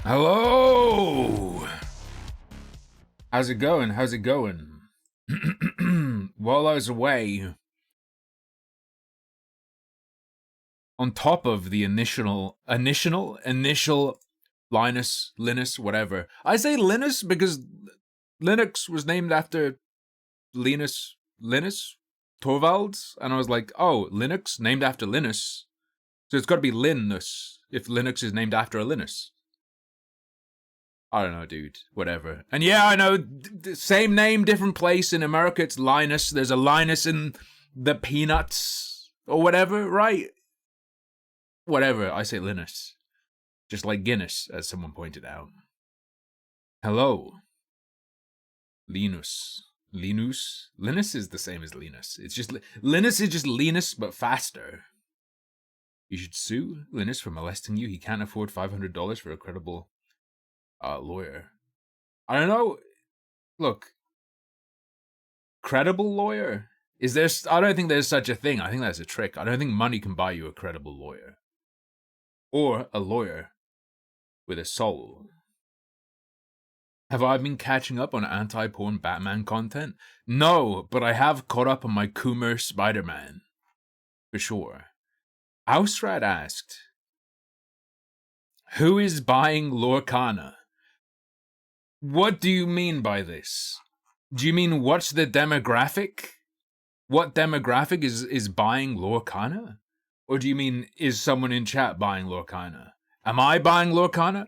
Hello! How's it going? How's it going? While I was away, on top of the initial Linus, whatever. I say Linus because Linux was named after Linus Torvalds, and I was like, oh, Linux named after Linus, so it's got to be Linus if Linux is named after a Linus. I don't know, dude. Whatever. And yeah, I know. Same name, different place. In America, it's Linus. There's a Linus in the Peanuts or whatever, right? Whatever. I say Linus. Just like Guinness, as someone pointed out. Hello. Linus. Linus is the same as Linus. It's just Linus is just Linus, but faster. You should sue Linus for molesting you. He can't afford $500 for a credible lawyer. I don't know. Look, credible lawyer? Is there? I don't think there's such a thing. I think that's a trick. I don't think money can buy you a credible lawyer. Or a lawyer with a soul. Have I been catching up on anti-porn Batman content? No, but I have caught up on my Coomer Spider-Man. For sure. Ausrad asked, who is buying Lorcana? What do you mean by this? Do you mean what's the demographic? What demographic is buying Lorcana? Or do you mean is someone in chat buying Lorcana? Am I buying Lorcana?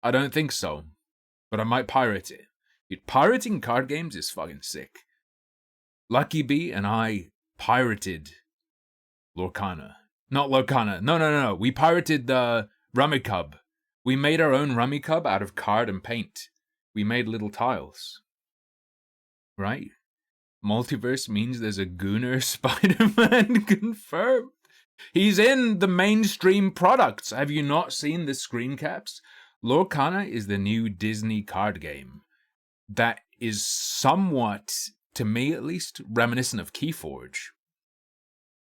I don't think so. But I might pirate it. Dude, pirating card games is fucking sick. Lucky Bee and I pirated Lorcana. Not Lorcana. No. We pirated the Rummikub. We made our own Rummikub out of card and paint. We made little tiles. Right? Multiverse means there's a Gooner Spider-Man confirmed. He's in the mainstream products. Have you not seen the screen caps? Lorcana is the new Disney card game that is somewhat, to me at least, reminiscent of Keyforge.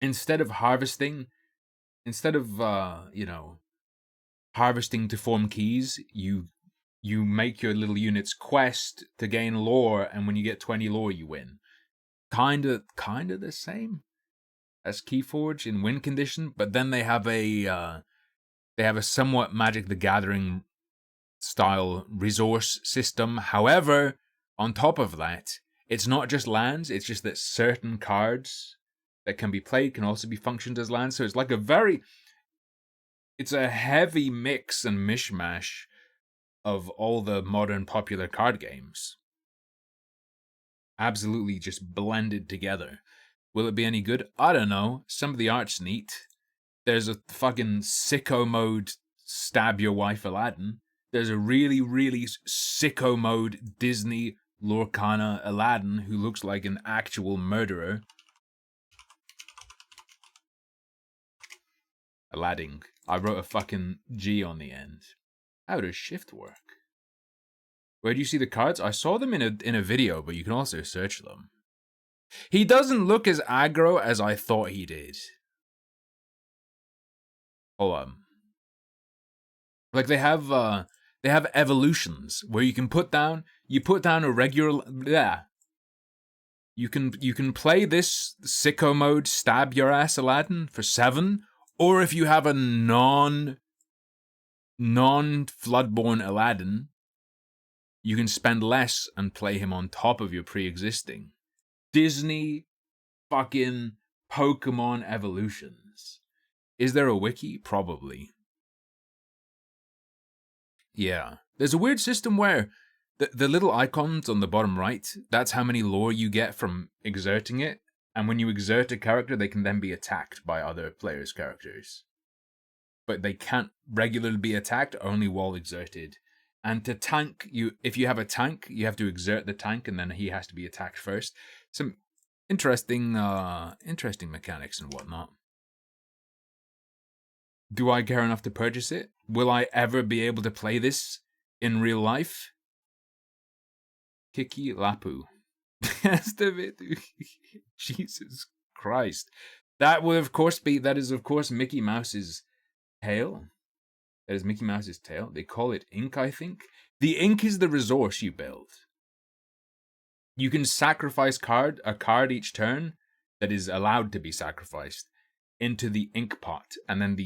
Instead of harvesting to form keys, you make your little units quest to gain lore, and when you get 20 lore, you win. Kinda the same as Keyforge in win condition, but then they have a somewhat Magic the Gathering style resource system. However, on top of that, it's not just lands, it's just that certain cards that can be played can also be functioned as lands. So it's like it's a heavy mix and mishmash of all the modern popular card games. Absolutely just blended together. Will it be any good? I don't know. Some of the art's neat. There's a fucking sicko mode stab your wife Aladdin. There's a really, really sicko mode Disney Lorcana Aladdin who looks like an actual murderer. Aladdin. I wrote a fucking G on the end. How does shift work? Where do you see the cards? I saw them in a video, but you can also search them. He doesn't look as aggro as I thought he did. Hold on. Like they have evolutions where you put down a regular You can play this sicko mode stab your ass Aladdin for 7, or if you have a non Floodborn Aladdin, you can spend less and play him on top of your pre-existing. Disney fucking Pokemon evolutions. Is there a wiki? Probably. Yeah. There's a weird system where the little icons on the bottom right, that's how many lore you get from exerting it. And when you exert a character, they can then be attacked by other players' characters. But they can't regularly be attacked, only while exerted. And to tank, if you have a tank, you have to exert the tank, and then he has to be attacked first. Some interesting mechanics and whatnot. Do I care enough to purchase it? Will I ever be able to play this in real life? Kiki Lapu. Jesus Christ. That is of course Mickey Mouse's tail. That is Mickey Mouse's tail. They call it ink, I think. The ink is the resource you build. You can sacrifice a card each turn that is allowed to be sacrificed into the ink pot, and then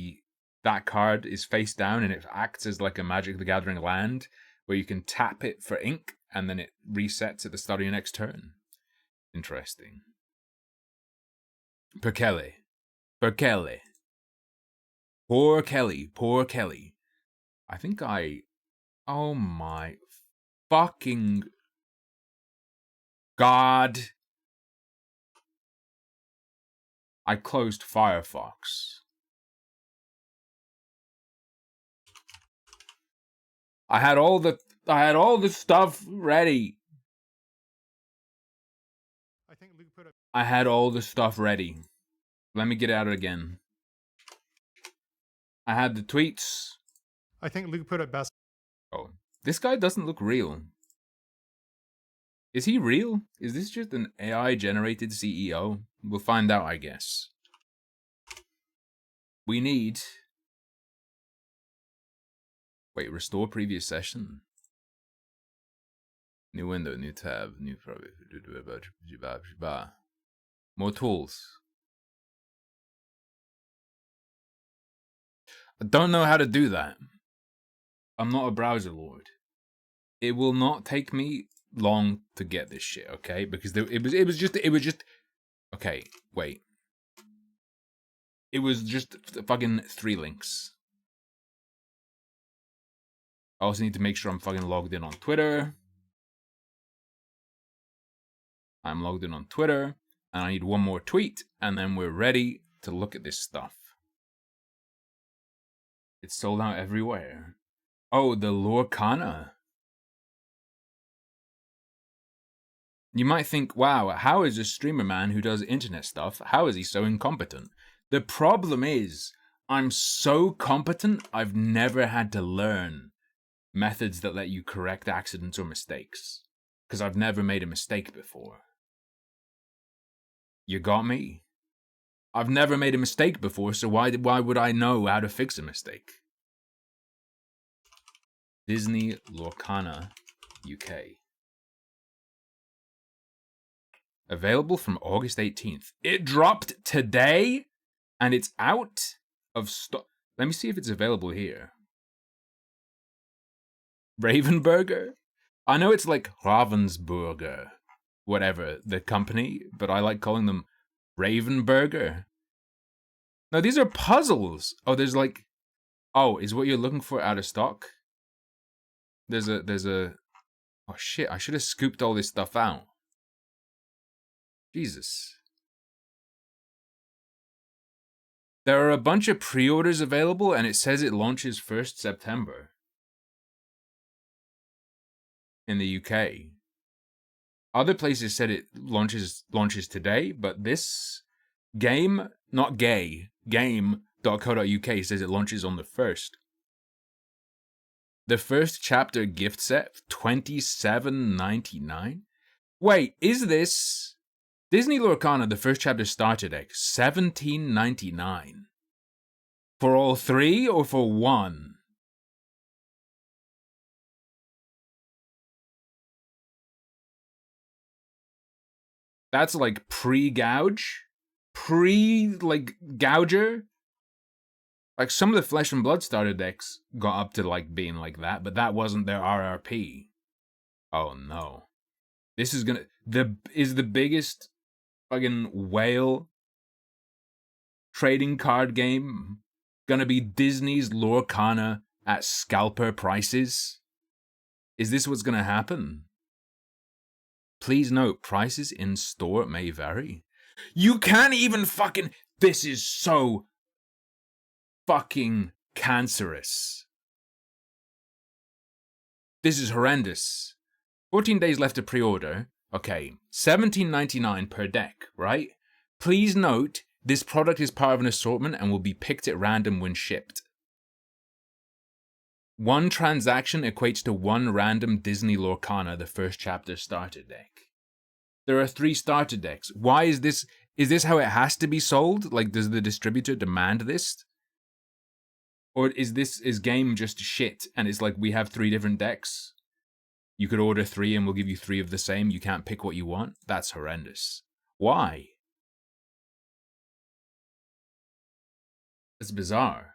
that card is face down and it acts as like a Magic the Gathering land where you can tap it for ink and then it resets at the start of your next turn. Interesting. Perkele. Poor Kelly. I think oh my fucking God. I closed Firefox. I had all the stuff ready. I had all the stuff ready. Let me get at it again. I had the tweets. I think Luke put it best. Oh, this guy doesn't look real. Is he real? Is this just an AI-generated CEO? We'll find out, I guess. We need... Wait, restore previous session? New window, new tab, new... More tools. I don't know how to do that. I'm not a browser lord. It will not take me long to get this shit, okay? Because it was just okay, wait. It was just fucking 3 links. I also need to make sure I'm fucking logged in on Twitter. I'm logged in on Twitter, and I need one more tweet, and then we're ready to look at this stuff. It's sold out everywhere. Oh, the Lorcana. You might think, wow, how is a streamer man who does internet stuff, how is he so incompetent? The problem is, I'm so competent, I've never had to learn methods that let you correct accidents or mistakes. Because I've never made a mistake before. You got me? I've never made a mistake before, so why would I know how to fix a mistake? Disney Lorcana, UK. Available from August 18th. It dropped today, and it's out of stock. Let me see if it's available here. Ravenburger? I know it's like Ravensburger, whatever, the company, but I like calling them Ravenburger. No, these are puzzles. Oh, there's like... Oh, is what you're looking for out of stock? There's a... Oh shit, I should have scooped all this stuff out. Jesus. There are a bunch of pre-orders available, and it says it launches 1st September. In the UK. Other places said it launches today, but this game, not gay, game.co.uk says it launches on the 1st. The first chapter gift set, $27.99. Wait, is this Disney Lorcana, the first chapter starter deck, $17.99? For all 3 or for 1? That's like pre-gouge? Gouger? Like some of the Flesh and Blood starter decks got up to like being like that, but that wasn't their RRP. Oh no. This is gonna... Is the biggest fucking whale trading card game gonna be Disney's Lorcana at scalper prices? Is this what's gonna happen? Please note, prices in store may vary. You can't even fucking... This is so fucking cancerous. This is horrendous. 14 days left to pre-order. Okay, $17.99 per deck, right? Please note, this product is part of an assortment and will be picked at random when shipped. 1 transaction equates to 1 random Disney Lorcana, the first chapter starter deck. There are 3 starter decks. Why is this? Is this how it has to be sold? Like, does the distributor demand this? Or is game just shit and it's like we have 3 different decks? You could order 3 and we'll give you 3 of the same. You can't pick what you want? That's horrendous. Why? It's bizarre.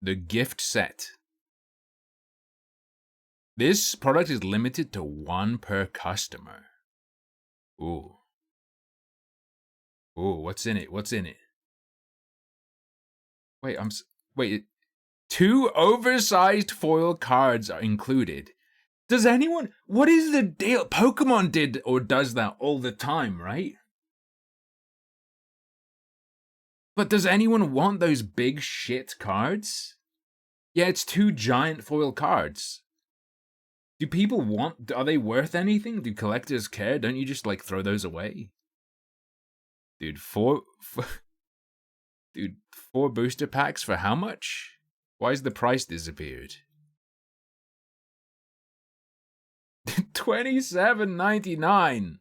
The gift set. This product is limited to 1 per customer. Ooh. Ooh, what's in it? What's in it? Wait, wait. 2 oversized foil cards are included. Does anyone... What is the deal? Pokemon did or does that all the time, right? But does anyone want those big shit cards? Yeah, it's 2 giant foil cards. Do people want... Are they worth anything? Do collectors care? Don't you just, like, throw those away? Dude, 4 booster packs for how much? Why has the price disappeared? $27.99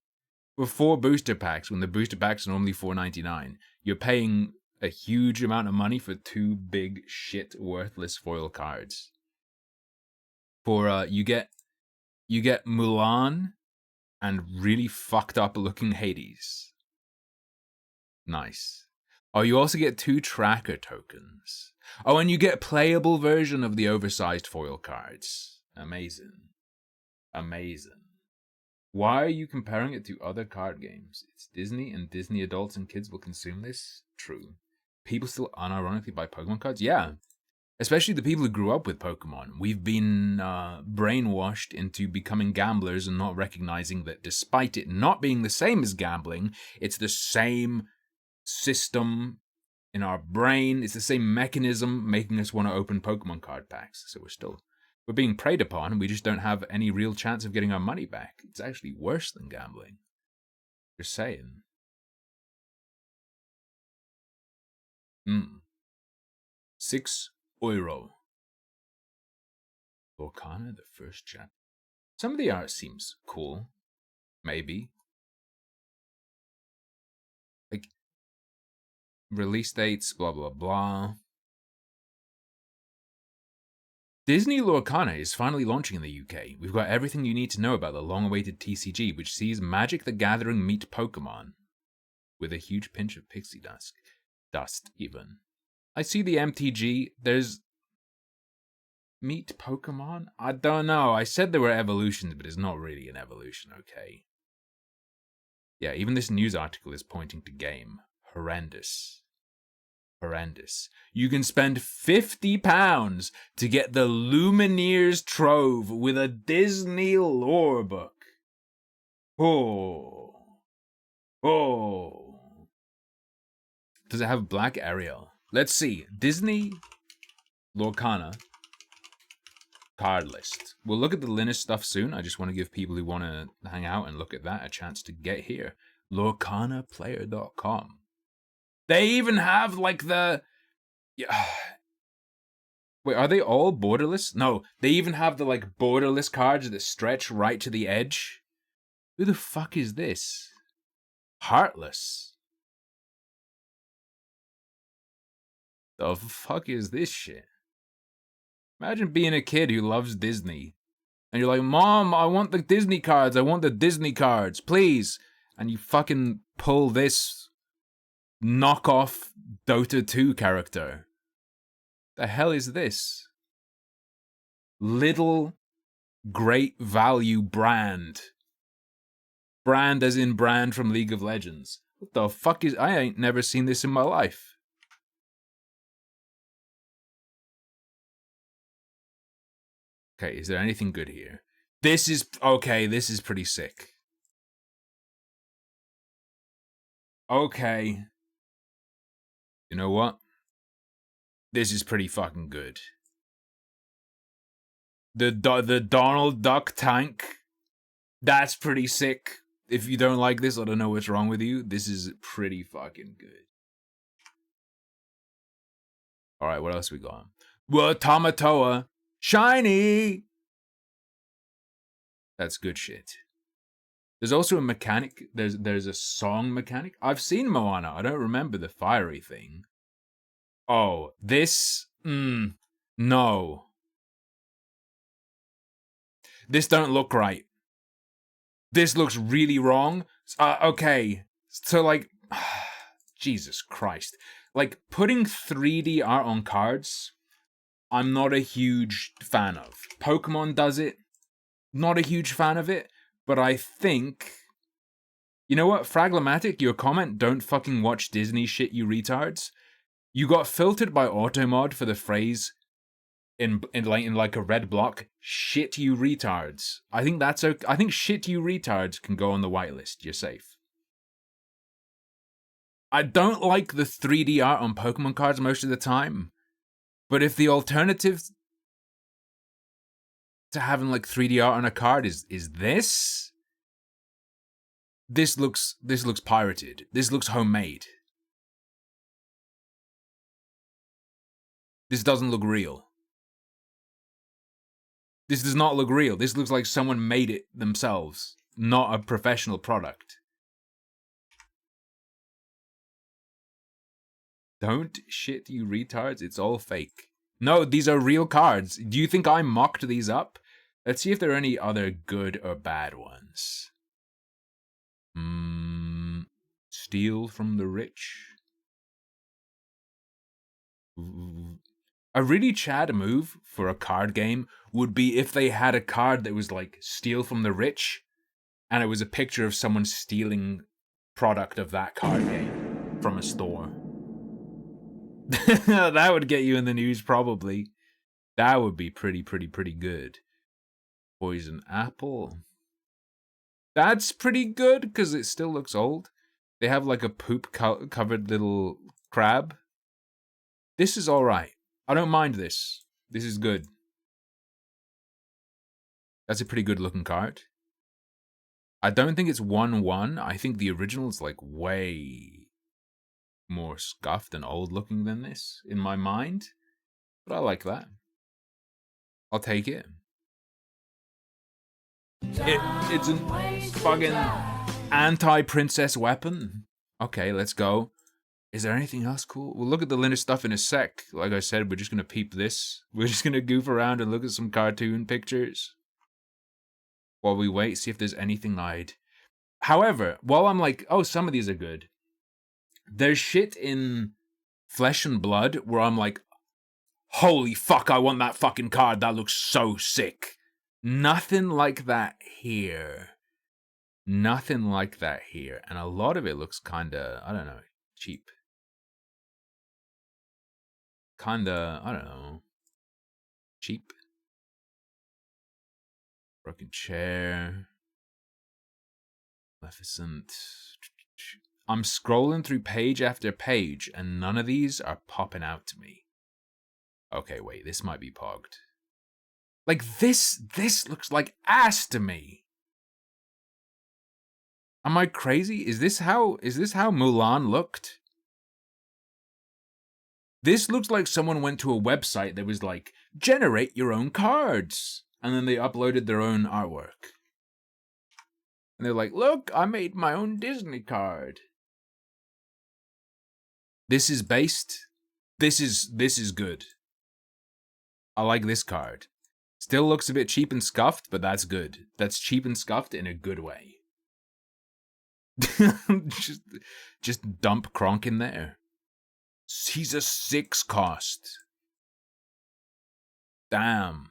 for 4 booster packs when the booster packs are normally $4.99. You're paying a huge amount of money for 2 big shit worthless foil cards. For you get Mulan and really fucked up looking Hades. Nice. Oh, you also get 2 tracker tokens. Oh, and you get a playable version of the oversized foil cards. Amazing. Amazing. Why are you comparing it to other card games? It's Disney, and Disney adults and kids will consume this? True. People still unironically buy Pokemon cards? Yeah. Especially the people who grew up with Pokemon. We've been brainwashed into becoming gamblers and not recognizing that despite it not being the same as gambling, it's the same system in our brain. It's the same mechanism making us want to open Pokemon card packs. So we're being preyed upon, and we just don't have any real chance of getting our money back. It's actually worse than gambling. Just saying. 6 euro. Lorcana, the first chapter. Some of the art seems cool. Maybe. Like, release dates, blah, blah, blah. Disney Lorcana is finally launching in the UK. We've got everything you need to know about the long-awaited TCG, which sees Magic the Gathering meet Pokemon. With a huge pinch of pixie dust. Dust, even. I see the MTG. There's... Meet Pokemon? I don't know. I said there were evolutions, but it's not really an evolution, okay? Yeah, even this news article is pointing to game. Horrendous. Horrendous. You can spend £50 to get the Lumineers Trove with a Disney lore book. Oh. Oh. Does it have Black Ariel? Let's see. Disney Lorcana card list. We'll look at the Linus stuff soon. I just want to give people who want to hang out and look at that a chance to get here. LorcanaPlayer.com. They even have like the... Yeah. Wait, are they all borderless? No, they even have the like borderless cards that stretch right to the edge. Who the fuck is this? Heartless. The fuck is this shit? Imagine being a kid who loves Disney. And you're like, Mom, I want the Disney cards. I want the Disney cards, please. And you fucking pull this knockoff Dota 2 character. The hell is this? Little Great Value Brand. Brand as in brand from League of Legends. What the fuck is... I ain't never seen this in my life. Okay, is there anything good here? This is... Okay, this is pretty sick. Okay. You know what? This is pretty fucking good. The Donald Duck tank. That's pretty sick. If you don't like this, I don't know what's wrong with you. This is pretty fucking good. Alright, what else we got? Well, Tamatoa. Shiny! That's good shit. There's also a mechanic. There's a song mechanic. I've seen Moana. I don't remember the fiery thing. Oh, this? No. This don't look right. This looks really wrong. Okay, so like, Jesus Christ. Like, putting 3D art on cards, I'm not a huge fan of. Pokemon does it. Not a huge fan of it, but I think... You know what, Fraglematic, your comment, don't fucking watch Disney shit, you retards. You got filtered by Automod for the phrase in like a red block, shit you retards. I think that's okay. I think shit you retards can go on the whitelist. You're safe. I don't like the 3D art on Pokemon cards most of the time, but if the alternative to having like 3D art on a card is this looks pirated. This looks homemade. This doesn't look real. This does not look real. This looks like someone made it themselves, not a professional product. Don't shit, you retards. It's all fake. No, these are real cards. Do you think I mocked these up? Let's see if there are any other good or bad ones. Steal from the rich. A really Chad move for a card game would be if they had a card that was like steal from the rich, and it was a picture of someone stealing product of that card game from a store. That would get you in the news, probably. That would be pretty good. Poison apple. That's pretty good, because it still looks old. They have like a poop covered little crab. This is alright. I don't mind this. This is good. That's a pretty good looking card. I don't think it's 1-1. I think the original is like way more scuffed and old looking than this in my mind. But I like that. I'll take it. It's a fucking anti-princess weapon. Okay, let's go. Is there anything else cool? We'll look at the Linda stuff in a sec. Like I said, we're just gonna peep this. We're just gonna goof around and look at some cartoon pictures while we wait, see if there's anything I'd... However, while I'm like, oh, some of these are good, there's shit in Flesh and Blood where I'm like, holy fuck, I want that fucking card. That looks so sick. Nothing like that here. Nothing like that here. And a lot of it looks kinda, I don't know, cheap. Kinda, I don't know, cheap. Broken chair. Maleficent. I'm scrolling through page after page, and none of these are popping out to me. Okay, wait, this might be pogged. Like, this looks like ass to me. Am I crazy? Is this how Mulan looked? This looks like someone went to a website that was like, generate your own cards. And then they uploaded their own artwork. And they're like, look, I made my own Disney card. This is based. This is good. I like this card. Still looks a bit cheap and scuffed, but that's good. That's cheap and scuffed in a good way. just dump Kronk in there. He's a 6 cost. Damn.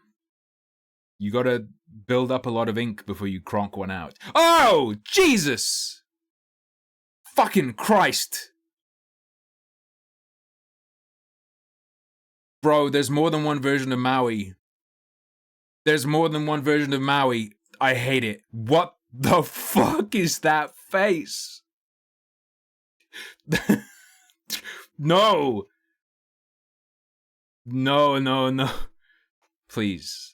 You gotta build up a lot of ink before you Kronk one out. Oh, Jesus! Fucking Christ! Bro, there's more than one version of Maui. There's more than one version of Maui. I hate it. What the fuck is that face? No. No. Please.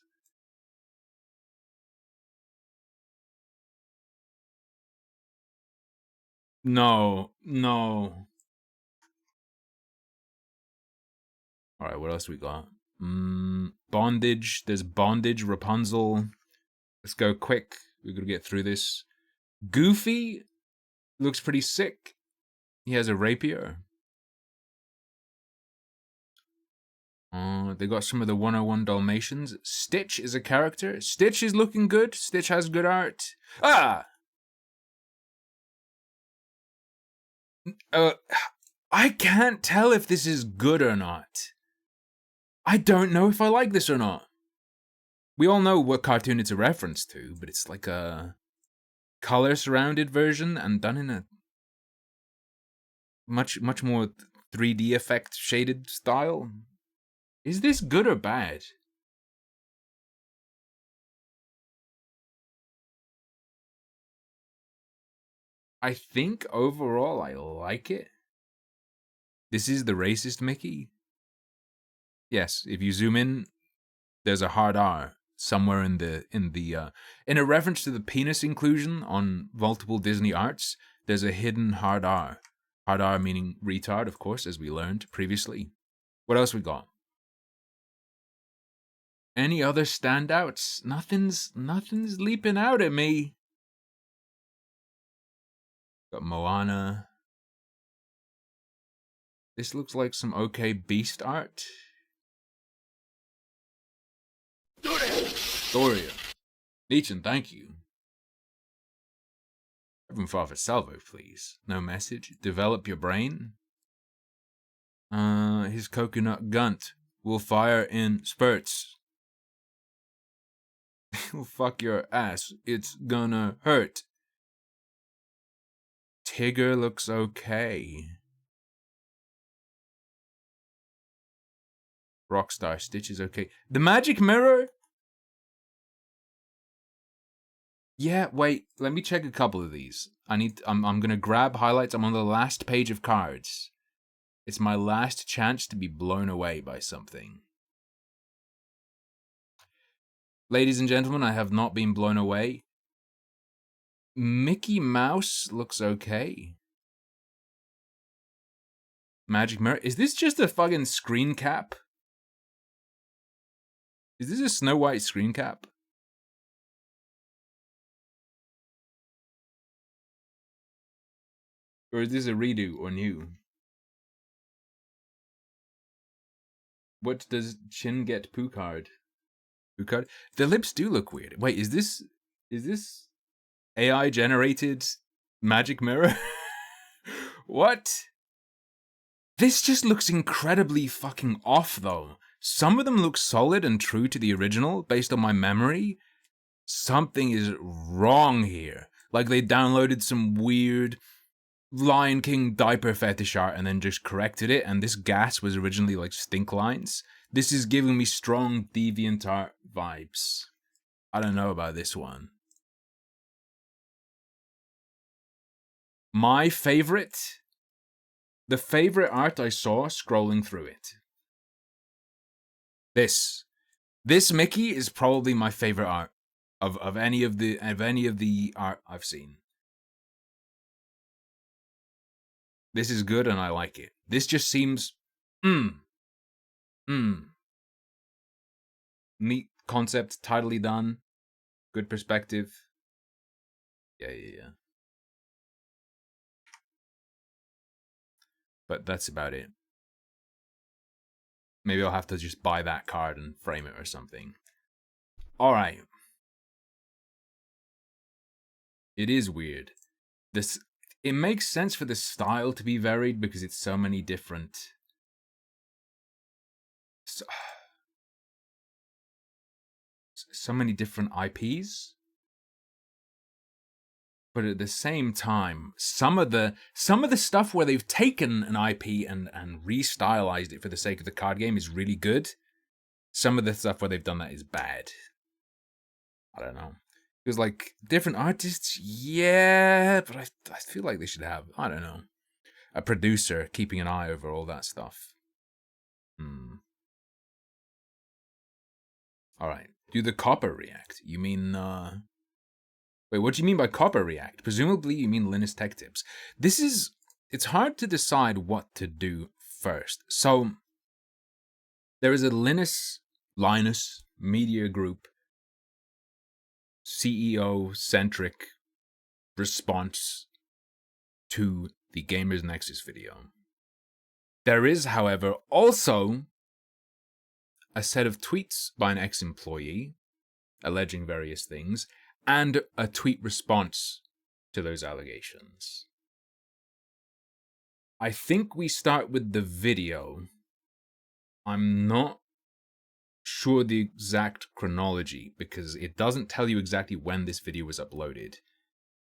No. Alright, what else we got? Bondage. There's Bondage, Rapunzel. Let's go quick. We're gonna get through this. Goofy looks pretty sick. He has a rapier. They got some of the 101 Dalmatians. Stitch is a character. Stitch is looking good. Stitch has good art. Ah! I can't tell if this is good or not. I don't know if I like this or not. We all know what cartoon it's a reference to, but it's like a color-surrounded version and done in a much more 3D effect shaded style. Is this good or bad? I think overall I like it. This is the racist Mickey. Yes, if you zoom in, there's a hard R somewhere in a reference to the penis inclusion on multiple Disney arts. There's a hidden hard R. Hard R meaning retard, of course, as we learned previously. What else we got? Any other standouts? Nothing's leaping out at me. Got Moana. This looks like some okay Beast art. Doria. Leechin, thank you. Reverend Father Salvo, please. No message. Develop your brain. His coconut gunt will fire in spurts. He'll fuck your ass. It's gonna hurt. Tigger looks okay. Rockstar Stitch is okay. The magic mirror? Yeah, wait, let me check a couple of these. I'm gonna grab highlights. I'm on the last page of cards. It's my last chance to be blown away by something. Ladies and gentlemen, I have not been blown away. Mickey Mouse looks okay. Magic mirror. Is this just a fucking screen cap? Is this a Snow White screen cap? Or is this a redo or new? What does Chin get poo card? Poo card? The lips do look weird. Wait, is this AI generated magic mirror? What? This just looks incredibly fucking off though. Some of them look solid and true to the original based on my memory. Something is wrong here. Like they downloaded some weird Lion King diaper fetish art and then just corrected it, and this gas was originally like stink lines. This is giving me strong DeviantArt vibes. I don't know about this one. My favorite, the favorite art I saw scrolling through it. This Mickey is probably my favorite art of any of the art I've seen. This is good and I like it. This just seems neat concept, tidily done, good perspective. Yeah. But that's about it. Maybe I'll have to just buy that card and frame it or something. Alright. It is weird. It makes sense for the style to be varied because it's so many different... So many different IPs. But at the same time, some of the stuff where they've taken an IP and re-stylized it for the sake of the card game is really good. Some of the stuff where they've done that is bad. I don't know. It was like different artists, yeah, but I feel like they should have, I don't know, a producer keeping an eye over all that stuff. Alright. Do the copper react? You mean, Wait, what do you mean by copper react? Presumably you mean Linus Tech Tips. It's hard to decide what to do first. So, there is a Linus Media Group CEO-centric response to the Gamers Nexus video. There is, however, also a set of tweets by an ex-employee alleging various things, and a tweet response to those allegations. I think we start with the video. I'm not sure the exact chronology because it doesn't tell you exactly when this video was uploaded.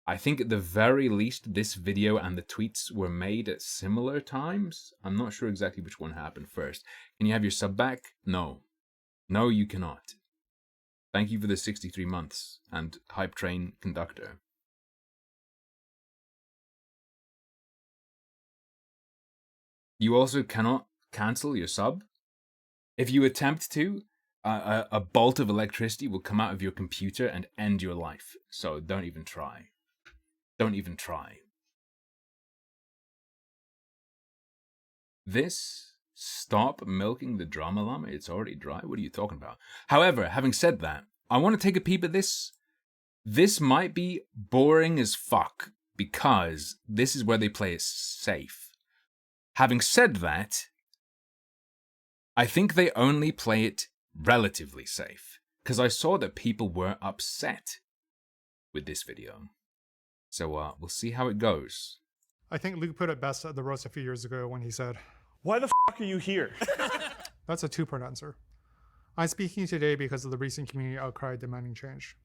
I think at the very least this video and the tweets were made at similar times. I'm not sure exactly which one happened first. Can you have your sub back? No. No, you cannot. Thank you for the 63 months and Hype Train Conductor. You also cannot cancel your sub. If you attempt to, a bolt of electricity will come out of your computer and end your life. So don't even try. Don't even try. Stop milking the drama llama. It's already dry. What are you talking about? However, having said that, I want to take a peep at this. This might be boring as fuck because this is where they play it safe. Having said that, I think they only play it relatively safe because I saw that people were upset with this video. So we'll see how it goes. I think Luke put it best at the roast a few years ago when he said, "Why the f*** are you here?" That's a two-part answer. I'm speaking today because of the recent community outcry demanding change.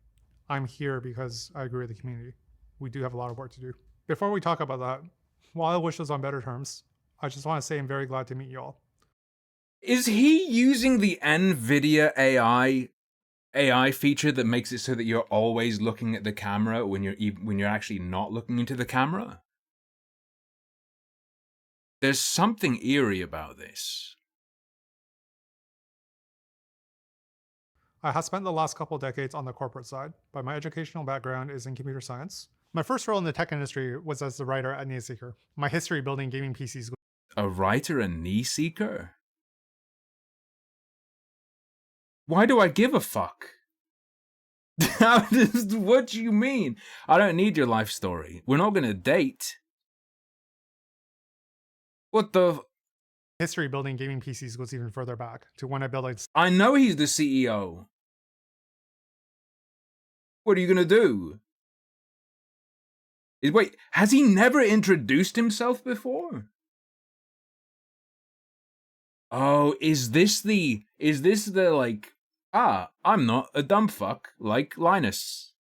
I'm here because I agree with the community. We do have a lot of work to do. Before we talk about that, while I wish us on better terms, I just want to say I'm very glad to meet you all. Is he using the NVIDIA AI feature that makes it so that you're always looking at the camera when you're actually not looking into the camera? There's something eerie about this. I have spent the last couple of decades on the corporate side, but my educational background is in computer science. My first role in the tech industry was as the writer at Seeker. My history building gaming PCs. A writer and knee seeker? Why do I give a fuck? What do you mean? I don't need your life story. We're not gonna date. What the? History building gaming PCs goes even further back to when I built. I know he's the CEO. What are you gonna do? Wait, has he never introduced himself before? Oh, is this the like, I'm not a dumb fuck like Linus.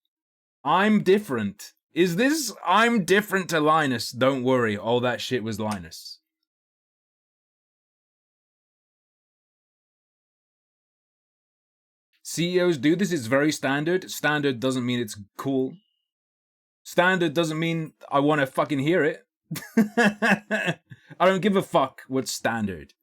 I'm different. Is this I'm different to Linus? Don't worry, all that shit was Linus. CEOs do this, it's very standard. Standard doesn't mean it's cool. Standard doesn't mean I want to fucking hear it. I don't give a fuck what's standard.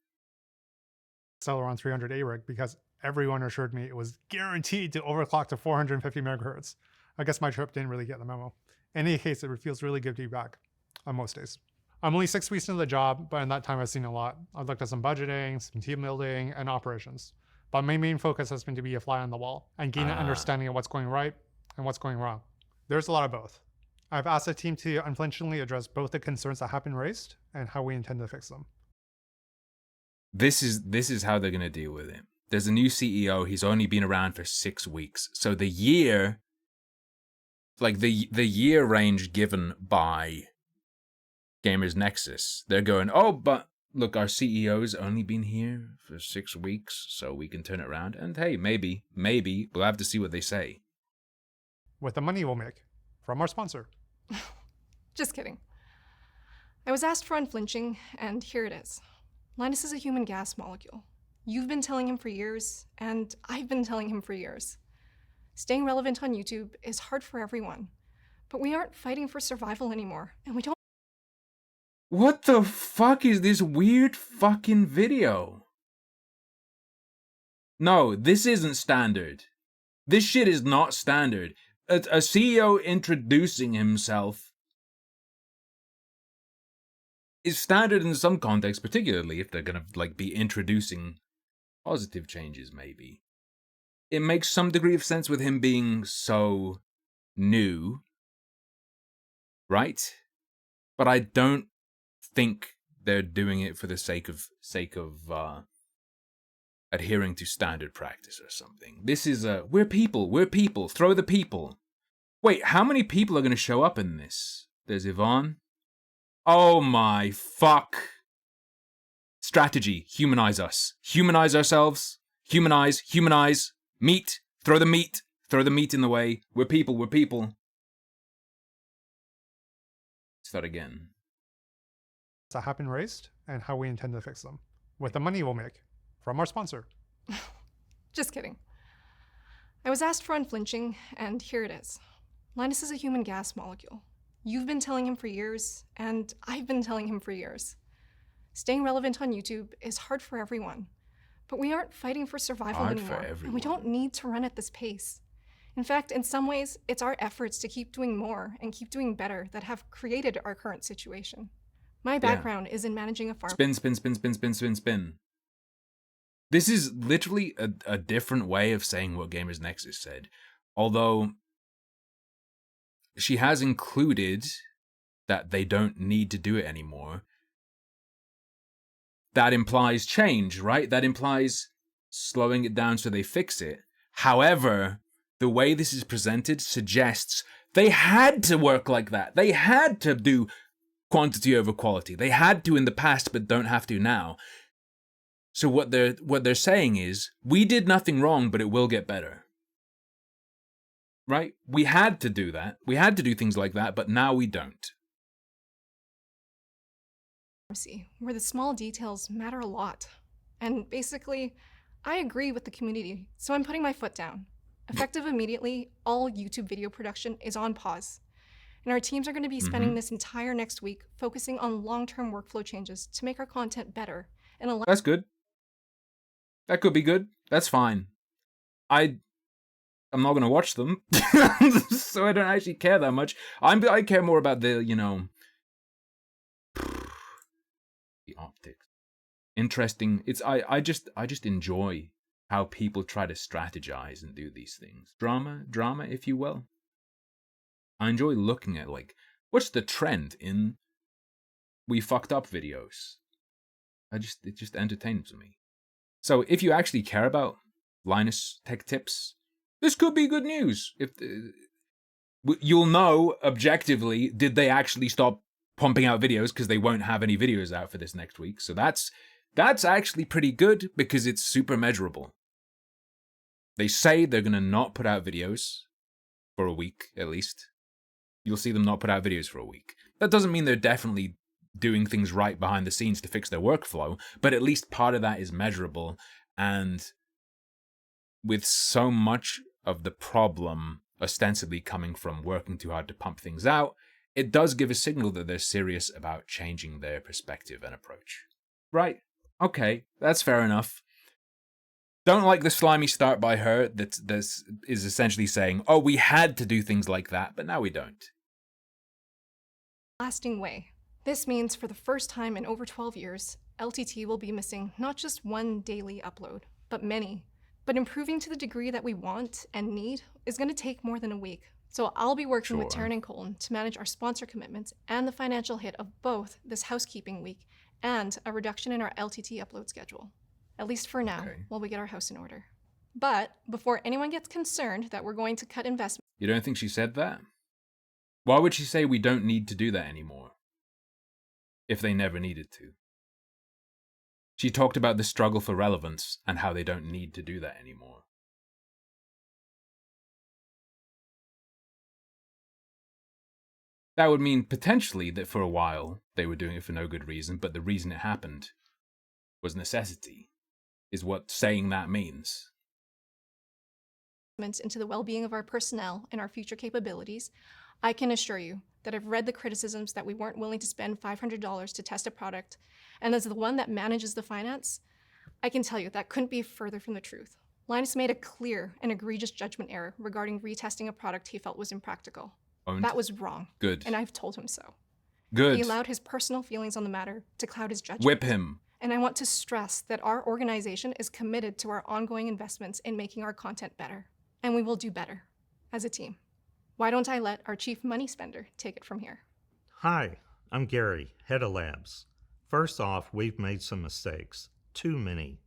Celeron 300A rig because everyone assured me it was guaranteed to overclock to 450 megahertz. I guess my trip didn't really get the memo. In any case, it feels really good to be back on most days. I'm only 6 weeks into the job, but in that time I've seen a lot. I've looked at some budgeting, some team building, and operations. But my main focus has been to be a fly on the wall and gain an understanding of what's going right and what's going wrong. There's a lot of both. I've asked the team to unflinchingly address both the concerns that have been raised and how we intend to fix them. This is how they're gonna deal with it. There's a new CEO. He's only been around for 6 weeks, so the year, like the year range given by Gamers Nexus, they're going, oh, but look, our CEO's only been here for 6 weeks, so we can turn it around. And hey, maybe we'll have to see what they say. With the money we'll make from our sponsor. Just kidding. I was asked for unflinching, and here it is. Linus is a human gas molecule. You've been telling him for years, and I've been telling him for years. Staying relevant on YouTube is hard for everyone, but we aren't fighting for survival anymore, and we don't. What the fuck is this weird fucking video? No, this isn't standard. This shit is not standard. A CEO introducing himself is standard in some context, particularly if they're gonna like be introducing positive changes, maybe. It makes some degree of sense with him being so new, right? But I don't think they're doing it for the sake of adhering to standard practice or something. This is we're people, throw the people. Wait, how many people are going to show up in this? There's Yvonne. Oh my fuck. Strategy, humanize us. Humanize ourselves. Humanize. Meat, throw the meat in the way. We're people. Start again. That have been raised and how we intend to fix them with the money we'll make from our sponsor. Just kidding. I was asked for unflinching, and here it is. Linus is a human gas molecule. You've been telling him for years, and I've been telling him for years. Staying relevant on YouTube is hard for everyone, but we aren't fighting for survival anymore, and we don't need to run at this pace. In fact, in some ways, it's our efforts to keep doing more and keep doing better that have created our current situation. My background is in managing a farm. Spin. This is literally a different way of saying what Gamers Nexus said. Although she has included that they don't need to do it anymore. That implies change, right? That implies slowing it down so they fix it. However, the way this is presented suggests they had to work like that. They had to do quantity over quality. They had to in the past, but don't have to now. So what they're saying is, we did nothing wrong, but it will get better. Right? We had to do that. We had to do things like that, but now we don't. Where the small details matter a lot. And basically, I agree with the community, so I'm putting my foot down. Effective immediately, all YouTube video production is on pause. And our teams are going to be spending this entire next week focusing on long-term workflow changes to make our content better. And That's good. That could be good. That's fine. I'm not going to watch them, so I don't actually care that much. I care more about the, the optics. Interesting. I just enjoy how people try to strategize and do these things. Drama, if you will. I enjoy looking at, what's the trend in we fucked up videos? It just entertains me. So if you actually care about Linus Tech Tips, this could be good news. If you'll know objectively, did they actually stop pumping out videos because they won't have any videos out for this next week? So that's actually pretty good because it's super measurable. They say they're going to not put out videos for a week, at least. You'll see them not put out videos for a week. That doesn't mean they're definitely doing things right behind the scenes to fix their workflow, but at least part of that is measurable. And with so much of the problem ostensibly coming from working too hard to pump things out, it does give a signal that they're serious about changing their perspective and approach. Right. Okay, that's fair enough. Don't like the slimy start by her that is essentially saying, oh, we had to do things like that, but now we don't. Lasting way. This means for the first time in over 12 years, LTT will be missing not just one daily upload, but many. But improving to the degree that we want and need is going to take more than a week. So I'll be working with Taryn and Colton to manage our sponsor commitments and the financial hit of both this housekeeping week and a reduction in our LTT upload schedule. At least for now, while we get our house in order. But before anyone gets concerned that we're going to cut investment... You don't think she said that? Why would she say we don't need to do that anymore? If they never needed to. She talked about the struggle for relevance and how they don't need to do that anymore. That would mean potentially that for a while they were doing it for no good reason, but the reason it happened was necessity, is what saying that means. Into the well-being of our personnel and our future capabilities, I can assure you that I've read the criticisms that we weren't willing to spend $500 to test a product, and as the one that manages the finance, I can tell you that couldn't be further from the truth. Linus made a clear and egregious judgment error regarding retesting a product he felt was impractical. That was wrong. Good. And I've told him so. Good. He allowed his personal feelings on the matter to cloud his judgment. Whip him. And I want to stress that our organization is committed to our ongoing investments in making our content better. And we will do better as a team. Why don't I let our chief money spender take it from here? Hi, I'm Gary, head of labs. First off, we've made some mistakes. Too many.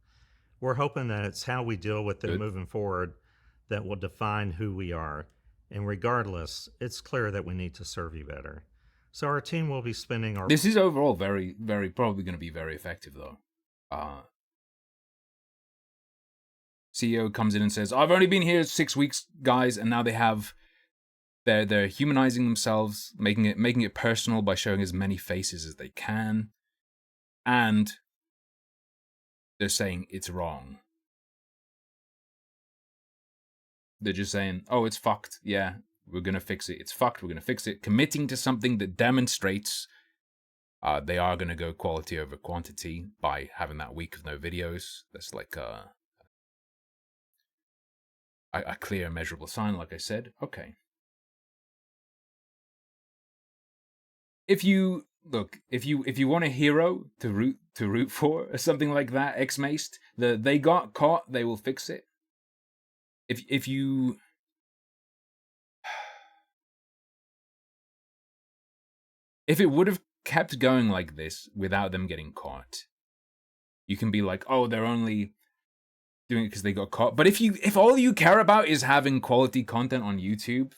We're hoping that it's how we deal with them Good. moving forward that will define who we are. And regardless, it's clear that we need to serve you better. So our team will be spending our... This is overall very, probably going to be very effective, though. CEO comes in and says, I've only been here 6 weeks, guys, and now they have... They're humanizing themselves, making it personal by showing as many faces as they can. And they're saying it's wrong. They're just saying, oh, it's fucked. Yeah, we're going to fix it. It's fucked. We're going to fix it. Committing to something that demonstrates they are going to go quality over quantity by having that week of no videos. That's like a clear, measurable sign, like I said. Okay. If you want a hero to root for or something like that, X-Maced, they got caught, they will fix it. If it would have kept going like this without them getting caught, you can be like, oh, they're only doing it because they got caught. But if all you care about is having quality content on YouTube,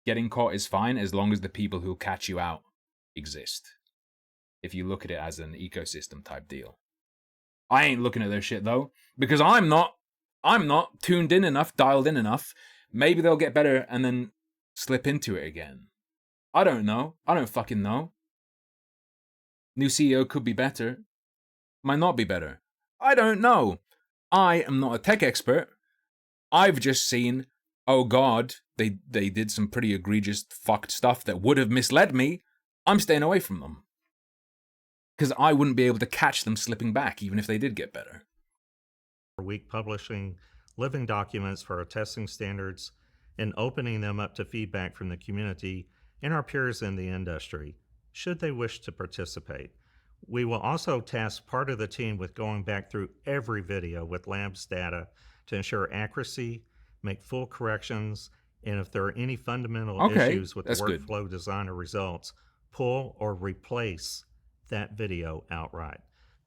getting caught is fine as long as the people who'll catch you out exist. If you look at it as an ecosystem type deal. I ain't looking at their shit though, because I'm not tuned in enough, dialed in enough. Maybe they'll get better and then slip into it again. I don't know. I don't fucking know. New CEO could be better. Might not be better. I don't know. I am not a tech expert. I've just seen, oh god, they did some pretty egregious fucked stuff that would have misled me. I'm staying away from them. Because I wouldn't be able to catch them slipping back, even if they did get better. Week publishing living documents for our testing standards and opening them up to feedback from the community and our peers in the industry, should they wish to participate. We will also task part of the team with going back through every video with labs data to ensure accuracy, make full corrections, and if there are any fundamental issues with the workflow design or results, pull or replace that video outright.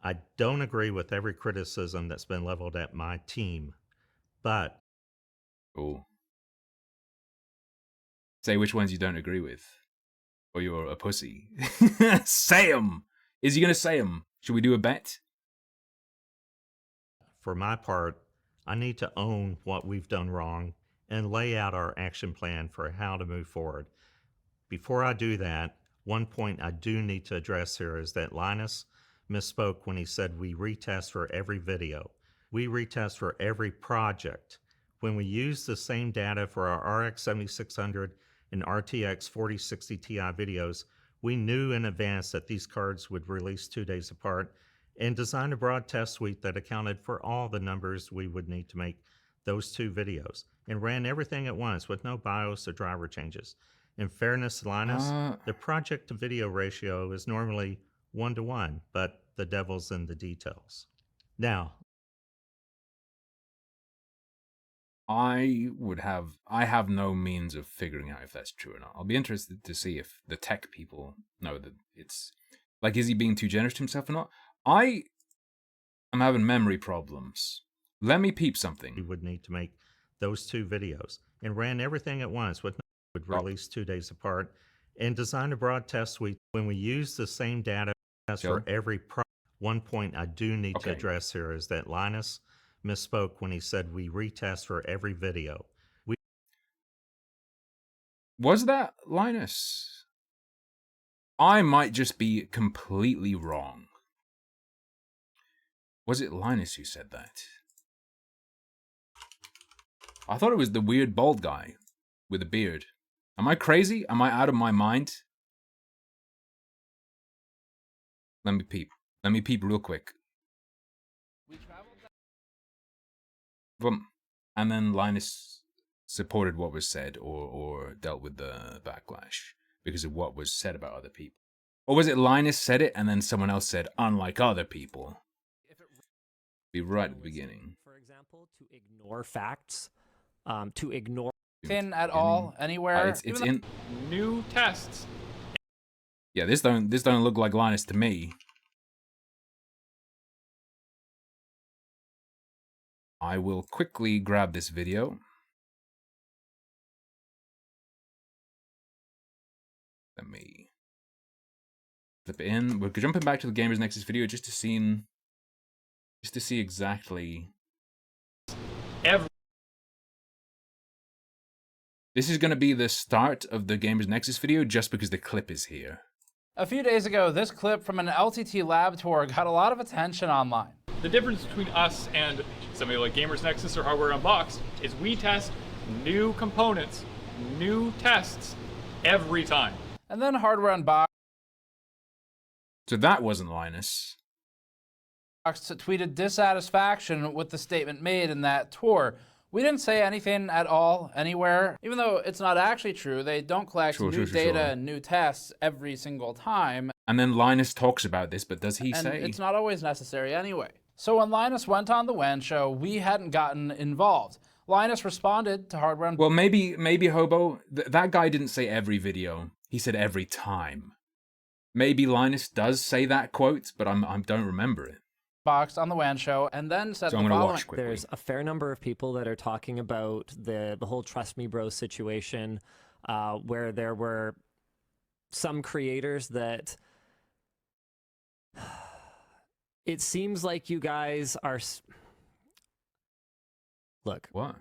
I don't agree with every criticism that's been leveled at my team, but... Ooh. Say which ones you don't agree with, or you're a pussy. Say them! Is he going to say them? Should we do a bet? For my part, I need to own what we've done wrong and lay out our action plan for how to move forward. Before I do that, one point I do need to address here is that Linus misspoke when he said we retest for every video. We retest for every project. When we use the same data for our RX 7600 and RTX 4060 Ti videos, we knew in advance that these cards would release 2 days apart and designed a broad test suite that accounted for all the numbers we would need to make those 2 videos and ran everything at once with no BIOS or driver changes. In fairness to Linus, the project to video ratio is normally 1-to-1, but the devil's in the details. Now, I have no means of figuring out if that's true or not. I'll be interested to see if the tech people know that it's... Like, is he being too generous to himself or not? I am having memory problems. Let me peep something. We would need to make those 2 videos and ran everything at once with would release 2 days apart and designed a broad test suite. When we use the same data for every one point I do need to address here is that Linus misspoke when he said we retest for every video. Was that Linus? I might just be completely wrong. Was it Linus who said that? I thought it was the weird bald guy with a beard. Am I crazy? Am I out of my mind? Let me peep. Let me peep real quick. And then Linus supported what was said or dealt with the backlash because of what was said about other people. Or was it Linus said it and then someone else said, unlike other people? Be right at the beginning. For example, to ignore facts, to ignore in at all anywhere. It's in new tests. Yeah, this don't look like Linus to me. I will quickly grab this video. Let me flip it in. We're jumping back to the Gamers Nexus video just to see exactly. This is going to be the start of the Gamers Nexus video just because the clip is here. A few days ago, this clip from an LTT lab tour got a lot of attention online. The difference between us and somebody like Gamers Nexus or Hardware Unboxed is we test new components, new tests every time. And then Hardware Unboxed So that wasn't Linus. tweeted dissatisfaction with the statement made in that tour. We didn't say anything at all, anywhere. Even though it's not actually true, they don't collect new data and new tests every single time. And then Linus talks about this, but does he And say? it's not always necessary anyway. So when Linus went on the WAN show, we hadn't gotten involved. Linus responded to Hardware. Well, maybe Hobo, that guy didn't say every video. He said every time. Maybe Linus does say that quote, but I don't remember it. Boxed on the WAN show, and then said So the I'm gonna following. watch quickly. There's a fair number of people that are talking about the whole Trust Me Bro situation, where there were some creators that it seems like you guys are. Look. What?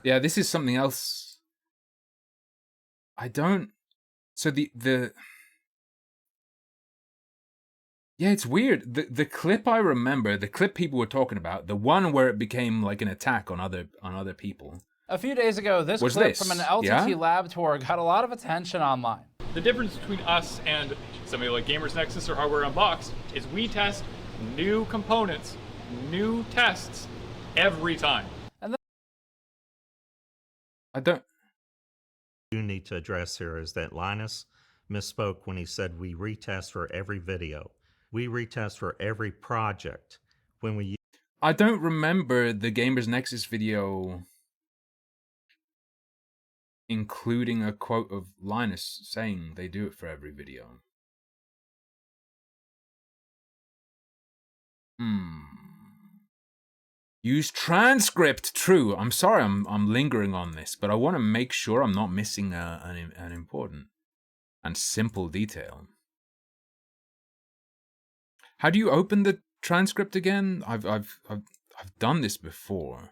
Yeah, this is something else. I don't. So the. Yeah, it's weird. The clip I remember, the clip people were talking about, the one where it became like an attack on other people. A few days ago, this Was clip this? from an LTT Yeah? lab tour got a lot of attention online. The difference between us and somebody like Gamers Nexus or Hardware Unboxed is we test new components, new tests every time. And then I don't. You need to address here is that Linus misspoke when he said we retest for every video. We retest for every project. When we I don't remember the Gamers Nexus video including a quote of Linus saying they do it for every video. Use transcript. True. I'm sorry. I'm lingering on this, but I want to make sure I'm not missing an important and simple detail. How do you open the transcript again? I've done this before.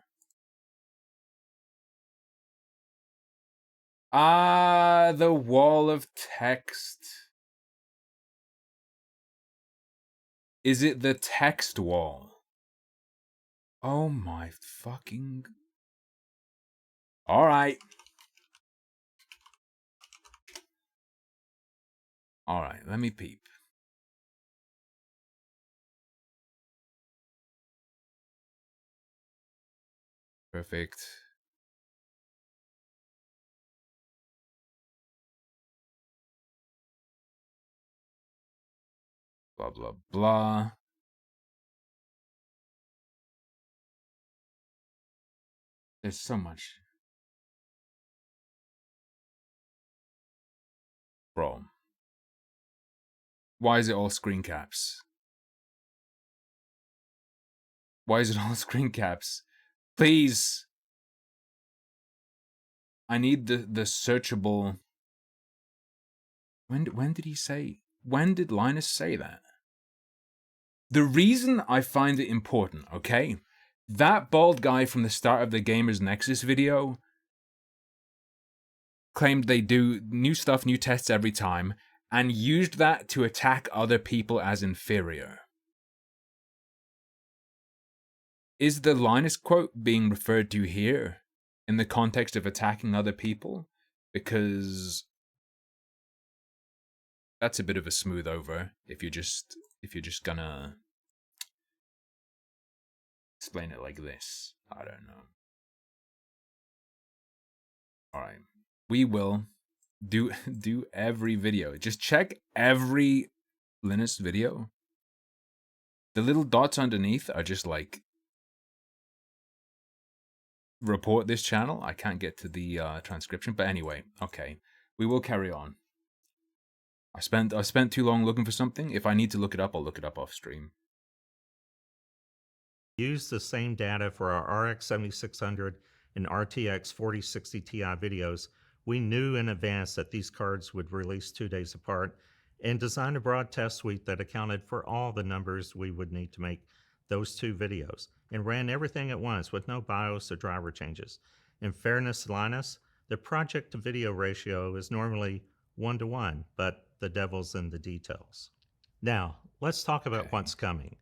Ah, the wall of text. Is it the text wall? Oh my fucking... Alright. Alright, let me peep. Perfect. Blah, blah, blah. There's so much. Bro. Why is it all screen caps? Why is it all screen caps? Please. I need the searchable. When did he say? When did Linus say that? The reason I find it important, okay? That bald guy from the start of the Gamers Nexus video claimed they do new stuff, new tests every time, and used that to attack other people as inferior. Is the Linus quote being referred to here in the context of attacking other people? Because that's a bit of a smooth over if you're just gonna explain it like this. I don't know. Alright. We will do every video. Just check every Linus video. The little dots underneath are just like report this channel. I can't get to the transcription, but anyway, okay. We will carry on. I spent too long looking for something. If I need to look it up, I'll look it up off stream. Use the same data for our RX 7600 and RTX 4060 Ti videos. We knew in advance that these cards would release 2 days apart and designed a broad test suite that accounted for all the numbers we would need to make those 2 videos and ran everything at once with no BIOS or driver changes. In fairness to Linus, the project to video ratio is normally 1-to-1, but the devil's in the details. Now, let's talk about what's coming.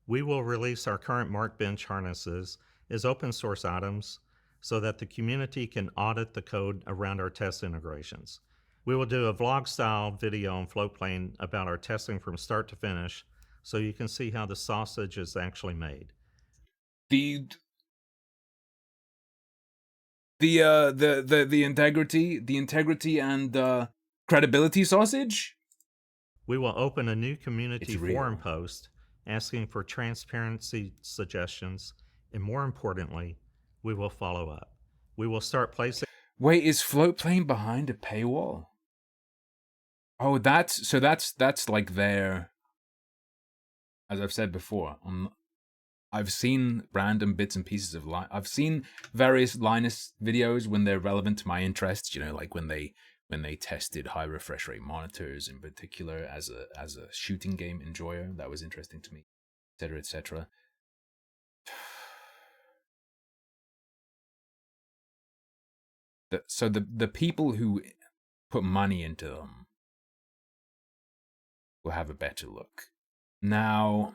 We will release our current Markbench harnesses as open source items so that the community can audit the code around our test integrations. We will do a vlog style video on Floatplane about our testing from start to finish so you can see how the sausage is actually made. The integrity and credibility sausage? We will open a new community forum post asking for transparency suggestions, and more importantly, we will follow up. We will start placing... Wait, is Floatplane behind a paywall? Oh, that's like their... As I've said before, I've seen random bits and pieces of... I've seen various Linus videos when they're relevant to my interests, you know, like when they tested high refresh rate monitors in particular as a shooting game enjoyer. That was interesting to me, etc., etc. So the people who put money into them will have a better look. Now,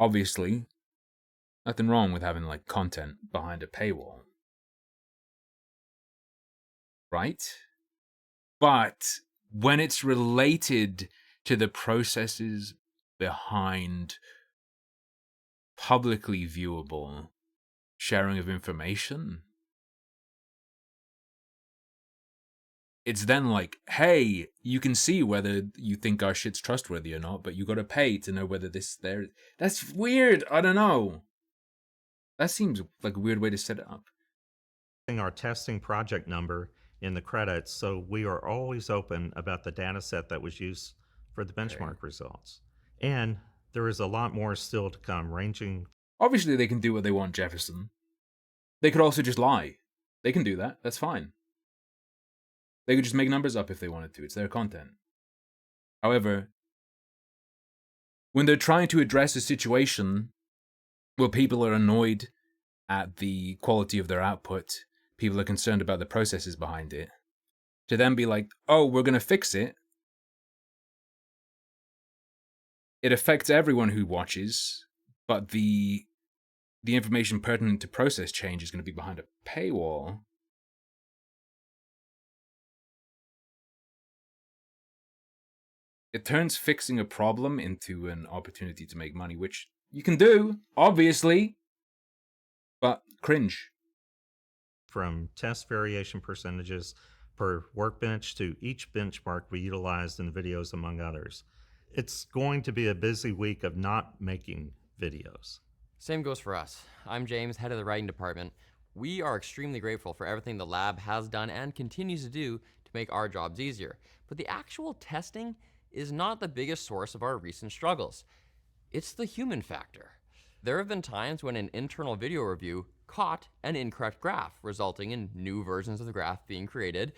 obviously, nothing wrong with having like content behind a paywall, right? But when it's related to the processes behind publicly viewable sharing of information, it's then like, hey, you can see whether you think our shit's trustworthy or not, but you gotta pay to know whether this there. That's weird. I don't know. That seems like a weird way to set it up. Our testing project number in the credits, so we are always open about the data set that was used for the benchmark results. And there is a lot more still to come, ranging... Obviously, they can do what they want, Jefferson. They could also just lie. They can do that. That's fine. They could just make numbers up if they wanted to. It's their content. However, when they're trying to address a situation where people are annoyed at the quality of their output, people are concerned about the processes behind it, to then be like, oh, we're going to fix it. It affects everyone who watches, but the information pertinent to process change is going to be behind a paywall. It turns fixing a problem into an opportunity to make money, which you can do, obviously, but cringe. From test variation percentages per workbench to each benchmark we utilized in the videos, among others. It's going to be a busy week of not making videos. Same goes for us. I'm James, head of the writing department. We are extremely grateful for everything the lab has done and continues to do to make our jobs easier. But the actual testing is not the biggest source of our recent struggles. It's the human factor. There have been times when an internal video review caught an incorrect graph, resulting in new versions of the graph being created,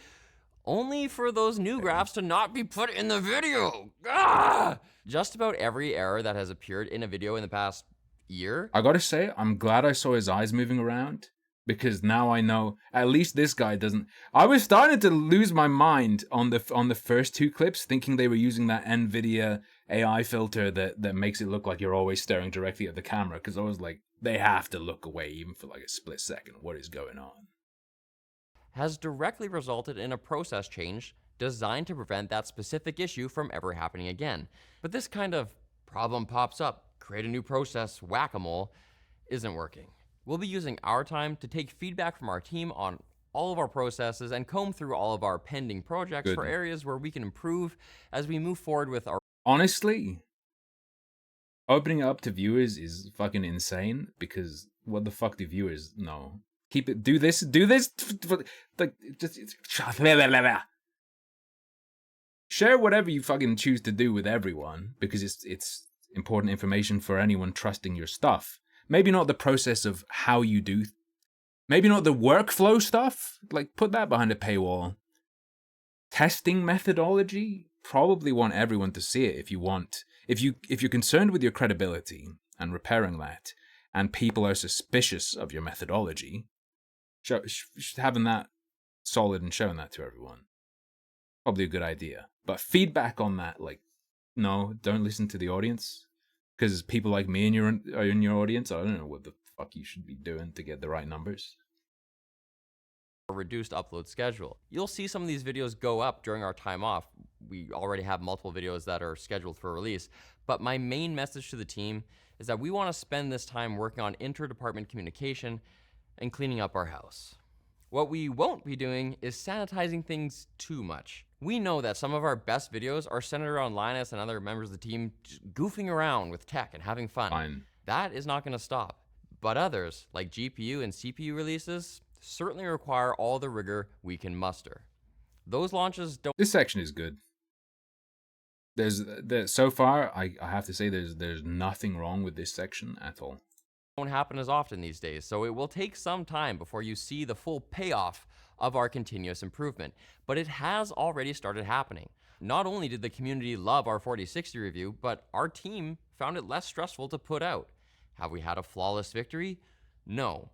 only for those new graphs to not be put in the video. Ah! Just about every error that has appeared in a video in the past year. I gotta say, I'm glad I saw his eyes moving around, because now I know at least this guy doesn't. I was starting to lose my mind on the first 2 clips, thinking they were using that NVIDIA AI filter that makes it look like you're always staring directly at the camera, because I was like, they have to look away even for like a split second. What is going on? Has directly resulted in a process change designed to prevent that specific issue from ever happening again. But this kind of problem pops up, create a new process, whack-a-mole, isn't working. We'll be using our time to take feedback from our team on all of our processes and comb through all of our pending projects for areas where we can improve as we move forward with our... Honestly, opening it up to viewers is fucking insane, because what the fuck do viewers know? Keep it, do this, like, just, Share whatever you fucking choose to do with everyone, because it's important information for anyone trusting your stuff. Maybe not the process of how you do, maybe not the workflow stuff, like put that behind a paywall. Testing methodology, probably want everyone to see it if you're concerned with your credibility and repairing that, and people are suspicious of your methodology, having that solid and showing that to everyone, probably a good idea. But feedback on that, like, no, don't listen to the audience, because people like me are in your audience. I don't know what the fuck you should be doing to get the right numbers. A reduced upload schedule. You'll see some of these videos go up during our time off. We already have multiple videos that are scheduled for release, but my main message to the team is that we want to spend this time working on interdepartment communication and cleaning up our house. What we won't be doing is sanitizing things too much. We know that some of our best videos are centered around Linus and other members of the team just goofing around with tech and having fun. Fine. That is not going to stop. But others, like GPU and CPU releases, certainly require all the rigor we can muster. Those launches don't... This section is good. So far, I have to say there's nothing wrong with this section at all. Don't happen as often these days, so it will take some time before you see the full payoff of our continuous improvement. But it has already started happening. Not only did the community love our 4060 review, but our team found it less stressful to put out. Have we had a flawless victory? No.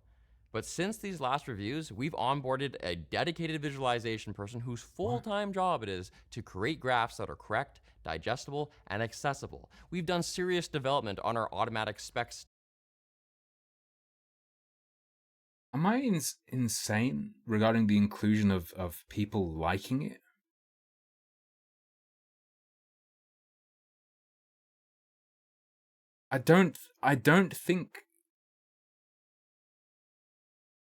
But since these last reviews, we've onboarded a dedicated visualization person whose full-time job it is to create graphs that are correct, digestible, and accessible. We've done serious development on our automatic specs. Am I insane regarding the inclusion of people liking it? I don't think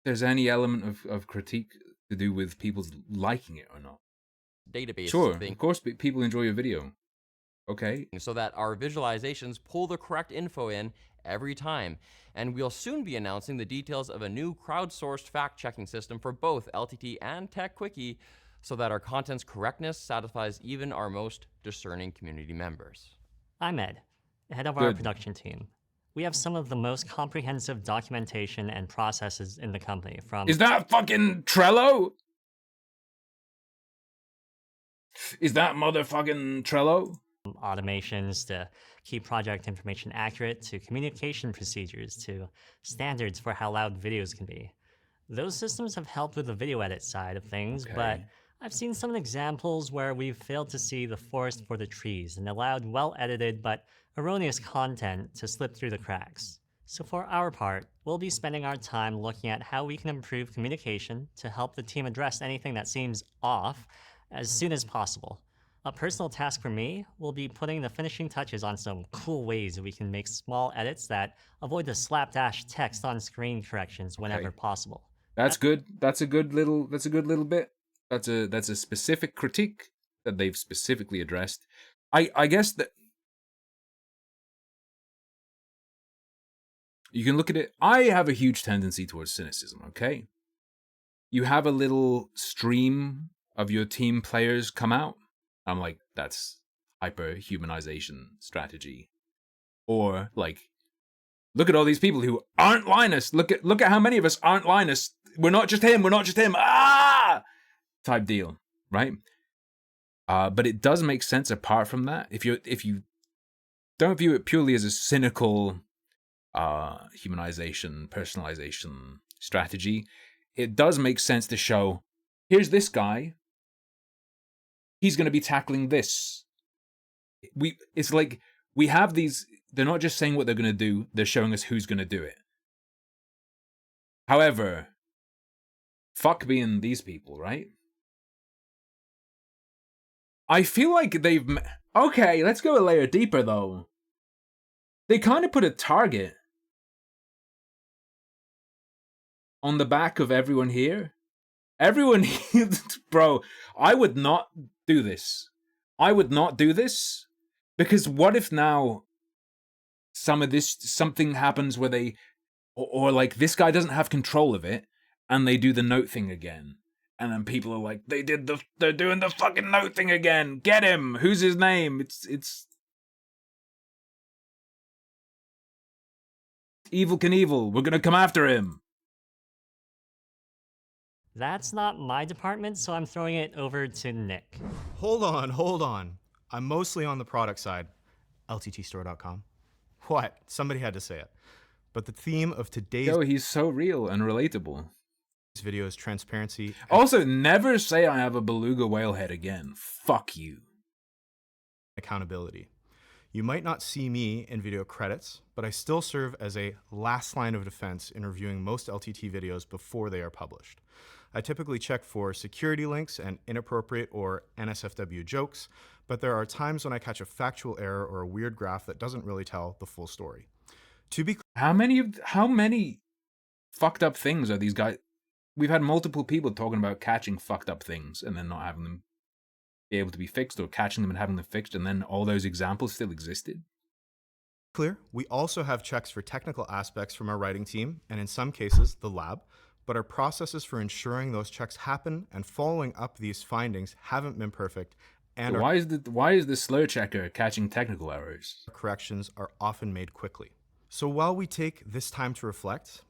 there's any element of critique to do with people liking it or not. Database. Sure, of course, people enjoy your video. Okay. So that our visualizations pull the correct info in every time. And we'll soon be announcing the details of a new crowdsourced fact-checking system for both LTT and TechQuickie, so that our content's correctness satisfies even our most discerning community members. I'm Ed, head of our production team. We have some of the most comprehensive documentation and processes in the company, from... Is that fucking Trello? Is that motherfucking Trello? Automations to keep project information accurate, to communication procedures, to standards for how loud videos can be. Those systems have helped with the video edit side of things, but I've seen some examples where we've failed to see the forest for the trees and allowed well-edited but erroneous content to slip through the cracks. So for our part, we'll be spending our time looking at how we can improve communication to help the team address anything that seems off as soon as possible. A personal task for me will be putting the finishing touches on some cool ways that we can make small edits that avoid the slapdash text on screen corrections whenever possible. That's good. That's a good little bit. That's a specific critique that they've specifically addressed. I guess that you can look at it. I have a huge tendency towards cynicism, okay? You have a little stream of your team players come out. I'm like, that's hyper-humanization strategy. Or, like, look at all these people who aren't Linus. Look at how many of us aren't Linus. We're not just him. Ah! Type deal, right? But it does make sense apart from that. If you don't view it purely as a cynical humanization, personalization strategy, it does make sense to show, here's this guy. He's going to be tackling this. It's like we have these, they're not just saying what they're going to do, they're showing us who's going to do it. However, fuck being these people, right? I feel like they've... Okay, let's go a layer deeper, though. They kind of put a target on the back of everyone here. Everyone here... Bro, I would not do this. I would not do this, because what if now something happens where they... Or like, this guy doesn't have control of it, and they do the note thing again. And then people are like, they're doing the fucking note thing again. Get him. Who's his name? It's Evil Knievel. We're gonna come after him. That's not my department, so I'm throwing it over to Nick. Hold on. I'm mostly on the product side. LTTstore.com. What? Somebody had to say it. But the theme of today's He's so real and relatable. video is transparency. Also, never say I have a beluga whale head again. Fuck you. Accountability. You might not see me in video credits, but I still serve as a last line of defense in reviewing most LTT videos before they are published. I typically check for security links and inappropriate or NSFW jokes, but there are times when I catch a factual error or a weird graph that doesn't really tell the full story. To be How many fucked up things are these guys? We've had multiple people talking about catching fucked up things and then not having them be able to be fixed, or catching them and having them fixed, and then all those examples still existed. clear, we also have checks for technical aspects from our writing team, and in some cases, the lab, but our processes for ensuring those checks happen and following up these findings haven't been perfect, and Why is the slur checker catching technical errors? our corrections are often made quickly. So while we take this time to reflect,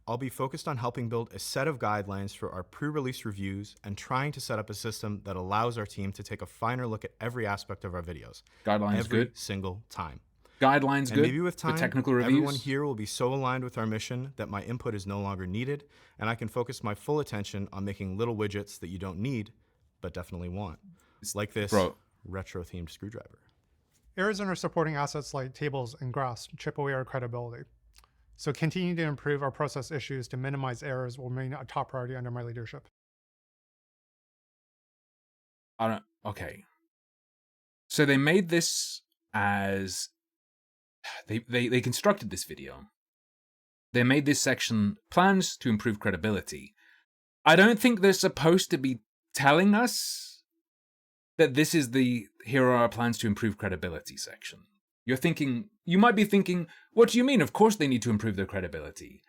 I'll be focused on helping build a set of guidelines for our pre-release reviews and trying to set up a system that allows our team to take a finer look at every aspect of our videos. Guidelines every good. single time. Guidelines And good. maybe with time, for technical reviews. everyone here will be so aligned with our mission that my input is no longer needed, and I can focus my full attention on making little widgets that you don't need, but definitely want. Like this retro-themed screwdriver. Errors in our supporting assets like tables and graphs chip away our credibility. So continuing to improve our process issues to minimize errors will remain a top priority under my leadership. Okay. So they made this as they constructed this video. They made this section plans to improve credibility. I don't think they're supposed to be telling us that this is the here are our plans to improve credibility section. You might be thinking, what do you mean? Of course they need to improve their credibility.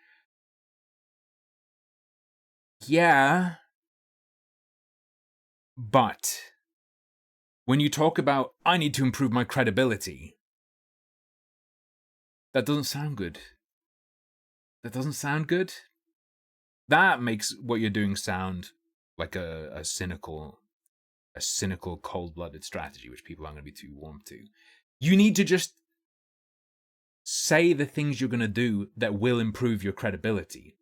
Yeah. But when you talk about, I need to improve my credibility, that doesn't sound good. That doesn't sound good. That makes what you're doing sound like a cynical, cold-blooded strategy, which people aren't going to be too warm to. You need to just say the things you're going to do that will improve your credibility.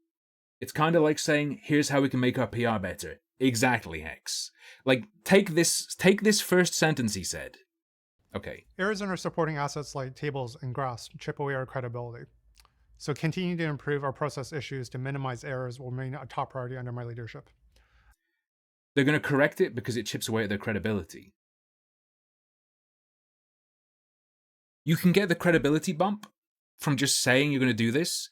It's kind of like saying, here's how we can make our PR better. Exactly, Hex. Like, take this first sentence he said. Okay. Errors in our supporting assets like tables and graphs chip away our credibility. So continuing to improve our process issues to minimize errors will remain a top priority under my leadership. They're going to correct it because it chips away at their credibility. You can get the credibility bump from just saying you're going to do this.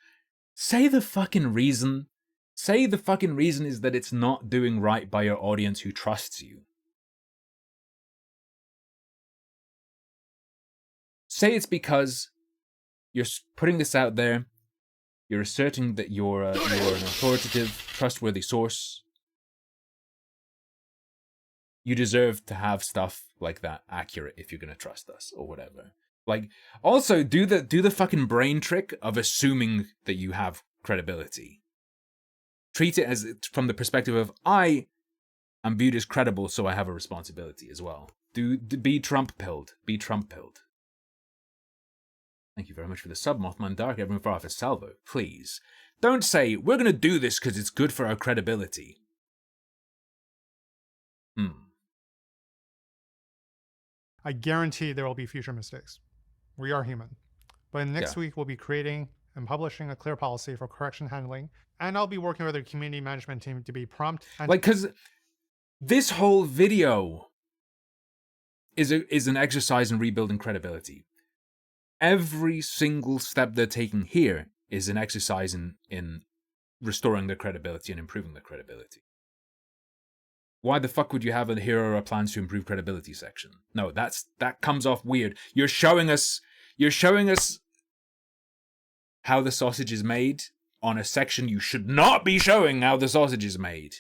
Say the fucking reason. Say the fucking reason is that it's not doing right by your audience who trusts you. Say it's because you're putting this out there, you're asserting that you're an authoritative, trustworthy source. You deserve to have stuff like that accurate if you're going to trust us or whatever. Like, also do the fucking brain trick of assuming that you have credibility. Treat it as from the perspective of, I am viewed as credible, so I have a responsibility as well. Be Trump-pilled. Be Trump-pilled. Thank you very much for the sub, Mothman Dark, everyone for office salvo. Please, don't say, we're going to do this because it's good for our credibility. I guarantee there will be future mistakes. We are human. But next week, we'll be creating and publishing a clear policy for correction handling, and I'll be working with our community management team to be prompt and... Because this whole video is an exercise in rebuilding credibility. Every single step they're taking here is an exercise in restoring their credibility and improving their credibility. Why the fuck would you have a here are our plans to improve credibility section? No, that comes off weird. You're showing us how the sausage is made on a section you should not be showing how the sausage is made.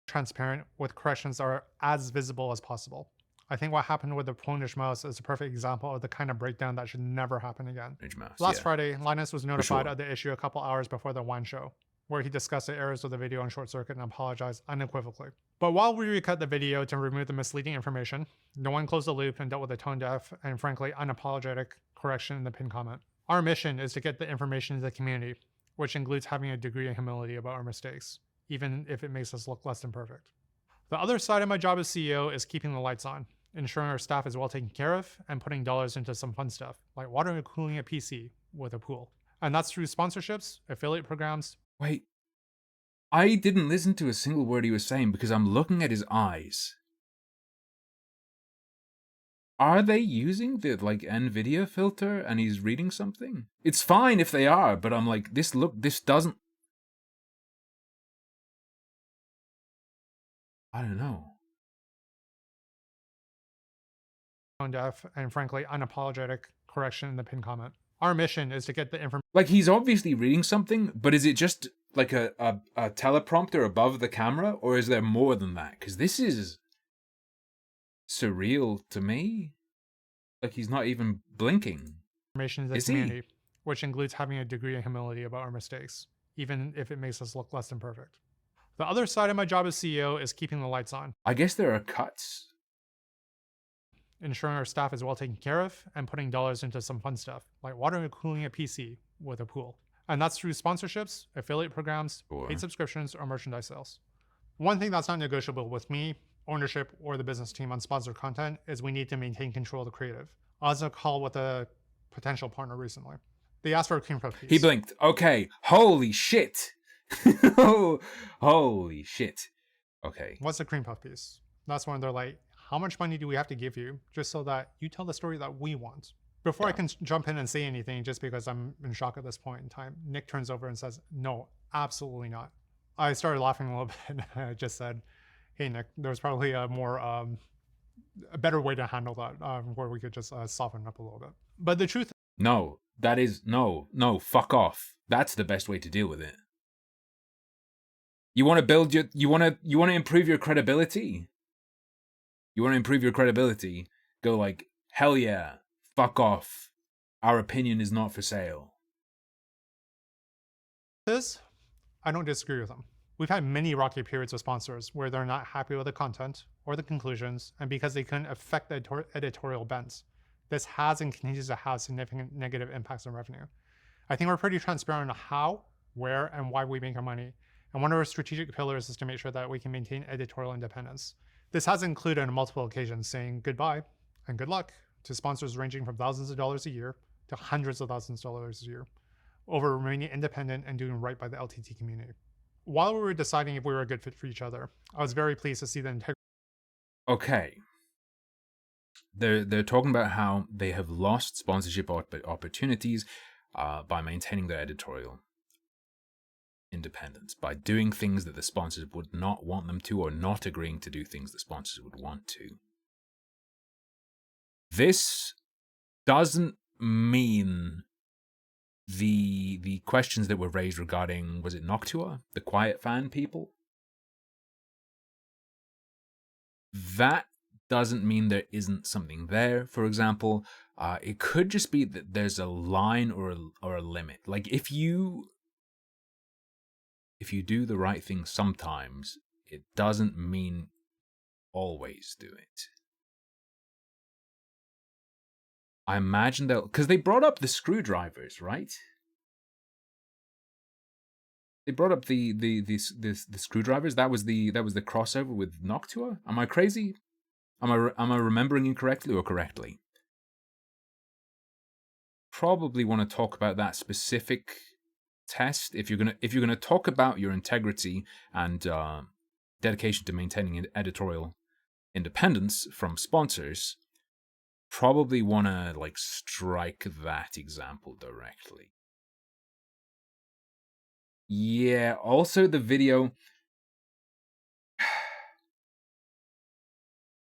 transparent with corrections are as visible as possible. I think what happened with the Polish mouse is a perfect example of the kind of breakdown that should never happen again. Last Friday, Linus was notified of the issue a couple hours before the wine show, where he discussed the errors of the video on short circuit and apologized unequivocally. But while we recut the video to remove the misleading information, no one closed the loop and dealt with a tone-deaf and frankly unapologetic correction in the pinned comment. Our mission is to get the information to the community, which includes having a degree of humility about our mistakes, even if it makes us look less than perfect. The other side of my job as CEO is keeping the lights on, ensuring our staff is well taken care of, and putting dollars into some fun stuff, like watering and cooling a PC with a pool. And that's through sponsorships, affiliate programs. Wait, I didn't listen to a single word he was saying because I'm looking at his eyes. Are they using the NVIDIA filter and he's reading something? It's fine if they are, but I'm like, this doesn't... I don't know. Tone-deaf and frankly unapologetic correction in the pinned comment. Our mission is to get the information. Like, he's obviously reading something, but is it just like a teleprompter above the camera, or is there more than that? Because this is surreal to me. Like, he's not even blinking. Information to the community, which includes having a degree of humility about our mistakes, even if it makes us look less than perfect. The other side of my job as CEO is keeping the lights on. I guess there are cuts. Ensuring our staff is well taken care of, and putting dollars into some fun stuff, like watering and cooling a PC with a pool. And that's through sponsorships, affiliate programs, paid subscriptions, or merchandise sales. One thing that's not negotiable with me, ownership, or the business team on sponsored content is we need to maintain control of the creative. I was on a call with a potential partner recently. They asked for a cream puff piece. He blinked. Okay. Holy shit. Holy shit. Okay. What's a cream puff piece? That's when they're like, how much money do we have to give you just so that you tell the story that we want? Before I can jump in and say anything, just because I'm in shock at this point in time, Nick turns over and says, no, absolutely not. I started laughing a little bit. I just said, hey, Nick, there's probably a better way to handle that, where we could just soften up a little bit. But the truth... No, that is... No, fuck off. That's the best way to deal with it. You want to build your... You want to improve your credibility? You want to improve your credibility? Go like, hell yeah, fuck off. Our opinion is not for sale. I don't disagree with them. We've had many rocky periods with sponsors where they're not happy with the content or the conclusions, and because they couldn't affect the editorial bents. This has and continues to have significant negative impacts on revenue. I think we're pretty transparent on how, where, and why we make our money. And one of our strategic pillars is to make sure that we can maintain editorial independence. This has included on multiple occasions saying goodbye and good luck to sponsors ranging from thousands of dollars a year to hundreds of thousands of dollars a year, over remaining independent and doing right by the LTT community. While we were deciding if we were a good fit for each other, I was very pleased to see the integrity. Okay. They're talking about how they have lost sponsorship opportunities by maintaining their editorial independence, by doing things that the sponsors would not want them to, or not agreeing to do things the sponsors would want to. This doesn't mean the questions that were raised regarding, was it Noctua, the quiet fan people? That doesn't mean there isn't something there. For example, it could just be that there's a line or a limit. Like if you do the right thing sometimes, it doesn't mean always do it. I imagine that because they brought up the screwdrivers, right? They brought up the screwdrivers. That was the crossover with Noctua. Am I crazy? Am I remembering incorrectly or correctly? Probably want to talk about that specific test if you're gonna talk about your integrity and dedication to maintaining editorial independence from sponsors. Probably want to like strike that example directly. Yeah, also the video.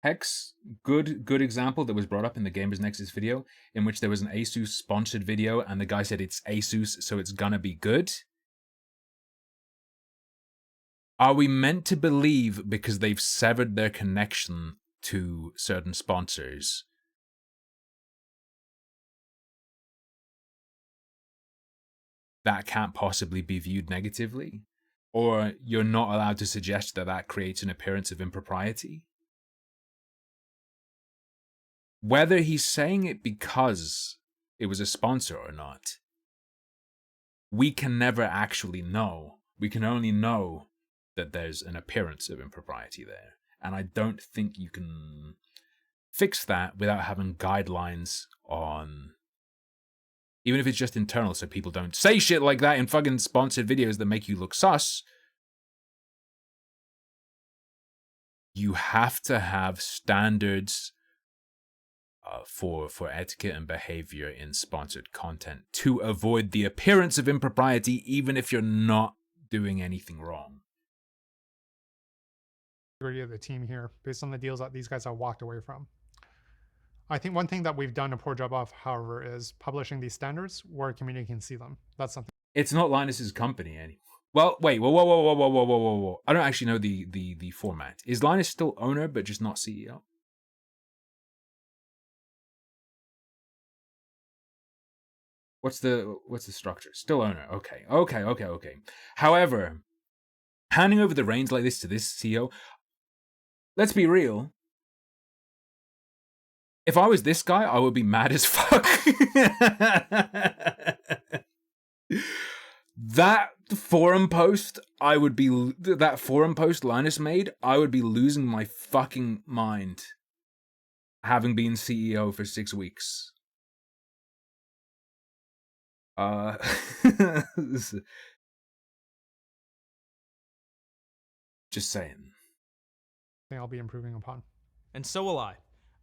Hex, good example that was brought up in the Gamers Nexus video, in which there was an Asus sponsored video and the guy said it's Asus, so it's gonna be good. Are we meant to believe because they've severed their connection to certain sponsors that can't possibly be viewed negatively? Or you're not allowed to suggest that that creates an appearance of impropriety? Whether he's saying it because it was a sponsor or not, we can never actually know. We can only know that there's an appearance of impropriety there. And I don't think you can fix that without having guidelines on, even if it's just internal so people don't say shit like that in fucking sponsored videos that make you look sus. You have to have standards for etiquette and behavior in sponsored content to avoid the appearance of impropriety, even if you're not doing anything wrong. Of the team here, based on the deals that these guys have walked away from. I think one thing that we've done a poor job of, however, is publishing these standards where a community can see them. That's something. It's not Linus's company anymore. Well, wait, whoa. I don't actually know the format. Is Linus still owner but just not CEO? What's the structure? Still owner. Okay. However, handing over the reins like this to this CEO, let's be real. If I was this guy, I would be mad as fuck. That forum post Linus made, I would be losing my fucking mind having been CEO for 6 weeks. Just saying. I'll be improving upon. And so will I.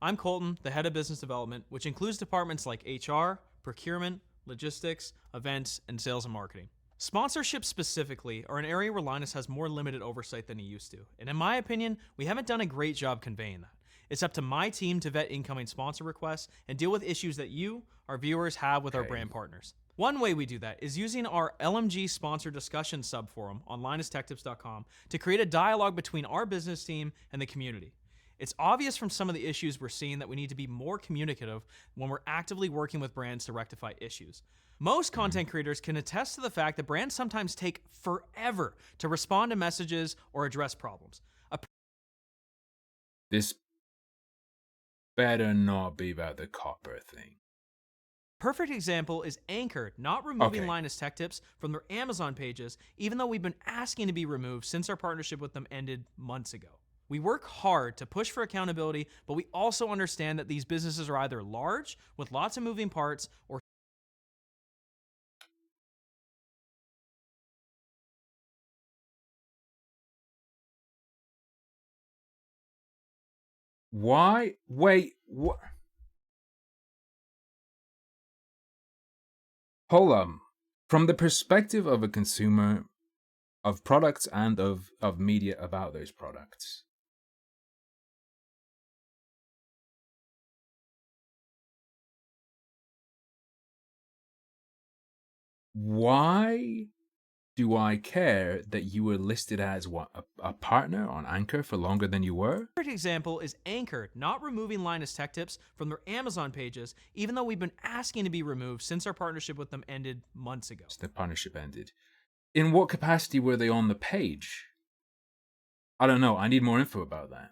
I'm Colton, the head of business development, which includes departments like HR, procurement, logistics, events, and sales and marketing. Sponsorships specifically are an area where Linus has more limited oversight than he used to. And in my opinion, we haven't done a great job conveying that. It's up to my team to vet incoming sponsor requests and deal with issues that you, our viewers, have with our brand partners. One way we do that is using our LMG sponsor discussion subforum on linustechtips.com to create a dialogue between our business team and the community. It's obvious from some of the issues we're seeing that we need to be more communicative when we're actively working with brands to rectify issues. Most content creators can attest to the fact that brands sometimes take forever to respond to messages or address problems. This better not be about the copper thing. Perfect example is Anchor not removing Linus Tech Tips from their Amazon pages, even though we've been asking to be removed since our partnership with them ended months ago. We work hard to push for accountability, but we also understand that these businesses are either large, with lots of moving parts, or Why? Wait, what? Hold on. From the perspective of a consumer of products and of media about those products, why do I care that you were listed as what, a partner on Anchor for longer than you were? Perfect example is Anchor not removing Linus Tech Tips from their Amazon pages, even though we've been asking to be removed since our partnership with them ended months ago. The partnership ended. In what capacity were they on the page? I don't know. I need more info about that.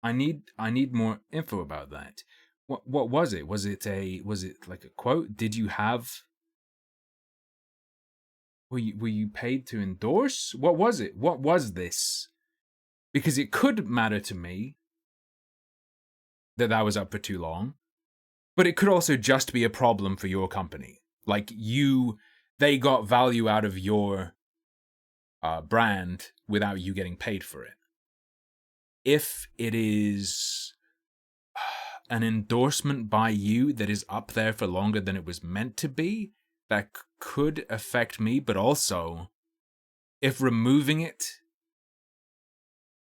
I need more info about that. What was it? Was it like a quote? Did you have? Were you paid to endorse? What was it? What was this? Because it could matter to me that was up for too long, but it could also just be a problem for your company. Like they got value out of your brand without you getting paid for it. If it is an endorsement by you that is up there for longer than it was meant to be, that could affect me, but also if removing it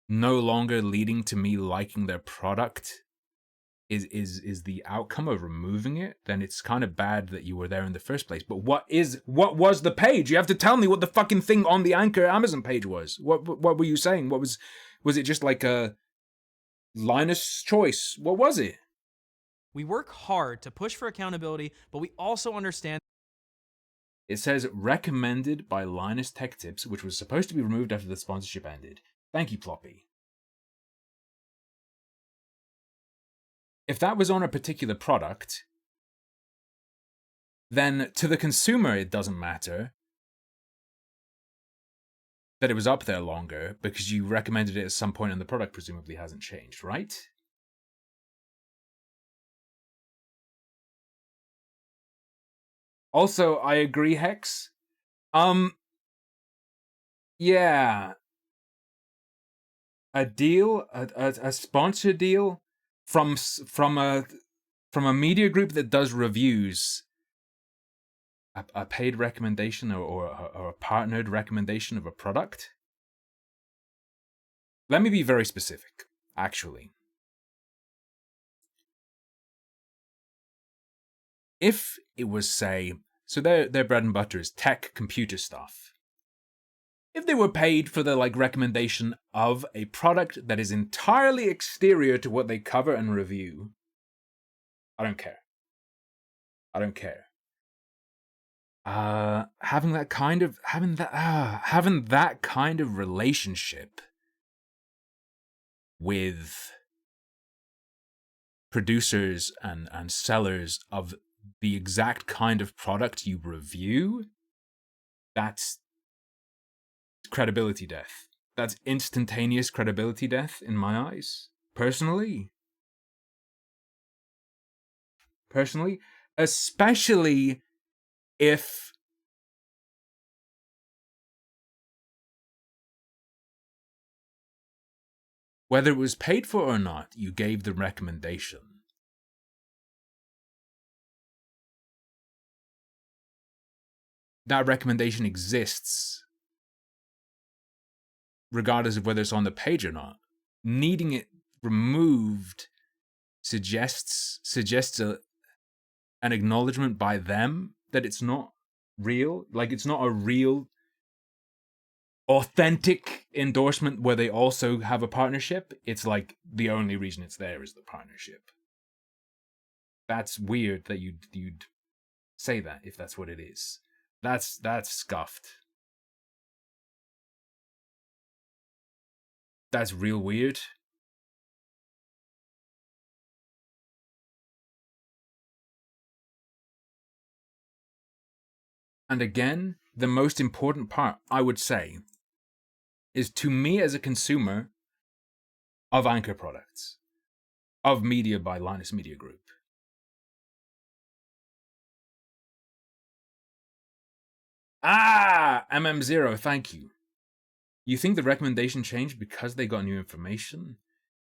no longer leading to me liking their product is the outcome of removing it, then it's kind of bad that you were there in the first place. But what was the page? You have to tell me what the fucking thing on the Anchor Amazon page was. What were you saying? What was it just like a Linus choice? What was it? We work hard to push for accountability, but we also understand. It says recommended by Linus Tech Tips, which was supposed to be removed after the sponsorship ended. Thank you, Ploppy. If that was on a particular product, then to the consumer it doesn't matter that it was up there longer because you recommended it at some point and the product presumably hasn't changed, right? Also, I agree, Hex. Yeah. A deal, a sponsor deal from a media group that does reviews, a paid recommendation or a partnered recommendation of a product. Let me be very specific, actually. If it was, say, so their bread and butter is tech computer stuff. If they were paid for the recommendation of a product that is entirely exterior to what they cover and review, I don't care. I don't care. Having that kind of relationship with producers and sellers of the exact kind of product you review, that's credibility death. That's instantaneous credibility death in my eyes. Personally, especially if whether it was paid for or not, you gave the recommendation. That recommendation exists regardless of whether it's on the page or not. Needing it removed suggests an acknowledgement by them that it's not real. It's not a real, authentic endorsement where they also have a partnership. It's the only reason it's there is the partnership. That's weird that you'd say that if that's what it is. That's scuffed. That's real weird. And again, the most important part, I would say, is to me as a consumer of Anchor products, of media by Linus Media Group. MM0, thank you. You think the recommendation changed because they got new information?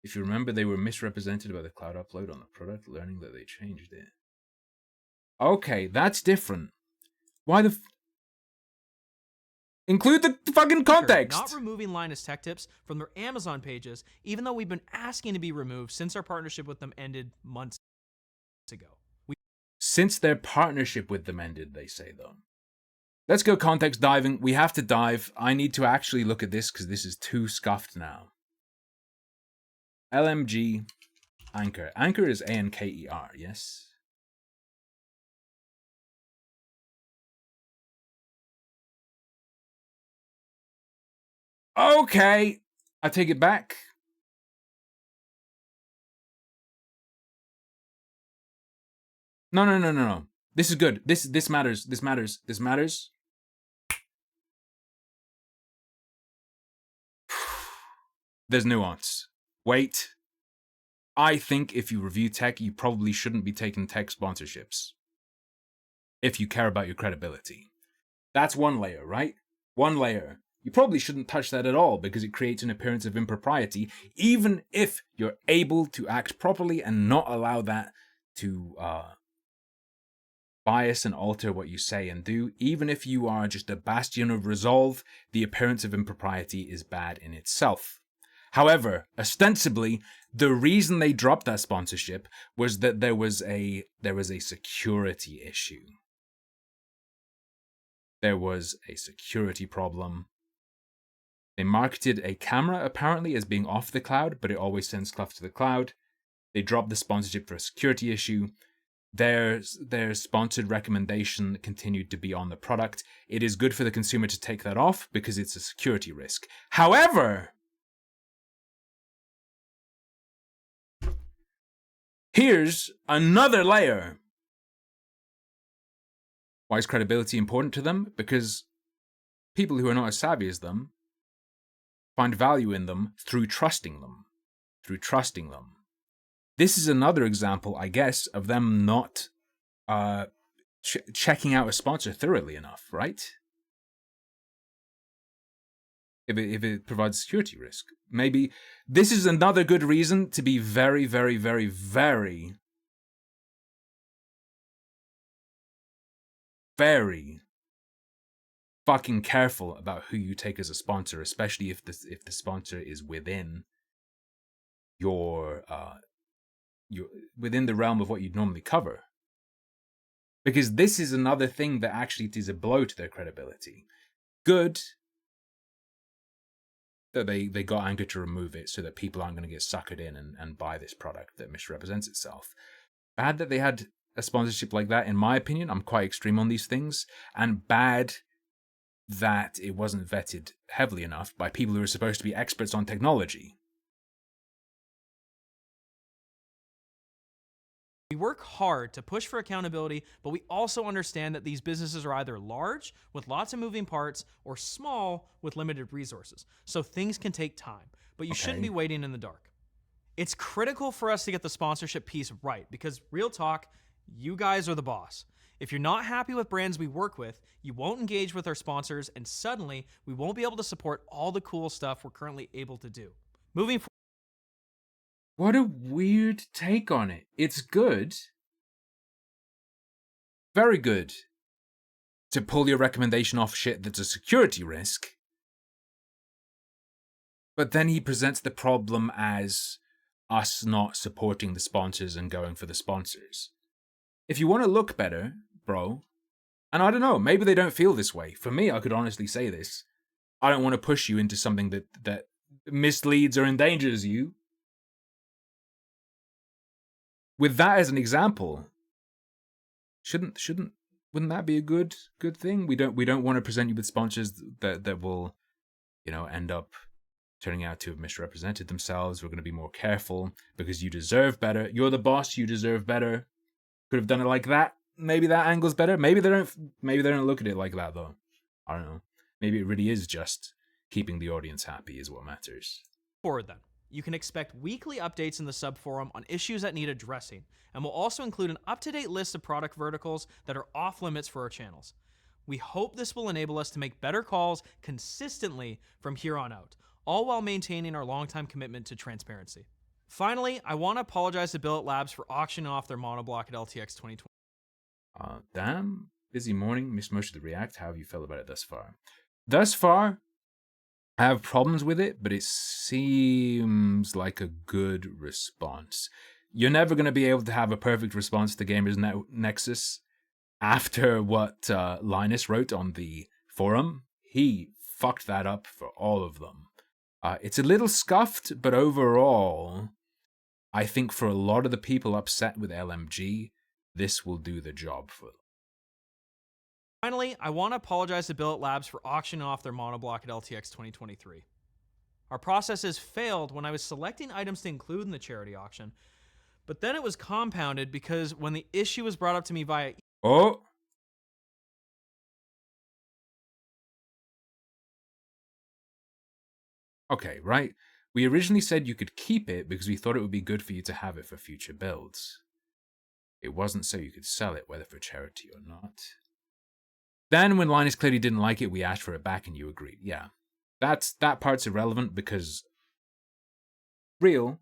If you remember, they were misrepresented by the cloud upload on the product, learning that they changed it. Okay, that's different. Why the include the fucking context. Not removing Linus Tech Tips from their Amazon pages, even though we've been asking to be removed since our partnership with them ended months ago. Since their partnership with them ended, they say, though. Let's go context diving. We have to dive. I need to actually look at this because this is too scuffed now. LMG Anchor. Anchor is A-N-K-E-R, yes? Okay, I take it back. No. This is good. This matters. This matters. There's nuance. Wait. I think if you review tech, you probably shouldn't be taking tech sponsorships. If you care about your credibility. That's one layer, right? One layer. You probably shouldn't touch that at all because it creates an appearance of impropriety, even if you're able to act properly and not allow that to bias and alter what you say and do. Even if you are just a bastion of resolve, the appearance of impropriety is bad in itself. However, ostensibly, the reason they dropped that sponsorship was that there was a security issue. There was a security problem. They marketed a camera apparently as being off the cloud, but it always sends stuff to the cloud. They dropped the sponsorship for a security issue. Their sponsored recommendation continued to be on the product. It is good for the consumer to take that off because it's a security risk. However, here's another layer. Why is credibility important to them? Because people who are not as savvy as them find value in them through trusting them. This is another example, I guess, of them not checking out a sponsor thoroughly enough, right? If it provides security risk. Maybe this is another good reason to be very, very, very, very, very fucking careful about who you take as a sponsor, especially if the sponsor is within your within the realm of what you'd normally cover. Because this is another thing that actually is a blow to their credibility. Good that they got Anchor to remove it so that people aren't going to get suckered in and buy this product that misrepresents itself. Bad that they had a sponsorship like that, in my opinion. I'm quite extreme on these things. And bad that it wasn't vetted heavily enough by people who are supposed to be experts on technology. We work hard to push for accountability, but we also understand that these businesses are either large with lots of moving parts or small with limited resources. So things can take time, but you shouldn't be waiting in the dark. It's critical for us to get the sponsorship piece right because real talk, you guys are the boss. If you're not happy with brands we work with, you won't engage with our sponsors, and suddenly we won't be able to support all the cool stuff we're currently able to do. Moving forward. What a weird take on it. It's good. Very good. To pull your recommendation off shit that's a security risk. But then he presents the problem as us not supporting the sponsors and going for the sponsors. If you want to look better, bro, and I don't know, maybe they don't feel this way. For me, I could honestly say this. I don't want to push you into something that misleads or endangers you. With that as an example, wouldn't that be a good thing? We don't want to present you with sponsors that will, end up turning out to have misrepresented themselves. We're going to be more careful because you deserve better. You're the boss, you deserve better. Could have done it like that. Maybe that angle's better. Maybe they don't look at it like that though. I don't know. Maybe it really is just keeping the audience happy is what matters. Forward then. You can expect weekly updates in the subforum on issues that need addressing, and we'll also include an up-to-date list of product verticals that are off limits for our channels. We hope this will enable us to make better calls consistently from here on out, all while maintaining our long-time commitment to transparency. Finally, I want to apologize to Billet Labs for auctioning off their monoblock at LTX 2020. Damn, busy morning, missed most of the react. How have you felt about it thus far? Thus far, I have problems with it, but it seems like a good response. You're never going to be able to have a perfect response to Gamers Nexus after what Linus wrote on the forum. He fucked that up for all of them. It's a little scuffed, but overall, I think for a lot of the people upset with LMG, this will do the job for them. Finally, I want to apologize to Billet Labs for auctioning off their monoblock at LTX 2023. Our processes failed when I was selecting items to include in the charity auction, but then it was compounded because when the issue was brought up to me via... Oh! Okay, right. We originally said you could keep it because we thought it would be good for you to have it for future builds. It wasn't so you could sell it, whether for charity or not. Then, when Linus clearly didn't like it, we asked for it back and you agreed. Yeah, that part's irrelevant because real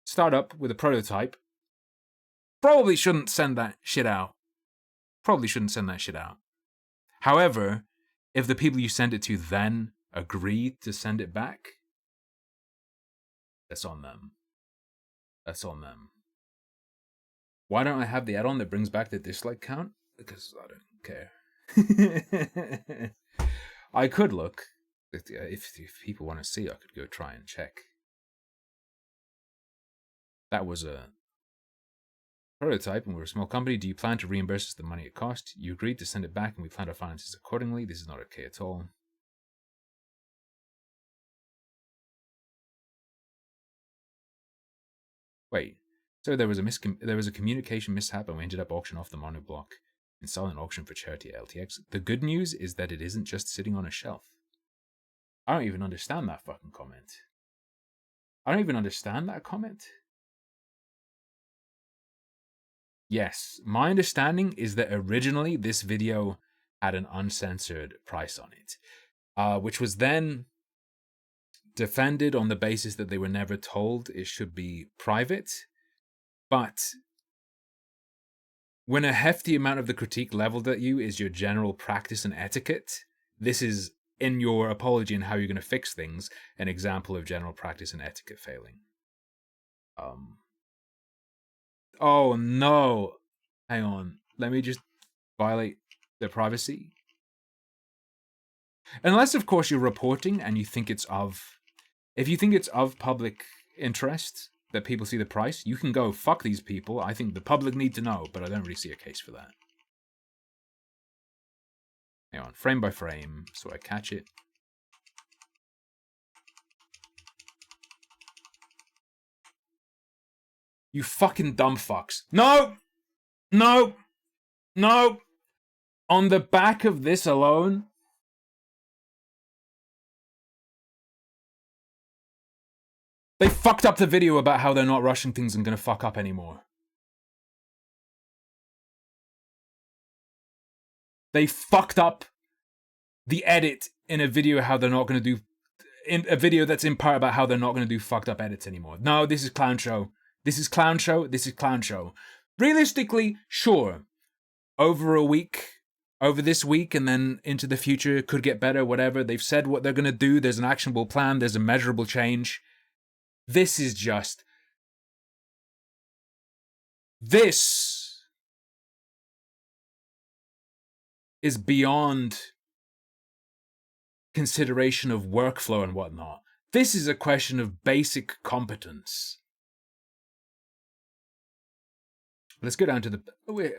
startup with a prototype probably shouldn't send that shit out. However, if the people you send it to then agreed to send it back, that's on them. That's on them. Why don't I have the add-on that brings back the dislike count? Because I don't care. I could look. If people want to see, I could go try and check. That was a prototype, and we're a small company. Do you plan to reimburse us the money it cost? You agreed to send it back, and we plan our finances accordingly. This is not okay at all. Wait, so there was a communication mishap, and we ended up auctioning off the monoblock and selling an auction for charity at LTX. The good news is that it isn't just sitting on a shelf. I don't even understand that fucking comment. I don't even understand that comment. Yes, my understanding is that originally this video had an uncensored price on it, which was then defended on the basis that they were never told it should be private. But when a hefty amount of the critique leveled at you is your general practice and etiquette, this is, in your apology and how you're going to fix things, an example of general practice and etiquette failing. Oh no! Hang on. Let me just violate their privacy. Unless, of course, you're reporting and you think it's of... If you think it's of public interest that people see the price, you can go, fuck these people. I think the public need to know, but I don't really see a case for that. Hang on. Frame by frame, so I catch it. You fucking dumb fucks. No! No! No! On the back of this alone... They fucked up the video about how they're not rushing things and gonna fuck up anymore. They fucked up the edit in a video how they're not gonna do... In a video that's in part about how they're not gonna do fucked up edits anymore. No, this is clown show. This is clown show. This is clown show. Realistically, sure. Over a week, over this week, and then into the future, it could get better, whatever. They've said what they're gonna do. There's an actionable plan. There's a measurable change. This is just... This is beyond consideration of workflow and whatnot. This is a question of basic competence. Let's go down to the... Oh, wait.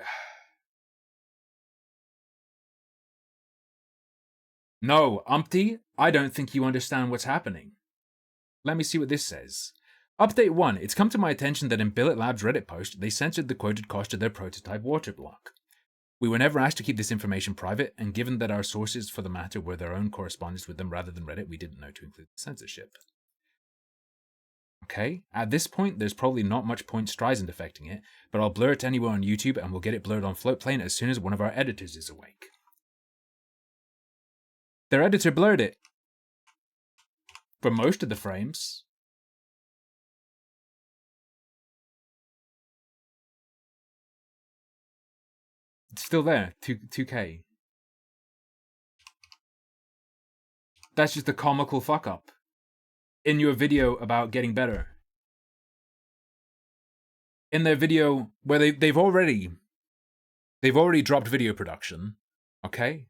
No, Umpty, I don't think you understand what's happening. Let me see what this says. Update 1. It's come to my attention that in Billet Labs' Reddit post, they censored the quoted cost of their prototype water block. We were never asked to keep this information private, and given that our sources for the matter were their own correspondence with them rather than Reddit, we didn't know to include the censorship. Okay, at this point, there's probably not much point Streisand affecting it, but I'll blur it anywhere on YouTube and we'll get it blurred on Floatplane as soon as one of our editors is awake. Their editor blurred it. For most of the frames. It's still there, 2K. That's just a comical fuck up in your video about getting better. In their video where they've already dropped video production, okay?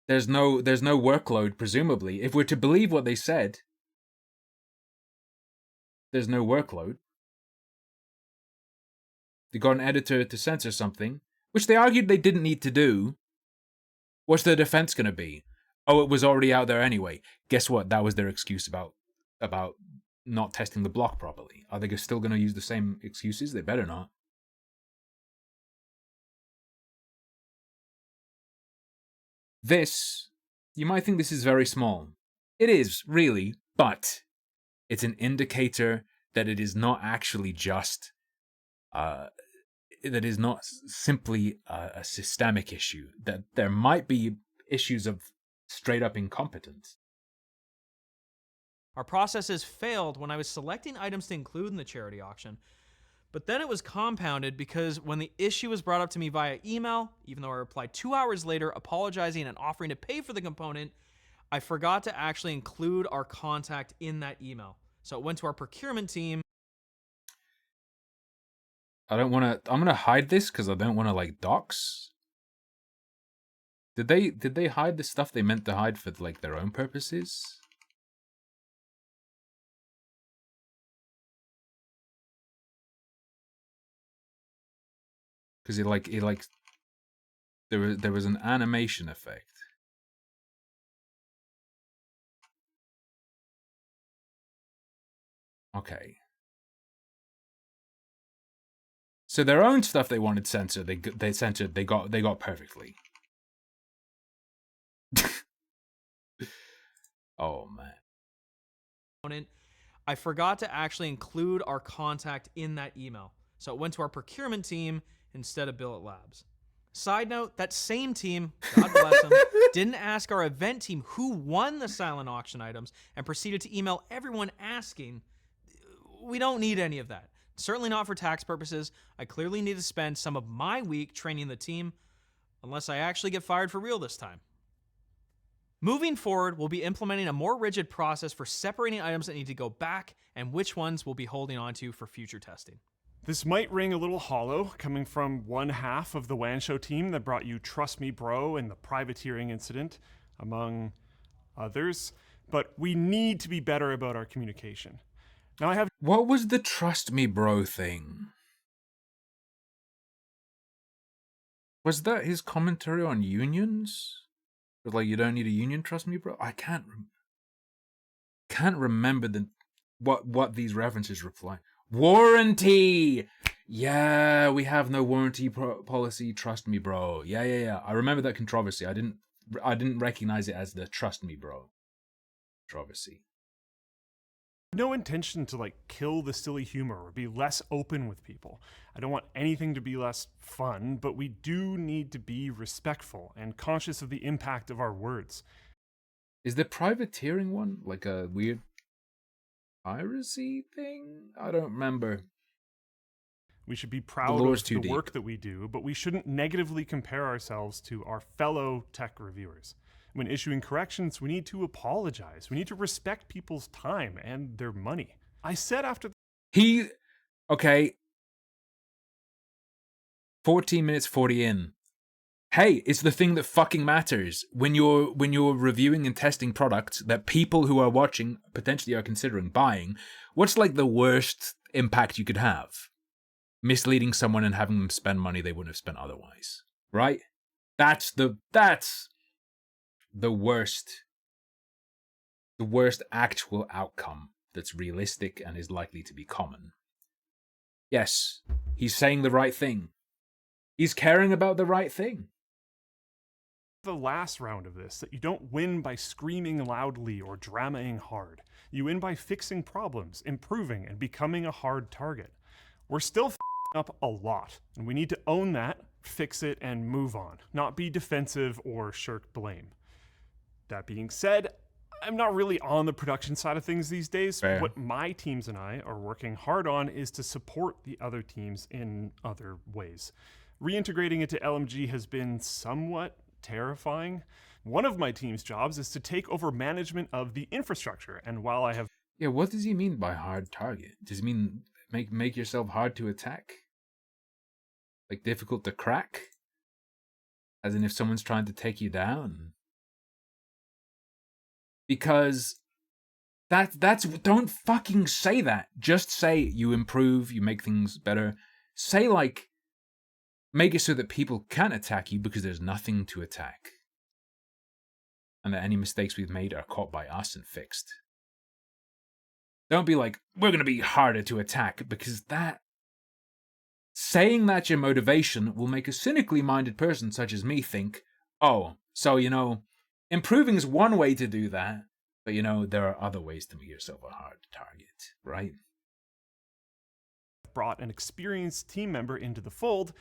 There's no workload, presumably. If we're to believe what they said, there's no workload. They got an editor to censor something, which they argued they didn't need to do. What's their defense going to be? Oh, it was already out there anyway. Guess what? That was their excuse about not testing the block properly. Are they still going to use the same excuses? They better not. This, you might think this is very small. It is, really, but it's an indicator that it is not actually just, that is not simply a systemic issue, that there might be issues of straight up incompetence. Our processes failed when I was selecting items to include in the charity auction, but then it was compounded because when the issue was brought up to me via email, even though I replied 2 hours later apologizing and offering to pay for the component, I forgot to actually include our contact in that email. So it went to our procurement team. I'm gonna hide this because I don't want to like dox. Did they hide the stuff they meant to hide for like their own purposes? Because there was an animation effect. Okay. So their own stuff they wanted censored, they censored, they got perfectly. Oh man. I forgot to actually include our contact in that email. So it went to our procurement team instead of Billet Labs. Side note, that same team, God bless them, didn't ask our event team who won the silent auction items and proceeded to email everyone asking. We don't need any of that. Certainly not for tax purposes. I clearly need to spend some of my week training the team, unless I actually get fired for real this time. Moving forward, we'll be implementing a more rigid process for separating items that need to go back and which ones we'll be holding onto for future testing. This might ring a little hollow, coming from one half of the WAN show team that brought you Trust Me Bro and the privateering incident, among others, but we need to be better about our communication. Now I have... What was the Trust Me Bro thing? Was that his commentary on unions? Like, you don't need a union, trust me, bro? I can't remember what these references reply. Warranty! Yeah, we have no warranty policy, trust me, bro. Yeah. I remember that controversy. I didn't recognize it as the trust me, bro controversy. No intention to like kill the silly humor or be less open with people. I don't want anything to be less fun, but we do need to be respectful and conscious of the impact of our words. Is the privateering one like a weird piracy thing? I don't remember. We should be proud of the work that we do, but we shouldn't negatively compare ourselves to our fellow tech reviewers. When issuing corrections, we need to apologize. We need to respect people's time and their money. I said after... Okay. 14 minutes 40 in. Hey, it's the thing that fucking matters when you're reviewing and testing products that people who are watching potentially are considering buying. What's like the worst impact you could have? Misleading someone and having them spend money they wouldn't have spent otherwise, right? That's the worst actual outcome that's realistic and is likely to be common. Yes, he's saying the right thing. He's caring about the right thing. The last round of this, that you don't win by screaming loudly or dramaing hard. You win by fixing problems, improving, and becoming a hard target. We're still f***ing up a lot, and we need to own that, fix it, and move on, not be defensive or shirk blame. That being said, I'm not really on the production side of things these days. Fair. What my teams and I are working hard on is to support the other teams in other ways. Reintegrating it to LMG has been somewhat terrifying. One of my team's jobs is to take over management of the infrastructure, and while I have... Yeah, what does he mean by hard target? Does he mean make yourself hard to attack? Like difficult to crack? As in if someone's trying to take you down? Because that's don't fucking say that. Just say you improve, you make things better. Say like, make it so that people can't attack you because there's nothing to attack. And that any mistakes we've made are caught by us and fixed. Don't be like, we're going to be harder to attack, because saying that's your motivation will make a cynically minded person such as me think, oh, so, improving is one way to do that, but, there are other ways to make yourself a hard target, right? Brought an experienced team member into the fold,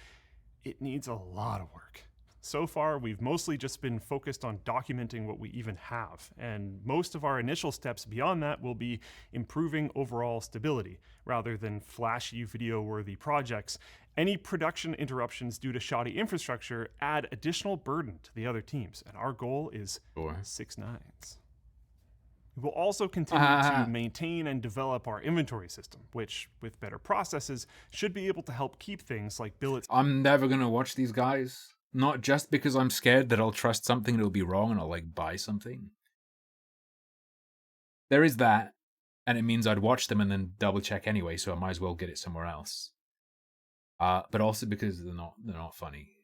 it needs a lot of work. So far, we've mostly just been focused on documenting what we even have, and most of our initial steps beyond that will be improving overall stability, rather than flashy video-worthy projects. Any production interruptions due to shoddy infrastructure add additional burden to the other teams, and our goal is 6 nines. We will also continue to maintain and develop our inventory system, which, with better processes, should be able to help keep things like billets. I'm never gonna watch these guys. Not just because I'm scared that I'll trust something that'll be wrong and I'll like buy something. There is that, and it means I'd watch them and then double check anyway, so I might as well get it somewhere else. But also because they're not funny.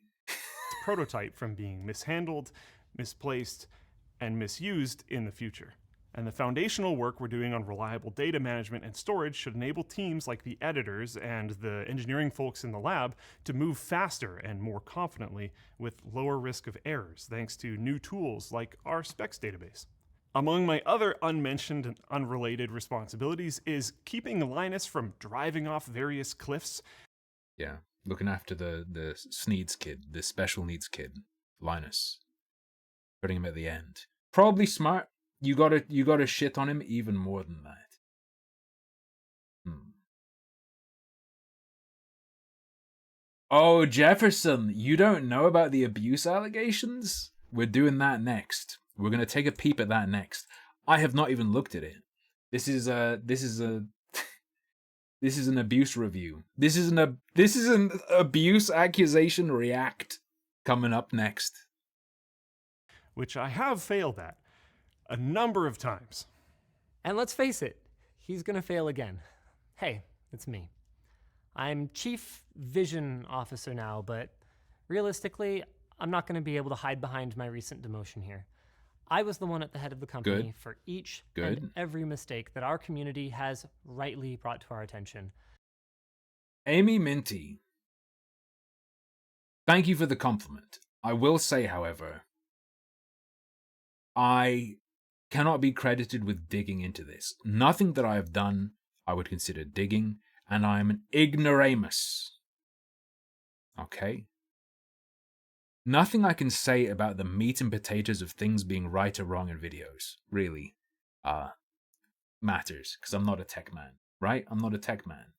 Prototype from being mishandled, misplaced, and misused in the future. And the foundational work we're doing on reliable data management and storage should enable teams like the editors and the engineering folks in the lab to move faster and more confidently with lower risk of errors, thanks to new tools like our specs database. Among my other unmentioned and unrelated responsibilities is keeping Linus from driving off various cliffs. Yeah, looking after the Sneeds kid, the special needs kid, Linus. Putting him at the end. Probably smart. You gotta shit on him even more than that. Oh, Jefferson, you don't know about the abuse allegations? We're doing that next. We're gonna take a peep at that next. I have not even looked at it. This is an abuse review. This is an abuse accusation react coming up next. Which I have failed at a number of times. And let's face it, he's gonna fail again. Hey, it's me. I'm Chief Vision Officer now, but realistically, I'm not gonna be able to hide behind my recent demotion here. I was the one at the head of the company for each and every mistake that our community has rightly brought to our attention. Amy Minty, thank you for the compliment. I will say, however, I cannot be credited with digging into this. Nothing that I have done I would consider digging, and I am an ignoramus. Okay? Nothing I can say about the meat and potatoes of things being right or wrong in videos, really, matters, because I'm not a tech man, right? I'm not a tech man.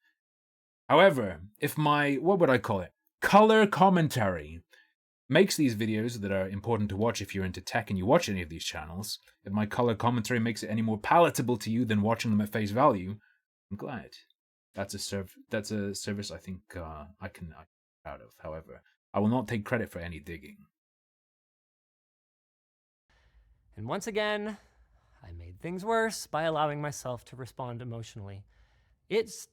However, if my, what would I call it? Color commentary makes these videos that are important to watch if you're into tech and you watch any of these channels, if my color commentary makes it any more palatable to you than watching them at face value, I'm glad. That's a service I think I can be proud of. However, I will not take credit for any digging. And once again, I made things worse by allowing myself to respond emotionally. It's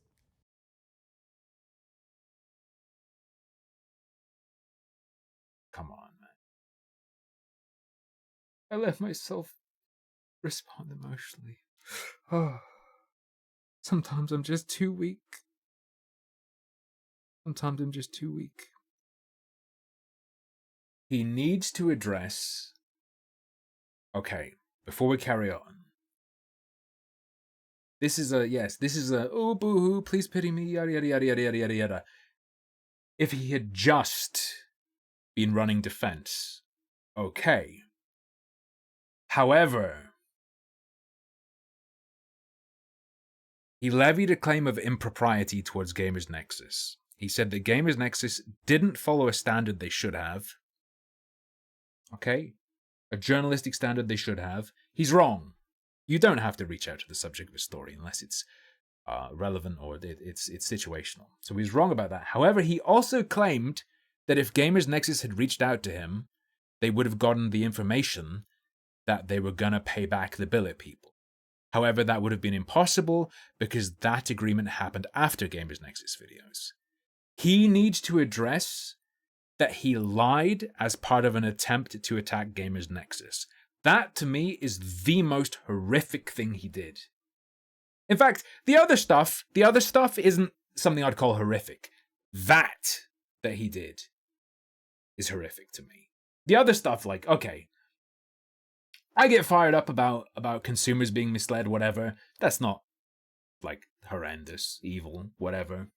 Come on, man. I let myself respond emotionally. Sometimes I'm just too weak. Sometimes I'm just too weak. He needs to address... Okay, before we carry on. This is a, oh, boo-hoo, please pity me, yada, yada, yada, yada, yada, yada, yada. If he had just been running defense, okay. However, he levied a claim of impropriety towards Gamers Nexus. He said that Gamers Nexus didn't follow a standard they should have. Okay? A journalistic standard they should have. He's wrong. You don't have to reach out to the subject of a story unless it's relevant or it's situational. So he's wrong about that. However, he also claimed that if Gamers Nexus had reached out to him, they would have gotten the information that they were gonna pay back the billet people. However, that would have been impossible because that agreement happened after Gamers Nexus videos. He needs to address that he lied as part of an attempt to attack Gamers Nexus. That, to me, is the most horrific thing he did. In fact, the other stuff isn't something I'd call horrific. That he did is horrific to me. The other stuff, like, okay, I get fired up about consumers being misled, whatever. That's not, like, horrendous, evil, whatever.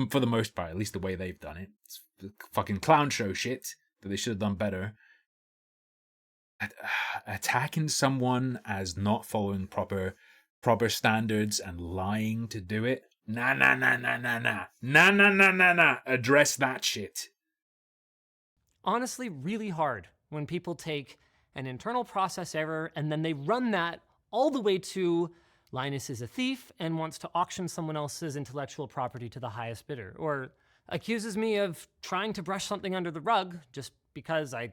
For the most part, at least the way they've done it. It's fucking clown show shit that they should have done better. Attacking someone as not following proper standards and lying to do it? Nah. Address that shit. honestly really hard when people take an internal process error, and then they run that all the way to Linus is a thief and wants to auction someone else's intellectual property to the highest bidder, or accuses me of trying to brush something under the rug just because I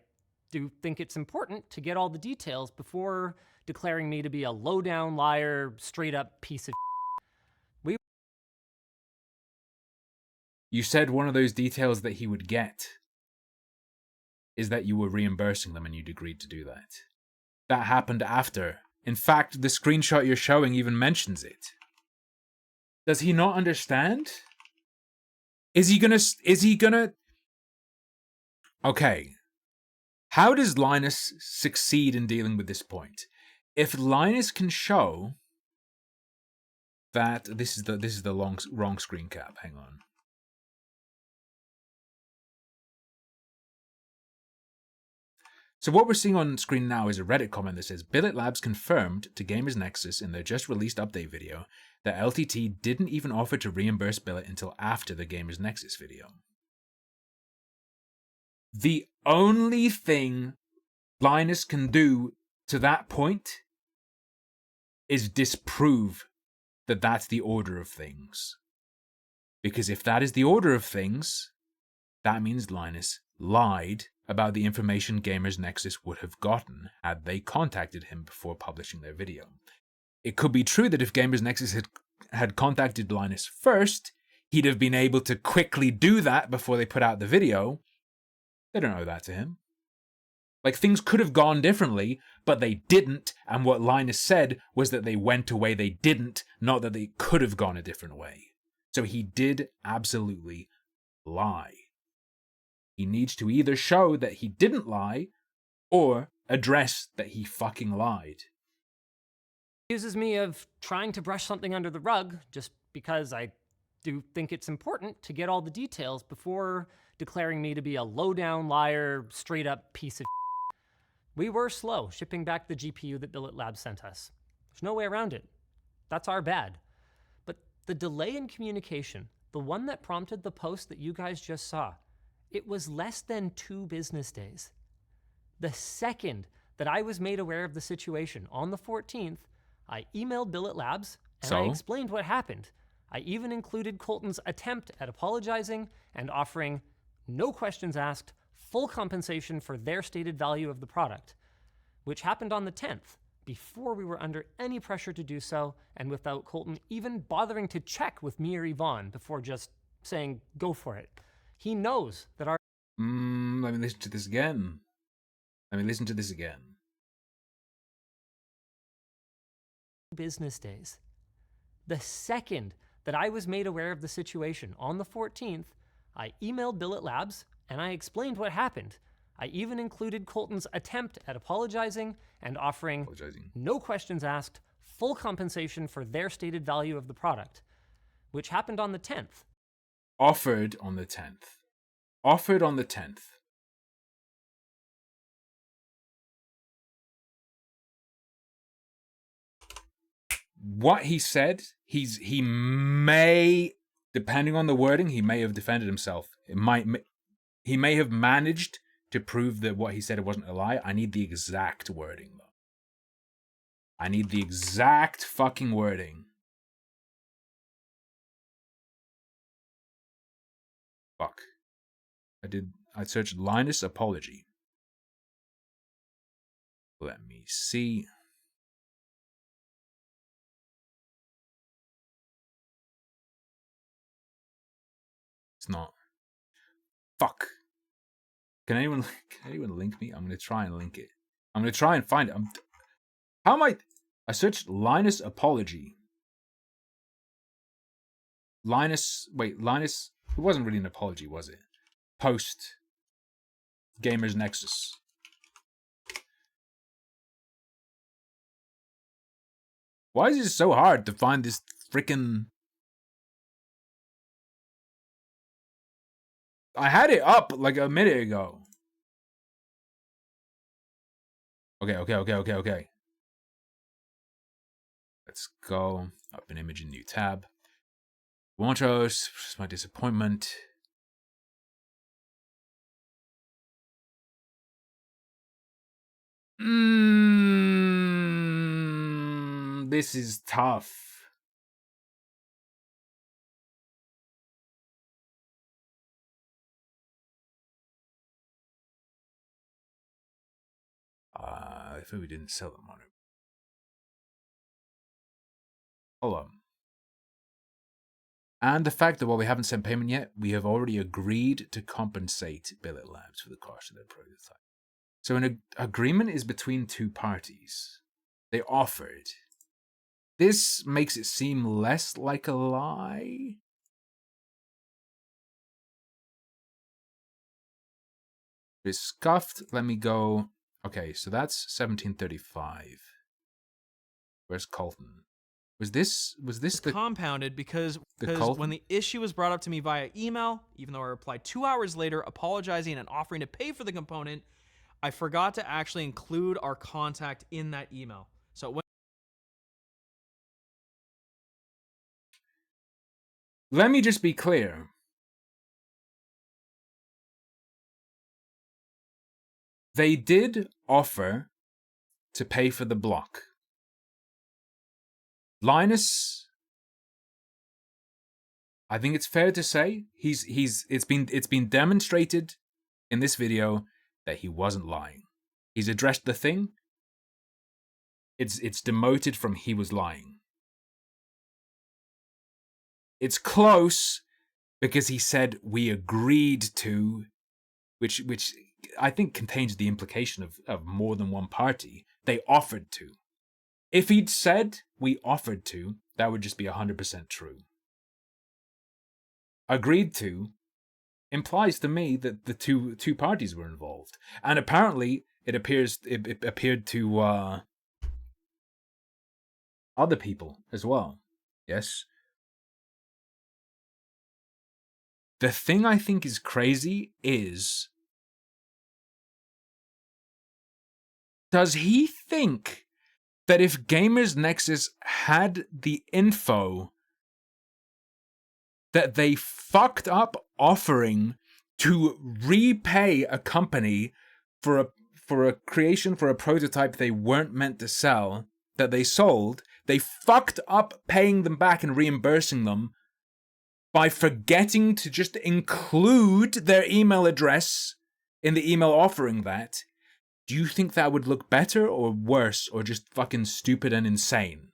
do think it's important to get all the details before declaring me to be a low-down liar, straight-up piece of You said one of those details that he would get is that you were reimbursing them and you'd agreed to do that. That happened after. In fact, the screenshot you're showing even mentions it. Does he not understand? Is he gonna... Okay. How does Linus succeed in dealing with this point? If Linus can show that... This is the wrong screen cap. Hang on. So what we're seeing on screen now is a Reddit comment that says, Billet Labs confirmed to Gamers Nexus in their just released update video that LTT didn't even offer to reimburse Billet until after the Gamers Nexus video. The only thing Linus can do to that point is disprove that that's the order of things. Because if that is the order of things, that means Linus lied about the information Gamers Nexus would have gotten had they contacted him before publishing their video. It could be true that if Gamers Nexus had contacted Linus first, he'd have been able to quickly do that before they put out the video. They don't owe that to him. Like, things could have gone differently, but they didn't, and what Linus said was that they went a way they didn't, not that they could have gone a different way. So he did absolutely lie. He needs to either show that he didn't lie, or address that he fucking lied. Accuses me of trying to brush something under the rug just because I do think it's important to get all the details before declaring me to be a low-down liar, straight-up piece of We were slow shipping back the GPU that Billet Labs sent us. There's no way around it. That's our bad. But the delay in communication, the one that prompted the post that you guys just saw, it was less than 2 business days. The second that I was made aware of the situation, on the 14th, I emailed Billet Labs and I explained what happened. I even included Colton's attempt at apologizing and offering, no questions asked, full compensation for their stated value of the product, which happened on the 10th, before we were under any pressure to do so, and without Colton even bothering to check with me or Yvonne before just saying, go for it. He knows that our... Let me listen to this again. Business days. The second that I was made aware of the situation, on the 14th, I emailed Billet Labs and I explained what happened. I even included Colton's attempt at apologizing and offering, no questions asked, full compensation for their stated value of the product, which happened on the 10th. Offered on the 10th. What he said, he may, depending on the wording, he may have defended himself. He may have managed to prove that what he said wasn't a lie. I need the exact wording, though. I need the exact fucking wording. Fuck. I searched Linus apology. Let me see. It's not. Fuck. Can anyone link me? I'm gonna try and link it. I'm gonna try and find it. How am I searched Linus apology. Linus, it wasn't really an apology, was it? Post Gamers Nexus. Why is it so hard to find this freaking... I had it up like a minute ago. Okay. Let's go. Up an image in new tab. Wantros, my disappointment. This is tough. I thought we didn't sell them on it. Hold on. And the fact that while we haven't sent payment yet, we have already agreed to compensate Billet Labs for the cost of their prototype. So an agreement is between two parties. They offered. This makes it seem less like a lie. It's scuffed. Let me go. Okay, so that's 1735. Where's Colton? Was this the compounded because Colton? when the issue was brought up to me via email, even though I replied 2 hours later apologizing and offering to pay for the component, I forgot to actually include our contact in that email. So let me just be clear. They did offer to pay for the block. Linus, I think it's fair to say it's been demonstrated in this video that he wasn't lying. He's addressed the thing. It's demoted from he was lying. It's close because he said we agreed to, which I think contains the implication of more than one party. They offered to. If he'd said we offered to, that would just be 100% true. Agreed to implies to me that the two parties were involved, and apparently it appeared to other people as well. Yes. The thing I think is crazy is, does he think that if Gamers Nexus had the info that they fucked up offering to repay a company for a creation, for a prototype they weren't meant to sell, that they sold, they fucked up paying them back and reimbursing them by forgetting to just include their email address in the email offering that? Do you think that would look better or worse or just fucking stupid and insane?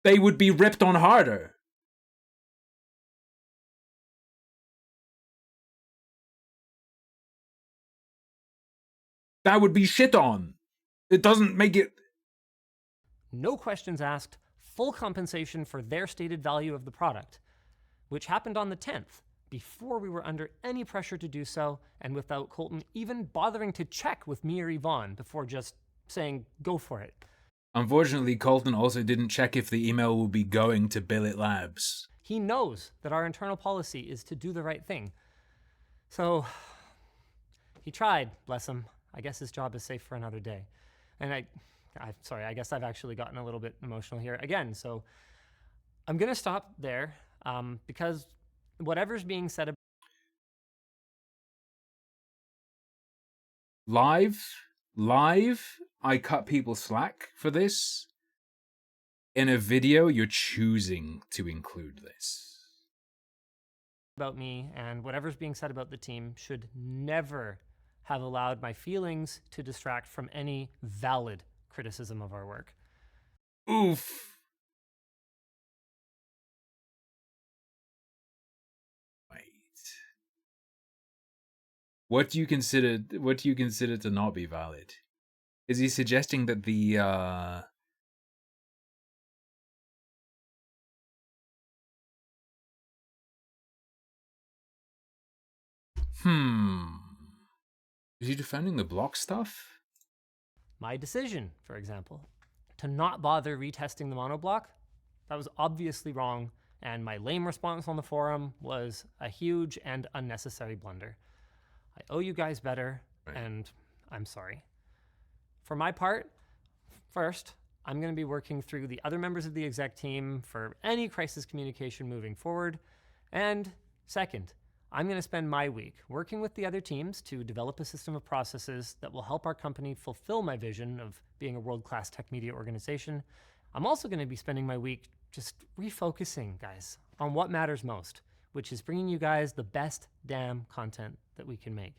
They would be ripped on harder. That would be shit on. It doesn't make it... No questions asked, full compensation for their stated value of the product, which happened on the 10th, before we were under any pressure to do so, and without Colton even bothering to check with me or Yvonne before just saying, go for it. Unfortunately, Colton also didn't check if the email will be going to Billet Labs. He knows that our internal policy is to do the right thing. So, he tried, bless him. I guess his job is safe for another day. And I guess I've actually gotten a little bit emotional here again. So I'm going to stop there because whatever's being said about live, I cut people slack for this. In a video, you're choosing to include this. About me and whatever's being said about the team should never have allowed my feelings to distract from any valid criticism of our work. Oof. Wait. What do you consider to not be valid? Is he suggesting that the Is he defending the block stuff? My decision, for example, to not bother retesting the monoblock, that was obviously wrong, and my lame response on the forum was a huge and unnecessary blunder. I owe you guys better, and I'm sorry. For my part, first, I'm going to be working through the other members of the exec team for any crisis communication moving forward, and second, I'm going to spend my week working with the other teams to develop a system of processes that will help our company fulfill my vision of being a world-class tech media organization. I'm also going to be spending my week just refocusing, guys, on what matters most, which is bringing you guys the best damn content that we can make.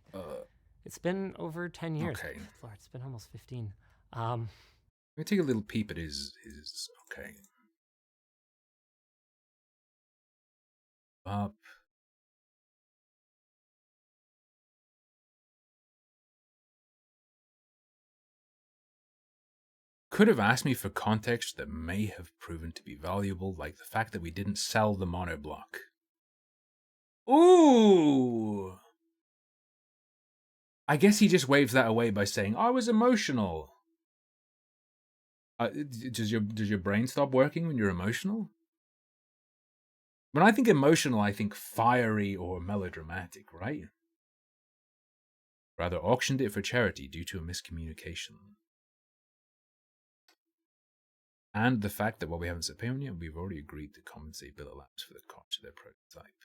It's been over 10 years. Okay. Lord, it's been almost 15. Let me take a little peep at his okay. Up. Could have asked me for context that may have proven to be valuable, like the fact that we didn't sell the monoblock. Ooh! I guess he just waves that away by saying, I was emotional. Does your brain stop working when you're emotional? When I think emotional, I think fiery or melodramatic, right? Rather auctioned it for charity due to a miscommunication. And the fact that while we haven't set payment yet, we've already agreed to compensate Billet Labs for the cost of their prototype.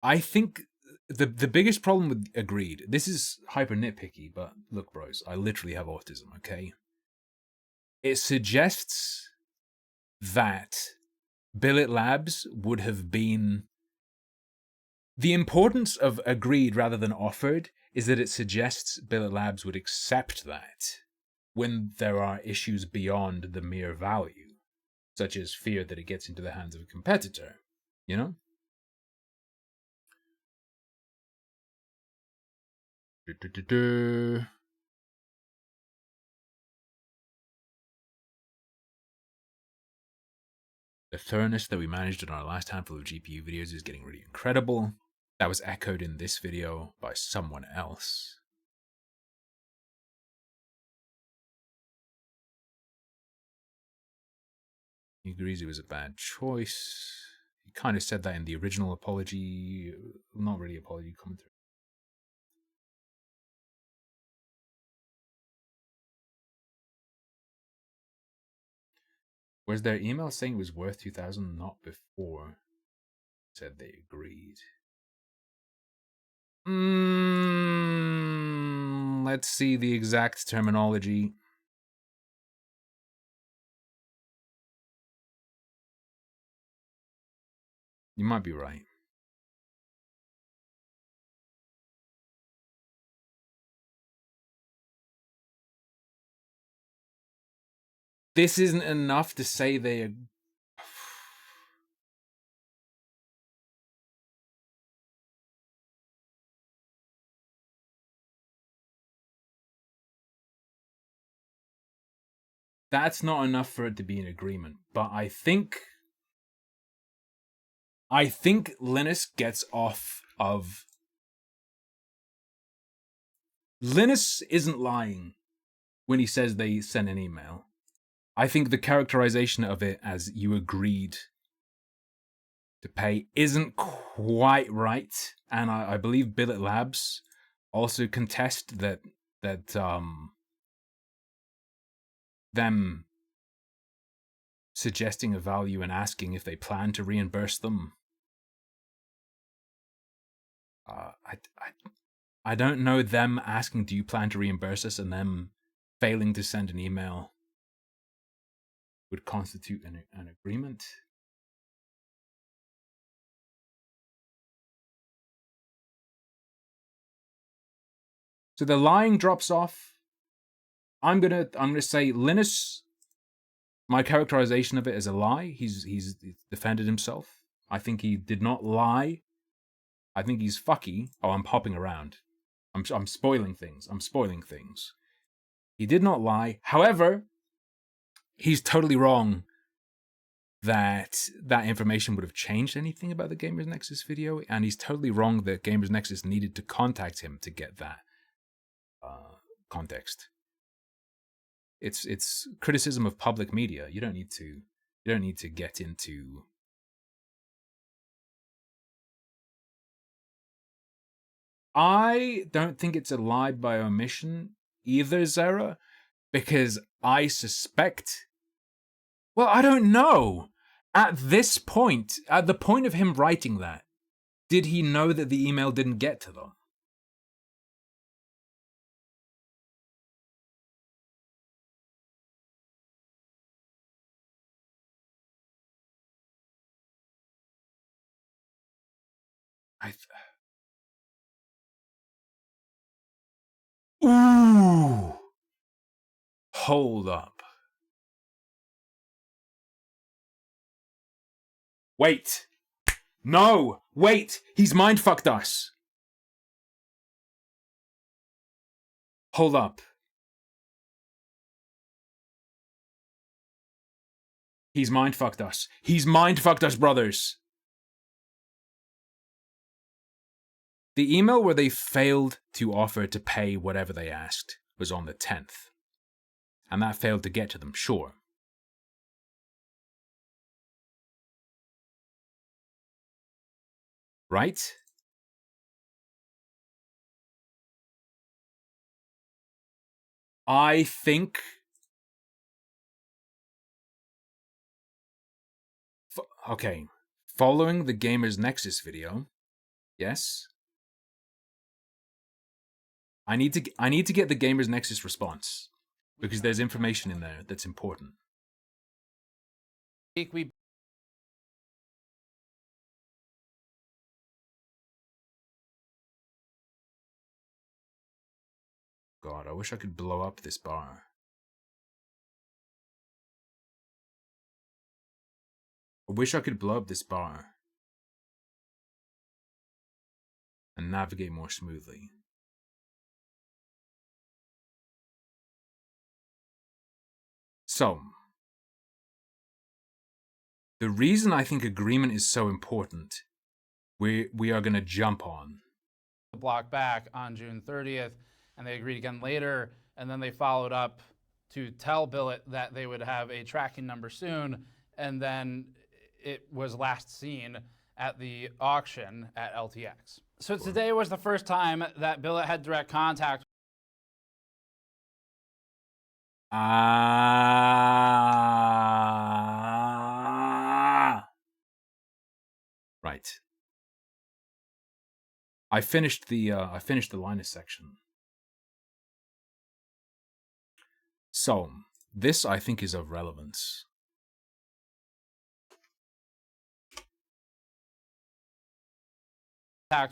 I think the biggest problem with agreed, this is hyper nitpicky, but look, bros, I literally have autism, okay? It suggests that Billet Labs would have been... The importance of agreed rather than offered is that it suggests Billet Labs would accept that when there are issues beyond the mere value, such as fear that it gets into the hands of a competitor, you know? The thoroughness that we managed in our last handful of GPU videos is getting really incredible. That was echoed in this video by someone else. He agrees it was a bad choice. He kind of said that in the original apology, not really apology, commentary. Was their email saying it was worth 2,000, not before? Said they agreed. Let's see the exact terminology. You might be right. This isn't enough to say they... That's not enough for it to be an agreement, but I think Linus gets off of... Linus isn't lying when he says they sent an email. I think the characterization of it as you agreed to pay isn't quite right, and I believe Billet Labs also contest that them suggesting a value and asking if they plan to reimburse them. I don't know them asking, do you plan to reimburse us, and them failing to send an email would constitute an agreement. So the lying drops off. I'm gonna say Linus. My characterization of it is a lie. He's defended himself. I think he did not lie. I think he's fucky. Oh, I'm hopping around. I'm spoiling things. He did not lie. However, he's totally wrong that information would have changed anything about the Gamers Nexus video, and he's totally wrong that Gamers Nexus needed to contact him to get that context. It's criticism of public media. You don't need to get into... I don't think it's a lie by omission either, Zara, because I suspect... Well, I don't know. At this point, at the point of him writing that, Did he know that the email didn't get to them? Ooh! Hold up. Wait! No! Wait! He's mind-fucked us! Hold up. He's mind-fucked us. He's mind-fucked us, brothers! The email where they failed to offer to pay whatever they asked was on the 10th. And that failed to get to them, sure. Right? I think... Okay. Following the Gamers Nexus video, yes? I need to get the Gamers Nexus response, because there's information in there that's important. God, I wish I could blow up this bar. I wish I could blow up this bar and navigate more smoothly. So, the reason I think agreement is so important, we are going to jump on. The block back on June 30th, and they agreed again later, and then they followed up to tell Billet that they would have a tracking number soon, and then it was last seen at the auction at LTX. So today was the first time that Billet had direct contact. Right. I finished the Linus section. So, this I think is of relevance.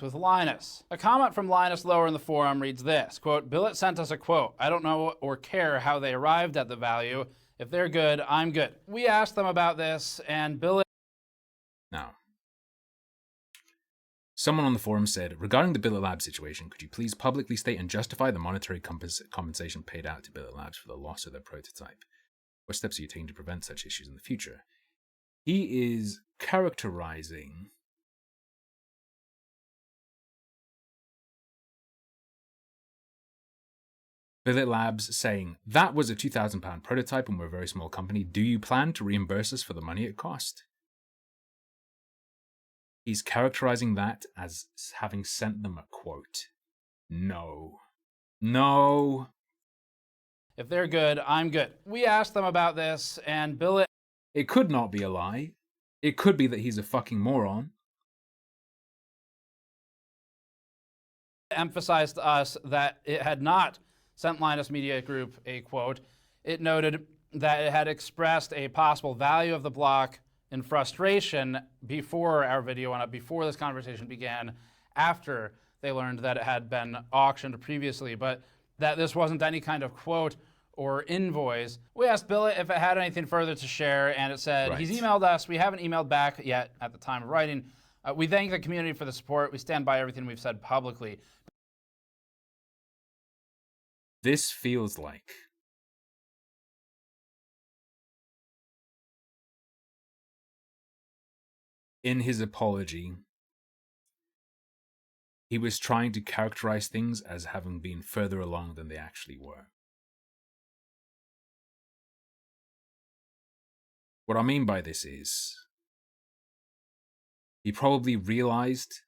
With Linus. A comment from Linus lower in the forum reads this, quote, Billet sent us a quote. I don't know or care how they arrived at the value. If they're good, I'm good. We asked them about this, and Billet... Now, someone on the forum said, regarding the Billet Labs situation, could you please publicly state and justify the monetary compensation paid out to Billet Labs for the loss of their prototype? What steps are you taking to prevent such issues in the future? He is characterizing Billet Labs saying, that was a £2,000 prototype and we're a very small company. Do you plan to reimburse us for the money it cost? He's characterizing that as having sent them a quote. No. No. If they're good, I'm good. We asked them about this, and Billet... It could not be a lie. It could be that he's a fucking moron. Emphasized to us that it had not sent Linus Media Group a quote. It noted that it had expressed a possible value of the block in frustration before our video went up, before this conversation began, after they learned that it had been auctioned previously, but that this wasn't any kind of quote or invoice. We asked Billet if it had anything further to share, and it said, right. He's emailed us. We haven't emailed back yet at the time of writing. We thank the community for the support. We stand by everything we've said publicly. This feels like in his apology, he was trying to characterize things as having been further along than they actually were. What I mean by this is, he probably realized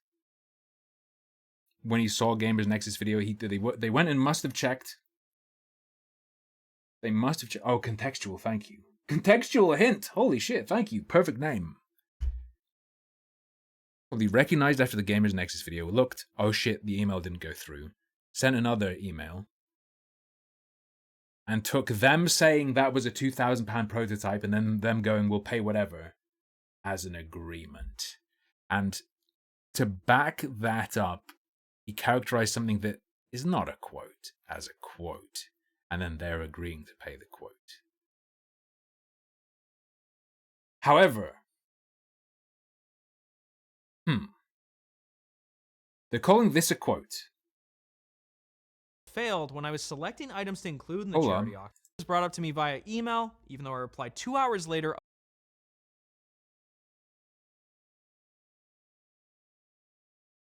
when he saw Gamers Nexus video, they went and must have checked. They must have checked. Oh, contextual, thank you. Contextual hint. Holy shit, thank you. Perfect name. Probably recognized after the Gamers Nexus video, looked, oh shit, the email didn't go through, sent another email, and took them saying that was a £2,000 prototype and then them going, we'll pay whatever, as an agreement. And to back that up, he characterized something that is not a quote as a quote, and then they're agreeing to pay the quote. However, they're calling this a quote. Failed when I was selecting items to include in the Hold charity on. auction. It was brought up to me via email, even though I replied 2 hours later.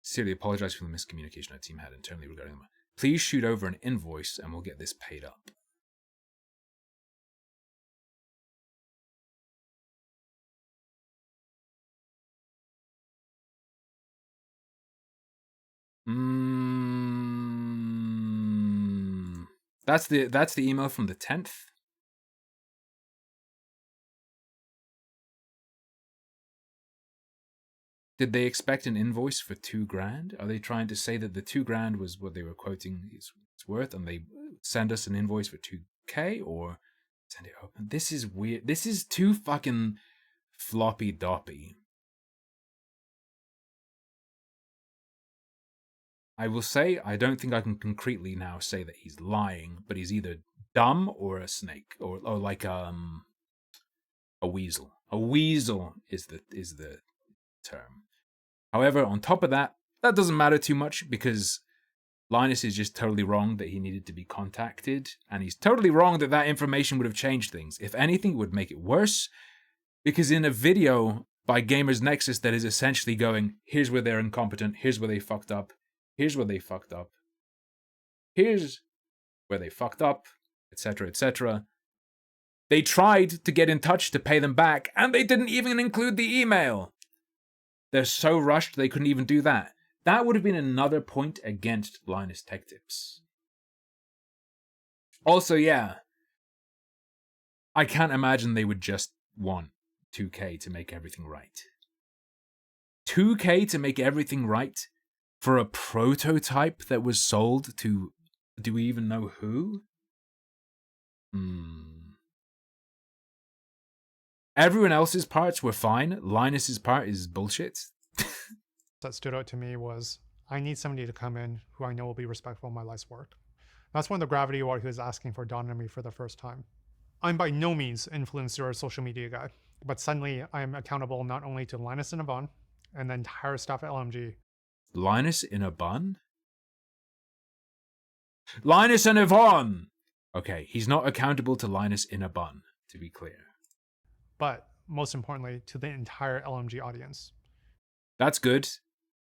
Sincerely apologize for the miscommunication our team had internally regarding them. Please shoot over an invoice and we'll get this paid up. That's the email from the 10th. Did they expect an invoice for $2,000? Are they trying to say that the $2,000 was what they were quoting is worth, and they send us an invoice for $2,000, or send it open? This is weird. This is too fucking floppy doppy. I will say, I don't think I can concretely now say that he's lying, but he's either dumb or a snake, or like a weasel. A weasel is the term. However, on top of that, that doesn't matter too much because Linus is just totally wrong that he needed to be contacted, and he's totally wrong that that information would have changed things. If anything, it would make it worse, because in a video by Gamers Nexus that is essentially going, here's where they're incompetent, here's where they fucked up, here's where they fucked up, here's where they fucked up, etc., etc. They tried to get in touch to pay them back, and they didn't even include the email. They're so rushed they couldn't even do that. That would have been another point against Linus Tech Tips. Also, yeah, I can't imagine they would just want $2,000 to make everything right. $2,000 to make everything right for a prototype that was sold to, do we even know who? Everyone else's parts were fine. Linus's part is bullshit. That stood out to me was, I need somebody to come in who I know will be respectful of my life's work. That's when the gravity of what he was asking for dawned on me for the first time. I'm by no means influencer or social media guy, but suddenly I am accountable not only to Linus and Yvonne and the entire staff at LMG. Linus in a bun? Linus and Yvonne! Okay, he's not accountable to Linus in a bun, to be clear. But most importantly, to the entire LMG audience. That's good.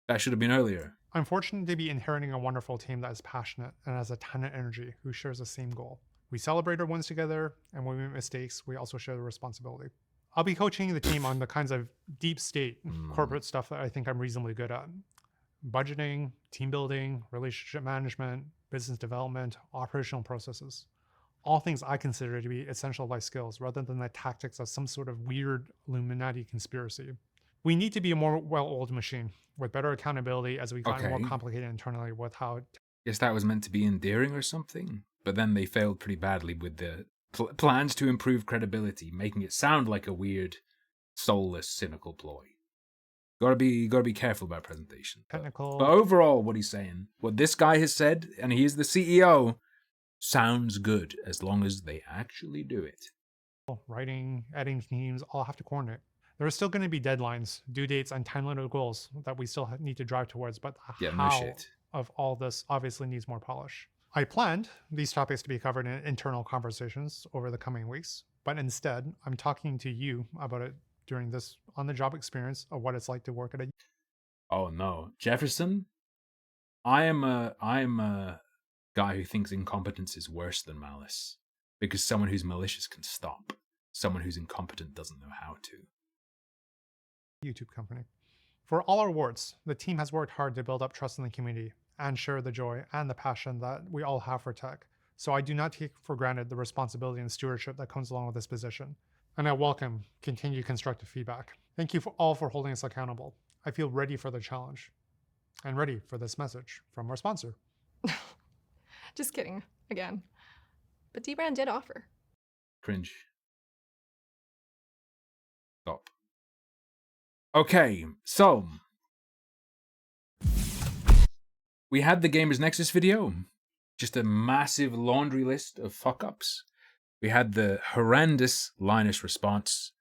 That should have been earlier. I'm fortunate to be inheriting a wonderful team that is passionate and has a ton of energy, who shares the same goal. We celebrate our wins together, and when we make mistakes, we also share the responsibility. I'll be coaching the team on the kinds of deep state corporate stuff that I think I'm reasonably good at. Budgeting, team building, relationship management, business development, operational processes. All things I consider to be essential life skills rather than the tactics of some sort of weird Illuminati conspiracy. We need to be a more well-oiled machine with better accountability as we got more complicated internally with how... Guess that was meant to be endearing or something, but then they failed pretty badly with the plans to improve credibility, making it sound like a weird, soulless, cynical ploy. Gotta be careful about presentation. Technical. But overall, what he's saying, what this guy has said, and he is the CEO, sounds good as long as they actually do it. Writing, editing teams all have to coordinate. There are still going to be deadlines, due dates, and time-limited goals that we still need to drive towards, but the how of all this obviously needs more polish. I planned these topics to be covered in internal conversations over the coming weeks, but instead, I'm talking to you about it during this on-the-job experience of what it's like to work at a... Oh no, Jefferson? I am a guy who thinks incompetence is worse than malice, because someone who's malicious can stop. Someone who's incompetent doesn't know how to. YouTube company. For all our awards, the team has worked hard to build up trust in the community and share the joy and the passion that we all have for tech. So I do not take for granted the responsibility and stewardship that comes along with this position. And I welcome continued constructive feedback. Thank you all for holding us accountable. I feel ready for the challenge and ready for this message from our sponsor. Just kidding, again. But D-Brand did offer. Cringe. Stop. Okay, so we had the Gamers Nexus video. Just a massive laundry list of fuck-ups. We had the horrendous Linus response,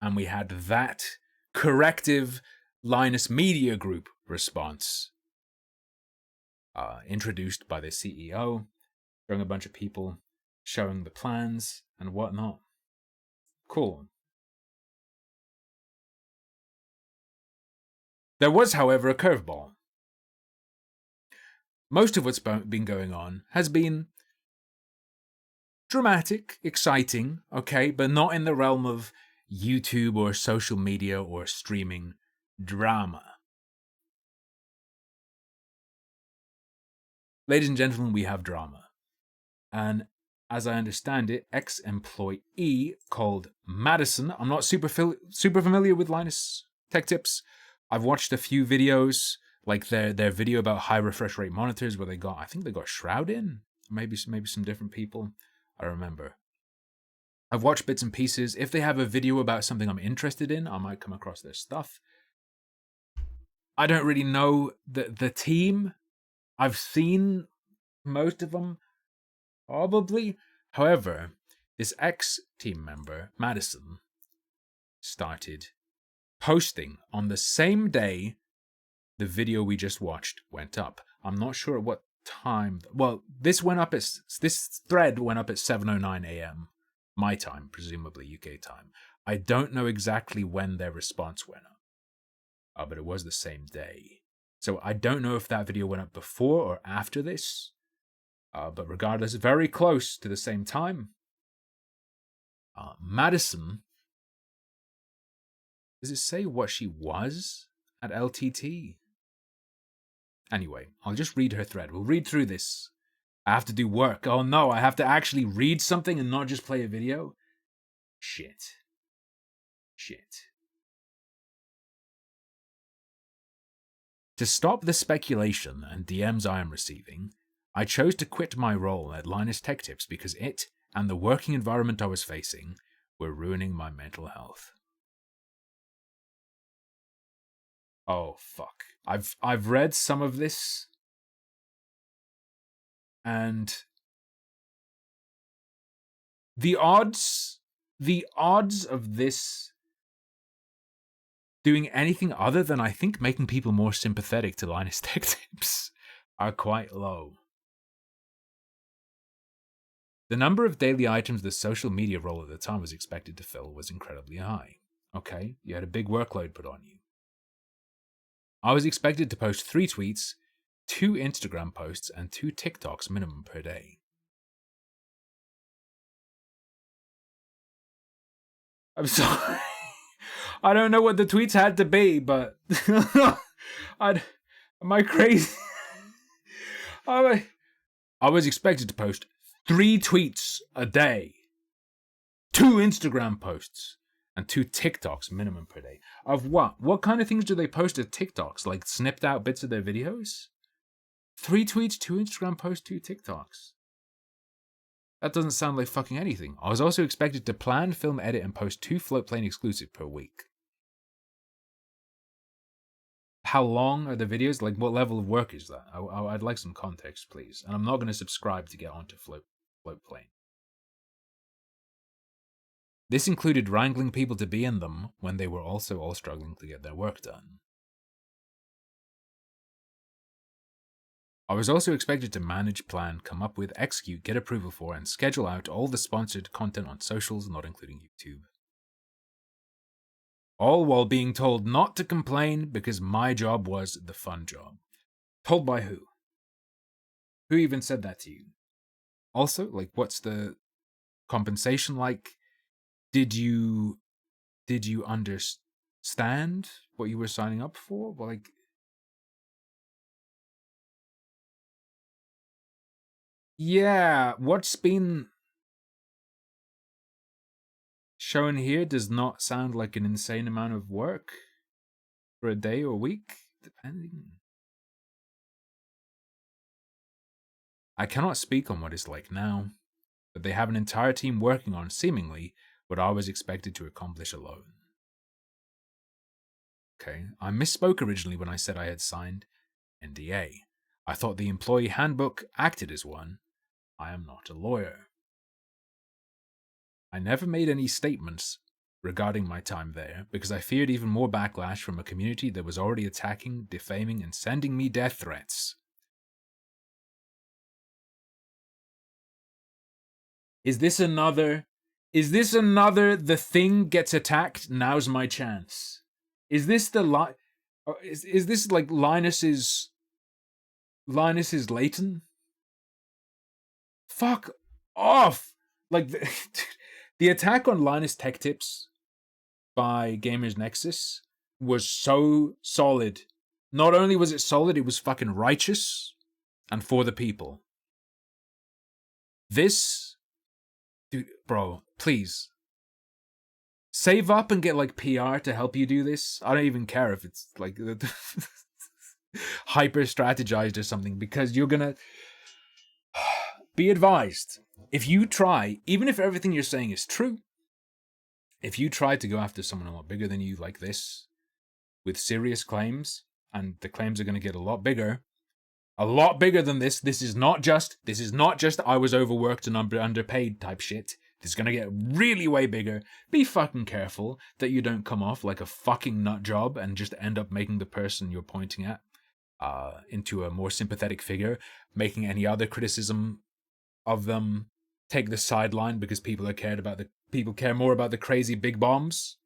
and we had that corrective Linus Media Group response. Introduced by the CEO, showing a bunch of people, showing the plans and whatnot. Cool. There was, however, a curveball. Most of what's been going on has been dramatic, exciting, okay, but not in the realm of YouTube or social media or streaming drama. Ladies and gentlemen, we have drama. And as I understand it, ex-employee called Madison. I'm not super familiar with Linus Tech Tips. I've watched a few videos, like their video about high refresh rate monitors, where I think they got Shroud in, maybe some different people. I remember. I've watched bits and pieces. If they have a video about something I'm interested in, I might come across their stuff. I don't really know the team. I've seen most of them, probably. However, this ex-team member, Madison, started posting on the same day the video we just watched went up. I'm not sure at what time. Well, this thread went up at 7:09 a.m. my time, presumably UK time. I don't know exactly when their response went up, but it was the same day. So I don't know if that video went up before or after this, but regardless, very close to the same time. Madison, does it say what she was at LTT? Anyway, I'll just read her thread. We'll read through this. I have to do work. Oh no, I have to actually read something and not just play a video? Shit. To stop the speculation and DMs I am receiving, I chose to quit my role at Linus Tech Tips because it and the working environment I was facing were ruining my mental health. Oh fuck. I've read some of this, and the odds of this doing anything other than, I think, making people more sympathetic to Linus Tech Tips are quite low. The number of daily items the social media role at the time was expected to fill was incredibly high. Okay, you had a big workload put on you. I was expected to post 3 tweets, 2 Instagram posts, and 2 TikToks minimum per day. I'm sorry. I don't know what the tweets had to be, but am I crazy? I was expected to post 3 tweets a day, 2 Instagram posts, and 2 TikToks minimum per day. Of what? What kind of things do they post at TikToks? Like snipped out bits of their videos? 3 tweets, 2 Instagram posts, 2 TikToks. That doesn't sound like fucking anything. I was also expected to plan, film, edit, and post 2 Floatplane exclusive per week. How long are the videos? Like, what level of work is that? I'd like some context, please. And I'm not going to subscribe to get onto Floatplane. This included wrangling people to be in them when they were also all struggling to get their work done. I was also expected to manage, plan, come up with, execute, get approval for, and schedule out all the sponsored content on socials, not including YouTube. All while being told not to complain because my job was the fun job. Told by who? Who even said that to you? Also, like, what's the compensation like? Did you understand what you were signing up for? Like, yeah, what's been shown here does not sound like an insane amount of work. for a day or a week, depending. I cannot speak on what it's like now, but they have an entire team working on, seemingly, what I was expected to accomplish alone. Okay, I misspoke originally when I said I had signed NDA. I thought the employee handbook acted as one. I am not a lawyer. I never made any statements regarding my time there because I feared even more backlash from a community that was already attacking, defaming, and sending me death threats. Is this another the thing gets attacked, now's my chance? Is this the is this like Linus's Leighton? Fuck off! Like the attack on Linus Tech Tips by Gamers Nexus was so solid. Not only was it solid, it was fucking righteous and for the people. This, dude, bro, please save up and get like PR to help you do this. I don't even care if it's like hyper strategized or something, because you're gonna be advised. If you try, even if everything you're saying is true, if you try to go after someone a lot bigger than you like this, with serious claims, and the claims are going to get a lot bigger than this. This is not just I was overworked and underpaid type shit. This is going to get really way bigger. Be fucking careful that you don't come off like a fucking nut job and just end up making the person you're pointing at into a more sympathetic figure, making any other criticism of them take the sideline because people care more about the crazy big bombs.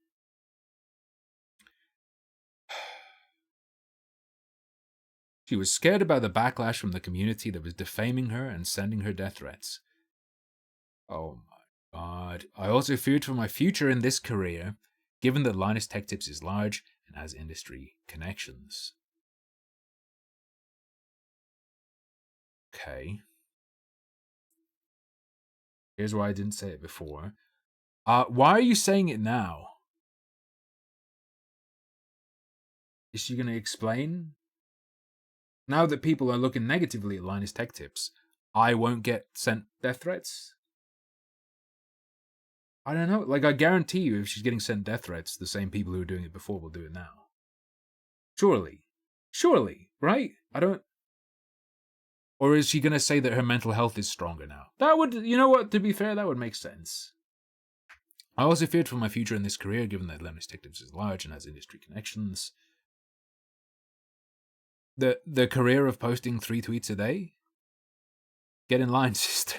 She was scared about the backlash from the community that was defaming her and sending her death threats. Oh my god. I also feared for my future in this career, given that Linus Tech Tips is large and has industry connections. Okay. Here's why I didn't say it before. Why are you saying it now? Is she going to explain? Now that people are looking negatively at Linus Tech Tips, I won't get sent death threats? I don't know. Like, I guarantee you, if she's getting sent death threats, the same people who were doing it before will do it now. Surely, right? I don't... Or is she going to say that her mental health is stronger now? That would, you know what, to be fair, that would make sense. I also feared for my future in this career, given that Linus Tech Tips is large and has industry connections. The career of posting 3 tweets a day? Get in line, sister.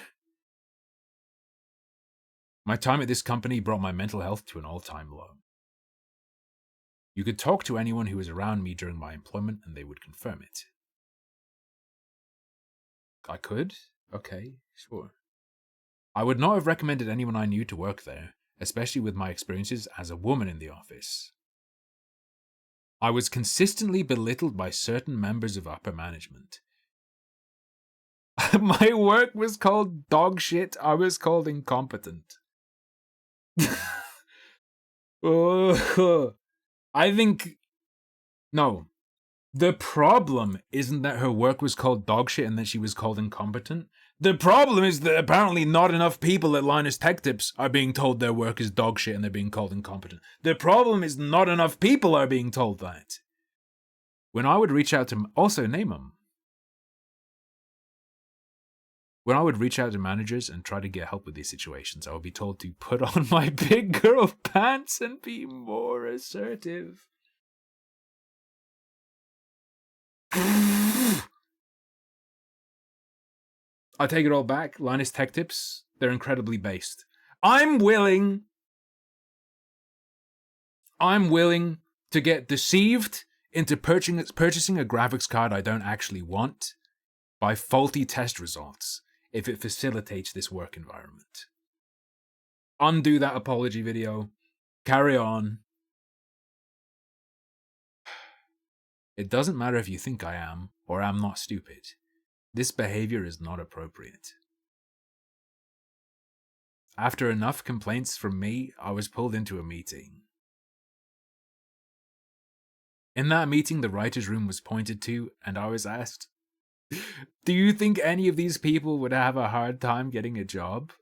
My time at this company brought my mental health to an all-time low. You could talk to anyone who was around me during my employment and they would confirm it. I could? Okay, sure. I would not have recommended anyone I knew to work there, especially with my experiences as a woman in the office. I was consistently belittled by certain members of upper management. My work was called dog shit. I was called incompetent. I think... No. The problem isn't that her work was called dog shit and that she was called incompetent. The problem is that apparently not enough people at Linus Tech Tips are being told their work is dog shit and they're being called incompetent. The problem is not enough people are being told that. When I would reach out to... Also, name them. When I would reach out to managers and try to get help with these situations, I would be told to put on my big girl pants and be more assertive. I take it all back. Linus Tech Tips, they're incredibly based. I'm willing to get deceived into purchasing a graphics card I don't actually want by faulty test results if it facilitates this work environment. Undo that apology video. Carry on. It doesn't matter if you think I am or am not stupid. This behavior is not appropriate. After enough complaints from me, I was pulled into a meeting. In that meeting, the writer's room was pointed to, and I was asked, do you think any of these people would have a hard time getting a job?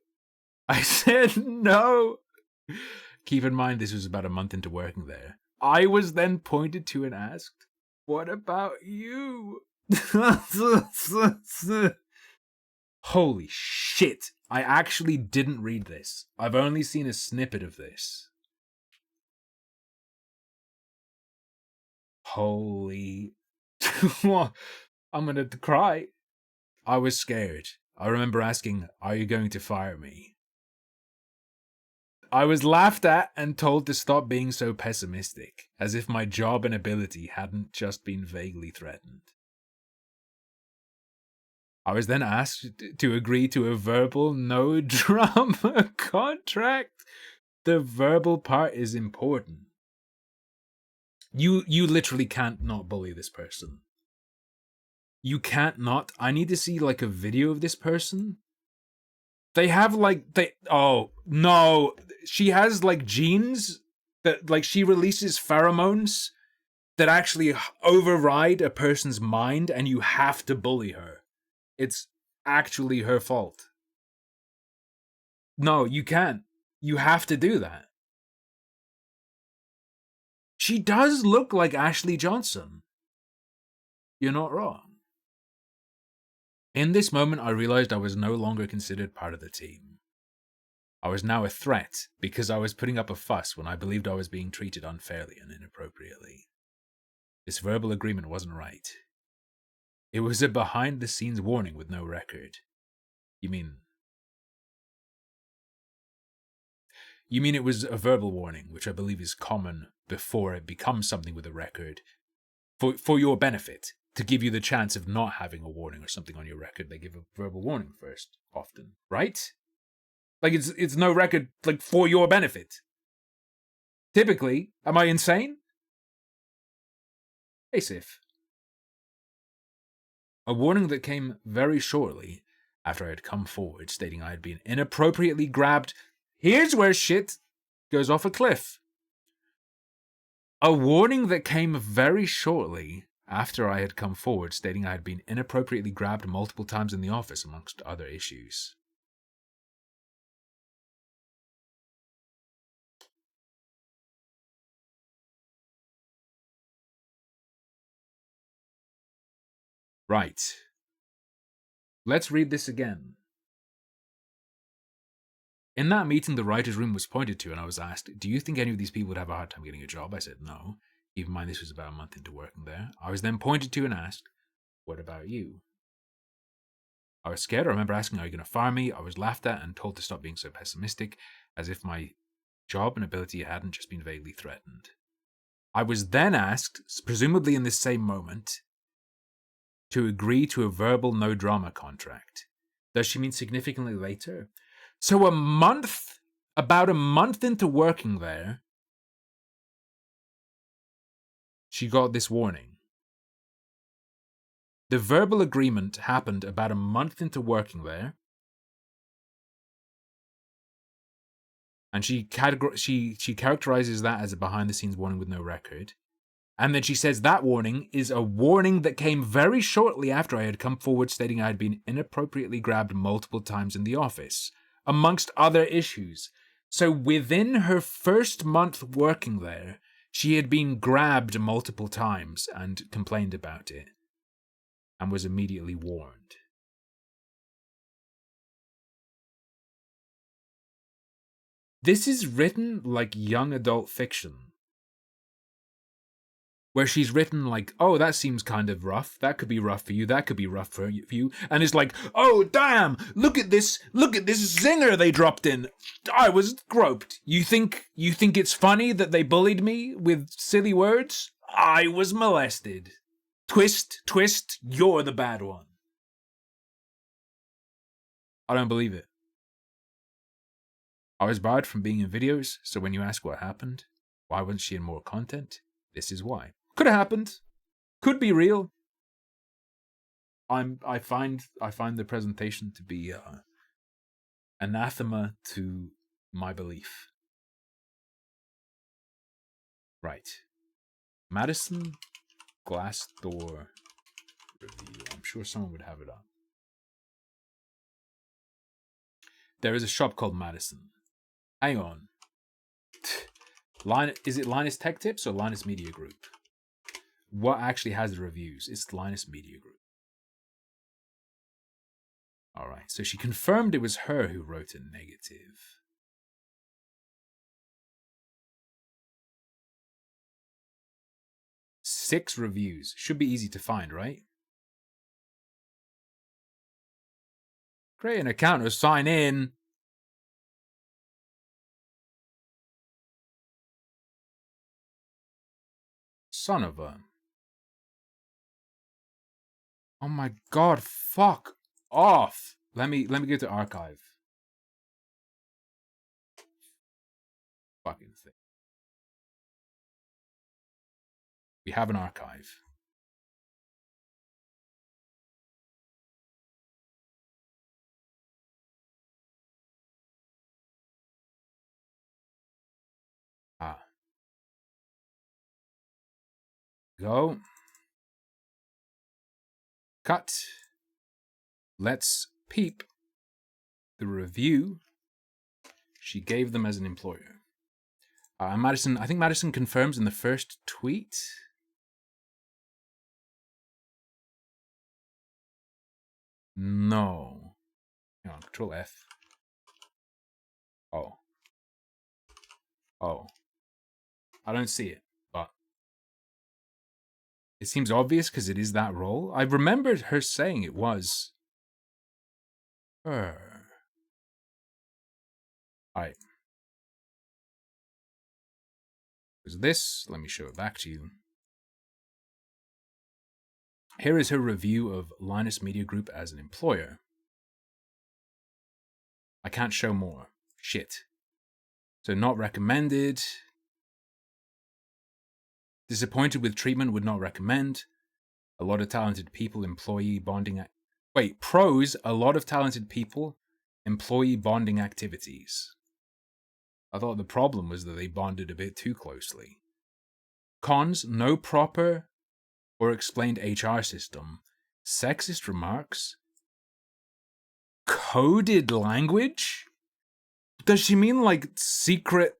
I said no. Keep in mind, this was about a month into working there. I was then pointed to and asked, what about you? Holy shit. I actually didn't read this. I've only seen a snippet of this. Holy... I'm gonna cry. I was scared. I remember asking, are you going to fire me? I was laughed at and told to stop being so pessimistic, as if my job and ability hadn't just been vaguely threatened. I was then asked to agree to a verbal no-drama contract. The verbal part is important. You literally can't not bully this person. You can't not. I need to see like a video of this person. They have like oh no, she has like genes that like she releases pheromones that actually override a person's mind, and you have to bully her. It's actually her fault. No, you can't. You have to do that. She does look like Ashley Johnson. You're not wrong. In this moment, I realized I was no longer considered part of the team. I was now a threat because I was putting up a fuss when I believed I was being treated unfairly and inappropriately. This verbal agreement wasn't right. It was a behind-the-scenes warning with no record. You mean it was a verbal warning, which I believe is common before it becomes something with a record, for your benefit, to give you the chance of not having a warning or something on your record. They give a verbal warning first, often, right? Like it's no record, like for your benefit. Typically, am I insane? Hey, Sif. A warning that came very shortly after I had come forward, stating I had been inappropriately grabbed. Here's where shit goes off a cliff. A warning that came very shortly after I had come forward, stating I had been inappropriately grabbed multiple times in the office, amongst other issues. Right. Let's read this again. In that meeting, the writer's room was pointed to, and I was asked, do you think any of these people would have a hard time getting a job? I said no. Keep in mind, this was about a month into working there. I was then pointed to and asked, what about you? I was scared. I remember asking, are you going to fire me? I was laughed at and told to stop being so pessimistic, as if my job and ability hadn't just been vaguely threatened. I was then asked, presumably in this same moment, to agree to a verbal no-drama contract. Does she mean significantly later? So about a month into working there, she got this warning. The verbal agreement happened about a month into working there, and she characterizes that as a behind-the-scenes warning with no record. And then she says that warning is a warning that came very shortly after I had come forward, stating I had been inappropriately grabbed multiple times in the office, amongst other issues. So within her first month working there, she had been grabbed multiple times and complained about it, and was immediately warned. This is written like young adult fiction, where she's written like, oh, that seems kind of rough. That could be rough for you. That could be rough for you. And it's like, oh, damn, look at this zinger they dropped in. I was groped. You think it's funny that they bullied me with silly words? I was molested. Twist, you're the bad one. I don't believe it. I was barred from being in videos, so when you ask what happened, why wasn't she in more content? This is why. Could have happened. Could be real. I find the presentation to be anathema to my belief. Right. Madison Glassdoor review. I'm sure someone would have it up. There is a shop called Madison. Hang on. Is it Linus Tech Tips or Linus Media Group? What actually has the reviews? It's Linus Media Group. Alright, so she confirmed it was her who wrote a negative. Six reviews. Should be easy to find, right? Create an account or sign in. Son of a... Oh my god, fuck off. Let me go to archive. Fucking thing. We have an archive. Go. Cut. Let's peep the review she gave them as an employer. Madison, I think Madison confirms in the first tweet. No. Hang on, Control F. Oh. Oh. I don't see it, but it seems obvious because it is that role. I remembered her saying it was her. Alright. There's this. Let me show it back to you. Here is her review of Linus Media Group as an employer. I can't show more. Shit. So not recommended. Disappointed with treatment, would not recommend. A lot of talented people, employee bonding... Wait, pros, a lot of talented people, employee bonding activities. I thought the problem was that they bonded a bit too closely. Cons, no proper or explained HR system. Sexist remarks. Coded language? Does she mean like secret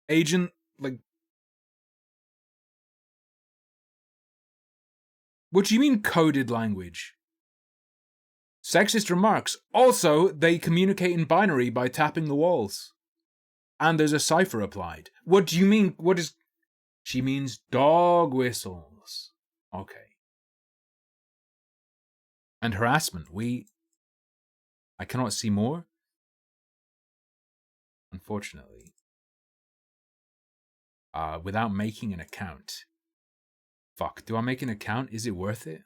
agent? Like, what do you mean coded language? Sexist remarks. Also, they communicate in binary by tapping the walls. And there's a cipher applied. What do you mean? What is... She means dog whistles. Okay. And harassment. I cannot see more. Unfortunately. Without making an account. Fuck, do I make an account? Is it worth it?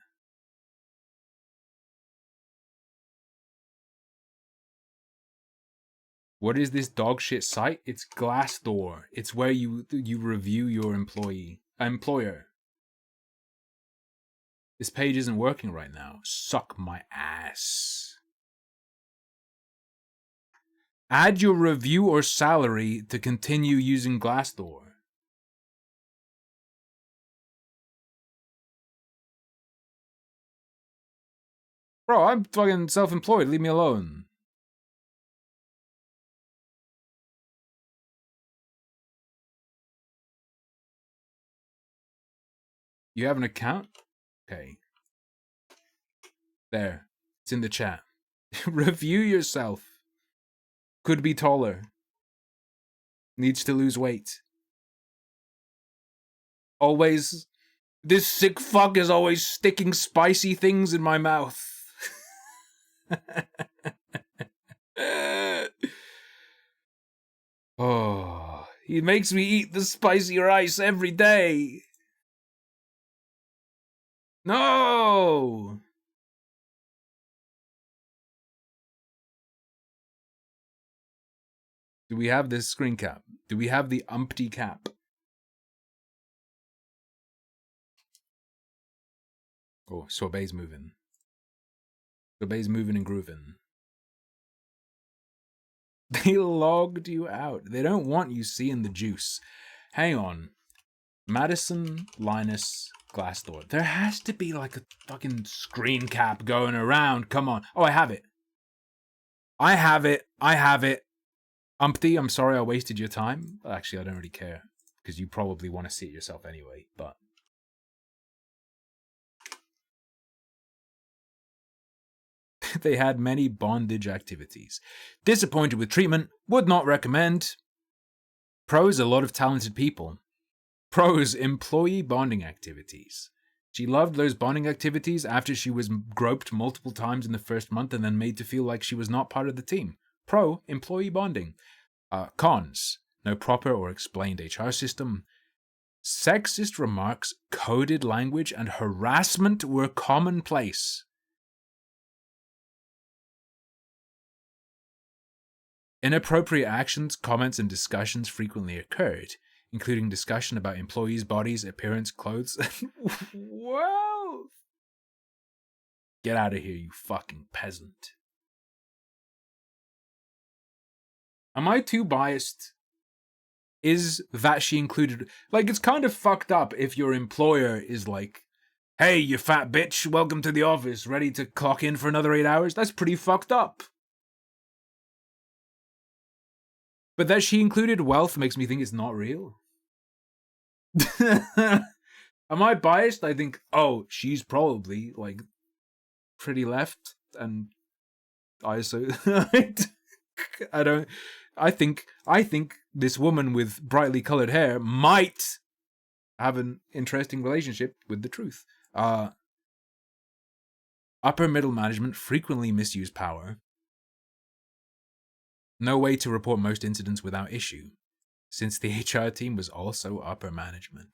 What is this dog shit site? It's Glassdoor. It's where you review your employer. This page isn't working right now. Suck my ass. Add your review or salary to continue using Glassdoor. Bro, I'm fucking self-employed. Leave me alone. You have an account? Okay. There. It's in the chat. Review yourself. Could be taller. Needs to lose weight. Always... This sick fuck is always sticking spicy things in my mouth. Oh, he makes me eat the spicy rice every day. No! Do we have this screen cap? Do we have the umpty cap? Oh, Sorbet's moving. Sorbet's moving and grooving. They logged you out. They don't want you seeing the juice. Hang on. Madison, Linus, Glassdoor. There has to be like a fucking screen cap going around. Come on. Oh, I have it. I have it. Umpty, I'm sorry I wasted your time. Actually, I don't really care, because you probably want to see it yourself anyway, but... They had many bondage activities. Disappointed with treatment. Would not recommend. Pros, a lot of talented people. Pros, employee bonding activities. She loved those bonding activities after she was groped multiple times in the first month and then made to feel like she was not part of the team. Pro, employee bonding. Cons, no proper or explained HR system. Sexist remarks, coded language, and harassment were commonplace. Inappropriate actions, comments, and discussions frequently occurred, including discussion about employees' bodies, appearance, clothes. Whoa! Get out of here, you fucking peasant. Am I too biased? Is that she included... Like, it's kind of fucked up if your employer is like, hey, you fat bitch, welcome to the office, ready to clock in for another 8 hours? That's pretty fucked up. But that she included wealth makes me think it's not real. Am I biased? I think, oh, she's probably, like, pretty left, and I think this woman with brightly colored hair might have an interesting relationship with the truth. Upper middle management frequently misuse power. No way to report most incidents without issue, since the HR team was also upper management.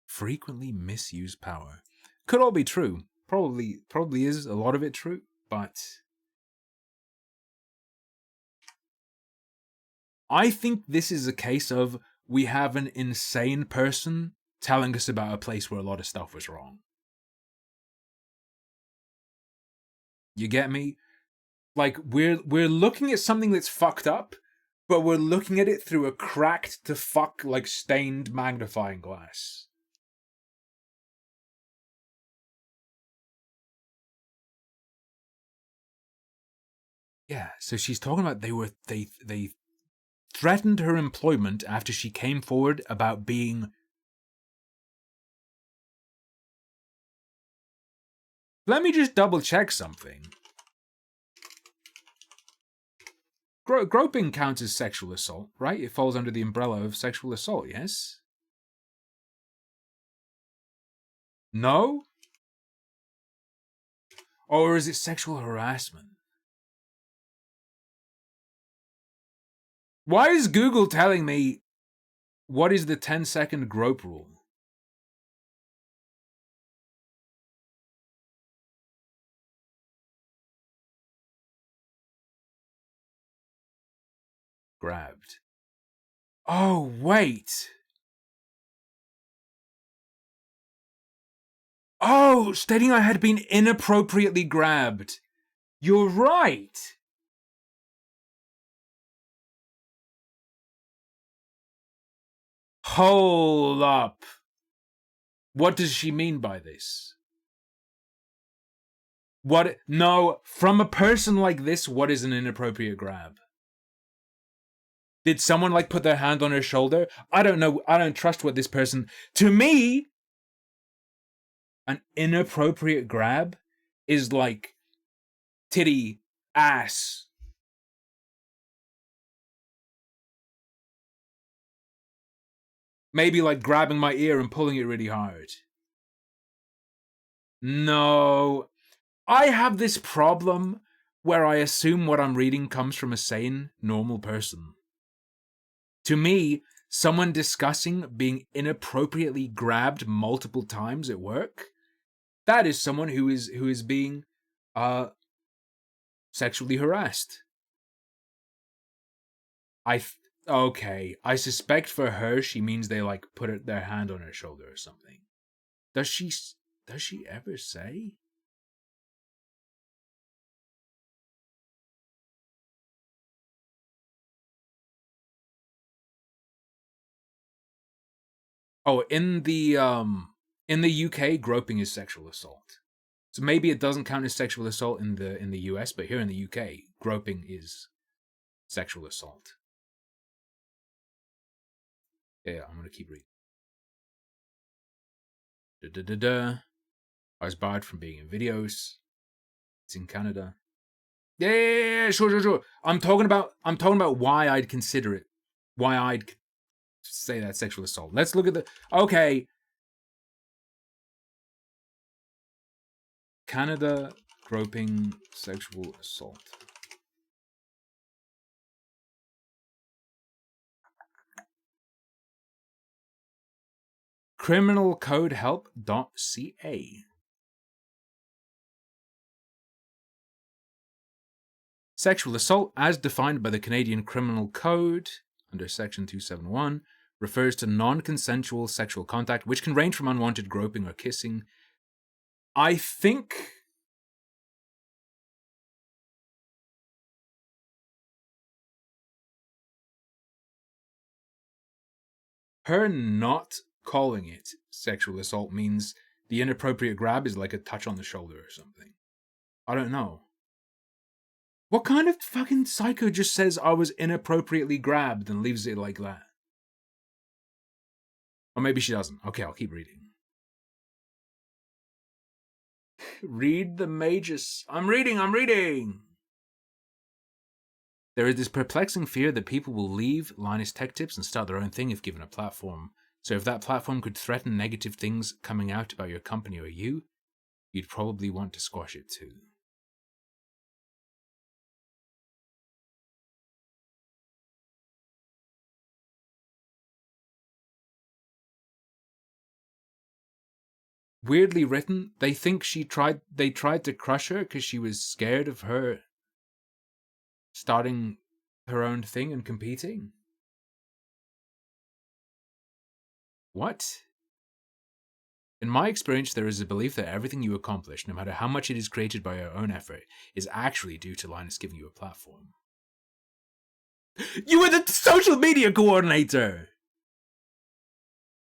Frequently misuse power. Could all be true. Probably is a lot of it true, but I think this is a case of we have an insane person telling us about a place where a lot of stuff was wrong. You get me? Like, we're looking at something that's fucked up, but we're looking at it through a cracked to fuck, like, stained magnifying glass. Yeah, so she's talking about they threatened her employment after she came forward about being... Let me just double check something. Groping counts as sexual assault, right? It falls under the umbrella of sexual assault, yes? No? Or is it sexual harassment? Why is Google telling me what is the 10-second grope rule? Grabbed. Oh, wait. Oh, stating I had been inappropriately grabbed. You're right. Hold up. What does she mean by this? What? No, from a person like this, what is an inappropriate grab? Did someone, like, put their hand on her shoulder? I don't know. I don't trust what this person... To me, an inappropriate grab is like titty, ass. Maybe like grabbing my ear and pulling it really hard. No. I have this problem where I assume what I'm reading comes from a sane, normal person. To me, someone discussing being inappropriately grabbed multiple times at work, that is someone who is being sexually harassed. Okay, I suspect for her she means they like put their hand on her shoulder or something. Does she ever say? Oh, in the UK, groping is sexual assault. So maybe it doesn't count as sexual assault in the US, but here in the UK, groping is sexual assault. Yeah, I'm gonna keep reading. I was barred from being in videos. It's in Canada. Yeah, sure. I'm talking about why I'd consider it. Why I'd say that sexual assault. Let's look at the... Okay. Canada, groping, sexual assault. criminalcodehelp.ca. Sexual assault, as defined by the Canadian Criminal Code under Section 271, refers to non-consensual sexual contact, which can range from unwanted groping or kissing. I think her not calling it sexual assault means the inappropriate grab is like a touch on the shoulder or something. I don't know. What kind of fucking psycho just says I was inappropriately grabbed and leaves it like that? Or maybe she doesn't. Okay, I'll keep reading. Read the mages. I'm reading! There is this perplexing fear that people will leave Linus Tech Tips and start their own thing if given a platform. So if that platform could threaten negative things coming out about your company or you, you'd probably want to squash it too. Weirdly written. They think they tried to crush her because she was scared of her starting her own thing and competing. What? In my experience, there is a belief that everything you accomplish, no matter how much it is created by your own effort, is actually due to Linus giving you a platform. You were the social media coordinator!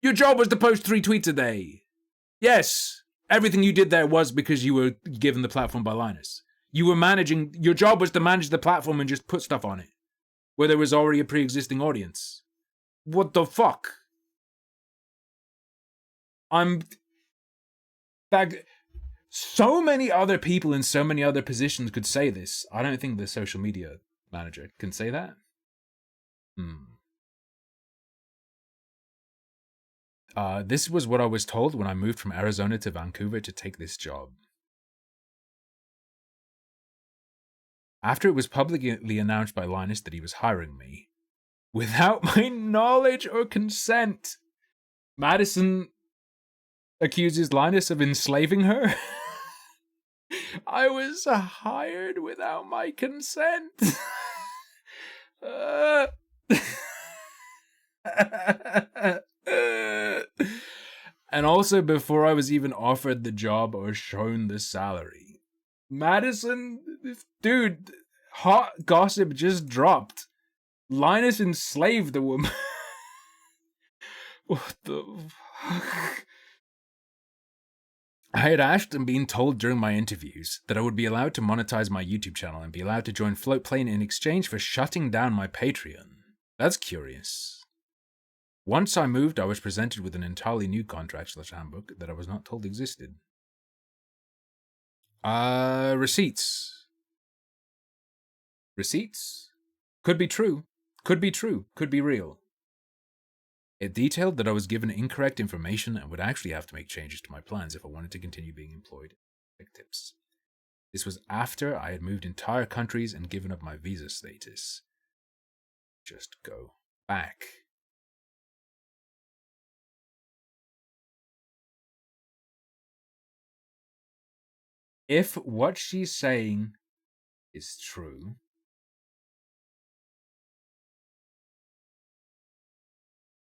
Your job was to post 3 tweets a day. Yes, everything you did there was because you were given the platform by Linus. You were managing, your job was to manage the platform and just put stuff on it, where there was already a pre-existing audience. What the fuck? So many other people in so many other positions could say this. I don't think the social media manager can say that. This was what I was told when I moved from Arizona to Vancouver to take this job. After it was publicly announced by Linus that he was hiring me, without my knowledge or consent, Madison accuses Linus of enslaving her. I was hired without my consent. And also before I was even offered the job or shown the salary. Madison, dude, hot gossip just dropped. Linus enslaved the woman. What the fuck? I had asked and been told during my interviews that I would be allowed to monetize my YouTube channel and be allowed to join Floatplane in exchange for shutting down my Patreon. That's curious. Once I moved, I was presented with an entirely new contract/handbook that I was not told existed. Receipts. Receipts? Could be true. Could be true. Could be real. It detailed that I was given incorrect information and would actually have to make changes to my plans if I wanted to continue being employed. Tech Tips. This was after I had moved entire countries and given up my visa status. Just go back. If what she's saying is true,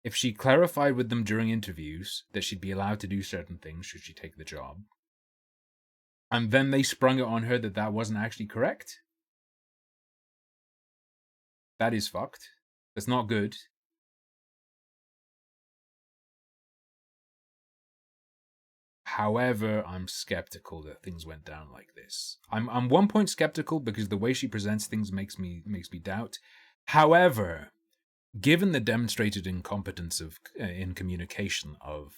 if she clarified with them during interviews that she'd be allowed to do certain things should she take the job, and then they sprung it on her that that wasn't actually correct, that is fucked. That's not good. However, I'm skeptical that things went down like this. I'm 1 point skeptical because the way she presents things makes me doubt. However, given the demonstrated incompetence in communication of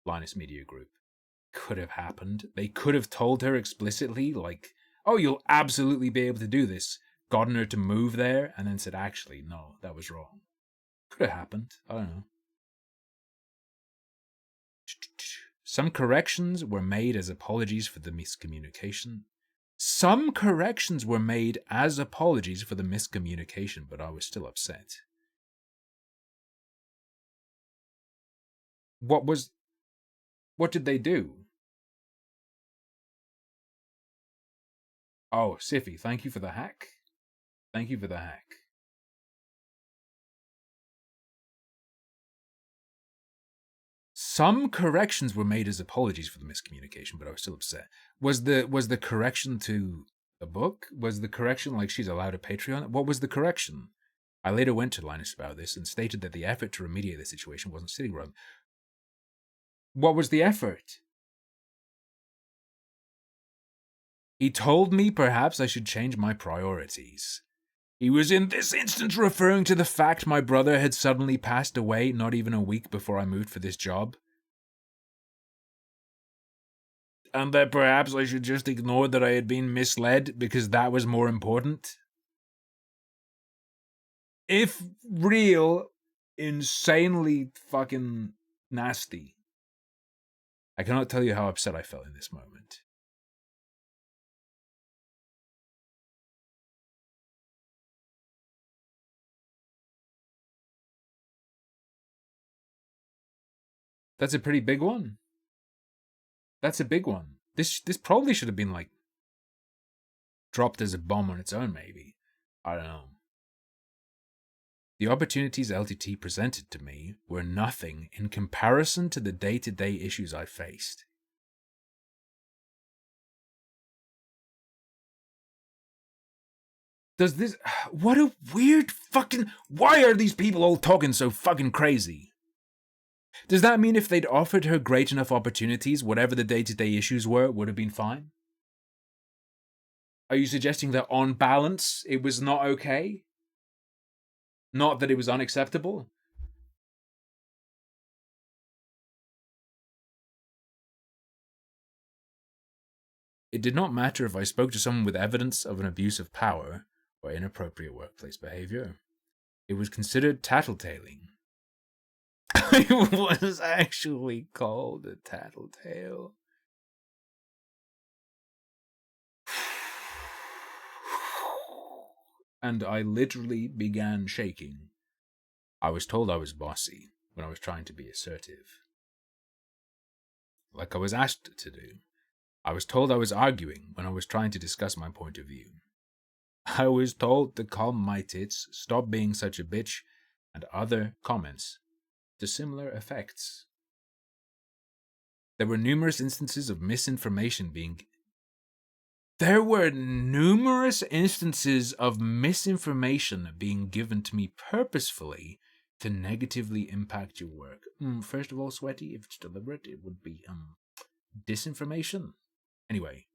Linus Media Group, could have happened. They could have told her explicitly, like, "Oh, you'll absolutely be able to do this," gotten her to move there, and then said, "Actually, no, that was wrong." Could have happened. I don't know. Some corrections were made as apologies for the miscommunication. Some corrections were made as apologies for the miscommunication, but I was still upset. What did they do? Oh, Siffy, thank you for the hack. Thank you for the hack. Some corrections were made as apologies for the miscommunication, but I was still upset. Was the correction to the book? Was the correction like she's allowed a Patreon? What was the correction? I later went to Linus about this and stated that the effort to remediate the situation wasn't sitting right. What was the effort? He told me perhaps I should change my priorities. He was in this instance referring to the fact my brother had suddenly passed away not even a week before I moved for this job. And that perhaps I should just ignore that I had been misled because that was more important. If real, insanely fucking nasty. I cannot tell you how upset I felt in this moment. That's a pretty big one. That's a big one. This probably should have been like dropped as a bomb on its own, maybe. I don't know. The opportunities LTT presented to me were nothing in comparison to the day-to-day issues I faced. Does this... What a weird fucking... Why are these people all talking so fucking crazy? Does that mean if they'd offered her great enough opportunities, whatever the day-to-day issues were, would have been fine? Are you suggesting that on balance, it was not okay? Not that it was unacceptable? It did not matter if I spoke to someone with evidence of an abuse of power or inappropriate workplace behavior. It was considered tattletaling. It was actually called a tattletale. And I literally began shaking. I was told I was bossy when I was trying to be assertive. Like I was asked to do. I was told I was arguing when I was trying to discuss my point of view. I was told to calm my tits, stop being such a bitch, and other comments to similar effects. There were numerous instances of misinformation being given to me purposefully to negatively impact your work. First of all, Sweaty, if it's deliberate, it would be disinformation. Anyway.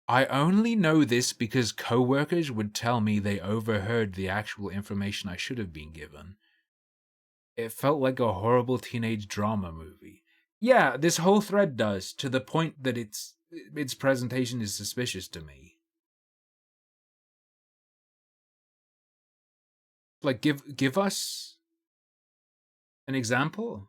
I only know this because co-workers would tell me they overheard the actual information I should have been given. It felt like a horrible teenage drama movie. Yeah, this whole thread does, to the point that its presentation is suspicious to me. Like, give us an example?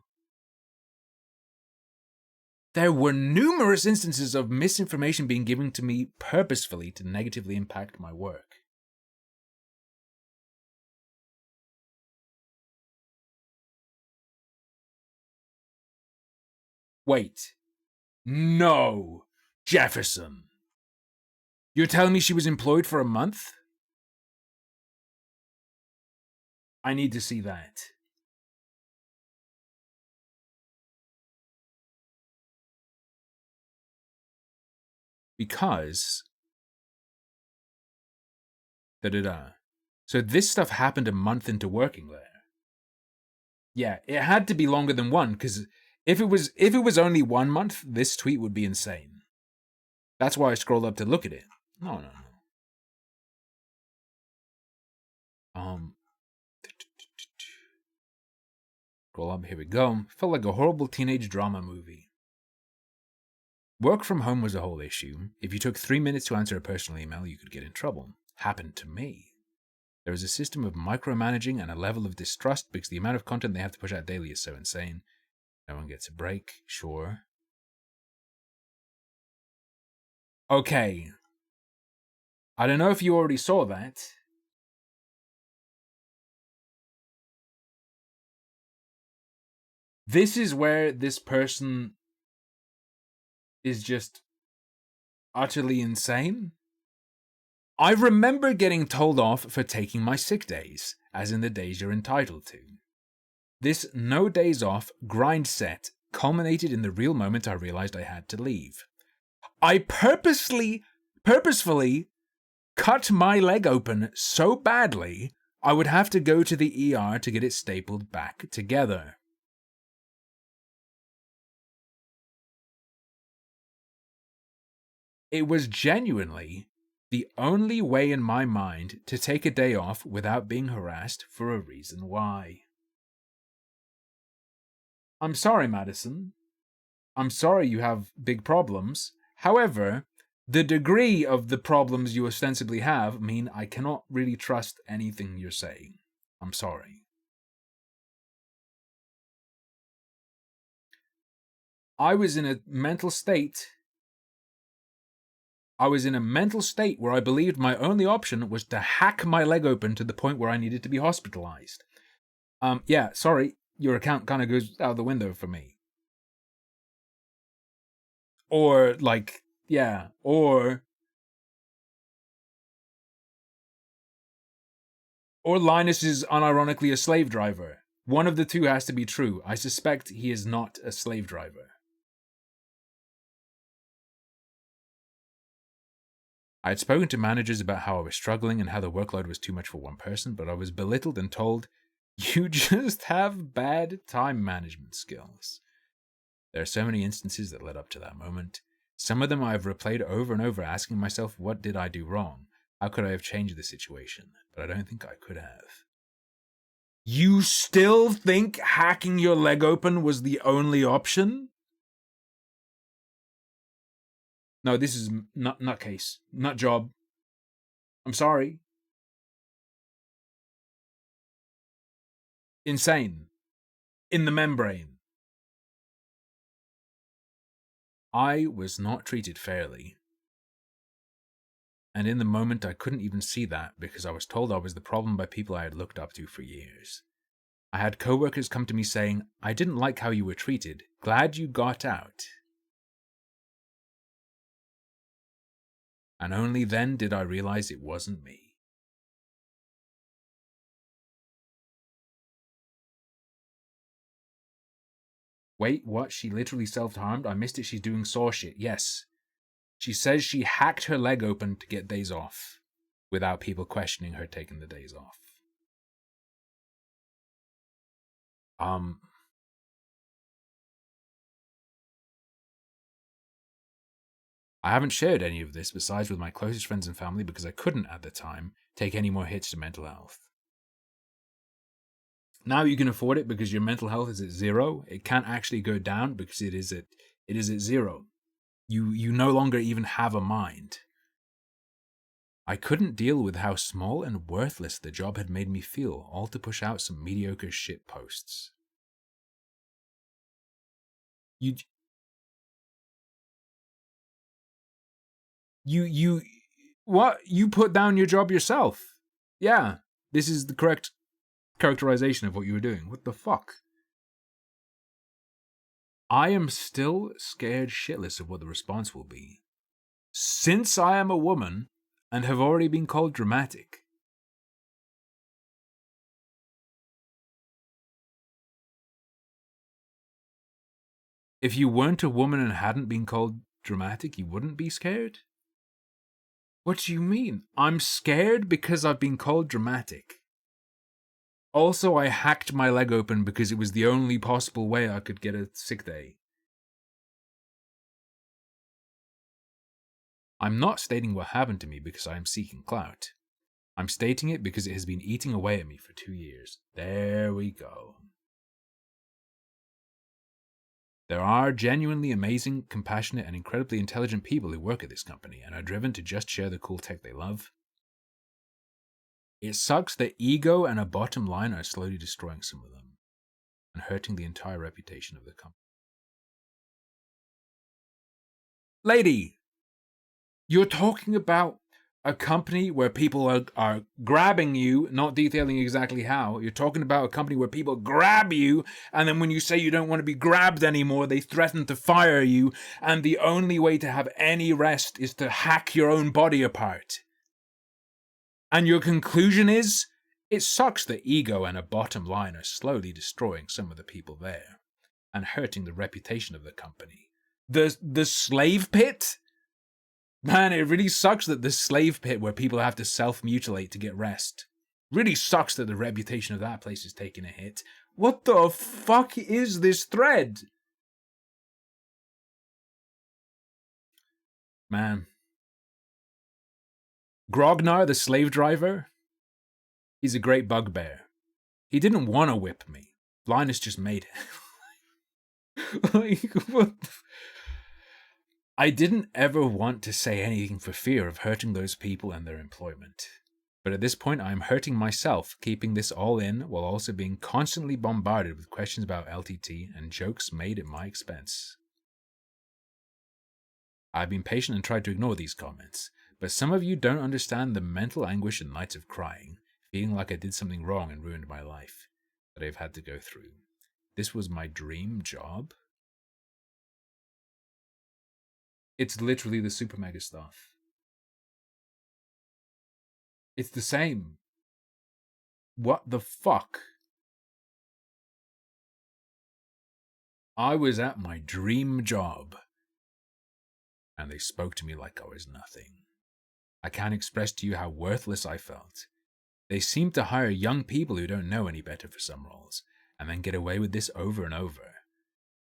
There were numerous instances of misinformation being given to me purposefully to negatively impact my work. Wait. No, Jefferson. You're telling me she was employed for a month? I need to see that. Because... So this stuff happened a month into working there. Yeah, it had to be longer than one, because if it was only 1 month, this tweet would be insane. That's why I scrolled up to look at it. No. Scroll up, here we go. Felt like a horrible teenage drama movie. Work from home was a whole issue. If you took 3 minutes to answer a personal email, you could get in trouble. Happened to me. There is a system of micromanaging and a level of distrust because the amount of content they have to push out daily is so insane. No one gets a break, sure. Okay. I don't know if you already saw that. This is where this person is just utterly insane. I remember getting told off for taking my sick days, as in the days you're entitled to. This no days off grind set culminated in the real moment I realized I had to leave. I purposefully cut my leg open so badly I would have to go to the ER to get it stapled back together. It was genuinely the only way in my mind to take a day off without being harassed for a reason why. I'm sorry, Madison. I'm sorry you have big problems. However, the degree of the problems you ostensibly have mean I cannot really trust anything you're saying. I'm sorry. I was in a mental state where I believed my only option was to hack my leg open to the point where I needed to be hospitalized. Yeah, sorry, your account kind of goes out the window for me. Or, like, yeah, or Linus is unironically a slave driver. One of the two has to be true. I suspect he is not a slave driver. I had spoken to managers about how I was struggling and how the workload was too much for one person, but I was belittled and told, you just have bad time management skills. There are so many instances that led up to that moment. Some of them I have replayed over and over, asking myself, what did I do wrong? How could I have changed the situation? But I don't think I could have. You still think hacking your leg open was the only option? No, this is not case, not job. I'm sorry. Insane. In the membrane. I was not treated fairly. And in the moment I couldn't even see that because I was told I was the problem by people I had looked up to for years. I had coworkers come to me saying, I didn't like how you were treated. Glad you got out. And only then did I realize it wasn't me. Wait, what? She literally self-harmed? I missed it. She's doing saw shit. Yes. She says she hacked her leg open to get days off without people questioning her taking the days off. I haven't shared any of this besides with my closest friends and family because I couldn't at the time take any more hits to mental health. Now you can afford it because your mental health is at 0. It can't actually go down because it is at 0. You no longer even have a mind. I couldn't deal with how small and worthless the job had made me feel, all to push out some mediocre shit posts. What? You put down your job yourself. Yeah, this is the correct characterization of what you were doing. What the fuck? I am still scared shitless of what the response will be. Since I am a woman and have already been called dramatic. If you weren't a woman and hadn't been called dramatic, you wouldn't be scared? What do you mean? I'm scared because I've been called dramatic. Also, I hacked my leg open because it was the only possible way I could get a sick day. I'm not stating what happened to me because I am seeking clout. I'm stating it because it has been eating away at me for 2 years. There we go. There are genuinely amazing, compassionate, and incredibly intelligent people who work at this company and are driven to just share the cool tech they love. It sucks that ego and a bottom line are slowly destroying some of them and hurting the entire reputation of the company. Lady, you're talking about a company where people are grabbing you, not detailing exactly how. You're talking about a company where people grab you, and then when you say you don't want to be grabbed anymore, they threaten to fire you, and the only way to have any rest is to hack your own body apart. And your conclusion is, it sucks that ego and a bottom line are slowly destroying some of the people there and hurting the reputation of the company. The slave pit? Man, it really sucks that the slave pit where people have to self-mutilate to get rest. Really sucks that the reputation of that place is taking a hit. What the fuck is this thread? Man. Grognar, the slave driver, he's a great bugbear. He didn't want to whip me. Linus just made it. Like, what the I didn't ever want to say anything for fear of hurting those people and their employment. But at this point, I am hurting myself, keeping this all in while also being constantly bombarded with questions about LTT and jokes made at my expense. I've been patient and tried to ignore these comments, but some of you don't understand the mental anguish and nights of crying, feeling like I did something wrong and ruined my life, that I've had to go through. This was my dream job? It's literally the super mega stuff. It's the same. What the fuck? I was at my dream job, and they spoke to me like I was nothing. I can't express to you how worthless I felt. They seem to hire young people who don't know any better for some roles, and then get away with this over and over.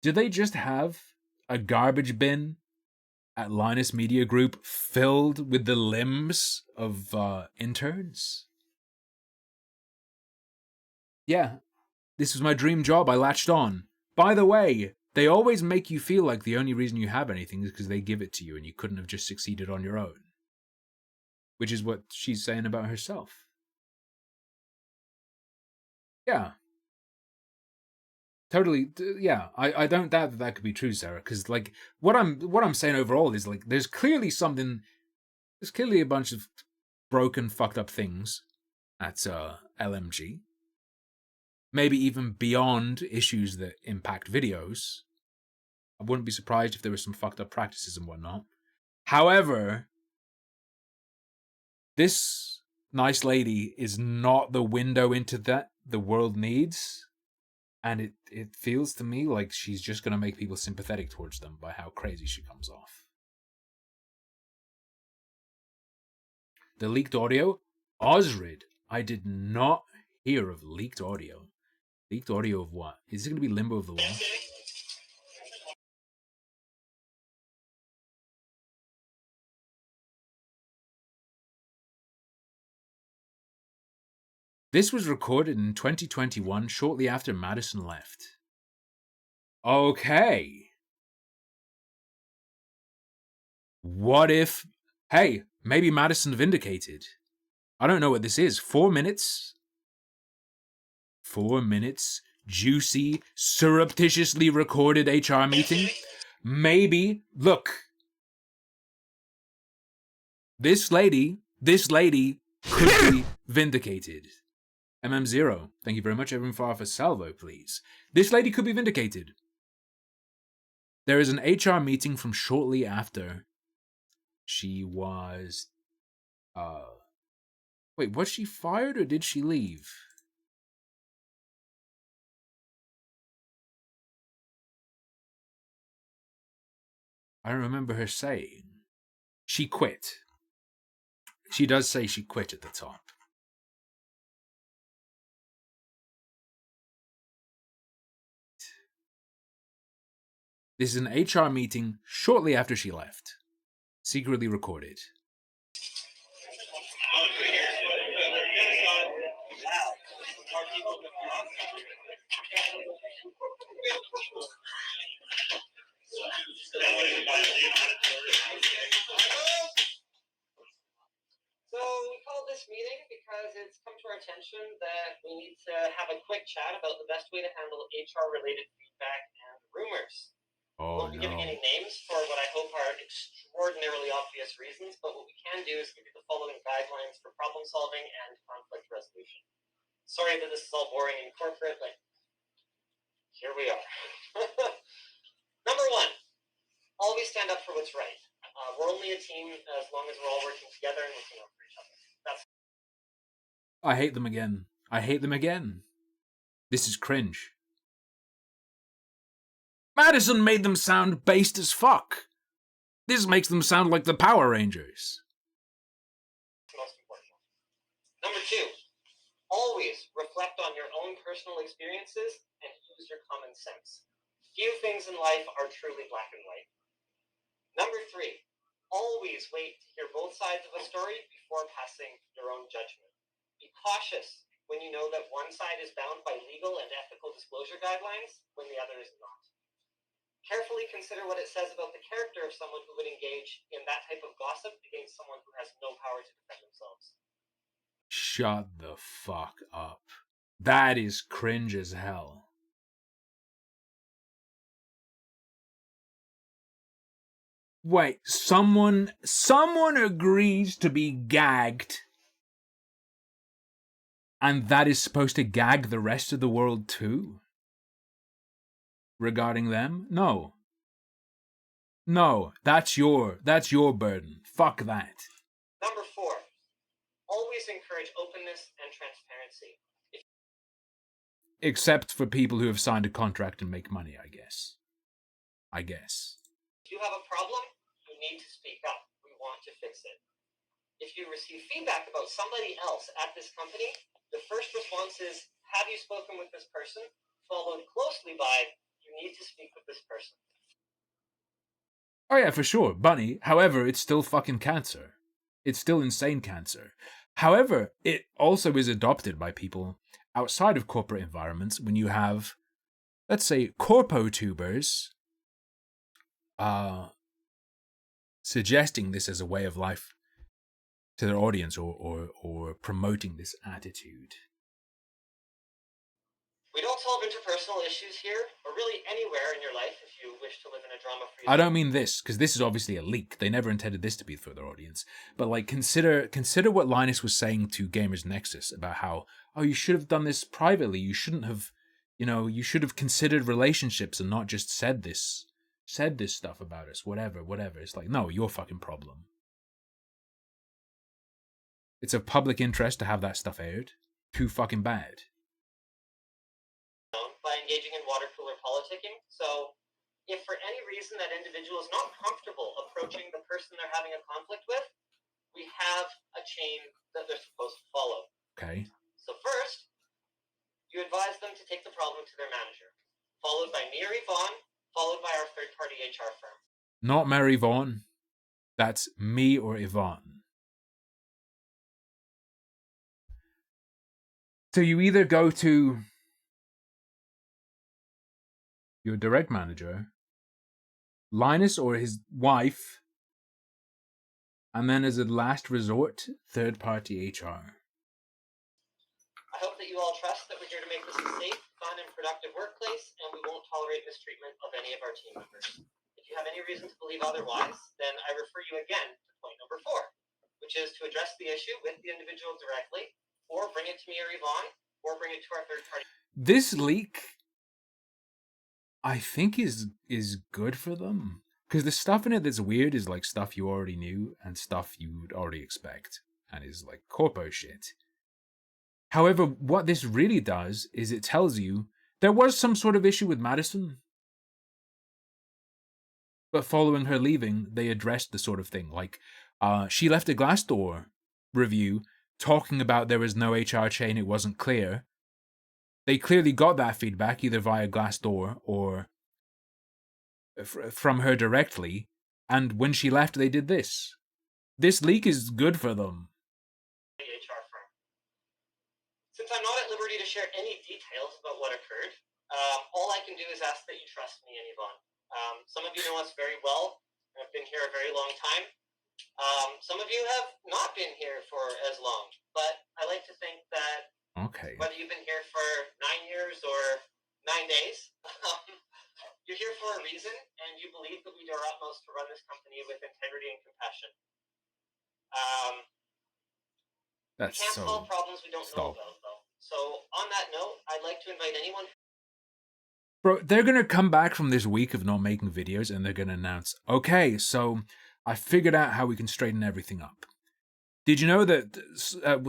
Do they just have a garbage bin at Linus Media Group filled with the limbs of interns? Yeah, this was my dream job. I latched on. By the way, they always make you feel like the only reason you have anything is because they give it to you and you couldn't have just succeeded on your own. Which is what she's saying about herself. Yeah. Totally, yeah. I don't doubt that could be true, Sarah, because like what I'm saying overall is like there's clearly a bunch of broken, fucked up things at LMG. Maybe even beyond issues that impact videos. I wouldn't be surprised if there were some fucked up practices and whatnot. However, this nice lady is not the window into that the world needs. And it feels to me like she's just going to make people sympathetic towards them by how crazy she comes off. The leaked audio? Osrid. I did not hear of leaked audio. Leaked audio of what? Is it going to be Limbo of the Law? This was recorded in 2021, shortly after Madison left. Okay. What if... Hey, maybe Madison vindicated. I don't know what this is. 4 minutes? 4 minutes? Juicy, surreptitiously recorded HR meeting? Maybe. Look. This lady could be vindicated. MM0, thank you very much. Everyone fire off a salvo, please. This lady could be vindicated. There is an HR meeting from shortly after she was... Wait, was she fired or did she leave? I don't remember her saying. She quit. She does say she quit at the top. This is an HR meeting shortly after she left. Secretly recorded. So we called this meeting because it's come to our attention that we need to have a quick chat about the best way to handle HR-related feedback and rumors. We won't be giving any names for what I hope are extraordinarily obvious reasons, but what we can do is give you the following guidelines for problem solving and conflict resolution. Sorry that this is all boring and corporate, but here we are. Number one, always stand up for what's right. We're only a team as long as we're all working together and looking out for each other. I hate them again. I hate them again. This is cringe. Madison made them sound based as fuck. This makes them sound like the Power Rangers. Most important. Number two, always reflect on your own personal experiences and use your common sense. Few things in life are truly black and white. Number three, always wait to hear both sides of a story before passing your own judgment. Be cautious when you know that one side is bound by legal and ethical disclosure guidelines when the other is not. Carefully consider what it says about the character of someone who would engage in that type of gossip against someone who has no power to defend themselves. Shut the fuck up. That is cringe as hell. Wait, someone agrees to be gagged, and that is supposed to gag the rest of the world too? Regarding them? No. No, that's your burden. Fuck that. Number four, always encourage openness and transparency. Except for people who have signed a contract and make money, I guess. If you have a problem, you need to speak up. We want to fix it. If you receive feedback about somebody else at this company, the first response is, have you spoken with this person? Followed closely by, you need to speak with this person. Oh yeah, for sure, Bunny. However, it's still fucking cancer. It's still insane cancer. However, it also is adopted by people outside of corporate environments when you have, let's say, corpo-tubers suggesting this as a way of life to their audience or promoting this attitude. We don't solve interpersonal issues here, or really anywhere in your life if you wish to live in a drama-free I don't mean this, because this is obviously a leak. They never intended this to be for their audience. But like, consider what Linus was saying to Gamers Nexus about how, oh, you should have done this privately. You shouldn't have, you should have considered relationships and not just said this stuff about us, whatever. It's like, no, your fucking problem. It's of public interest to have that stuff aired. Too fucking bad. By engaging in water cooler politicking. So if for any reason that individual is not comfortable approaching the person they're having a conflict with, we have a chain that they're supposed to follow. Okay. So first, you advise them to take the problem to their manager, followed by me or Yvonne, followed by our third-party HR firm. Not Mary Vaughn. That's me or Yvonne. So you either go to your direct manager, Linus or his wife, and then as a last resort, third-party HR. I hope that you all trust that we're here to make this a safe, fun, and productive workplace, and we won't tolerate mistreatment of any of our team members. If you have any reason to believe otherwise, then I refer you again to point number 4, which is to address the issue with the individual directly, or bring it to me or Yvonne, or bring it to our third-party. This leak, I think, is good for them. Because the stuff in it that's weird is like stuff you already knew and stuff you would already expect. And is like corpo shit. However, what this really does is it tells you there was some sort of issue with Madison. But following her leaving, they addressed the sort of thing. Like, she left a Glassdoor review talking about there was no HR chain, it wasn't clear. They clearly got that feedback either via Glassdoor or from her directly, and when she left, they did this. This leak is good for them. HR firm. Since I'm not at liberty to share any details about what occurred, all I can do is ask that you trust me and Yvonne. Some of you know us very well and have been here a very long time. Some of you have not been here for as long, but I like to think that whether you've been here for 9 years or 9 days, you're here for a reason, and you believe that we do our utmost to run this company with integrity and compassion. We can't solve problems we don't know about, though. So, on that note, I'd like to invite anyone. Bro, they're gonna come back from this week of not making videos, and they're gonna announce, okay, so I figured out how we can straighten everything up. Did you know that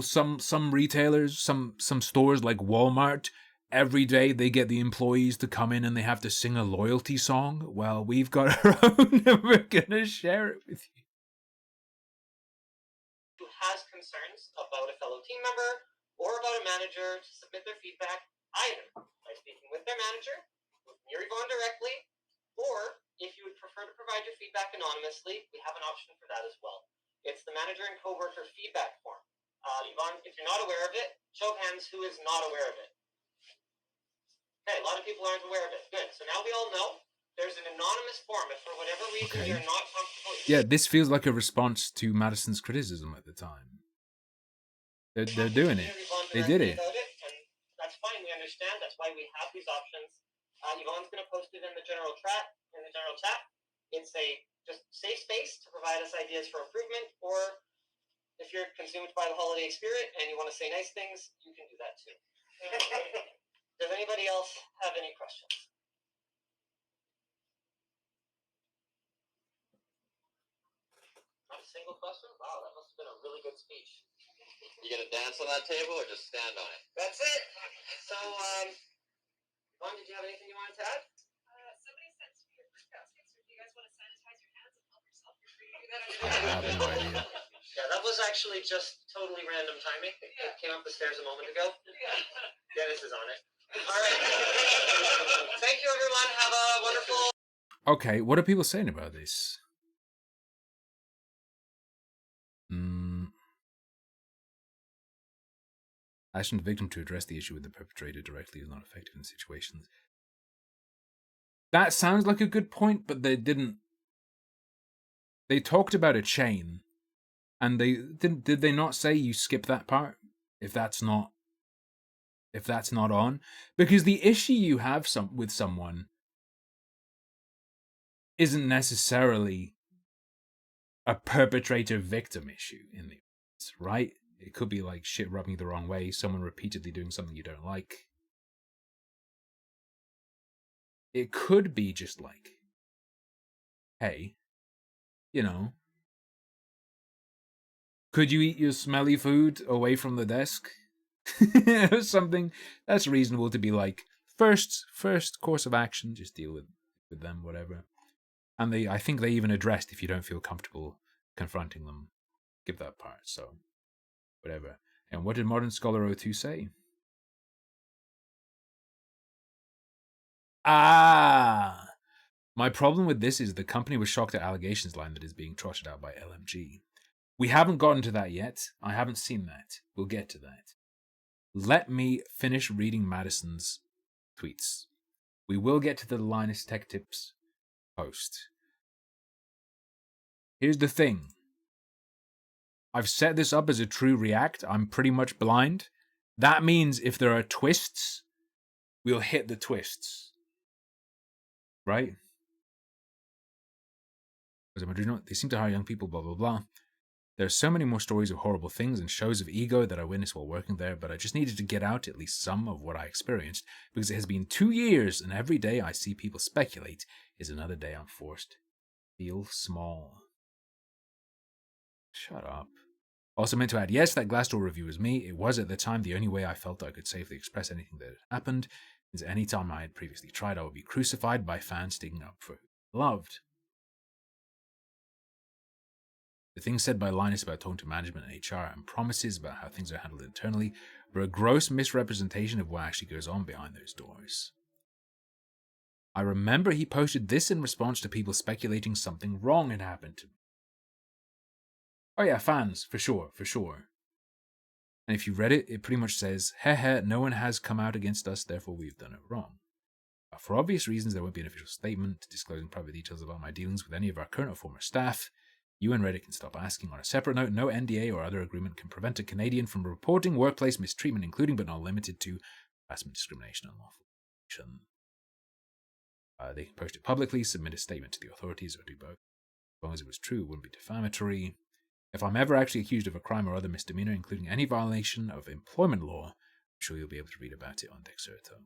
some retailers, some stores like Walmart, every day they get the employees to come in and they have to sing a loyalty song? Well, we've got our own, and we're gonna share it with you. Who has concerns about a fellow team member or about a manager to submit their feedback either by speaking with their manager, with me or Yvonne directly, or if you would prefer to provide your feedback anonymously, we have an option for that as well. It's the manager and coworker feedback form. Yvonne, if you're not aware of it, show of hands who is not aware of it. Okay, a lot of people aren't aware of it. Good. So now we all know there's an anonymous form. If for whatever reason you're not comfortable. Yeah, this feels like a response to Madison's criticism at the time. They're doing it. They did it. And that's fine. We understand. That's why we have these options. Yvonne's going to post it in the general chat. It's a just safe space to provide us ideas for improvement, or if you're consumed by the holiday spirit and you want to say nice things, you can do that too. Does anybody else have any questions? Not a single question? Wow, that must have been a really good speech. You gonna dance on that table or just stand on it? That's it. So, Yvonne, did you have anything you wanted to add? Somebody sent me your fruit baskets. If you guys want to sanitize your hands and help yourself, you're free to do that. I have no idea. Yeah, that was actually just totally random timing. It came up the stairs a moment ago. Dennis is on it. All right. Thank you, everyone. Have a wonderful. Okay, what are people saying about this? Asking the victim to address the issue with the perpetrator directly is not effective in situations. That sounds like a good point, but they didn't. They talked about a chain, and they didn't. Did they not say you skip that part if that's not on? Because the issue you have with someone isn't necessarily a perpetrator-victim issue in the right. It could be like shit rubbing you the wrong way, someone repeatedly doing something you don't like. It could be just like, hey, you know, could you eat your smelly food away from the desk? Or something that's reasonable to be like, first course of action, just deal with them, whatever. And I think they even addressed if you don't feel comfortable confronting them, give that part, so whatever. And what did Modern Scholar 02 say? My problem with this is the company was shocked at allegations line that is being trotted out by LMG. We haven't gotten to that yet. I haven't seen that. We'll get to that. Let me finish reading Madison's tweets. We will get to the Linus Tech Tips post. Here's the thing. I've set this up as a true react. I'm pretty much blind. That means if there are twists, we'll hit the twists. Right? They seem to hire young people, blah, blah, blah. There's so many more stories of horrible things and shows of ego that I witnessed while working there, but I just needed to get out at least some of what I experienced, because it has been 2 years, and every day I see people speculate is another day I'm forced to feel small. Shut up. Also meant to add, yes, that Glassdoor review was me. It was at the time the only way I felt I could safely express anything that had happened, because any time I had previously tried, I would be crucified by fans sticking up for who I loved. The things said by Linus about talking to management and HR and promises about how things are handled internally were a gross misrepresentation of what actually goes on behind those doors. I remember he posted this in response to people speculating something wrong had happened to me. Oh yeah, fans, for sure. And if you read it, it pretty much says, heh, no one has come out against us, therefore we've done it wrong. For obvious reasons, there won't be an official statement disclosing private details about my dealings with any of our current or former staff. You and Reddit can stop asking. On a separate note, no NDA or other agreement can prevent a Canadian from reporting workplace mistreatment, including but not limited to harassment, discrimination, and lawful action. They can post it publicly, submit a statement to the authorities, or do both. As long as it was true, it wouldn't be defamatory. If I'm ever actually accused of a crime or other misdemeanor, including any violation of employment law, I'm sure you'll be able to read about it on Dexerto.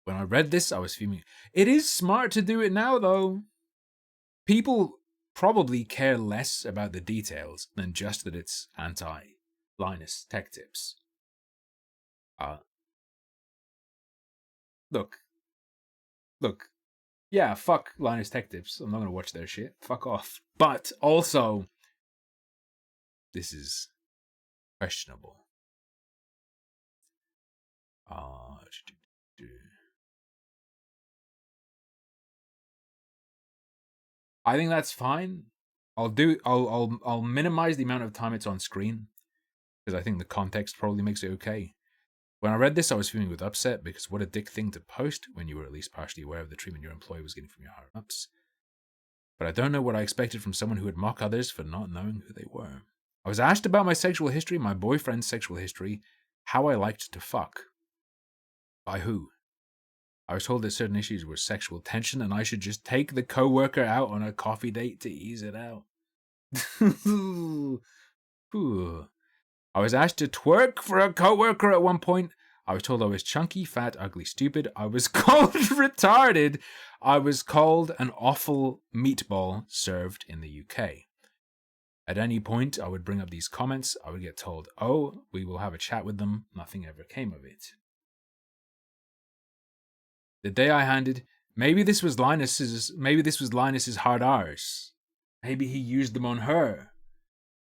When I read this, I was fuming. It is smart to do it now, though. People probably care less about the details than just that it's anti-Linus Tech Tips. Look. Yeah, fuck Linus Tech Tips. I'm not gonna watch their shit. Fuck off. But also, this is questionable. I think that's fine. I'll minimize the amount of time it's on screen because I think the context probably makes it okay. When I read this, I was feeling with upset because what a dick thing to post when you were at least partially aware of the treatment your employee was getting from your higher-ups. But I don't know what I expected from someone who would mock others for not knowing who they were. I was asked about my sexual history, my boyfriend's sexual history, how I liked to fuck. By who? I was told that certain issues were sexual tension and I should just take the coworker out on a coffee date to ease it out. I was asked to twerk for a coworker at one point. I was told I was chunky, fat, ugly, stupid. I was called retarded. I was called an awful meatball served in the UK. At any point I would bring up these comments, I would get told, oh, we will have a chat with them. Nothing ever came of it. The day I handed, maybe this was Linus's hard R's. Maybe he used them on her.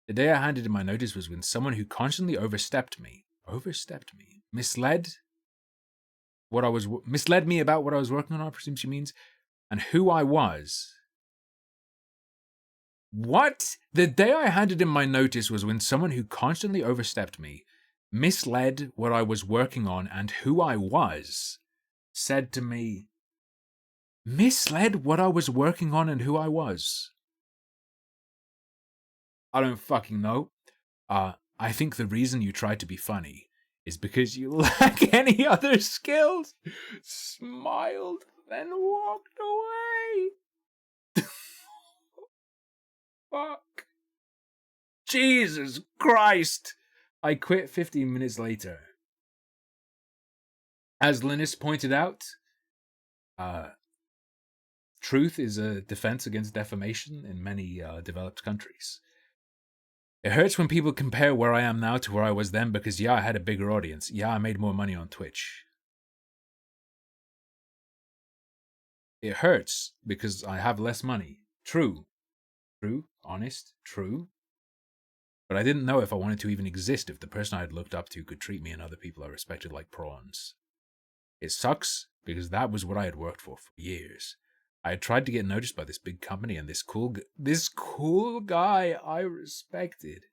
The day I handed in my notice was when someone who constantly overstepped me, misled me about what I was working on, I presume she means, and who I was. What? The day I handed in my notice was when someone who constantly overstepped me, misled what I was working on and who I was, said to me, misled what I was working on and who I was. I don't fucking know. I think the reason you tried to be funny is because you lack any other skills. Smiled, then walked away. Fuck. Jesus Christ. I quit 15 minutes later. As Linus pointed out, truth is a defense against defamation in many developed countries. It hurts when people compare where I am now to where I was then because, yeah, I had a bigger audience. Yeah, I made more money on Twitch. It hurts because I have less money. True. Honest. True. But I didn't know if I wanted to even exist if the person I had looked up to could treat me and other people I respected like prawns. It sucks because that was what I had worked for years. I had tried to get noticed by this big company and this cool guy I respected.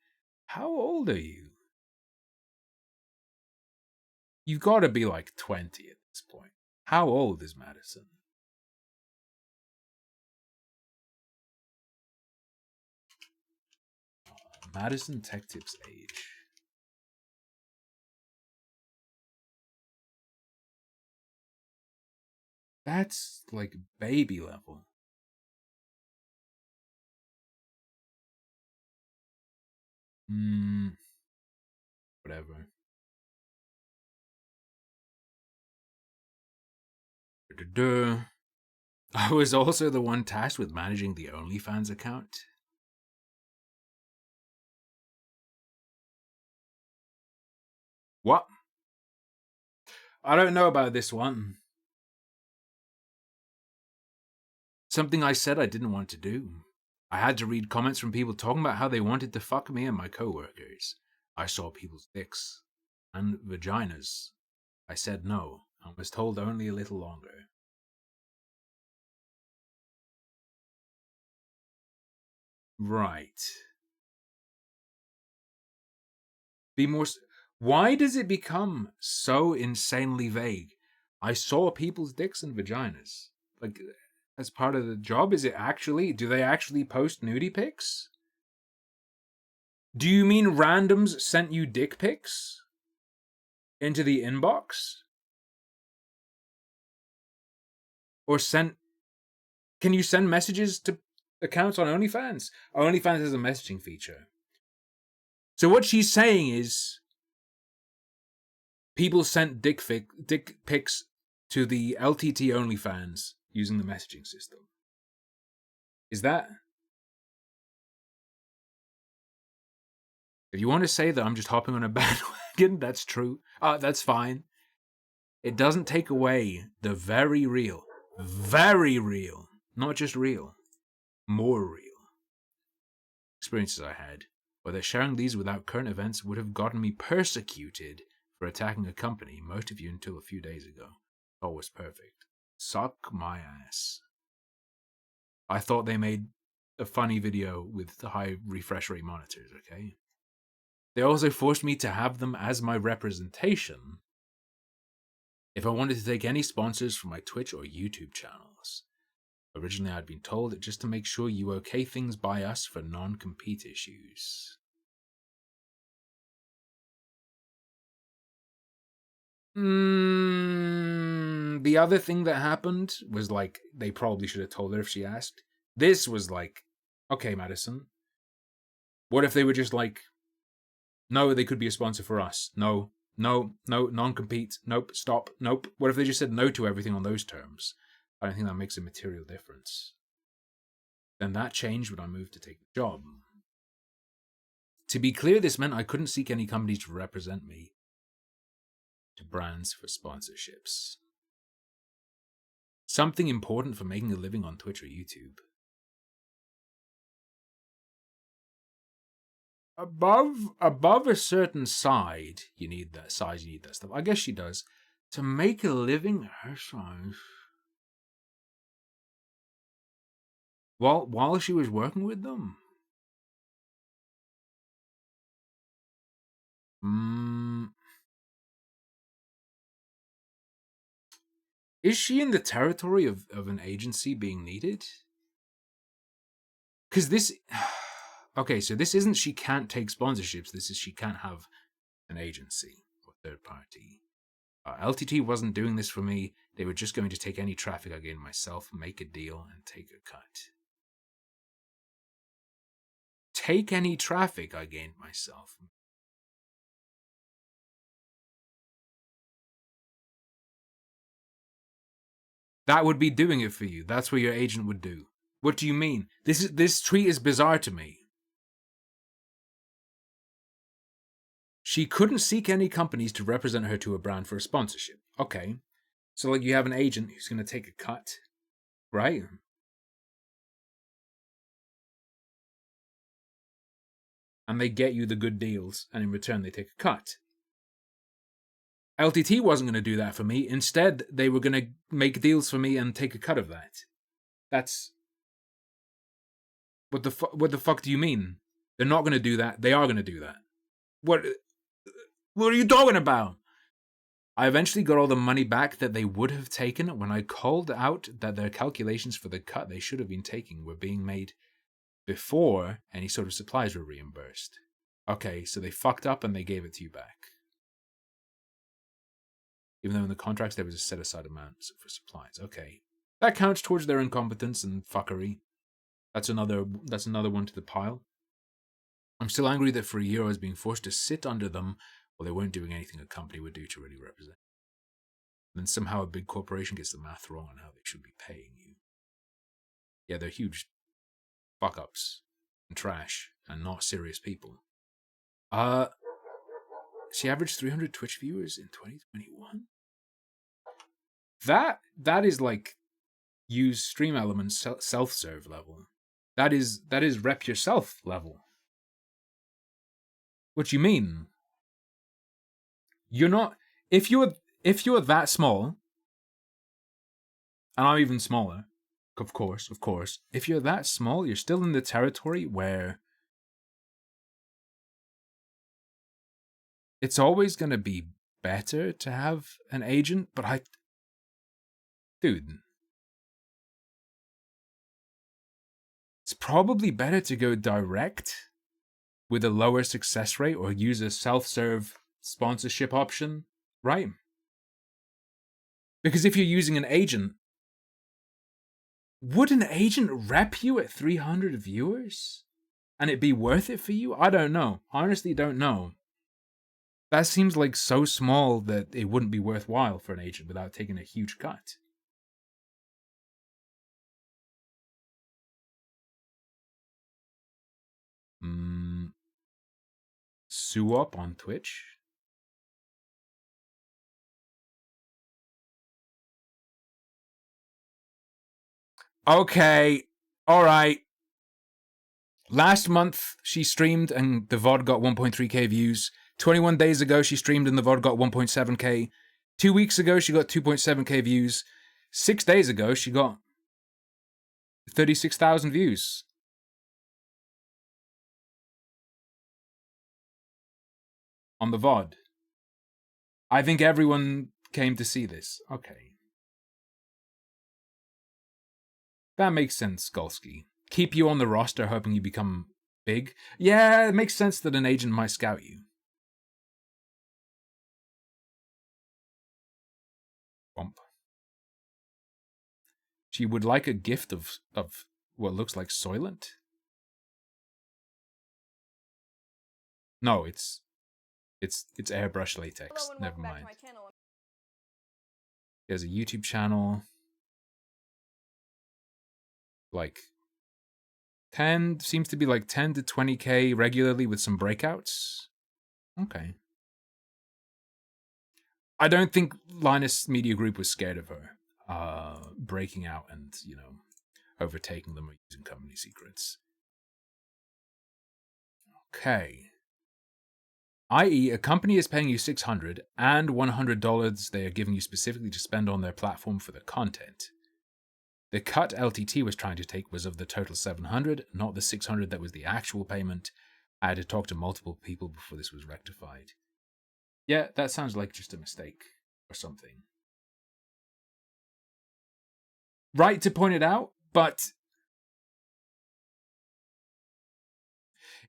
How old are you? You've got to be like 20 at this point. How old is Madison? Madison Tech Tips age. That's like baby level. Whatever. I was also the one tasked with managing the OnlyFans account. What? I don't know about this one. Something I said I didn't want to do. I had to read comments from people talking about how they wanted to fuck me and my coworkers. I saw people's dicks. and vaginas. I said no, and was told only a little longer. Right. Be more... Why does it become so insanely vague? I saw people's dicks and vaginas. Like, as part of the job, is it actually... Do they actually post nudie pics? Do you mean randoms sent you dick pics? Into the inbox? Or sent... Can you send messages to accounts on OnlyFans? OnlyFans has a messaging feature. So what she's saying is... People sent dick pics to the LTT OnlyFans using the messaging system. Is that... If you want to say that I'm just hopping on a bandwagon, that's true. That's fine. It doesn't take away the very real, not just real, more real experiences I had, whether sharing these without current events would have gotten me persecuted for attacking a company, most of you until a few days ago. All was perfect. Suck my ass. I thought they made a funny video with the high refresh rate monitors, okay? They also forced me to have them as my representation if I wanted to take any sponsors from my Twitch or YouTube channels. Originally, I'd been told just to make sure you okay things by us for non-compete issues. The other thing that happened was like, they probably should have told her if she asked. This was like, okay, Madison. What if they were just like, no, they could be a sponsor for us. No, non-compete. Nope, stop, nope. What if they just said no to everything on those terms? I don't think that makes a material difference. Then that changed when I moved to take the job. To be clear, this meant I couldn't seek any companies to represent me to brands for sponsorships. Something important for making a living on Twitch or YouTube. Above a certain size, you need that stuff. I guess she does. To make a living at her size. While she was working with them? Is she in the territory of an agency being needed? Because this... Okay, so this isn't she can't take sponsorships. This is she can't have an agency or third party. LTT wasn't doing this for me. They were just going to take any traffic I gained myself, make a deal, and take a cut. Take any traffic I gained myself. That would be doing it for you. That's what your agent would do. What do you mean? This tweet is bizarre to me. She couldn't seek any companies to represent her to a brand for a sponsorship. Okay. So like you have an agent who's going to take a cut, right? And they get you the good deals, and in return they take a cut. LTT wasn't going to do that for me. Instead, they were going to make deals for me and take a cut of that. That's... What the fuck do you mean? They're not going to do that. They are going to do that. What are you talking about? I eventually got all the money back that they would have taken when I called out that their calculations for the cut they should have been taking were being made before any sort of supplies were reimbursed. Okay, so they fucked up and they gave it to you back. Even though in the contracts there was a set-aside amount for supplies. Okay. That counts towards their incompetence and fuckery. That's another one to the pile. I'm still angry that for a year I was being forced to sit under them while they weren't doing anything a company would do to really represent. And then somehow a big corporation gets the math wrong on how they should be paying you. Yeah, they're huge fuck-ups and trash and not serious people. She averaged 300 Twitch viewers in 2021? That is like use Stream Elements self-serve level. That is rep yourself level. What you mean? You're not. If you're that small, and I'm even smaller, of course. If you're that small, you're still in the territory where it's always going to be better to have an agent. But dude, it's probably better to go direct with a lower success rate or use a self-serve sponsorship option, right? Because if you're using an agent, would an agent rep you at 300 viewers? And it be worth it for you? I don't know. Honestly, don't know. That seems like so small that it wouldn't be worthwhile for an agent without taking a huge cut. Sue up on Twitch. Okay, alright. Last month, she streamed and the VOD got 1.3k views. 21 days ago, she streamed and the VOD got 1.7k. 2 weeks ago, she got 2.7k views. 6 days ago, she got 36,000 views. On the VOD. I think everyone came to see this. Okay. That makes sense, Skolsky. Keep you on the roster hoping you become big. Yeah, it makes sense that an agent might scout you. Bump. She would like a gift of what looks like Soylent? No, it's airbrush latex. Never mind. There's a YouTube channel. Like 10 seems to be like 10 to 20k regularly with some breakouts. Okay. I don't think Linus Media Group was scared of her breaking out and, overtaking them or using company secrets. Okay. I.e., a company is paying you $600 and $100 they are giving you specifically to spend on their platform for the content. The cut LTT was trying to take was of the total $700, not the $600 that was the actual payment. I had to talk to multiple people before this was rectified. Yeah, that sounds like just a mistake or something. Right to point it out, but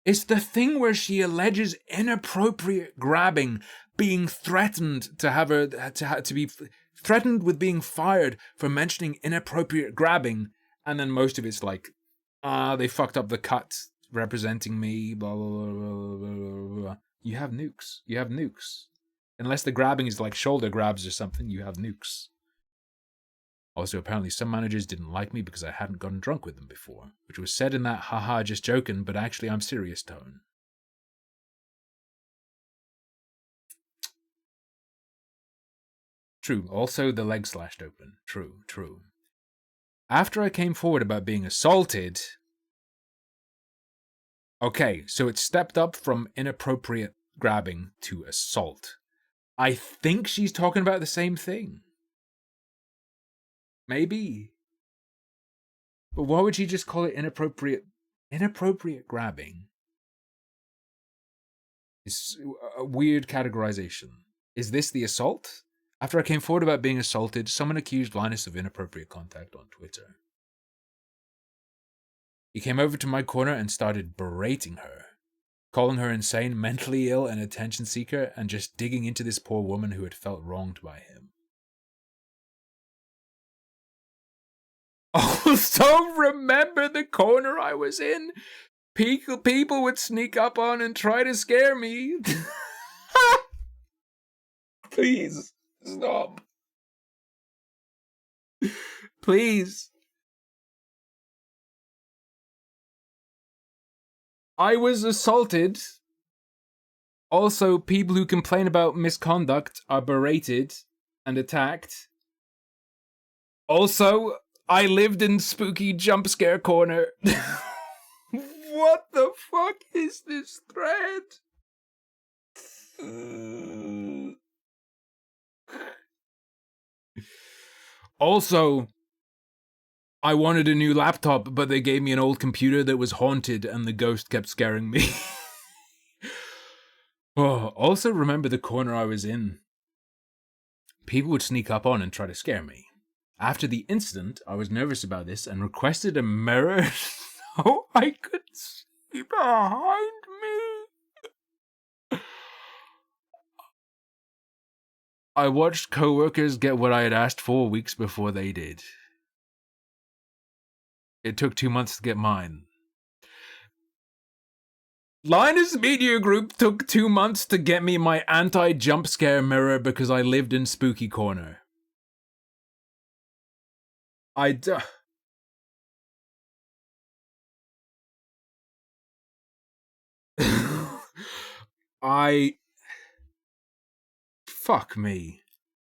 it's the thing where she alleges inappropriate grabbing, being threatened to have her to be threatened with being fired for mentioning inappropriate grabbing, and then most of it's like, they fucked up the cut representing me, blah, blah, blah, blah, blah, blah. You have nukes. Unless the grabbing is like shoulder grabs or something, you have nukes. Also, apparently some managers didn't like me because I hadn't gotten drunk with them before, which was said in that haha just joking, but actually I'm serious tone. True, also the leg slashed open. True. After I came forward about being assaulted... Okay, so it stepped up from inappropriate grabbing to assault. I think she's talking about the same thing. Maybe. But why would she just call it inappropriate? Inappropriate grabbing. It's a weird categorization. Is this the assault? After I came forward about being assaulted, someone accused Linus of inappropriate contact on Twitter. He came over to my corner and started berating her, calling her insane, mentally ill, and attention seeker, and just digging into this poor woman who had felt wronged by him. Also, remember the corner I was in? People would sneak up on and try to scare me. Please, stop. Please. I was assaulted. Also, people who complain about misconduct are berated and attacked. Also, I lived in spooky jump scare corner. What the fuck is this thread? Also, I wanted a new laptop, but they gave me an old computer that was haunted and the ghost kept scaring me. Oh, also remember the corner I was in. People would sneak up on and try to scare me. After the incident, I was nervous about this and requested a mirror so I could see behind me. I watched coworkers get what I had asked for weeks before they did. It took 2 months to get mine. Linus Media Group took 2 months to get me my anti-jump scare mirror because I lived in Spooky Corner. Fuck me.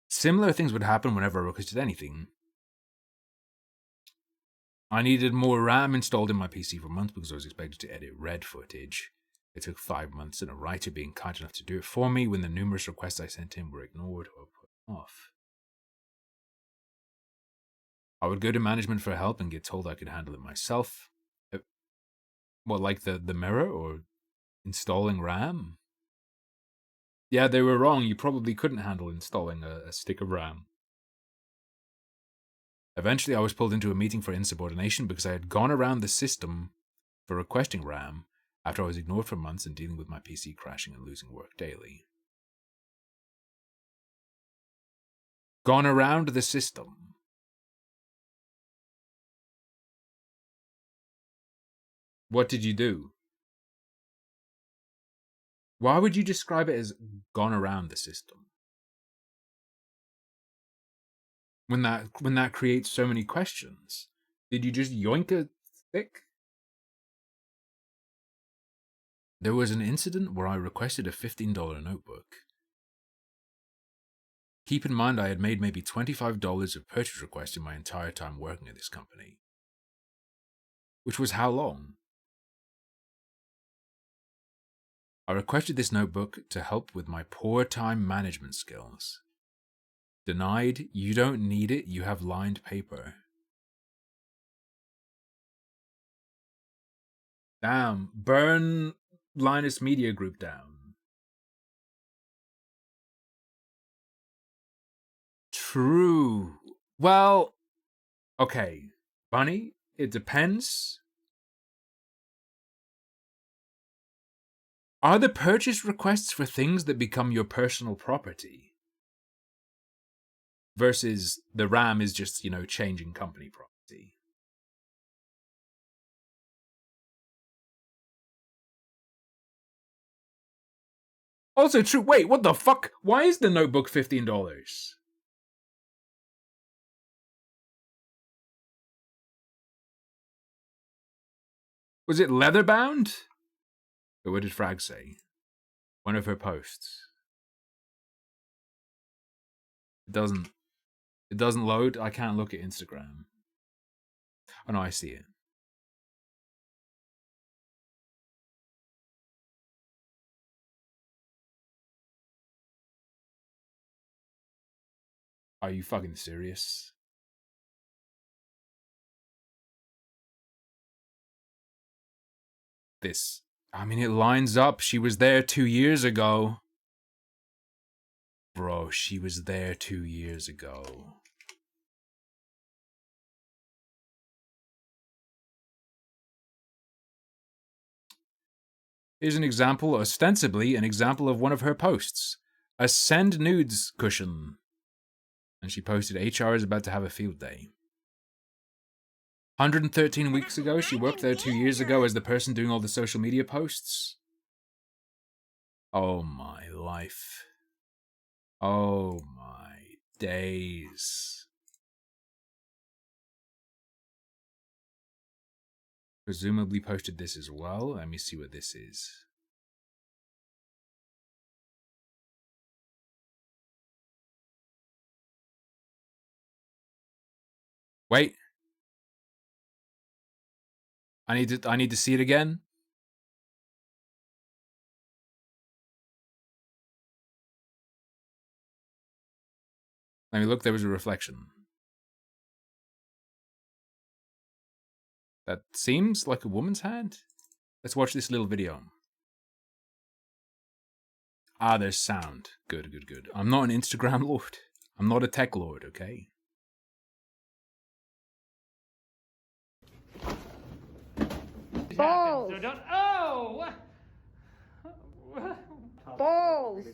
Similar things would happen whenever I requested anything. I needed more RAM installed in my PC for months because I was expected to edit red footage. It took 5 months and a writer being kind enough to do it for me when the numerous requests I sent him were ignored or put off. I would go to management for help and get told I could handle it myself. What, like the mirror or installing RAM? Yeah, they were wrong. You probably couldn't handle installing a stick of RAM. Eventually, I was pulled into a meeting for insubordination because I had gone around the system for requesting RAM after I was ignored for months and dealing with my PC crashing and losing work daily. Gone around the system. What did you do? Why would you describe it as gone around the system? When that creates so many questions. Did you just yoink a stick? There was an incident where I requested a $15 notebook. Keep in mind I had made maybe $25 of purchase requests in my entire time working at this company. Which was how long? I requested this notebook to help with my poor time management skills. Denied, you don't need it, you have lined paper. Damn, burn Linus Media Group down. True. Well, okay, Bunny, it depends. Are the purchase requests for things that become your personal property? Versus the RAM is just, changing company property. Also true, wait, what the fuck? Why is the notebook $15? Was it leather bound? Or what did Frag say? One of her posts. It doesn't load. I can't look at Instagram. Oh no, I see it. Are you fucking serious? It lines up. She was there 2 years ago. Bro, she was there 2 years ago. Here's an example, ostensibly an example of one of her posts. A send nudes cushion. And she posted, HR is about to have a field day. 113 weeks ago, she worked there 2 years ago as the person doing all the social media posts. Oh my life. Oh my days. Presumably posted this as well. Let me see what this is. Wait. I need to see it again. Let me look, there was a reflection. That seems like a woman's hand. Let's watch this little video. Ah, there's sound. Good, good, good. I'm not an Instagram lord. I'm not a tech lord, okay? Balls! So don't. Oh! Balls!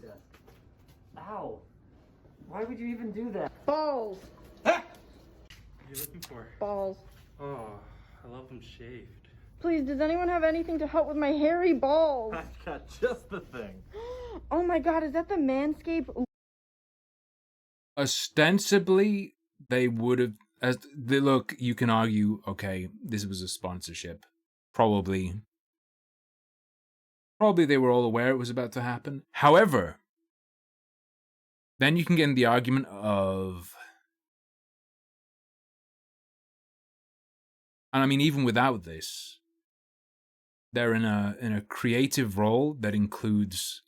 Ow! Why would you even do that? Balls! What are you looking for? Balls. Oh, I love them shaved. Please, does anyone have anything to help with my hairy balls? I've got just the thing. Oh my god, is that the Manscaped? Ostensibly, they would have. Look, you can argue, okay, this was a sponsorship. Probably they were all aware it was about to happen. However, then you can get in the argument of, and I mean, even without this, they're in a creative role that includes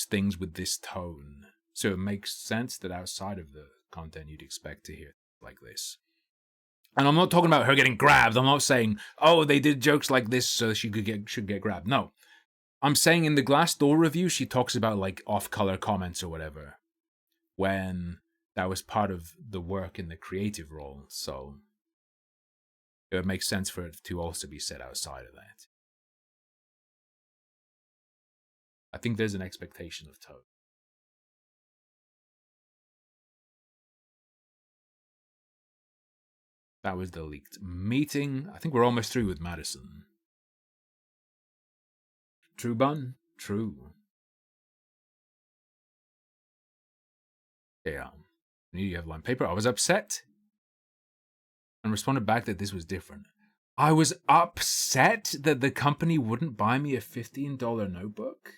things with this tone. So it makes sense that outside of the content you'd expect to hear like this. And I'm not talking about her getting grabbed. I'm not saying, oh, they did jokes like this so she should get grabbed. No. I'm saying in the Glassdoor review, she talks about like off-color comments or whatever, when that was part of the work in the creative role. So it would make sense for it to also be said outside of that. I think there's an expectation of tone. That was the leaked meeting. I think we're almost through with Madison. True, Bun? True. Yeah. You have line paper. I was upset and responded back that this was different. I was upset that the company wouldn't buy me a $15 notebook?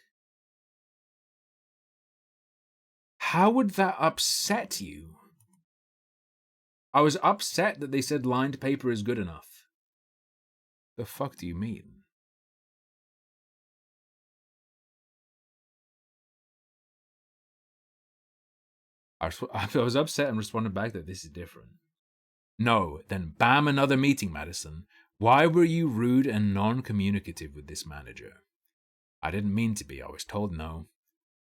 How would that upset you? I was upset that they said lined paper is good enough. The fuck do you mean? I was upset and responded back that this is different. No, then bam, another meeting, Madison. Why were you rude and non-communicative with this manager? I didn't mean to be, I was told no.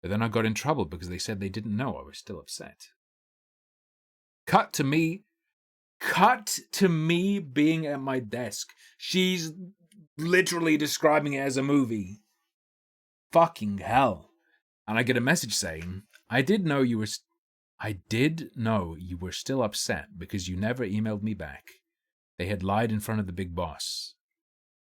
But then I got in trouble because they said they didn't know. I was still upset. Cut to me being at my desk. She's literally describing it as a movie. Fucking hell. And I get a message saying, I did know you were still upset because you never emailed me back. They had lied in front of the big boss.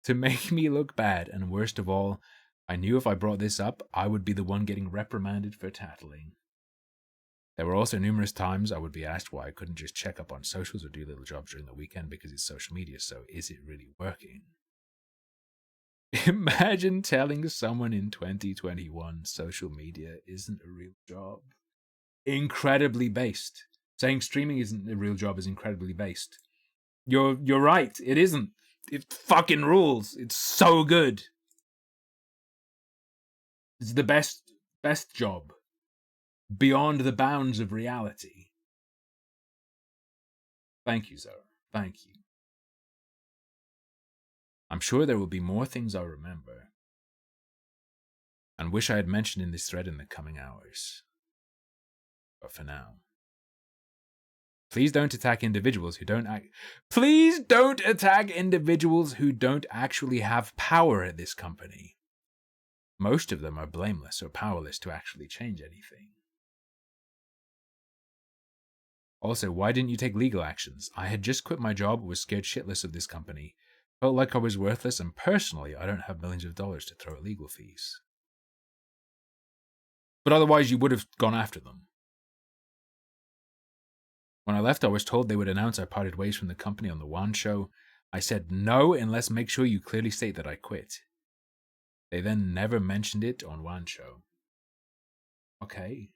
To make me look bad, and worst of all, I knew if I brought this up, I would be the one getting reprimanded for tattling. There were also numerous times I would be asked why I couldn't just check up on socials or do little jobs during the weekend because it's social media, so is it really working? Imagine telling someone in 2021 social media isn't a real job. Incredibly based. Saying streaming isn't a real job is incredibly based. You're right, it isn't. It fucking rules. It's so good. It's the best job. Beyond the bounds of reality. Thank you, Zara. Thank you. I'm sure there will be more things I'll remember. And wish I had mentioned in this thread in the coming hours. But for now. Please don't attack individuals who don't Please don't attack individuals who don't actually have power at this company. Most of them are blameless or powerless to actually change anything. Also, why didn't you take legal actions? I had just quit my job, was scared shitless of this company, felt like I was worthless, and personally, I don't have millions of dollars to throw at legal fees. But otherwise, you would have gone after them. When I left, I was told they would announce I parted ways from the company on the Wan show. I said no, unless make sure you clearly state that I quit. They then never mentioned it on Wan show. Okay.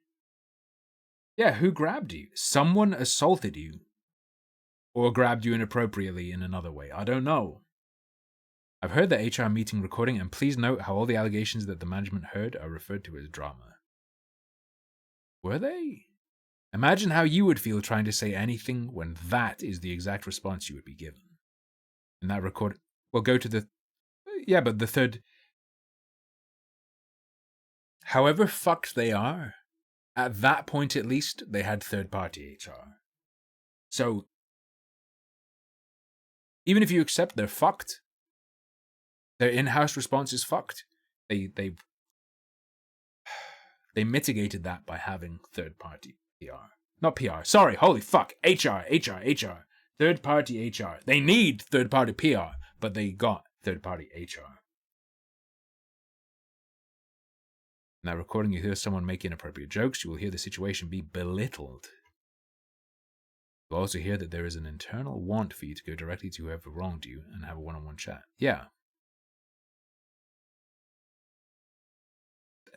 Yeah, who grabbed you? Someone assaulted you. Or grabbed you inappropriately in another way. I don't know. I've heard the HR meeting recording, and please note how all the allegations that the management heard are referred to as drama. Were they? Imagine how you would feel trying to say anything when that is the exact response you would be given. And that record, well, go to the, yeah, but the third, however fucked they are, at that point at least, they had third-party HR. So, even if you accept they're fucked, their in-house response is fucked. They mitigated that by having third-party PR. Not PR. Sorry, holy fuck. HR. Third-party HR. They need third-party PR, but they got third-party HR. In that recording, you hear someone make inappropriate jokes. You will hear the situation be belittled. You'll also hear that there is an internal want for you to go directly to whoever wronged you and have a one-on-one chat. Yeah.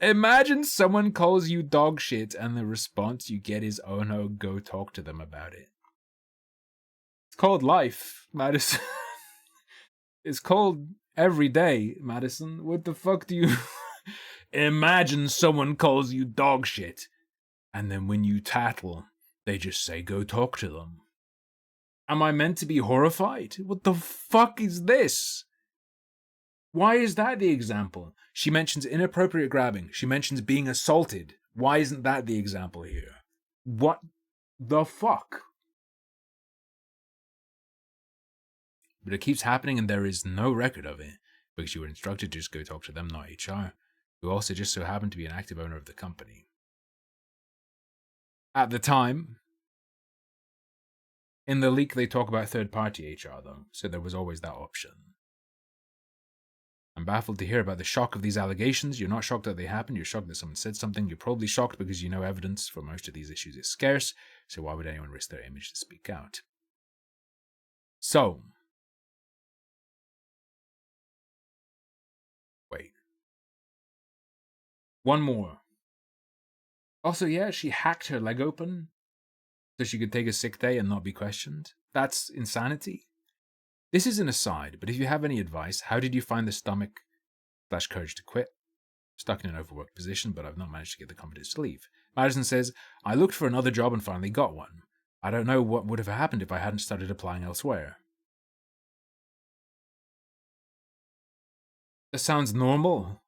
Imagine someone calls you dog shit and the response you get is, oh no, go talk to them about it. It's called life, Madison. It's called every day, Madison. What the fuck do you... Imagine someone calls you dog shit and then when you tattle, they just say go talk to them. Am I meant to be horrified? What the fuck is this? Why is that the example? She mentions inappropriate grabbing. She mentions being assaulted. Why isn't that the example here? What the fuck? But it keeps happening and there is no record of it because you were instructed to just go talk to them, not HR, who also just so happened to be an active owner of the company. At the time, in the leak they talk about third-party HR though, so there was always that option. I'm baffled to hear about the shock of these allegations. You're not shocked that they happened, you're shocked that someone said something. You're probably shocked because you know evidence for most of these issues is scarce, so why would anyone risk their image to speak out? So, wait. One more. Also, yeah, she hacked her leg open so she could take a sick day and not be questioned. That's insanity. This is an aside, but if you have any advice, how did you find the stomach/courage to quit? Stuck in an overworked position, but I've not managed to get the confidence to leave. Madison says, I looked for another job and finally got one. I don't know what would have happened if I hadn't started applying elsewhere. That sounds normal.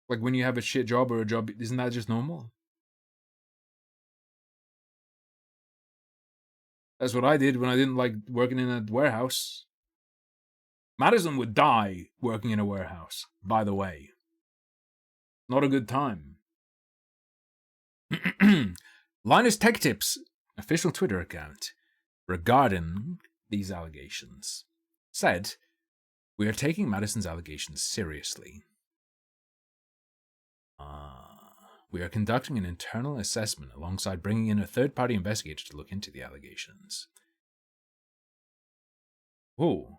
Like when you have a shit job or a job, isn't that just normal? That's what I did when I didn't like working in a warehouse. Madison would die working in a warehouse, by the way. Not a good time. Linus Tech Tips, official Twitter account, regarding these allegations, said, we are taking Madison's allegations seriously. We are conducting an internal assessment alongside bringing in a third-party investigator to look into the allegations. Whoa.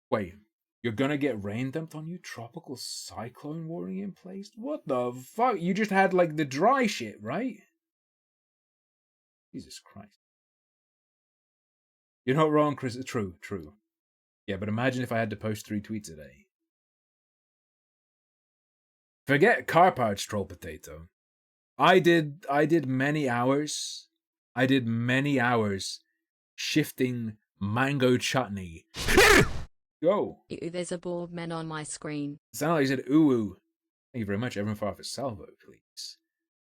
Wait, you're gonna get rain dumped on you? Tropical cyclone warning in place? What the fuck? You just had, like, the dry shit, right? Jesus Christ. You're not wrong, Chris. True. Yeah, but imagine if I had to post 3 tweets a day. Forget car parts, Troll Potato. I did many hours. Shifting mango chutney. Go. There's a bald man on my screen. It sounded like you said ooh. Thank you very much. Everyone fire off a salvo, please.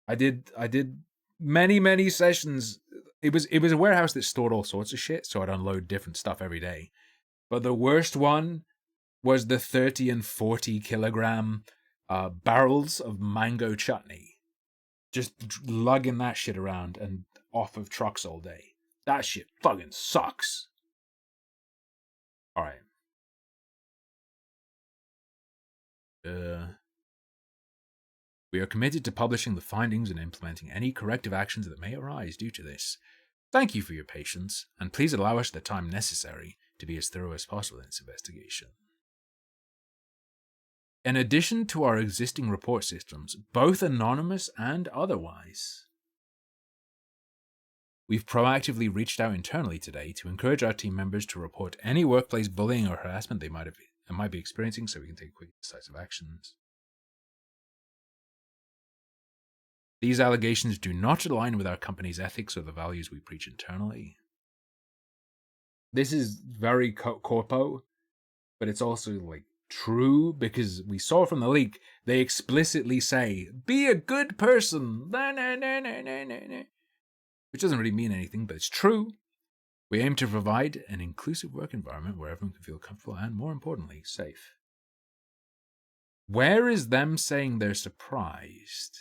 I did many sessions. It was a warehouse that stored all sorts of shit, so I'd unload different stuff every day. But the worst one was the 30 and 40 kilogram barrels of mango chutney. Just lugging that shit around and off of trucks all day. That shit fucking sucks. Alright. We are committed to publishing the findings and implementing any corrective actions that may arise due to this. Thank you for your patience, and please allow us the time necessary to be as thorough as possible in this investigation. In addition to our existing report systems, both anonymous and otherwise, we've proactively reached out internally today to encourage our team members to report any workplace bullying or harassment they might be experiencing so we can take quick, decisive actions. These allegations do not align with our company's ethics or the values we preach internally. This is very corpo, but it's also like true because we saw from the leak, they explicitly say, be a good person, which doesn't really mean anything, but it's true. We aim to provide an inclusive work environment where everyone can feel comfortable and, more importantly, safe. Where is them saying they're surprised?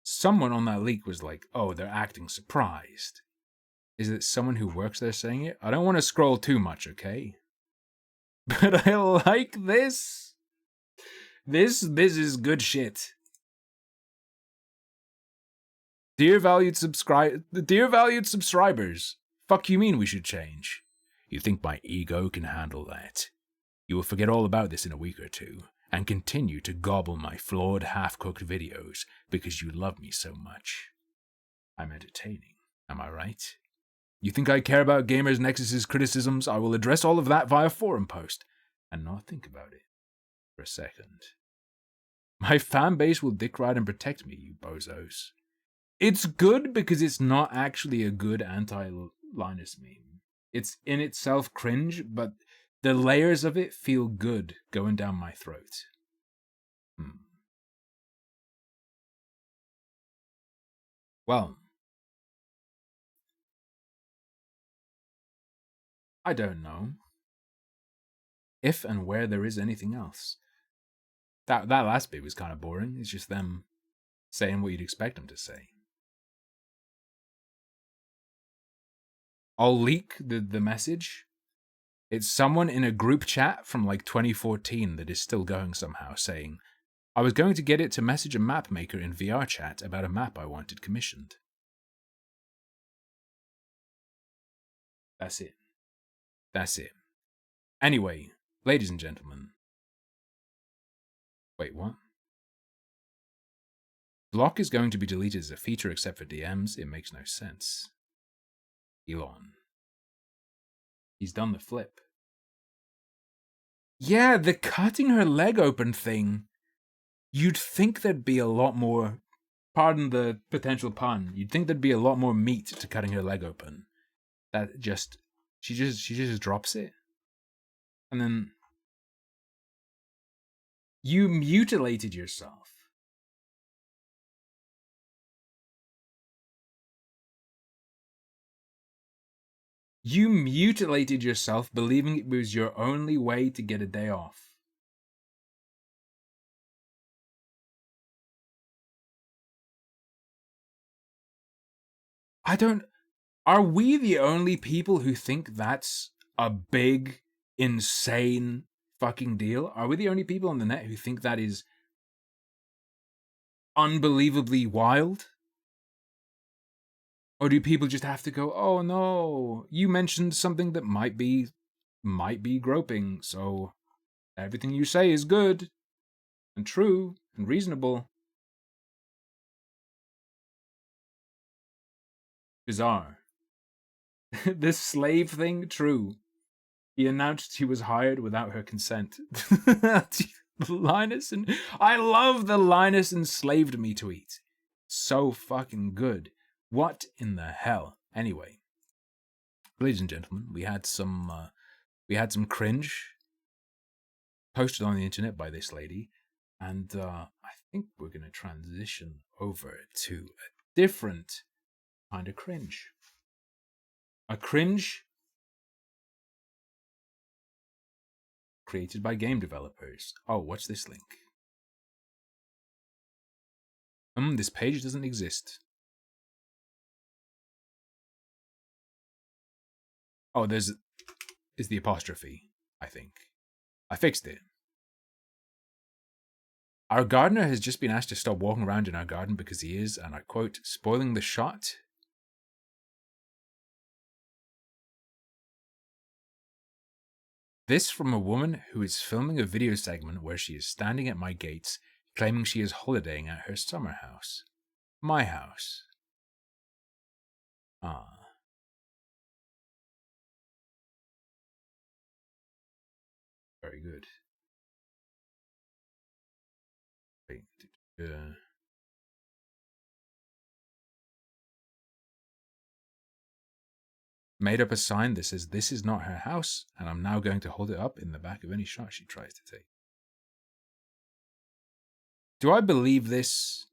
Someone on that leak was like, oh, they're acting surprised. Is it someone who works there saying it? I don't want to scroll too much, okay? But I like this. This is good shit. Dear valued subscribers, fuck you mean we should change? You think my ego can handle that? You will forget all about this in a week or two, and continue to gobble my flawed, half-cooked videos because you love me so much. I'm entertaining, am I right? You think I care about Gamers Nexus's criticisms? I will address all of that via forum post, and not think about it for a second. My fan base will dick ride and protect me, you bozos. It's good because it's not actually a good anti-Linus meme. It's in itself cringe, but the layers of it feel good going down my throat. Well, I don't know if and where there is anything else. That last bit was kind of boring. It's just them saying what you'd expect them to say. I'll leak the message. It's someone in a group chat from like 2014 that is still going somehow, saying, I was going to get it to message a map maker in VR chat about a map I wanted commissioned. That's it. That's it. Anyway, ladies and gentlemen. Wait, what? Block is going to be deleted as a feature except for DMs. It makes no sense. Elon. He's done the flip. Yeah, the cutting her leg open thing. You'd think there'd be a lot more, pardon the potential pun, you'd think there'd be a lot more meat to cutting her leg open. That just, she just drops it. And then, you mutilated yourself. You mutilated yourself believing it was your only way to get a day off. Are we the only people who think that's a big, insane fucking deal? Are we the only people on the net who think that is unbelievably wild? Or do people just have to go, oh no, you mentioned something that might be groping, so everything you say is good and true and reasonable. Bizarre. This slave thing, true. He announced he was hired without her consent. Linus and I love the Linus enslaved me tweet. So fucking good. What in the hell? Anyway, ladies and gentlemen, we had some cringe posted on the internet by this lady, and I think we're gonna transition over to a different kind of cringe. A cringe created by game developers. Oh, what's this link? This page doesn't exist. Oh, is the apostrophe, I think. I fixed it. Our gardener has just been asked to stop walking around in our garden because he is, and I quote, spoiling the shot. This from a woman who is filming a video segment where she is standing at my gates, claiming she is holidaying at her summer house. My house. Ah. Very good. Wait, made up a sign that says this is not her house, and I'm now going to hold it up in the back of any shot she tries to take. Do I believe this?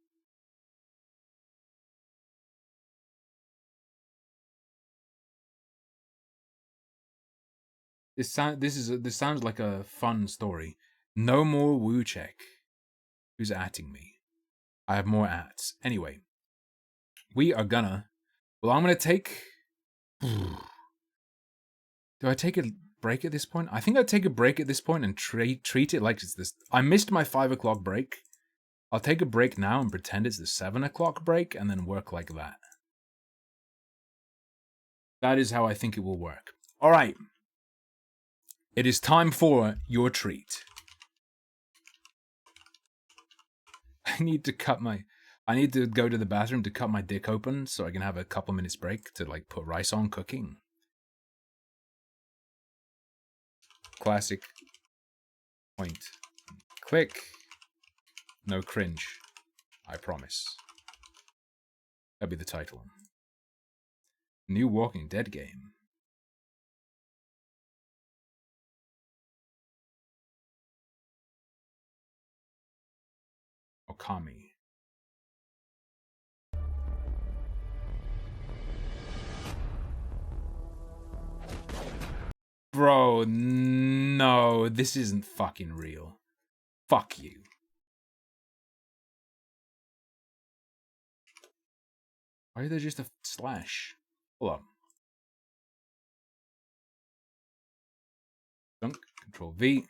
This sounds like a fun story. No more woo check. Who's atting me? I have more ats. Anyway, we are gonna. Well, I'm gonna take. Do I take a break at this point? I think I'd take a break at this point and treat it like it's this. I missed my 5 o'clock break. I'll take a break now and pretend it's the 7 o'clock break and then work like that. That is how I think it will work. All right. It is time for your treat. I need to go to the bathroom to cut my dick open so I can have a couple minutes break to like put rice on cooking. Classic. Point. Click. No cringe. I promise. That'll be the title. New Walking Dead game. Okami. Bro, no, this isn't fucking real. Fuck you. Why is there just a slash? Hold on. Dunk, Control V.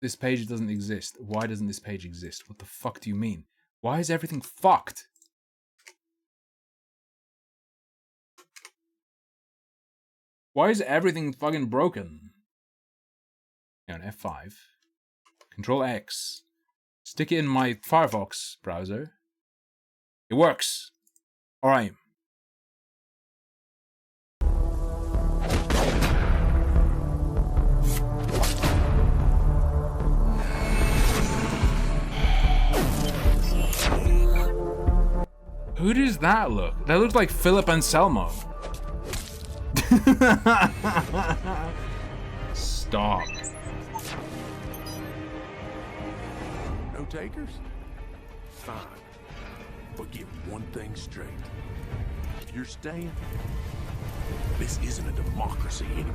This page doesn't exist. Why doesn't this page exist? What the fuck do you mean? Why is everything fucked? Why is everything fucking broken? Hang on, F5. Control X. Stick it in my Firefox browser. It works. Alright. Who does that look? That looks like Philip Anselmo. Stop. No takers? Fine. But get one thing straight. If you're staying, this isn't a democracy anymore.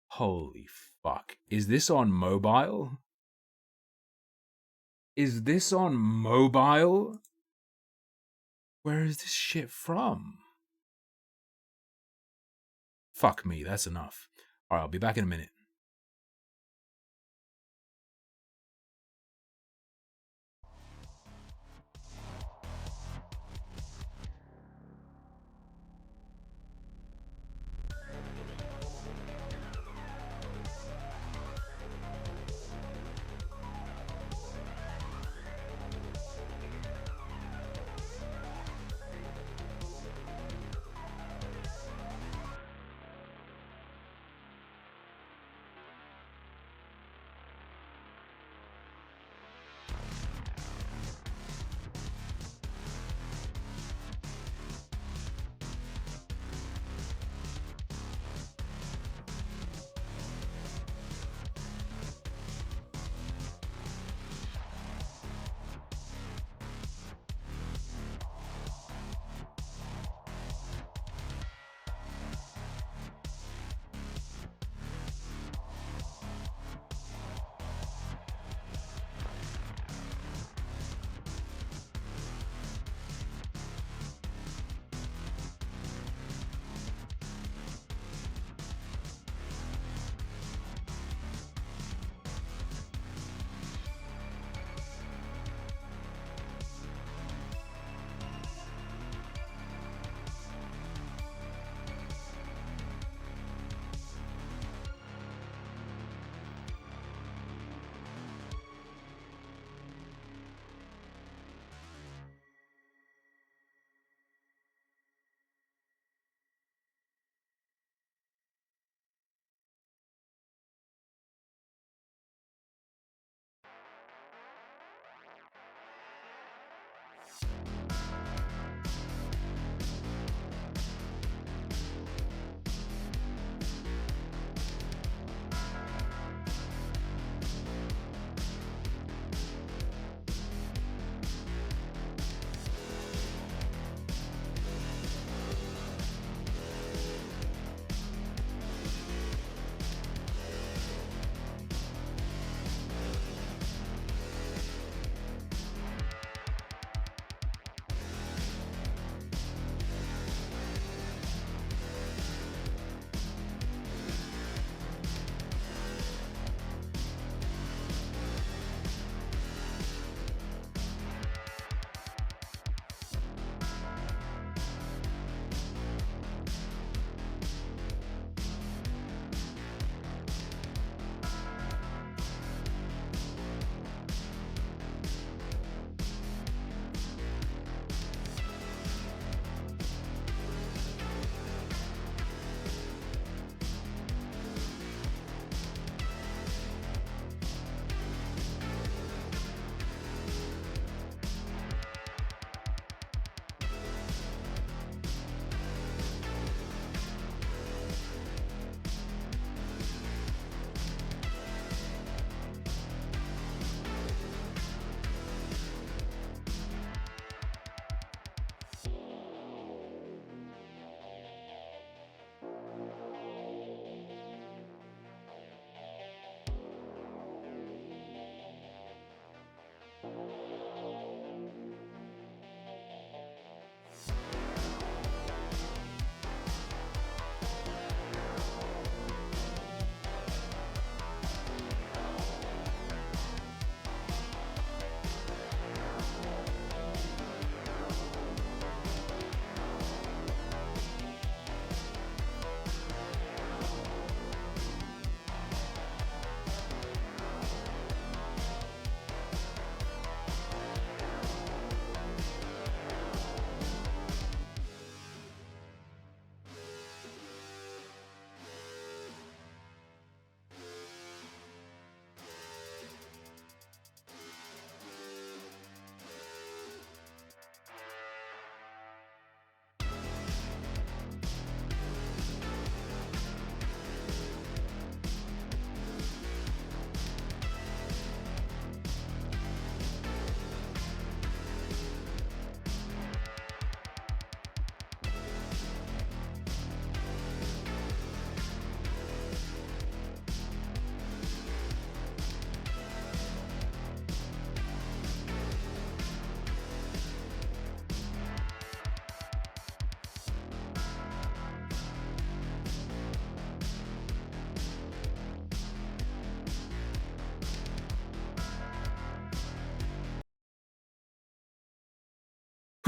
Holy fuck. Is this on mobile? Is this on mobile? Where is this shit from? Fuck me, that's enough. Alright, I'll be back in a minute.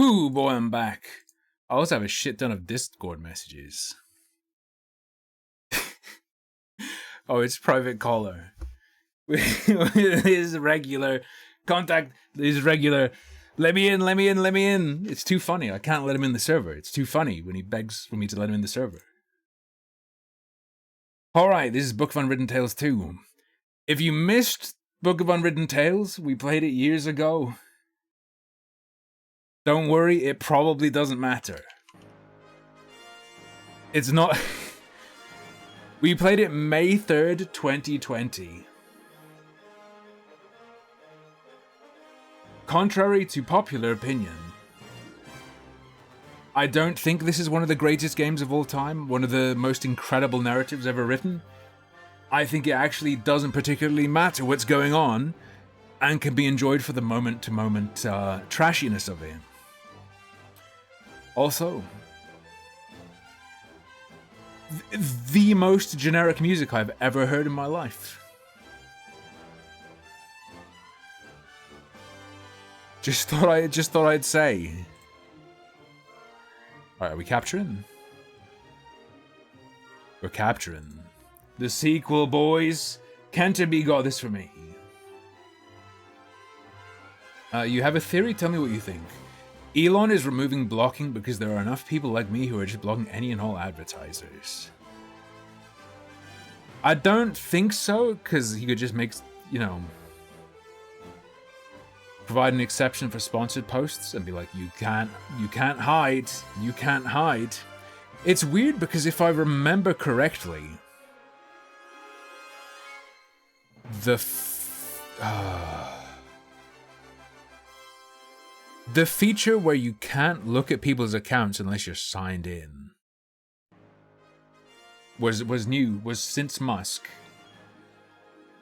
Whoo, boy, I'm back. I also have a shit ton of Discord messages. Oh, it's private caller. His regular contact. His regular. Let me in. Let me in. Let me in. It's too funny. I can't let him in the server. It's too funny when he begs for me to let him in the server. All right, this is Book of Unwritten Tales 2. If you missed Book of Unwritten Tales, we played it years ago. Don't worry, it probably doesn't matter. It's not. We played it May 3rd, 2020. Contrary to popular opinion, I don't think this is one of the greatest games of all time, one of the most incredible narratives ever written. I think it actually doesn't particularly matter what's going on and can be enjoyed for the moment-to-moment trashiness of it. Also, the most generic music I've ever heard in my life. Just thought I'd say. Alright, are we capturing? We're capturing. The sequel, boys. Canterbury got this for me. You have a theory? Tell me what you think. Elon is removing blocking because there are enough people like me who are just blocking any and all advertisers. I don't think so, because he could just make, you know, provide an exception for sponsored posts and be like, you can't hide. You can't hide. It's weird because if I remember correctly, the feature where you can't look at people's accounts unless you're signed in was new, was since Musk.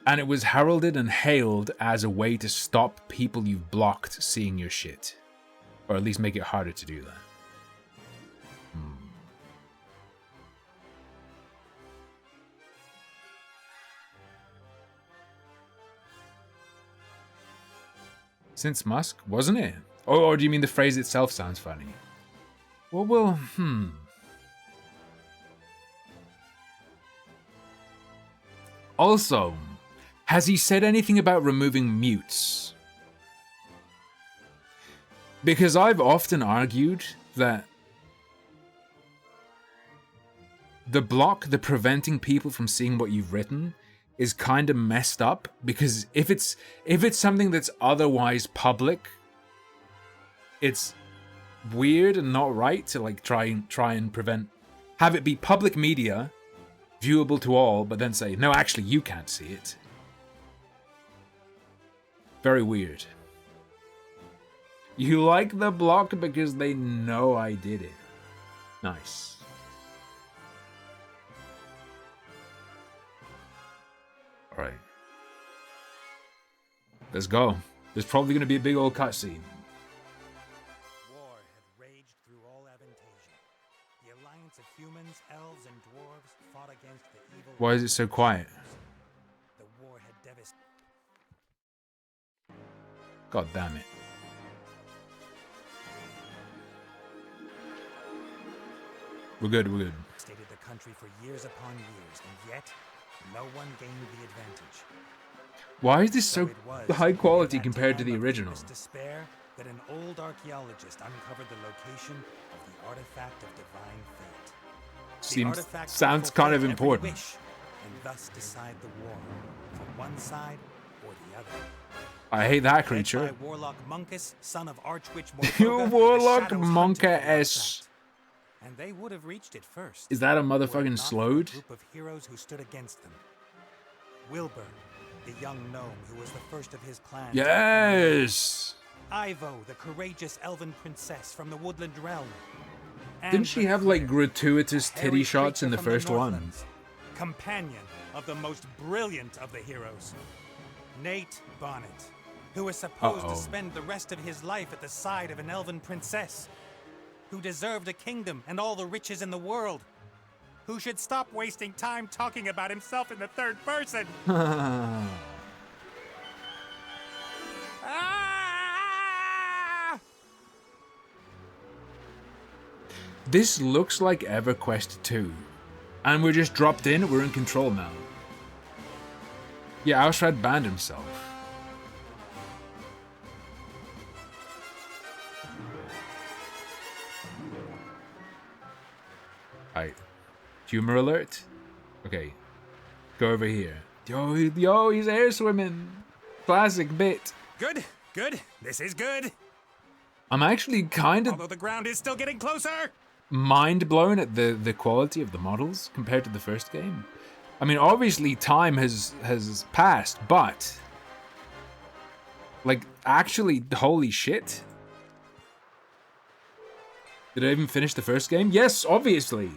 And it was heralded and hailed as a way to stop people you've blocked seeing your shit. Or at least make it harder to do that. Since Musk, wasn't it? Or do you mean the phrase itself sounds funny? Well, Also, has he said anything about removing mutes? Because I've often argued that the block, the preventing people from seeing what you've written, is kind of messed up. Because if it's something that's otherwise public, it's weird and not right to like try and have it be public media, viewable to all, but then say, no, actually you can't see it. Very weird. You like the block because they know I did it. Nice. Alright. Let's go. There's probably going to be a big old cutscene. War had raged through all Avantasia. The alliance of humans, elves, and dwarves fought against the evil... Why is it so quiet? The war had devastated... God damn it. We're good. ...devastated the country for years upon years, and yet no one gained the advantage. Why is this so high quality compared to the original? Despair that an old archaeologist uncovered the location of the artifact of divine fate. Sounds kind of important. Wish, and thus decide the war for one side or the other. I hate that creature. By Warlock Monkus, son of Archwitch You Mortoga, Warlock the shadows Monka hunted the S. artifact, and they would have reached it first. Is that a were it motherfucking not for slowed? a group of heroes who stood against them. Wilbur, the young gnome who was the first of his clan. Yes. Ivo, the courageous elven princess from the woodland realm. Didn't she have like gratuitous titty shots in the first one? Companion of the most brilliant of the heroes, Nate Bonnet, who was supposed to spend the rest of his life at the side of an elven princess, who deserved a kingdom and all the riches in the world, who should stop wasting time talking about himself in the third person. This looks like EverQuest 2. And we're just dropped in, we're in control now. Yeah, Alstrad banned himself. Alright. Humor alert? Okay. Go over here. Yo, he's air swimming. Classic bit. Good, good. This is good. I'm actually kind of Although the ground is still getting closer. mind blown at the quality of the models compared to the first game. I mean, obviously time has passed, but like actually, holy shit. Did I even finish the first game? Yes, obviously.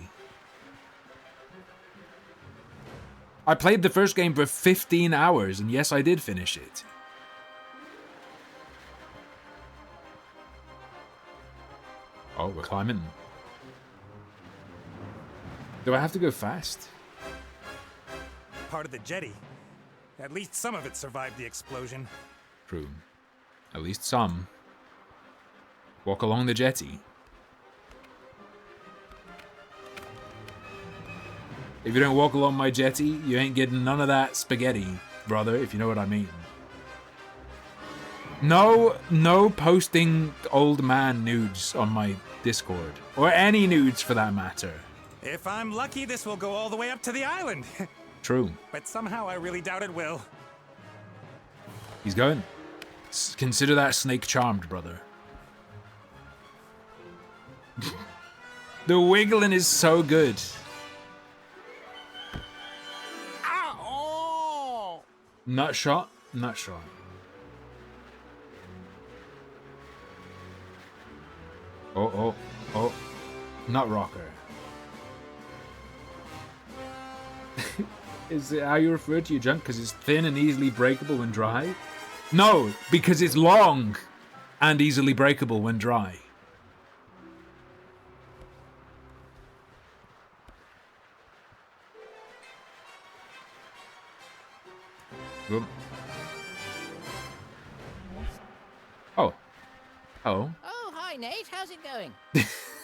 I played the first game for 15 hours, and yes, I did finish it. Oh, we're climbing. Do I have to go fast? Part of the jetty. At least some of it survived the explosion. True. At least some. Walk along the jetty. If you don't walk along my jetty, you ain't getting none of that spaghetti, brother, if you know what I mean. No posting old man nudes on my Discord. Or any nudes for that matter. If I'm lucky, this will go all the way up to the island. True. But somehow I really doubt it will. He's going. Consider that snake charmed, brother. The wiggling is so good. Nut shot, nut shot. Oh. Nut rocker. Is it how you refer to your junk? Because it's thin and easily breakable when dry? No, because it's long and easily breakable when dry. Good. Oh. Hello. Oh, hi, Nate. How's it going?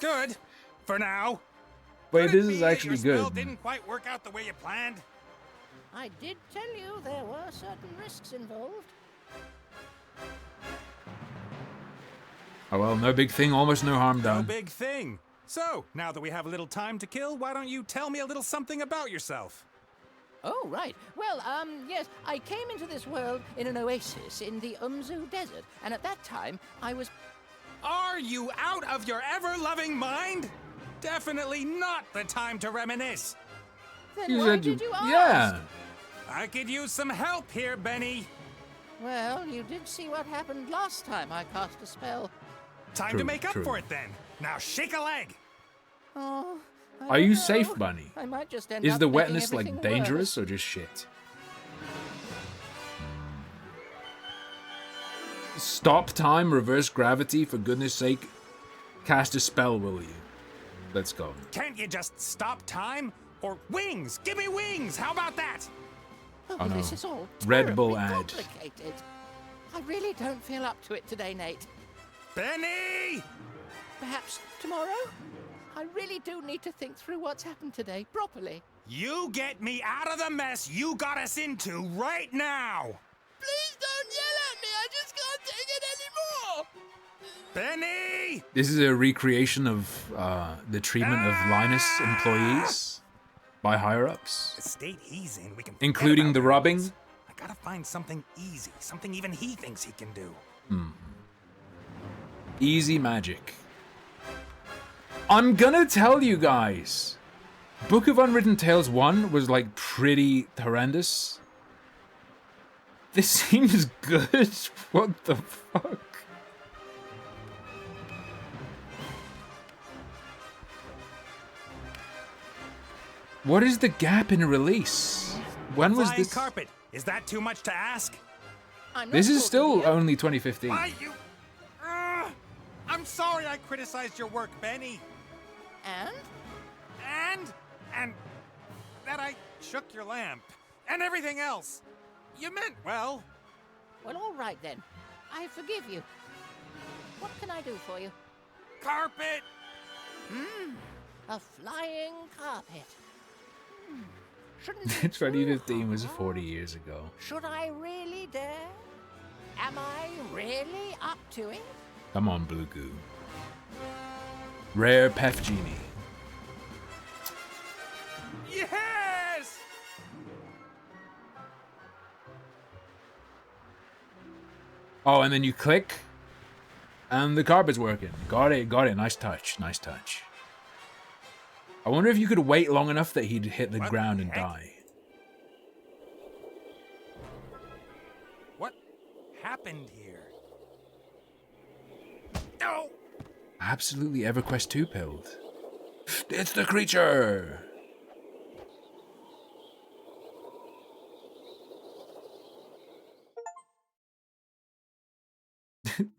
Good. For now. Wait, this is actually Your spell good. didn't quite work out the way you planned. I did tell you there were certain risks involved. Oh well, no big thing, almost no harm No done. big thing. So, now that we have a little time to kill, why don't you tell me a little something about yourself? Oh, right. Well, yes, I came into this world in an oasis in the Umzu Desert, and at that time, I was... Are you out of your ever-loving mind? Definitely not the time to reminisce. Then why did you ask? Yeah. I could use some help here, Benny. Well, you did see what happened last time I cast a spell. Time to make up for it then. Now shake a leg. Oh, Are you safe, Bunny? I might just end Is up the making wetness like everything dangerous worse. or just shit? Stop time, reverse gravity, for goodness sake. Cast a spell, will you? Let's go. Can't you just stop time? Or wings! Give me wings! How about that? Oh no. This is all Red Bull terribly ad. complicated. I really don't feel up to it today, Nate. Benny! Perhaps tomorrow? I really do need to think through what's happened today properly. You get me out of the mess you got us into right now! Please don't yell at me! I just can't take it anymore! Benny! This is a recreation of the treatment of Linus employees by higher-ups, Stay easy and we can including forget the about rubbing. rules. I gotta find something easy, something even he thinks he can do. Easy magic. I'm gonna tell you guys, Book of Unwritten Tales 1 was like pretty horrendous. This seems good. What the fuck? What is the gap in release? When was Flying this? carpet. Is that too much to ask? This is still only 2015. Why you? I'm sorry I criticized your work, Benny. And? And that I shook your lamp. And everything else. You meant well. Well, all right then. I forgive you. What can I do for you? Carpet! A flying carpet. Shouldn't be 2015 was 40 years ago. Should I really dare? Am I really up to it? Come on, Blue Goo. Rare Pef Genie. Yes! Oh, and then you click, and the carpet's working. Got it, got it. Nice touch, nice touch. I wonder if you could wait long enough that he'd hit the ground and die. What happened here? No! Absolutely EverQuest 2 pilled. It's the creature!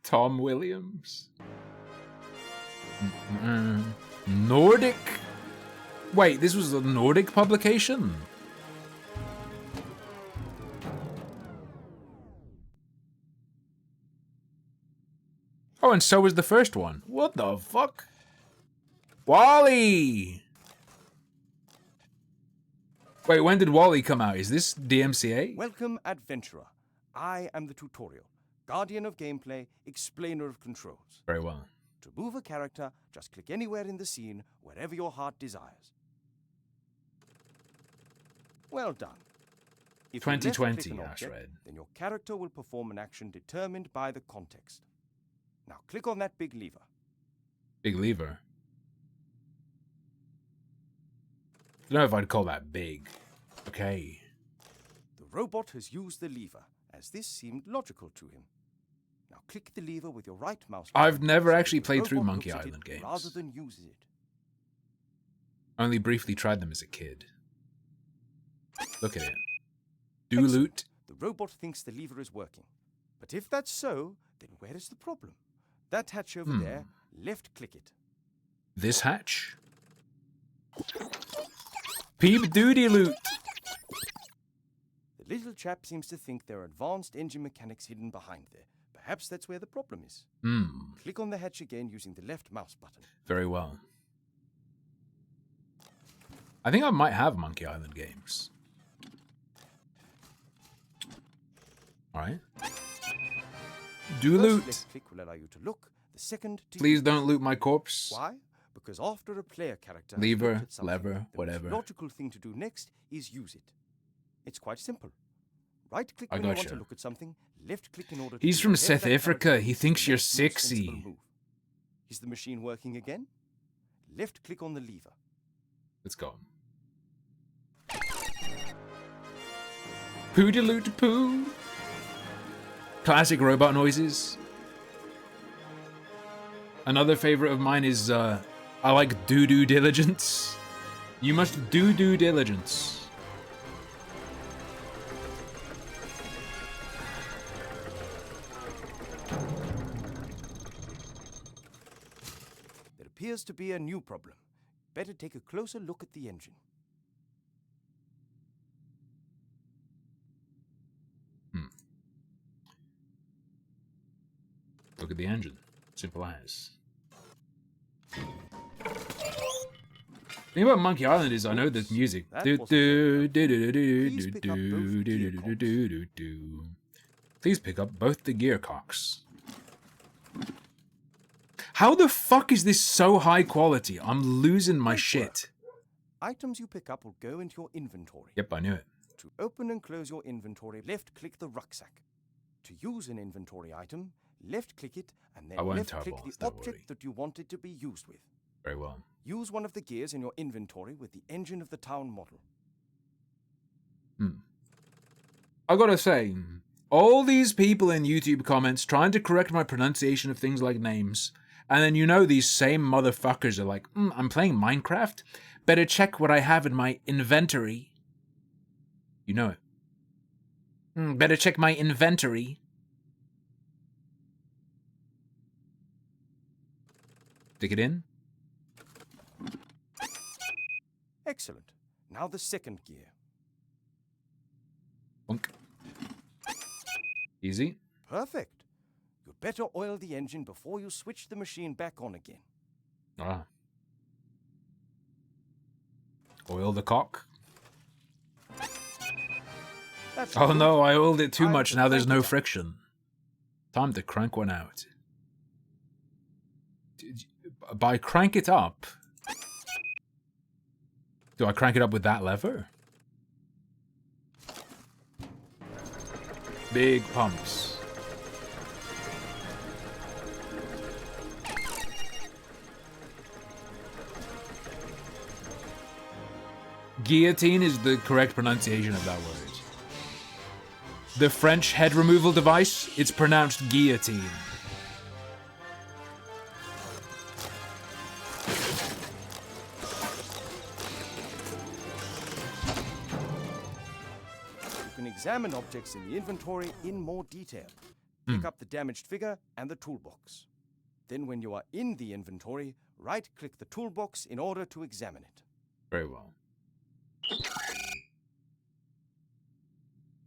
Tom Williams. Nordic? Wait, this was a Nordic publication? Oh, and so was the first one. What the fuck? Wally! Wait, when did Wally come out? Is this DMCA? Welcome, adventurer. I am the tutorial, guardian of gameplay, explainer of controls. Very well. To move a character, just click anywhere in the scene, wherever your heart desires. Well done. If you left-click 2020, an Ash object, read. then your character will perform an action determined by the context. Now click on that big lever. Big lever. I don't know if I'd call that big. Okay. The robot has used the lever, as this seemed logical to him. Now click the lever with your right mouse button. I've never so actually the played through robot Monkey looks at Island it games. rather than uses it. Only briefly tried them as a kid. Look at it. Do loot. The robot thinks the lever is working. But if that's so, then where is the problem? That hatch over there, left-click it. This hatch? Peep duty loot. The little chap seems to think there are advanced engine mechanics hidden behind there. Perhaps that's where the problem is. Click on the hatch again using the left mouse button. Very well. I think I might have Monkey Island games. Alright. Do loot. Left click will allow you to look. The second to Please use. don't loot my corpse. Why? Because after a player character has Lever, looked at something, lever, the most whatever. logical thing to do next is use it. It's quite simple. Right click I when you want gotcha. to look at something, left click in order to He's do from whatever South that character Africa. thinks He is thinks the you're next most sensible sexy. move. Is the machine working again? Left click on the lever. Let's go. Poo de loot poo. Classic robot noises. Another favorite of mine is I like doo diligence. You must do due diligence. There appears to be a new problem. Better take a closer look at the engine. Look at the engine. Simple as. The thing about Monkey Island is I know the music. Please pick up both the gearcocks. How the fuck is this so high quality? I'm losing my shit. Items you pick up will go into your inventory. Yep, I knew it. To open and close your inventory, left-click the rucksack. To use an inventory item, left-click it, and then I won't left-click turbo, the don't object worry. that you want it to be used with. Very well. Use one of the gears in your inventory with the engine of the town model. I gotta say, all these people in YouTube comments trying to correct my pronunciation of things like names, and then you know these same motherfuckers are like, I'm playing Minecraft? Better check what I have in my inventory. You know it. Better check my inventory. Stick it in. Excellent. Now the second gear. Bonk. Easy. Perfect. You better oil the engine before you switch the machine back on again. Ah. Oil the cock. That's Oh good. no, I oiled it too Time much. to Now there's crank it no up. friction. Time to crank one out. By crank it up, do I crank it up with that lever? Big pumps. Guillotine is the correct pronunciation of that word. The French head removal device, it's pronounced guillotine. You can examine objects in the inventory in more detail. Pick up the damaged figure and the toolbox. Then when you are in the inventory, right-click the toolbox in order to examine it. Very well.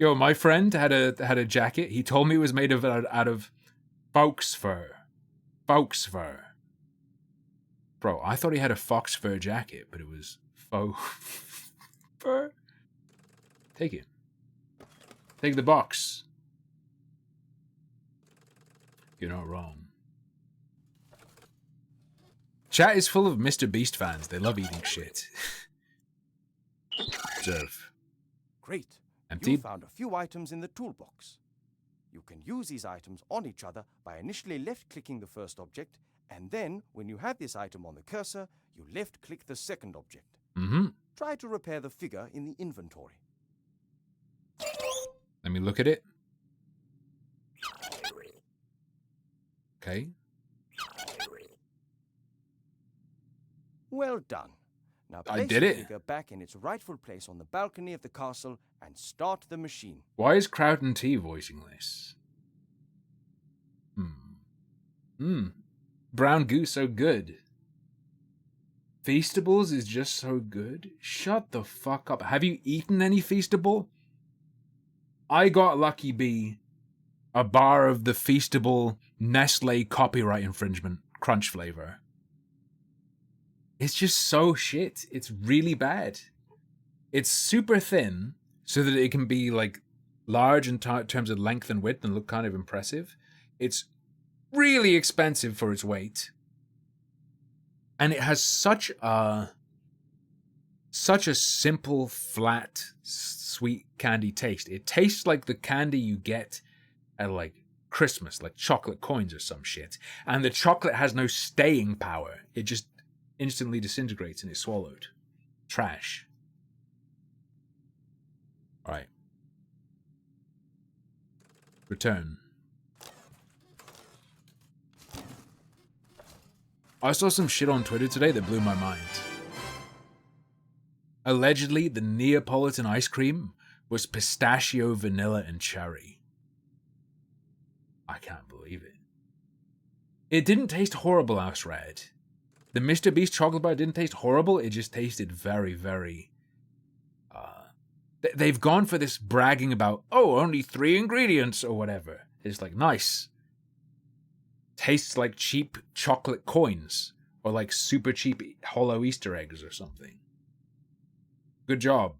Yo, my friend had a jacket. He told me it was made out of fox fur. Fox fur. Bro, I thought he had a fox fur jacket, but it was faux fur. Take it. Take the box. You're not wrong. Chat is full of Mr. Beast fans. They love eating shit. Observe. Great. You Emptied. found a few items in the toolbox. You can use these items on each other by initially left-clicking the first object, and then, when you have this item on the cursor, you left-click the second object. Mm-hmm. Try to repair the figure in the inventory. Let me look at it. Okay. Well done. Now I place did the it. figure back in its rightful place on the balcony of the castle and start the machine. Why is Crowton T voicing this? Brown Goose so good. Feastables is just so good. Shut the fuck up. Have you eaten any Feastable? I got Lucky Bee a bar of the Feastable Nestle copyright infringement crunch flavor. It's just so shit. It's really bad. It's super thin so that it can be like large in terms of length and width and look kind of impressive. It's really expensive for its weight. And it has such a simple, flat, sweet candy taste. It tastes like the candy you get at like Christmas, like chocolate coins or some shit. And the chocolate has no staying power. It just instantly disintegrates and is swallowed. Trash. Alright. Return. I saw some shit on Twitter today that blew my mind. Allegedly, the Neapolitan ice cream was pistachio, vanilla, and cherry. I can't believe it. It didn't taste horrible, House Red. The Mr. Beast chocolate bar didn't taste horrible, it just tasted very, very... They've gone for this bragging about, oh, only 3 ingredients or whatever. It's like, nice. Tastes like cheap chocolate coins or like super cheap hollow Easter eggs or something. Good job.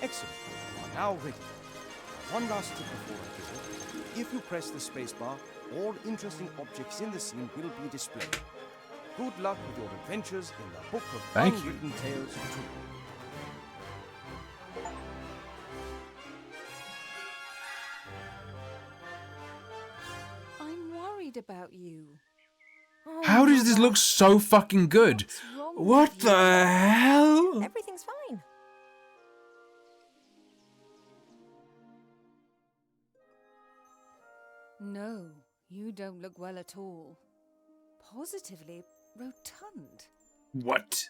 Excellent. You are now ready. One last tip before I give it. If you press the spacebar, all interesting objects in the scene will be displayed. Good luck with your adventures in the Book of Thank you. Unwritten Tales 2. I'm worried about you. Oh, How does this Mother. look so fucking good? What's wrong What with the you? hell? Everything's fine. No, you don't look well at all. Positively rotund. What?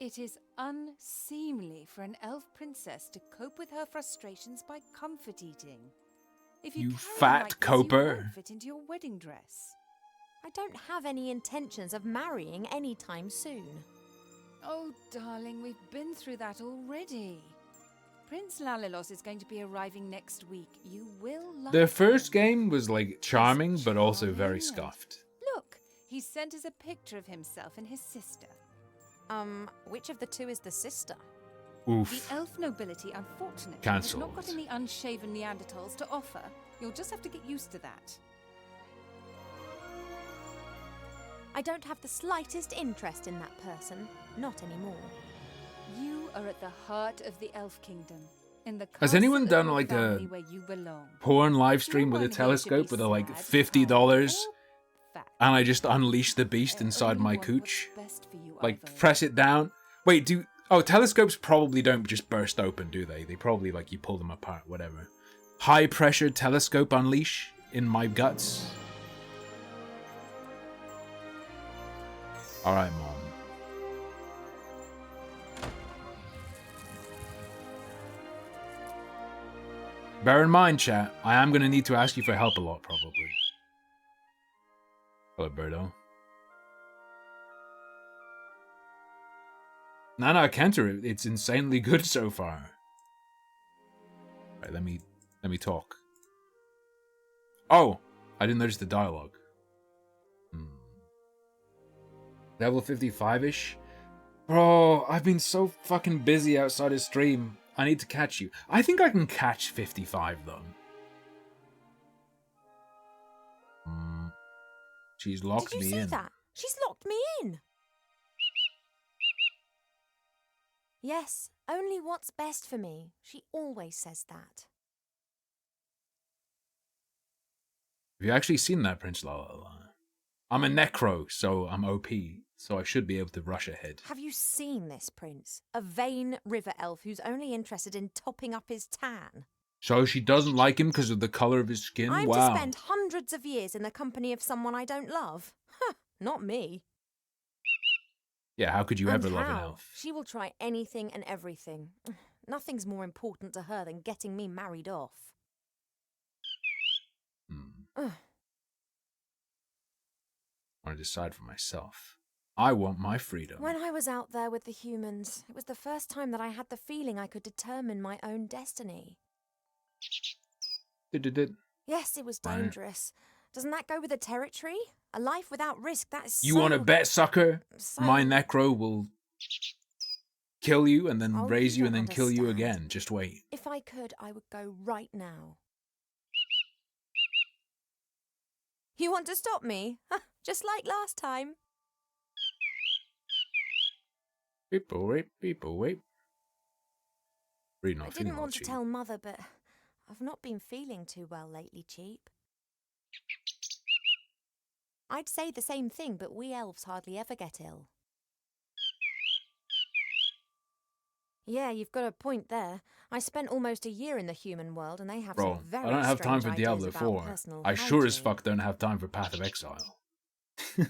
It is unseemly for an elf princess to cope with her frustrations by comfort eating. If you You carry fat like this, coper. you won't fit into your wedding dress. I don't have any intentions of marrying anytime soon. Oh, darling, we've been through that already. Prince Lalilos is going to be arriving next week. You will love The him. first game was like charming, but also very scuffed. Look, he sent us a picture of himself and his sister. Which of the two is the sister? Oof. The elf nobility, unfortunately, has Cancelled. not got any unshaven Neanderthals to offer. You'll just have to get used to that. I don't have the slightest interest in that person. Not anymore. You are at the heart of the elf kingdom. In the Has anyone castle of done your like a family where you belong. porn live stream No with a one here should telescope be with a like sad, $50 fat. and I just unleash the beast inside my cooch? Like press it down. Wait, telescopes probably don't just burst open, do they? They probably like you pull them apart, whatever. High pressure telescope unleash in my guts. All right, Mom. Bear in mind, chat, I am going to need to ask you for help a lot, probably. Hello, Birdo. No, Kenter, it's insanely good so far. Right, let me talk. Oh, I didn't notice the dialogue. Level 55-ish? Bro, I've been so fucking busy outside of stream. I need to catch you. I think I can catch 55, though. She's locked me in. Did you see that? She's locked me in. Yes, only what's best for me. She always says that. Have you actually seen that, Prince Lala? I'm a necro, so I'm OP, so I should be able to rush ahead. Have you seen this prince? A vain river elf who's only interested in topping up his tan. So she doesn't like him because of the color of his skin? I'm Wow. to spend hundreds of years in the company of someone I don't love? Huh, not me. Yeah, how could you And ever love an how? elf? She will try anything and everything. Nothing's more important to her than getting me married off. Ugh. I want to decide for myself. I want my freedom. When I was out there with the humans, it was the first time that I had the feeling I could determine my own destiny. Yes, it was dangerous. Doesn't that go with the territory? A life without risk, that's You want to bet, sucker? My necro will kill you and then raise you and then kill you again. Just wait. If I could, I would go right now. You want to stop me? Just like last time. People wait. I didn't want to tell Mother, but I've not been feeling too well lately, Cheap. I'd say the same thing, but we elves hardly ever get ill. Yeah, you've got a point there. I spent almost a year in the human world, and they have Bro, some very I don't have time strange for Diablo ideas 4. about personal I sure as hygiene. fuck don't have time for Path of Exile.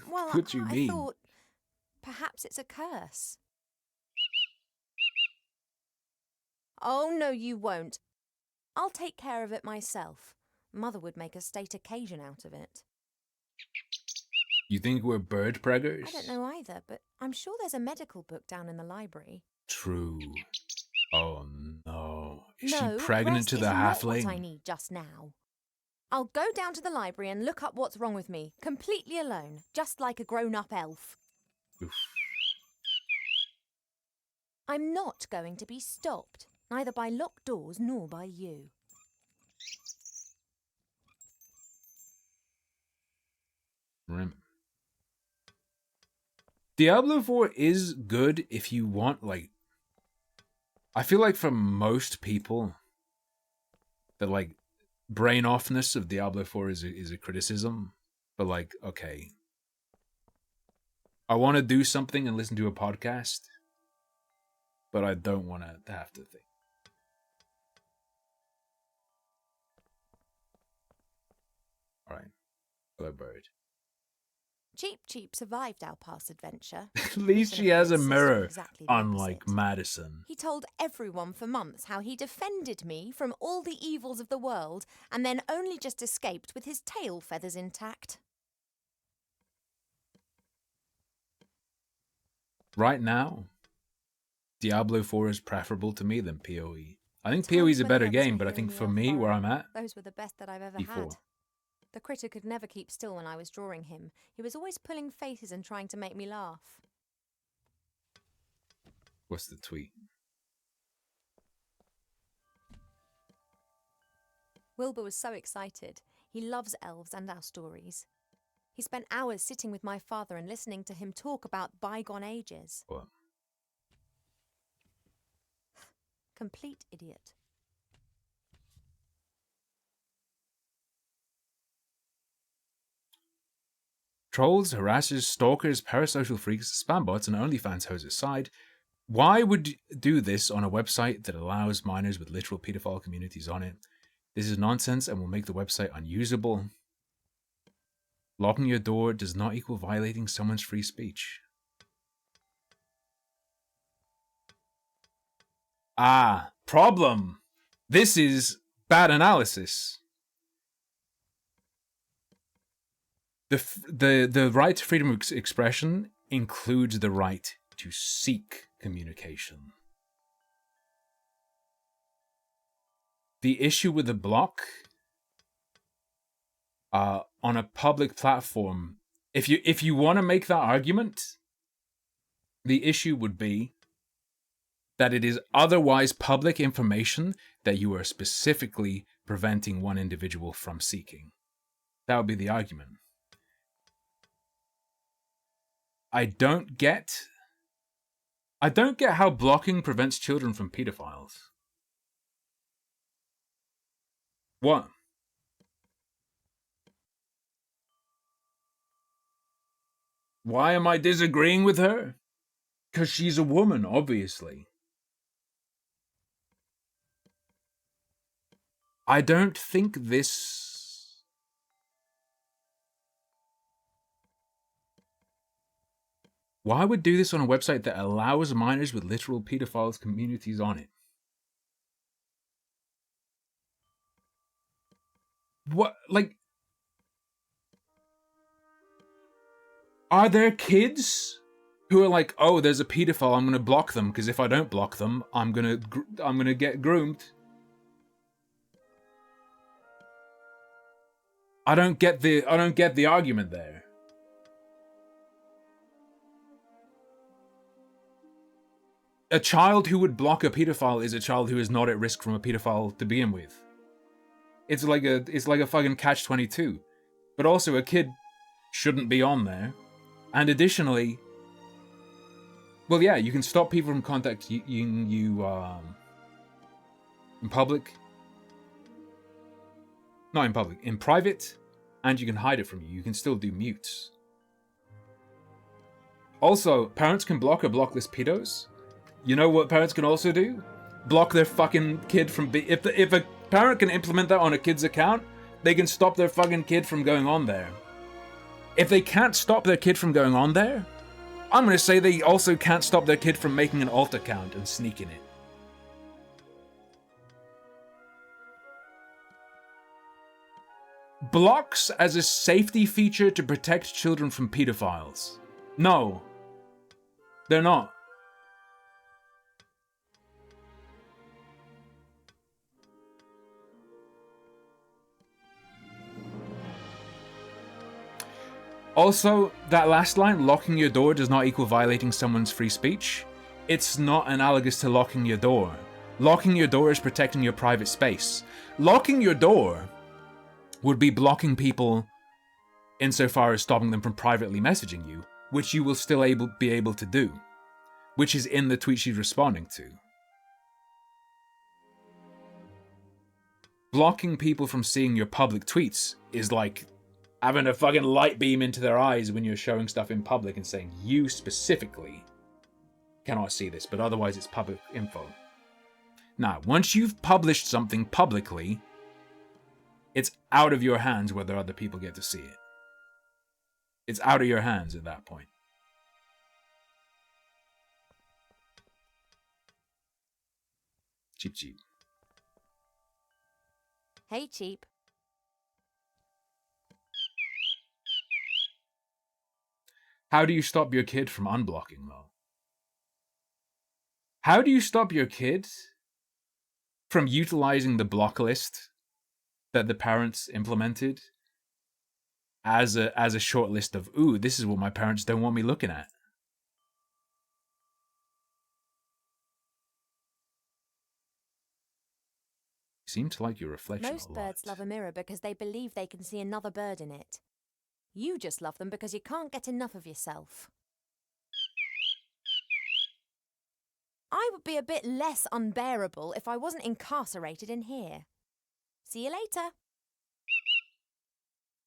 Well, What do you I mean? thought perhaps it's a curse. Oh, no, you won't. I'll take care of it myself. Mother would make a state occasion out of it. You think we're bird preggers? I don't know either, but I'm sure there's a medical book down in the library. True. Oh no. Is No, she pregnant rest to the is not halfling? what I need just now. I'll go down to the library and look up what's wrong with me, completely alone, just like a grown-up elf. Oof. I'm not going to be stopped, neither by locked doors nor by you. Rim. Diablo 4 is good if you want, like... I feel like for most people, the, like, brain offness of Diablo 4 is a criticism. But, like, okay. I want to do something and listen to a podcast, but I don't want to have to think. Alright. Hello, bird. Cheap survived our past adventure. At least she has a mirror, unlike Madison. He told everyone for months how he defended me from all the evils of the world and then only just escaped with his tail feathers intact. Right now, Diablo 4 is preferable to me than PoE. I think PoE is a better game, but I think for me, where I'm at, Those were the best that I've ever D4. had. The critter could never keep still when I was drawing him. He was always pulling faces and trying to make me laugh. What's the tweet? Wilbur was so excited. He loves elves and our stories. He spent hours sitting with my father and listening to him talk about bygone ages. What? Complete idiot. Trolls, harassers, stalkers, parasocial freaks, spam bots, and OnlyFans hoes aside, why would you do this on a website that allows minors with literal pedophile communities on it? This is nonsense and will make the website unusable. Locking your door does not equal violating someone's free speech. Ah, problem. This is bad analysis. The right to freedom of expression includes the right to seek communication. The issue with the block on a public platform, if you want to make that argument, the issue would be that it is otherwise public information that you are specifically preventing one individual from seeking. That would be the argument. I don't get how blocking prevents children from pedophiles. What? Why am I disagreeing with her? Because she's a woman, obviously. I don't think this... Why would do this on a website that allows minors with literal pedophiles communities on it? What, like... Are there kids who are like, oh, there's a pedophile, I'm gonna block them, because if I don't block them, I'm gonna get groomed? I don't get the argument there. A child who would block a pedophile is a child who is not at risk from a pedophile to begin with. It's like a fucking catch-22. But also a kid shouldn't be on there. And additionally, well, yeah, you can stop people from contacting you in public. Not in public, in private, and you can hide it from you. You can still do mutes. Also, parents can block or blocklist pedos. You know what parents can also do? Block their fucking kid from if a parent can implement that on a kid's account, they can stop their fucking kid from going on there. If they can't stop their kid from going on there, I'm gonna say they also can't stop their kid from making an alt account and sneaking it. Blocks as a safety feature to protect children from pedophiles. No. They're not. Also, that last line, locking your door does not equal violating someone's free speech. It's not analogous to locking your door. Locking your door is protecting your private space. Locking your door would be blocking people insofar as stopping them from privately messaging you, which you will still be able to do, which is in the tweet she's responding to. Blocking people from seeing your public tweets is like having a fucking light beam into their eyes when you're showing stuff in public and saying, you specifically cannot see this, but otherwise it's public info. Now, once you've published something publicly, it's out of your hands whether other people get to see it. It's out of your hands at that point. Cheap, cheap. Hey, cheap. How do you stop your kid from unblocking, though? How do you stop your kid from utilizing the block list that the parents implemented as a short list of, ooh, this is what my parents don't want me looking at? seem to like your reflection Most a lot. birds love a mirror because they believe they can see another bird in it. You just love them because you can't get enough of yourself. I would be a bit less unbearable if I wasn't incarcerated in here. See you later.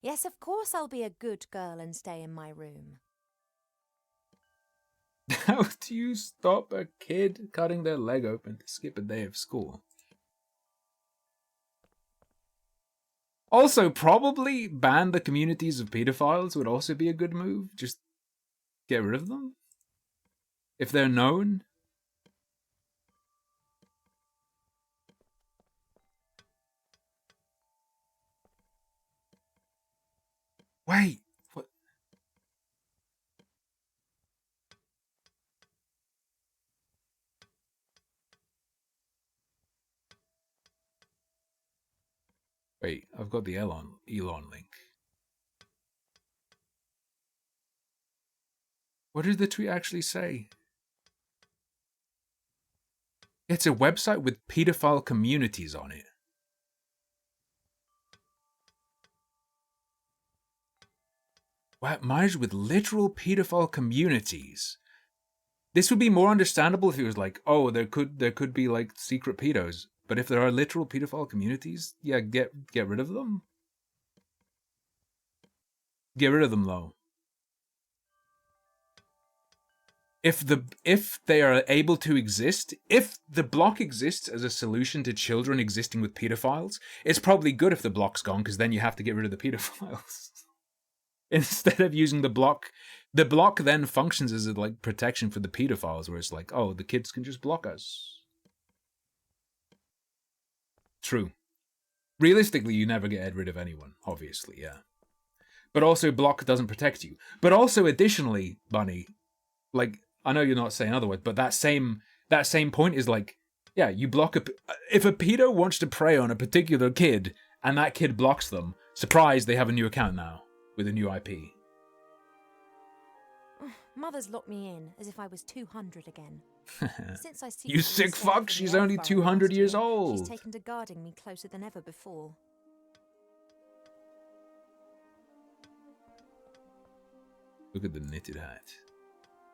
Yes, of course I'll be a good girl and stay in my room. How do you stop a kid cutting their leg open to skip a day of school? Also, probably ban the communities of pedophiles would also be a good move. Just get rid of them. If they're known. Wait, what? Wait, I've got the Elon link. What did the tweet actually say? It's a website with pedophile communities on it. Wow, merged with literal pedophile communities. This would be more understandable if it was like, oh, there could be like secret pedos. But if there are literal pedophile communities, yeah, get rid of them. Get rid of them, though. If they are able to exist, if the block exists as a solution to children existing with pedophiles, it's probably good if the block's gone, because then you have to get rid of the pedophiles. Instead of using the block then functions as a like protection for the pedophiles, where it's like, oh, the kids can just block us. True. Realistically, you never get rid of anyone, obviously, yeah. But also, block doesn't protect you. But also, additionally, Bunny, like, I know you're not saying otherwise, but that same point is like, yeah, you block if a pedo wants to prey on a particular kid and that kid blocks them, surprise, they have a new account now with a new IP. Mother's locked me in as if I was 200 again. Since I You sick fuck, she's only 200 years old. She's taken to guarding me closer than ever before. Look at the knitted hat.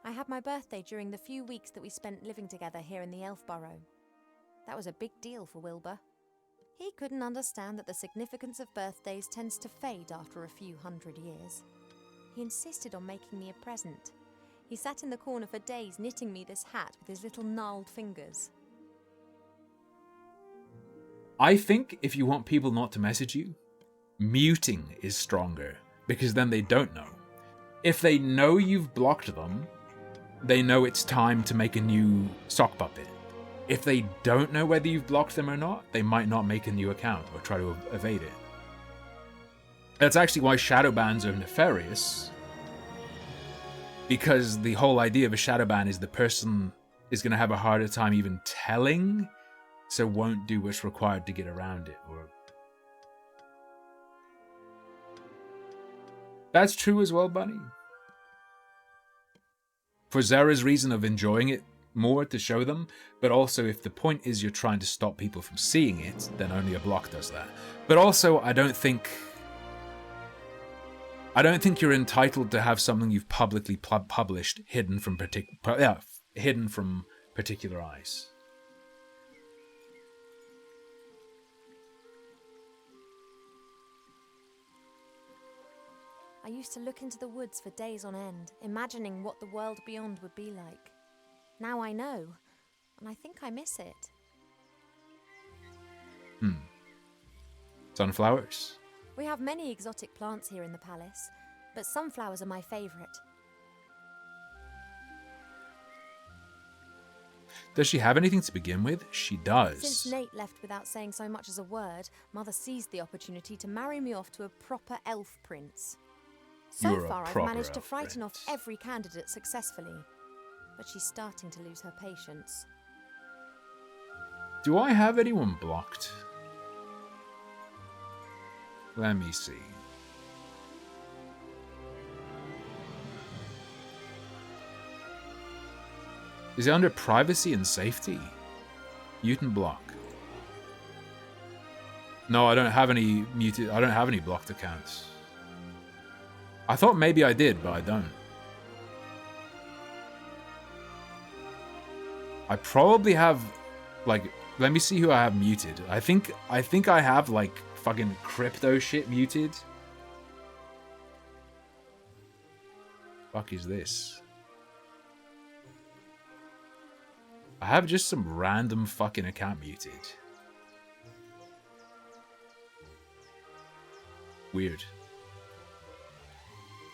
I had my birthday during the few weeks that we spent living together here in the Elf Burrow. That was a big deal for Wilbur. He couldn't understand that the significance of birthdays tends to fade after a few hundred years. He insisted on making me a present. He sat in the corner for days knitting me this hat with his little gnarled fingers. I think if you want people not to message you, muting is stronger, because then they don't know. If they know you've blocked them, they know it's time to make a new sock puppet. If they don't know whether you've blocked them or not, they might not make a new account or try to evade it. That's actually why shadow bans are nefarious, because the whole idea of a shadow ban is the person is going to have a harder time even telling, so won't do what's required to get around it. Or that's true as well, Bunny. For Zara's reason of enjoying it more to show them, but also if the point is you're trying to stop people from seeing it, then only a block does that. But also, I don't think you're entitled to have something you've publicly published hidden from particular eyes. I used to look into the woods for days on end, imagining what the world beyond would be like. Now I know, and I think I miss it. Sunflowers? We have many exotic plants here in the palace, but sunflowers are my favourite. Does she have anything to begin with? She does. Since Nate left without saying so much as a word, Mother seized the opportunity to marry me off to a proper elf prince. So far, I've managed to frighten off every candidate successfully, but she's starting to lose her patience. Do I have anyone blocked? Let me see. Is it under privacy and safety? Mutant block. No, I don't have any muted. I don't have any blocked accounts. I thought maybe I did, but I don't. I probably have, like, let me see who I have muted. I think I have like fucking crypto shit muted. Fuck is this? I have just some random fucking account muted. Weird.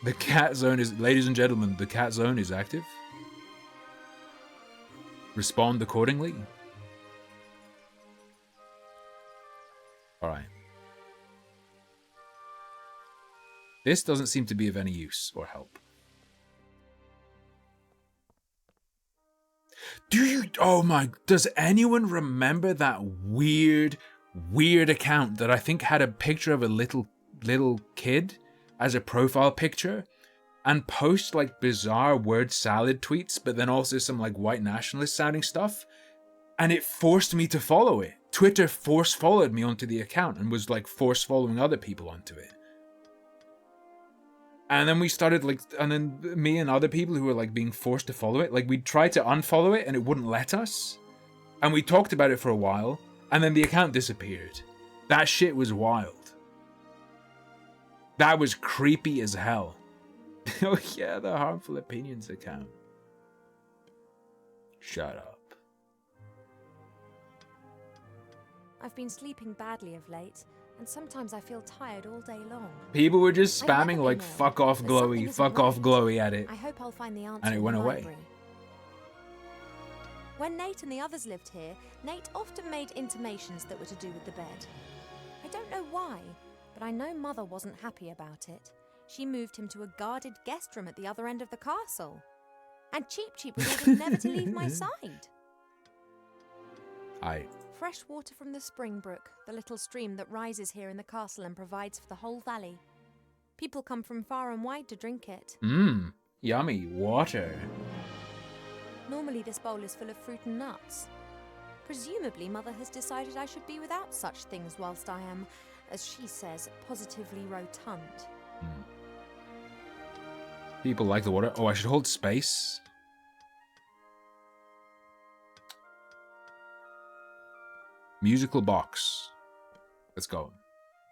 The cat zone is, ladies and gentlemen, the cat zone is active. Respond accordingly. Alright. This doesn't seem to be of any use or help. Does anyone remember that weird account that I think had a picture of a little kid as a profile picture and post like bizarre word salad tweets, but then also some like white nationalist sounding stuff? And it forced me to follow it. Twitter force followed me onto the account and was like force following other people onto it. And then we started like, and then me and other people who were like being forced to follow it, like we'd try to unfollow it and it wouldn't let us. And we talked about it for a while and then the account disappeared. That shit was wild. That was creepy as hell. Oh yeah, the harmful opinions account. Shut up. I've been sleeping badly of late, and sometimes I feel tired all day long. People were just spamming like fuck off glowy at it. I hope I'll find the answer And it went in the away. library. When Nate and the others lived here, Nate often made intimations that were to do with the bed. I don't know why, but I know Mother wasn't happy about it. She moved him to a guarded guest room at the other end of the castle. And Cheep Cheep was ordered never to leave my side. Fresh water from the Spring Brook, the little stream that rises here in the castle and provides for the whole valley. People come from far and wide to drink it. Yummy water. Normally this bowl is full of fruit and nuts. Presumably Mother has decided I should be without such things whilst I am, as she says, positively rotund. People like the water. Oh, I should hold space. Musical box. Let's go.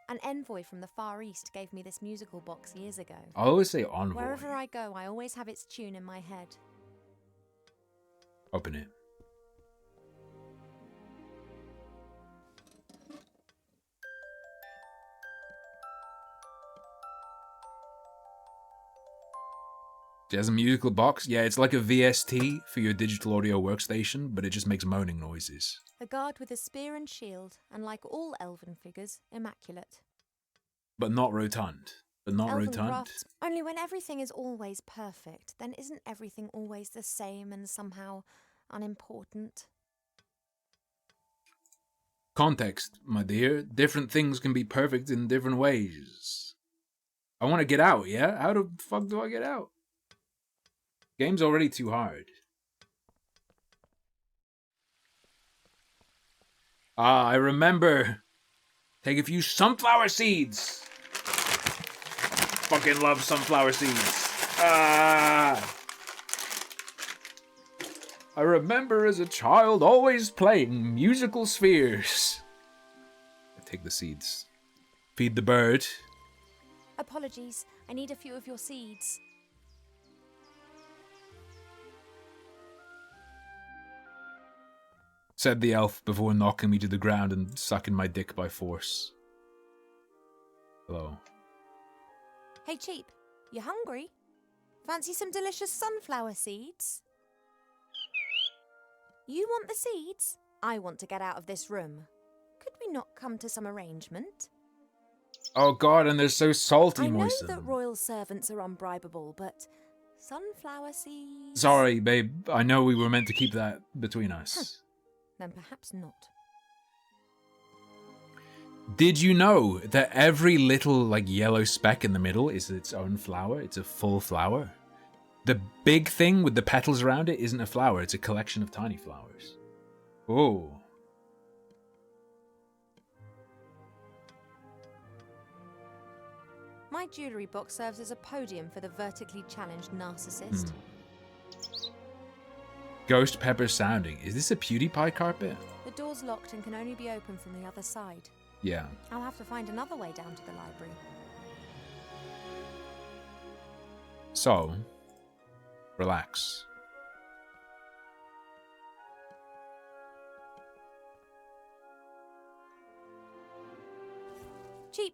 An envoy from the Far East gave me this musical box years ago. I always say envoy. Wherever I go, I always have its tune in my head. Open it. It has a musical box. Yeah, it's like a VST for your digital audio workstation, but it just makes moaning noises. A guard with a spear and shield, and like all elven figures, immaculate. But not rotund. Elven crafts, only when everything is always perfect, then isn't everything always the same and somehow unimportant? Context, my dear. Different things can be perfect in different ways. I want to get out, yeah? How the fuck do I get out? Game's already too hard. Ah, I remember. Take a few sunflower seeds. Fucking love sunflower seeds. Ah. I remember as a child always playing musical spheres. Take the seeds. Feed the bird. Apologies, I need a few of your seeds. Said the elf before knocking me to the ground and sucking my dick by force. Hello. Hey Cheep, you hungry? Fancy some delicious sunflower seeds? You want the seeds? I want to get out of this room. Could we not come to some arrangement? Oh god, and they're so salty, moist. I know that royal servants are unbribable, but sunflower seeds... Sorry, babe. I know we were meant to keep that between us. Then perhaps not. Did you know that every little like yellow speck in the middle is its own flower? It's a full flower. The big thing with the petals around it isn't a flower, it's a collection of tiny flowers. Oh. My jewellery box serves as a podium for the vertically challenged narcissist. Ghost pepper sounding. Is this a PewDiePie carpet? The door's locked and can only be opened from the other side. Yeah. I'll have to find another way down to the library. So, relax.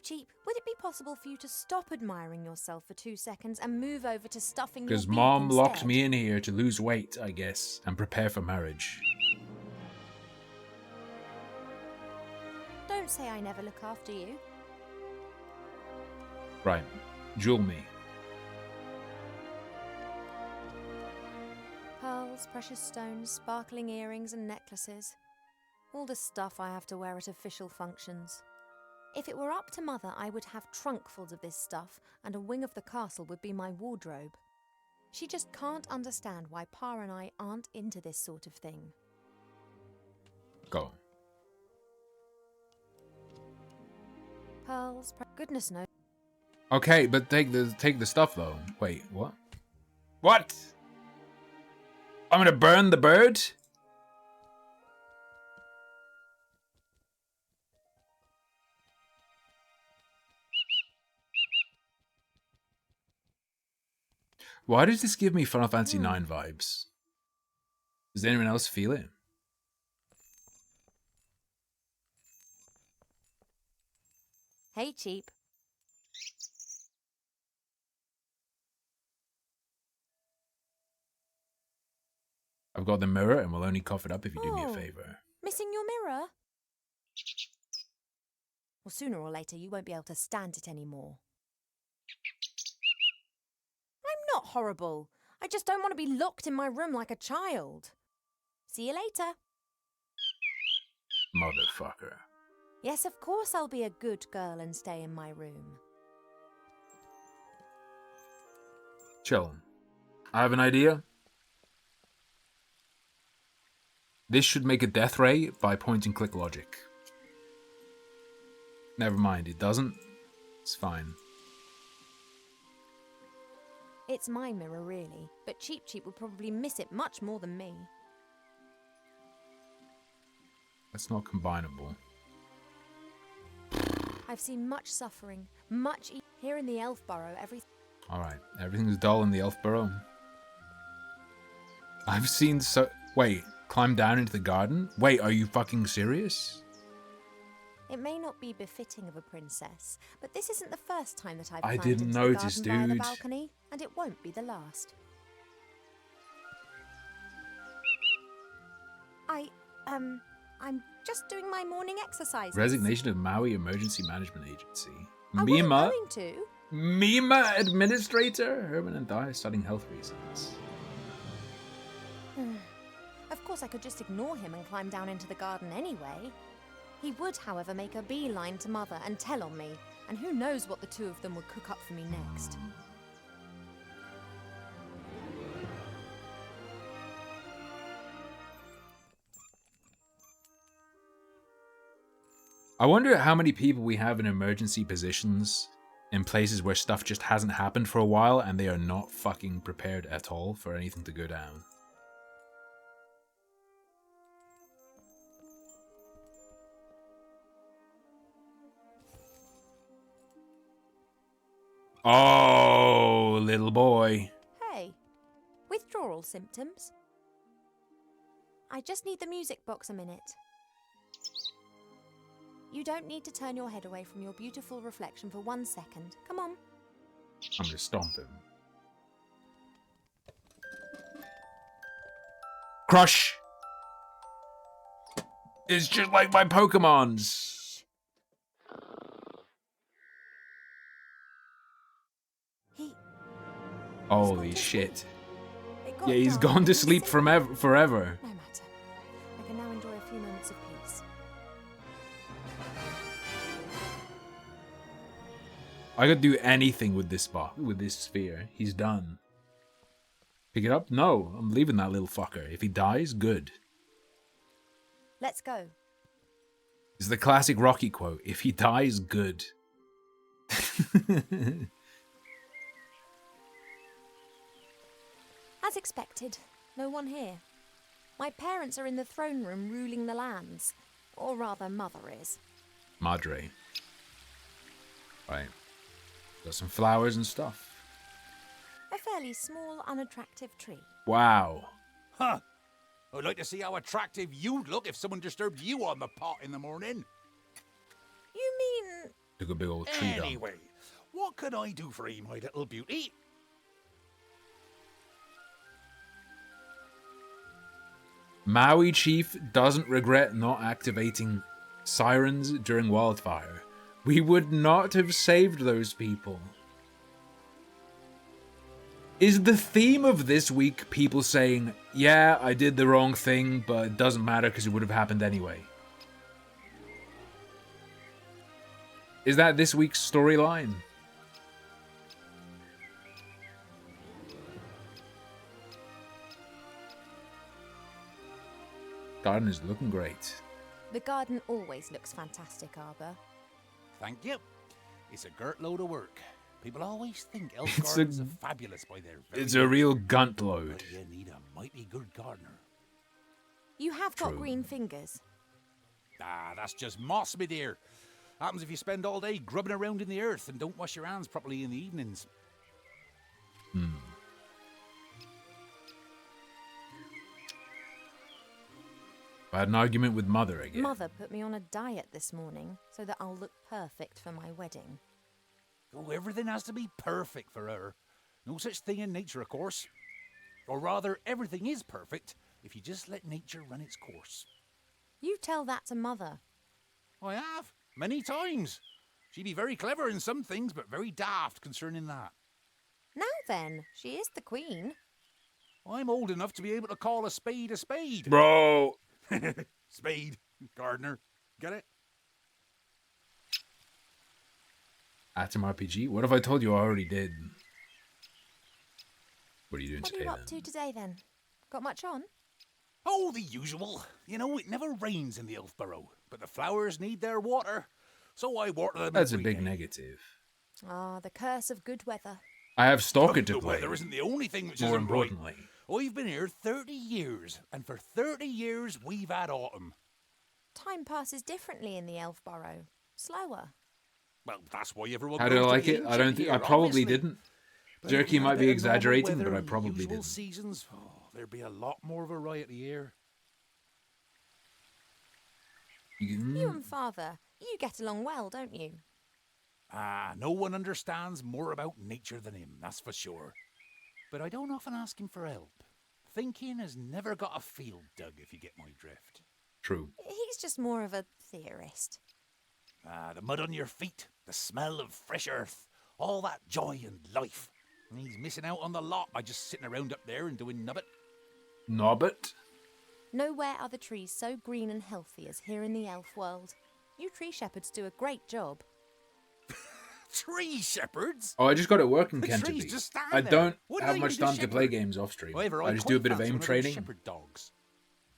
Cheap, would it be possible for you to stop admiring yourself for 2 seconds and move over to stuffing your Because beak Mom locked instead? me in here to lose weight, I guess, and prepare for marriage. Don't say I never look after you. Right. Jewel me. Pearls, precious stones, sparkling earrings and necklaces. All the stuff I have to wear at official functions. If it were up to Mother, I would have trunkfuls of this stuff, and a wing of the castle would be my wardrobe. She just can't understand why Pa and I aren't into this sort of thing. Go. Pearls, goodness knows. Okay, but take the stuff though. Wait, what? What? I'm gonna burn the bird? Why does this give me Final Fantasy IX vibes? Does anyone else feel it? Hey, Cheap. I've got the mirror and we'll only cough it up if you do me a favor. Missing your mirror? Well, sooner or later you won't be able to stand it anymore. I'm not horrible. I just don't want to be locked in my room like a child. See you later. Motherfucker. Yes, of course I'll be a good girl and stay in my room. Chill. I have an idea. This should make a death ray by point and click logic. Never mind, it doesn't. It's fine. It's my mirror, really, but Cheap would probably miss it much more than me. That's not combinable. I've seen much suffering, here in the Elf Burrow. Alright, everything's dull in the Elf Burrow. I've seen so... Wait, climb down into the garden? Wait, are you fucking serious? It may not be befitting of a princess, but this isn't the first time that I've I climbed didn't into notice, the garden via the dude. balcony, and it won't be the last. I'm just doing my morning exercise. Resignation of Maui Emergency Management Agency. I wasn't Mima. going to. Mima Administrator. Herman and Di studying health reasons. Of course, I could just ignore him and climb down into the garden anyway. He would, however, make a beeline to Mother and tell on me, and who knows what the two of them would cook up for me next. I wonder how many people we have in emergency positions in places where stuff just hasn't happened for a while and they are not fucking prepared at all for anything to go down. Oh, little boy. Hey, withdrawal symptoms? I just need the music box a minute. You don't need to turn your head away from your beautiful reflection for 1 second. Come on. I'm gonna stomp him. Crush! It's just like my Pokemons. Holy shit. Yeah, he's gone to sleep forever. No matter. I can now enjoy a few moments of peace. I could do anything with this spot, with this sphere. He's done. Pick it up? No, I'm leaving that little fucker. If he dies, good. Let's go. It's the classic Rocky quote. If he dies, good. As expected, no one here. My parents are in the throne room ruling the lands. Or rather, Mother is. Madre. Right. Got some flowers and stuff. A fairly small, unattractive tree. Wow. Huh. I'd like to see how attractive you'd look if someone disturbed you on the pot in the morning. You mean... Took a big old tree down. Anyway, what can I do for you, my little beauty? Maui Chief doesn't regret not activating sirens during wildfire. We would not have saved those people. Is the theme of this week people saying, yeah, I did the wrong thing, but it doesn't matter because it would have happened anyway? Is that this week's storyline? Garden is looking great. The garden always looks fantastic, Arbor. Thank you. It's a girt load of work. People always think elf It's gardens are fabulous by their very It's a real gunt load. But you need a mighty good gardener. You have got True. green fingers. Ah, that's just moss, my dear. Happens if you spend all day grubbing around in the earth and don't wash your hands properly in the evenings. I had an argument with Mother again. Mother put me on a diet this morning so that I'll look perfect for my wedding. Oh, everything has to be perfect for her. No such thing in nature, of course. Or rather, everything is perfect if you just let nature run its course. You tell that to Mother. I have, many times. She'd be very clever in some things, but very daft concerning that. Now then, she is the queen. I'm old enough to be able to call a spade a spade. Bro. Spade, gardener. Get it? Atom RPG? What if I told you I already did? What are you doing What are today you then? up to today then? Got much on? Oh, the usual. You know, it never rains in the Elfborough, but the flowers need their water. So I water them That's a every big day. negative. Ah, the curse of good weather. I have Stalker The to play. weather isn't the only thing which More isn't right. importantly. I've been here 30 years, and for 30 years we've had autumn. Time passes differently in the Elfborough. Slower. Well, that's why everyone How goes do I to like the it? I ancient don't think I here, probably obviously. didn't. But if Jerky we had might a be bit of normal exaggerating, weather but I and probably usual didn't. seasons, there'd be a lot more variety here. You and Father, you get along well, don't you? Ah, no one understands more about nature than him, that's for sure. But I don't often ask him for help. Thinking has never got a field dug, if you get my drift. True. He's just more of a theorist. Ah, the mud on your feet, the smell of fresh earth, all that joy and life. And he's missing out on the lot by just sitting around up there and doing nubbit. Nobbit? Nowhere are the trees so green and healthy as here in the elf world. You tree shepherds do a great job. Tree shepherds? Oh, I just got it working, The Canterbury. trees just stand I there. don't Wouldn't have I much need a time to play shepherd? games off stream. However, I just do a bit of quite aim fancy one of those training. shepherd dogs.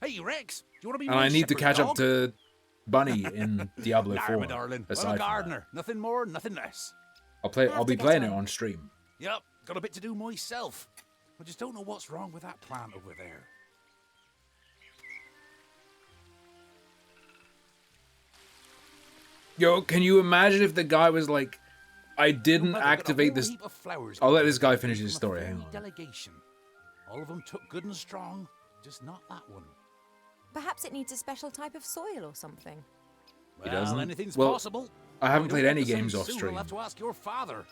Hey, Rex, do you want to be And my I need to shepherd catch dog? up to Bunny in Diablo Nah, 4. my darling. I'm aside a from gardener. Nothing more, nothing less. that. I'll be playing it on stream. Yep, got a bit to do myself. I just don't know what's wrong with that plant over there. Yo, can you imagine if the guy was like, I didn't Mother got a activate whole this. heap of flowers I'll let coming this guy together finish his from a story. fairy Hang on. Delegation. All of them took good and strong, just not that one. Perhaps it needs a special type of soil or something. He Well, doesn't. anything's Well, possible. I haven't If we played don't any get to games some off soon, stream I'll have to ask your father.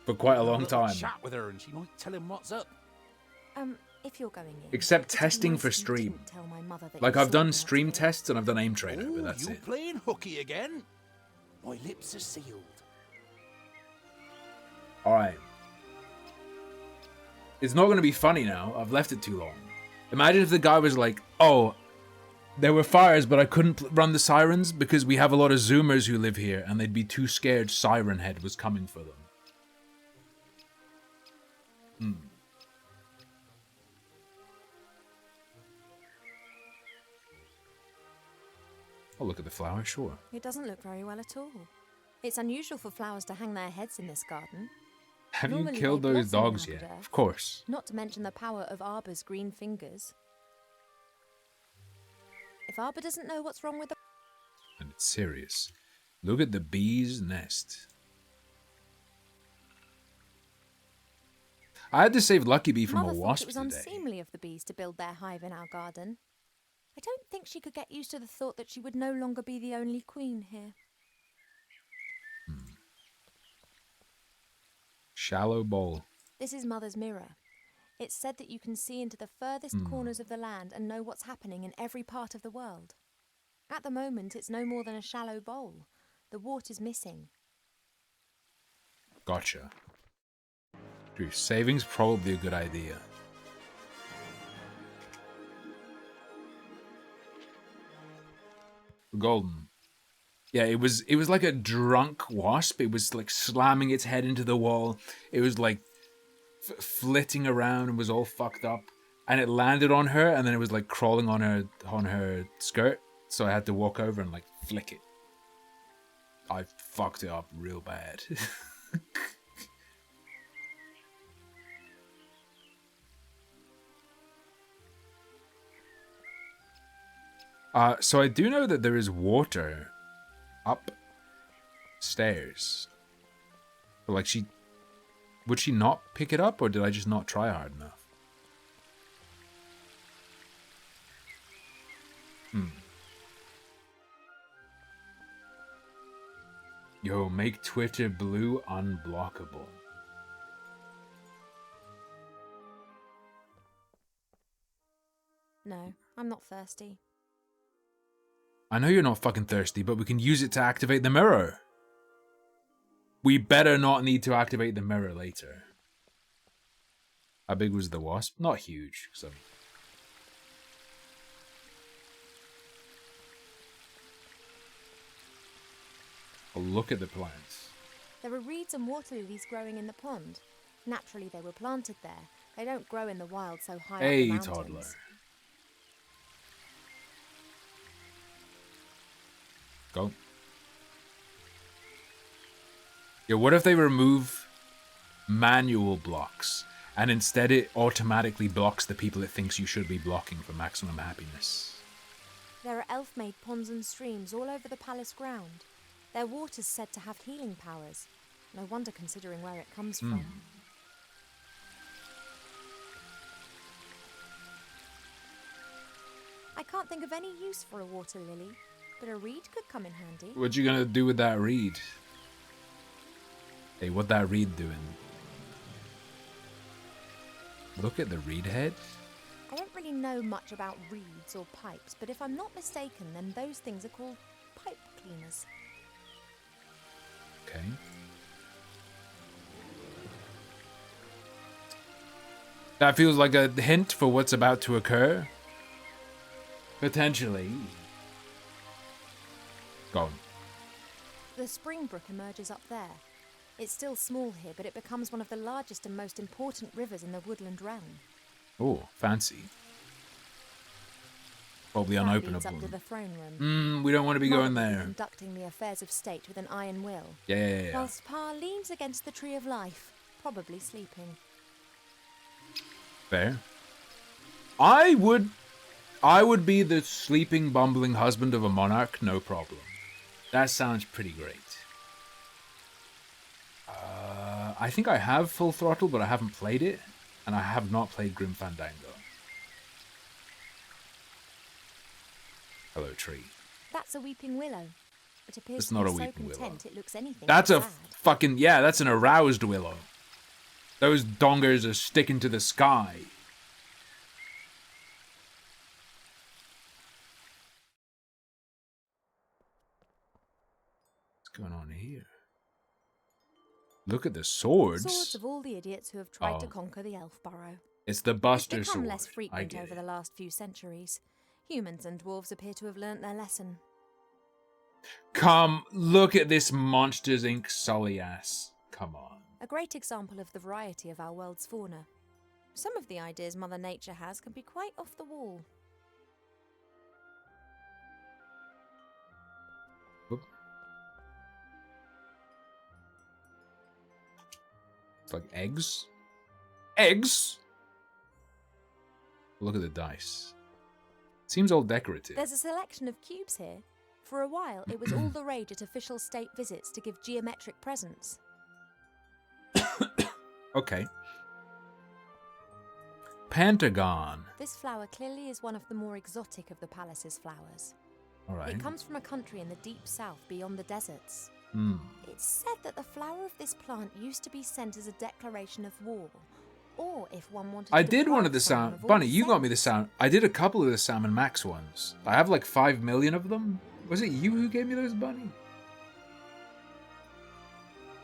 for quite a Have long little time. Chat with her, and she might tell him what's up. If you're going in. Except it'd be testing nice for if you stream. didn't tell my mother that Like you I've saw done me stream out here. tests and I've done aim trainer, but Oh, that's you it. playing hooky again? My lips are sealed. Alright. It's not going to be funny now. I've left it too long. Imagine if the guy was like, oh, there were fires, but I couldn't run the sirens because we have a lot of Zoomers who live here and they'd be too scared Siren Head was coming for them. Oh, look at the flower, sure. It doesn't look very well at all. It's unusual for flowers to hang their heads in this garden. Have you Normally killed they those blossom in dogs yet? Labrador, Of course. Not to mention the power of Arbor's green fingers. If Arbor doesn't know what's wrong with the... And it's serious. Look at the bee's nest. I had to save Lucky Bee from Mother a thought wasp it was today. unseemly of the bees to build their hive in our garden. I don't think she could get used to the thought that she would no longer be the only queen here. Shallow bowl. This is Mother's mirror. It's said that you can see into the furthest corners of the land and know what's happening in every part of the world. At the moment, it's no more than a shallow bowl. The water's missing. Gotcha. True. Saving's probably a good idea. Golden. Yeah, it was like a drunk wasp. It was like slamming its head into the wall. It was like flitting around and was all fucked up. And it landed on her, and then it was like crawling on her skirt. So I had to walk over and like flick it. I fucked it up real bad. So I do know that there is water upstairs. But like would she not pick it up, or did I just not try hard enough? Yo, make Twitter blue unblockable. No, I'm not thirsty. I know you're not fucking thirsty, but we can use it to activate the mirror. We better not need to activate the mirror later. How big was the wasp? Not huge. So. Oh, look at the plants. There are reeds and water lilies growing in the pond. Naturally, they were planted there. They don't grow in the wild so high up the mountains. Toddler. Go. Yeah, what if they remove manual blocks and instead it automatically blocks the people it thinks you should be blocking for maximum happiness? There are elf-made ponds and streams all over the palace ground. Their water's said to have healing powers. No wonder considering where it comes from. I can't think of any use for a water lily, but a reed could come in handy. What you gonna do with that reed? Hey, what that reed doing? Look at the reed head. I don't really know much about reeds or pipes, but if I'm not mistaken, then those things are called pipe cleaners. Okay. That feels like a hint for what's about to occur. Potentially. Go on. The spring brook emerges up there. It's still small here, but it becomes one of the largest and most important rivers in the woodland realm. Oh, fancy. Probably That unopenable. leads up to the throne room. We don't want to be going Mom will be there. conducting the affairs of state with an iron will. Yeah. Whilst Pa leans against the tree of life, probably sleeping. Fair. I would be the sleeping, bumbling husband of a monarch, no problem. That sounds pretty great. I think I have Full Throttle, but I haven't played it, and I have not played Grim Fandango. Hello, tree. That's a weeping willow. It appears It's to not be a so weeping willow. content it looks anything That's but a sad. fucking, yeah, that's an aroused willow. Those dongers are sticking to the sky. What's going on here? Look at the swords. Swords of all the idiots who have tried to Oh. conquer the elf burrow. It's the Buster It's become sword. less I frequent get over it. the last few centuries. Humans and dwarves appear to have learnt their lesson. Come, look at this Monsters Inc. Sully ass. Come on. A great example of the variety of our world's fauna. Some of the ideas Mother Nature has can be quite off the wall. It's like eggs. Eggs? Look at the dice. Seems all decorative. There's a selection of cubes here. For a while, it was all the rage at official state visits to give geometric presents. Okay. Pentagon. This flower clearly is one of the more exotic of the palace's flowers. All right. It comes from a country in the deep south beyond the deserts. Hmm. It's said that the flower of this plant used to be sent as a declaration of war, or if one wanted I to did one of deprive the someone sound. of all Bunny, you got sense. me the sound. I did a couple of the Sam and Max ones. I have like 5 million of them. Was it you who gave me those, Bunny?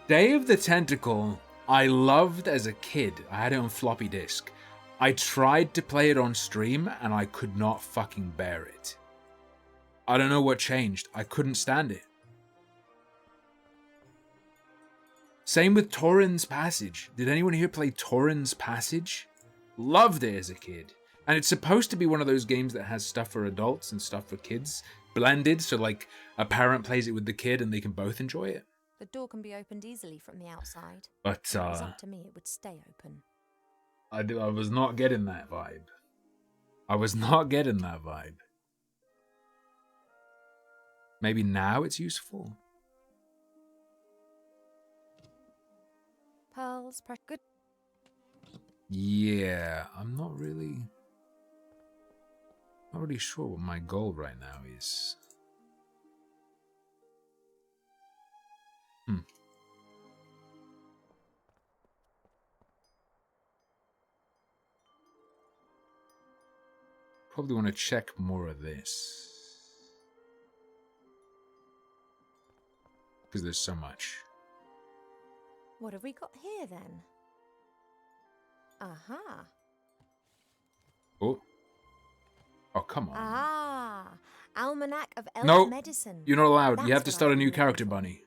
Day of the Tentacle, I loved as a kid. I had it on floppy disk. I tried to play it on stream and I could not fucking bear it. I don't know what changed. I couldn't stand it. Same with Torrens Passage. Did anyone here play Torrens Passage? Loved it as a kid. And it's supposed to be one of those games that has stuff for adults and stuff for kids blended, so like a parent plays it with the kid and they can both enjoy it. The door can be opened easily from the outside. But If it was up to me, it would stay open. I was not getting that vibe. I was not getting that vibe. Maybe now it's useful. Pearls, good. Yeah, I'm not really sure what my goal right now is. Probably want to check more of this. Because there's so much. What have we got here then? Aha. Oh. Oh, come on. Ah, Almanac of Elf No, Medicine. you're not allowed. You That's have to what start a I've new been character, looking for. Bunny.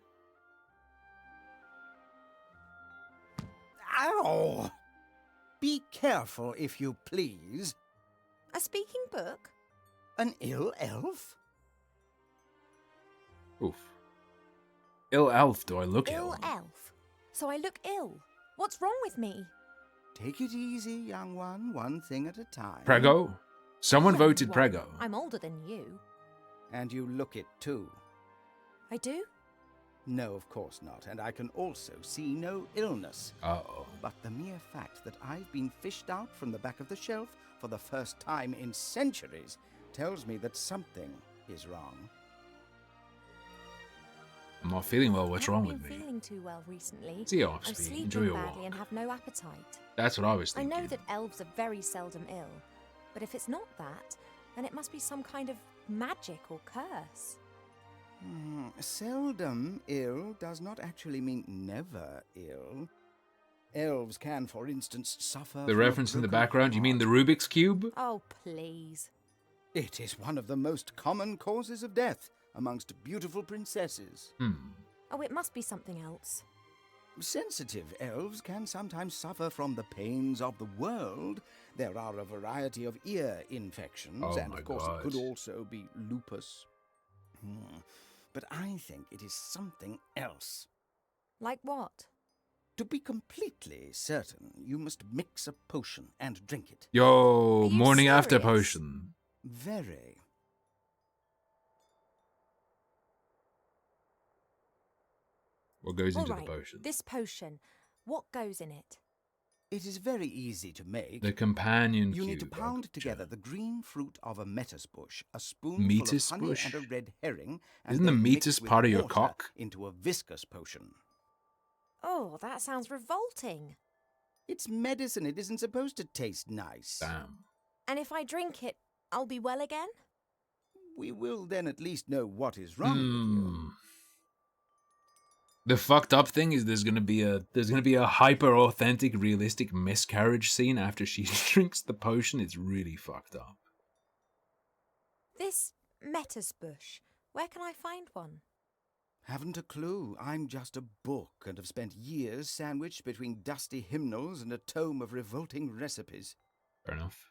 Ow! Be careful, if you please. A speaking book? An ill elf? Oof. Ill elf, do I look Ill ill? elf. So I look ill. What's wrong with me? Take it easy, young one thing at a time. Prego? Someone Young voted one. Prego. I'm older than you. And you look it too. I do? No, of course not, and I can also see no illness. Uh-oh. But the mere fact that I've been fished out from the back of the shelf for the first time in centuries tells me that something is wrong. I'm not feeling well. What's wrong with I've me? been feeling too well recently. See you, I'm Offspring. sleeping Enjoy your badly walk. and have no appetite. That's what I was I thinking. know that elves are very seldom ill, but if it's not that, then it must be some kind of magic or curse. Seldom ill does not actually mean never ill. Elves can, for instance, suffer The from a reference in the broken background, you mean the Rubik's Cube? Oh, please. It is one of the most common causes of death amongst beautiful princesses. Oh, it must be something else. Sensitive elves can sometimes suffer from the pains of the world. There are a variety of ear infections, Oh and my of course God. it could also be lupus. But I think it is something else. Like what? To be completely certain, you must mix a potion and drink it. Yo, you morning after serious? potion. Very. What goes All into right, the potion? this potion. What goes in it? It is very easy to make. The companion You need to cube. pound together the green fruit of a metis bush, a spoonful Metis of honey bush? and a red herring, and Isn't the then metis mix with part of your water cock? into a viscous potion. Oh, that sounds revolting. It's medicine. It isn't supposed to taste nice. Damn. And if I drink it, I'll be well again? We will then at least know what is wrong with you. The fucked up thing is there's gonna be a hyper authentic, realistic miscarriage scene after she drinks the potion. It's really fucked up. This metis bush, where can I find one? Haven't a clue. I'm just a book and have spent years sandwiched between dusty hymnals and a tome of revolting recipes. Fair enough.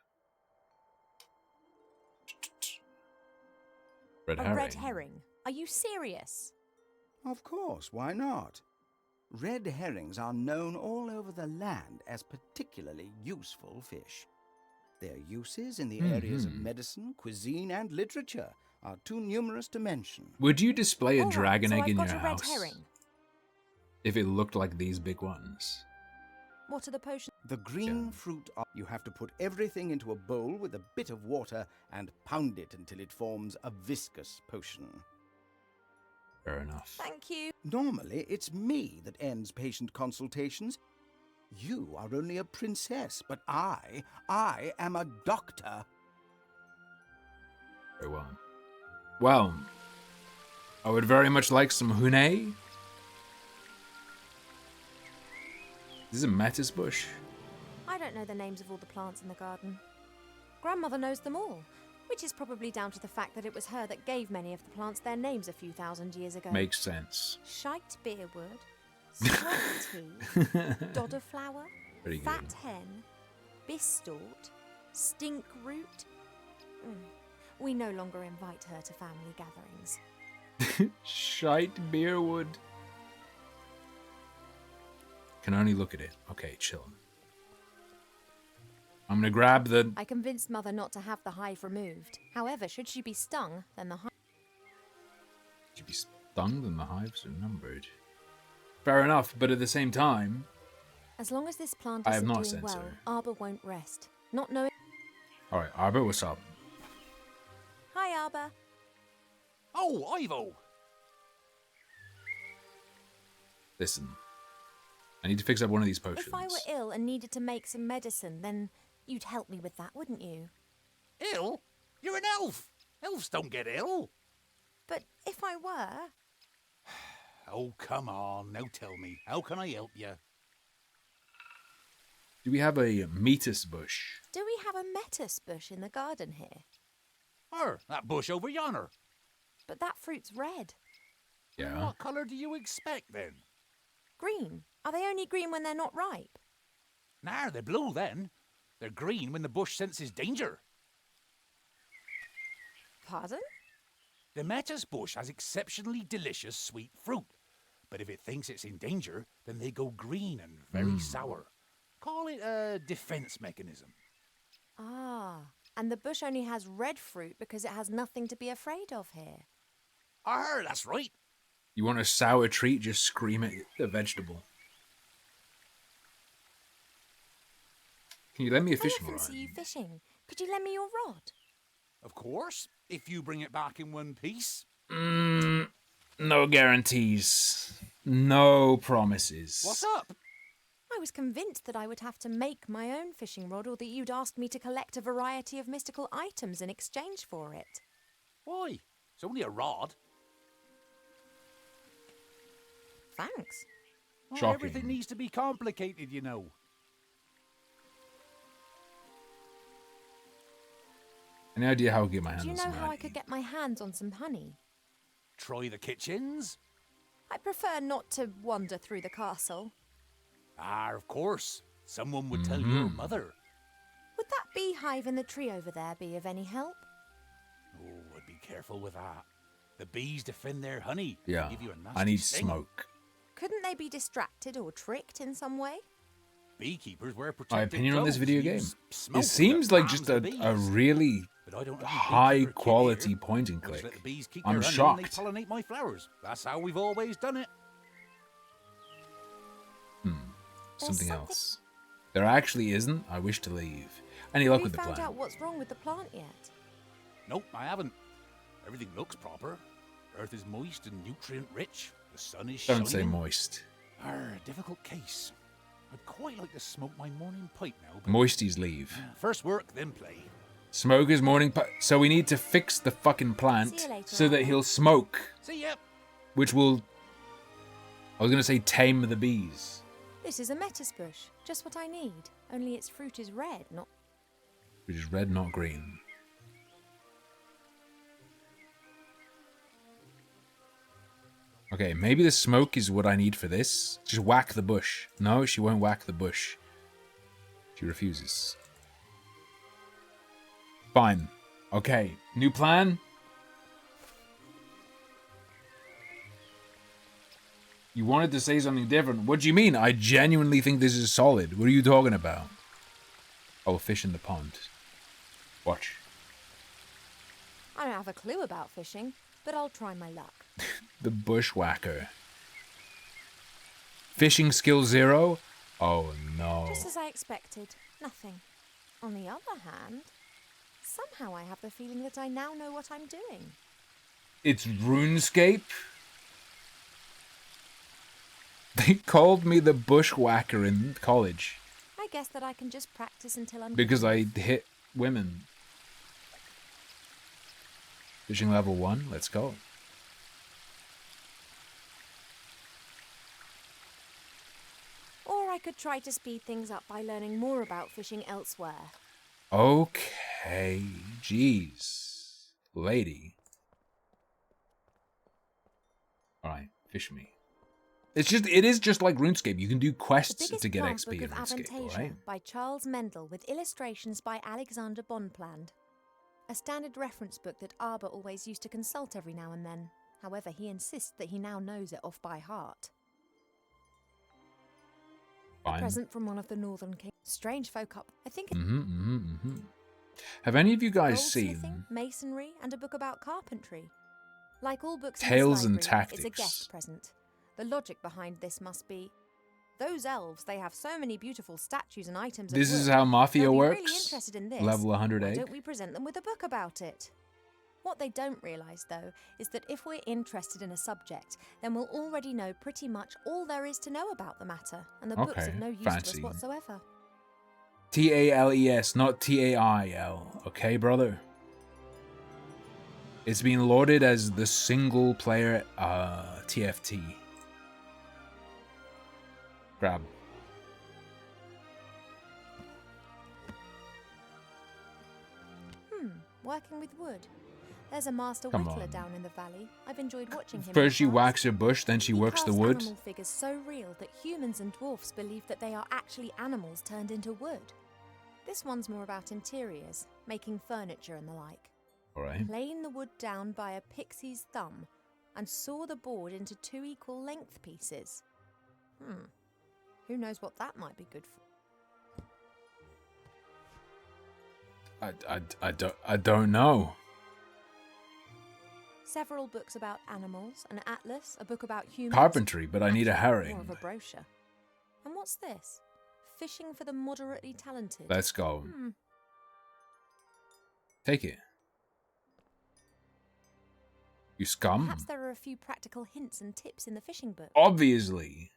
Red A herring. red herring. Are you serious? Of course, why not? Red herrings are known all over the land as particularly useful fish. Their uses in the areas of medicine, cuisine, and literature are too numerous to mention. Would you display a All right, dragon so egg I've in got your a red house herring. if it looked like these big ones? What are the potions? The green fruit are... You have to put everything into a bowl with a bit of water and pound it until it forms a viscous potion. Fair enough. Thank you. Normally, it's me that ends patient consultations. You are only a princess, but I am a doctor. Very well. Well, I would very much like some hune. This is a metis bush. I don't know the names of all the plants in the garden. Grandmother knows them all, which is probably down to the fact that it was her that gave many of the plants their names a few thousand years ago. Makes sense. Shite beerwood, swag tea, dodder flower, Pretty good. fat hen, bistort, stink root. We no longer invite her to family gatherings. Shite beerwood. Can only look at it. Okay, chill. I'm gonna grab the... I convinced Mother not to have the hive removed. However, should she be stung, then the hive... To be stung, then the hives are numbered. Fair enough, but at the same time... As long as this plant I have isn't not doing well, censored. Arbor won't rest. Not knowing... Alright, Arbor, what's up? Hi, Arbor. Oh, Ivo! Listen. I need to fix up one of these potions. If I were ill and needed to make some medicine, then you'd help me with that, wouldn't you? Ill? You're an elf! Elves don't get ill! But if I were... Oh, come on, now tell me, how can I help you? Do we have a metis bush? Do we have a metis bush in the garden here? That bush over yonder. But that fruit's red. Yeah. What colour do you expect, then? Green. Are they only green when they're not ripe? Nah, they're blue then. They're green when the bush senses danger. Pardon? The metis bush has exceptionally delicious sweet fruit. But if it thinks it's in danger, then they go green and very sour. Call it a defense mechanism. Ah, and the bush only has red fruit because it has nothing to be afraid of here. That's right. You want a sour treat? Just scream at the vegetable. Can you lend me a I fishing often rod? see you fishing. Could you lend me your rod? Of course, if you bring it back in one piece. No guarantees. No promises. What's up? I was convinced that I would have to make my own fishing rod or that you'd ask me to collect a variety of mystical items in exchange for it. Why? It's only a rod. Thanks. Well, Shocking. everything needs to be complicated, you know. Any idea how I'll get my hands Do you on know some how I honey? could get my hands on some honey? Try the kitchens. I prefer not to wander through the castle. Of course. Someone would tell your mother. Would that beehive in the tree over there be of any help? Oh, I'd be careful with that. The bees defend their honey. They Yeah, give you a nasty I need sting. smoke. Couldn't they be distracted or tricked in some way? Beekeepers wear protective My opinion on this clothes, video game. use smoke It seems that like calms just the a bees. really But I don't have any high beekeeper kit qualty here. point and I just click. let the bees keep I'm their honey shocked. and they pollinate my flowers. That's how we've always done it. Something else. There actually isn't. I wish to leave. Any luck Have you with the found plan? out what's wrong with the plant yet? Nope, I haven't. Everything looks proper. Earth is moist and nutrient rich. The sun is shining. Don't say moist. Difficult case. I'd quite like to smoke my morning pipe now. But Moisties leave. first work, then play. Smokers morning so we need to fix the fucking plant See you later, so that Albert. he'll smoke, See ya. which will, I was going to say tame the bees. This is a metis bush, just what I need. Only its fruit is red, not... Which is red, not green. Okay, maybe the smoke is what I need for this. Just whack the bush. No, she won't whack the bush. She refuses. Fine. Okay, new plan. You wanted to say something different. What do you mean? I genuinely think this is solid. What are you talking about? Oh, fish in the pond. Watch. I don't have a clue about fishing, but I'll try my luck. The bushwhacker. Fishing skill 0? Oh no. Just as I expected, nothing. On the other hand, somehow I have the feeling that I now know what I'm doing. It's RuneScape? They called me the bushwhacker in college. I guess that I can just practice until I'm Because good I enough. hit women. Fishing level 1, let's go. Or I could try to speed things up by learning more about fishing elsewhere. Okay, jeez. Lady. Alright, fish me. It is just like RuneScape. You can do quests to get Plant XP Book in of RuneScape, Avantasia alright? by Charles Mendel with illustrations by Alexander Bonpland. A standard reference book that Arbor always used to consult every now and then. However, he insists that he now knows it off by heart. A Fine. present from one of the Northern Kings. Strange folk up. I think Have any of you guys goldsmithing, seen masonry, and a book about carpentry. Like all books Tales in and this library, it's a Tactics? guest present. The logic behind this must be, those elves, they have so many beautiful statues and items. This of is wood. how Mafia They'll be works? Really interested in this. Level 100 Why egg? don't we present them with a book about it? What they don't realise, though, is that if we're interested in a subject, then we'll already know pretty much all there is to know about the matter, and the book's Okay, of no use to us fancy. whatsoever. TALES, not TAIL. Okay, brother? It's been lauded as the single player TFT. Grab. Working with wood. There's a master Come whittler on. down in the valley. I've enjoyed watching him. First she in the past. whacks her bush, then she He works the casts wood. Animal figures so real that humans and dwarfs believe that they are actually animals turned into wood. This one's more about interiors, making furniture and the like. Alright. Plane the wood down by a pixie's thumb and saw the board into 2 equal length pieces. Who knows what that might be good for? I don't know. Several books about animals, an atlas, a book about humans. Carpentry, but I need a Actually, more herring. of a brochure. And what's this? Fishing for the moderately talented. Let's go. Hmm. Take it. You scum. Perhaps there are a few practical hints and tips in the fishing book. Obviously.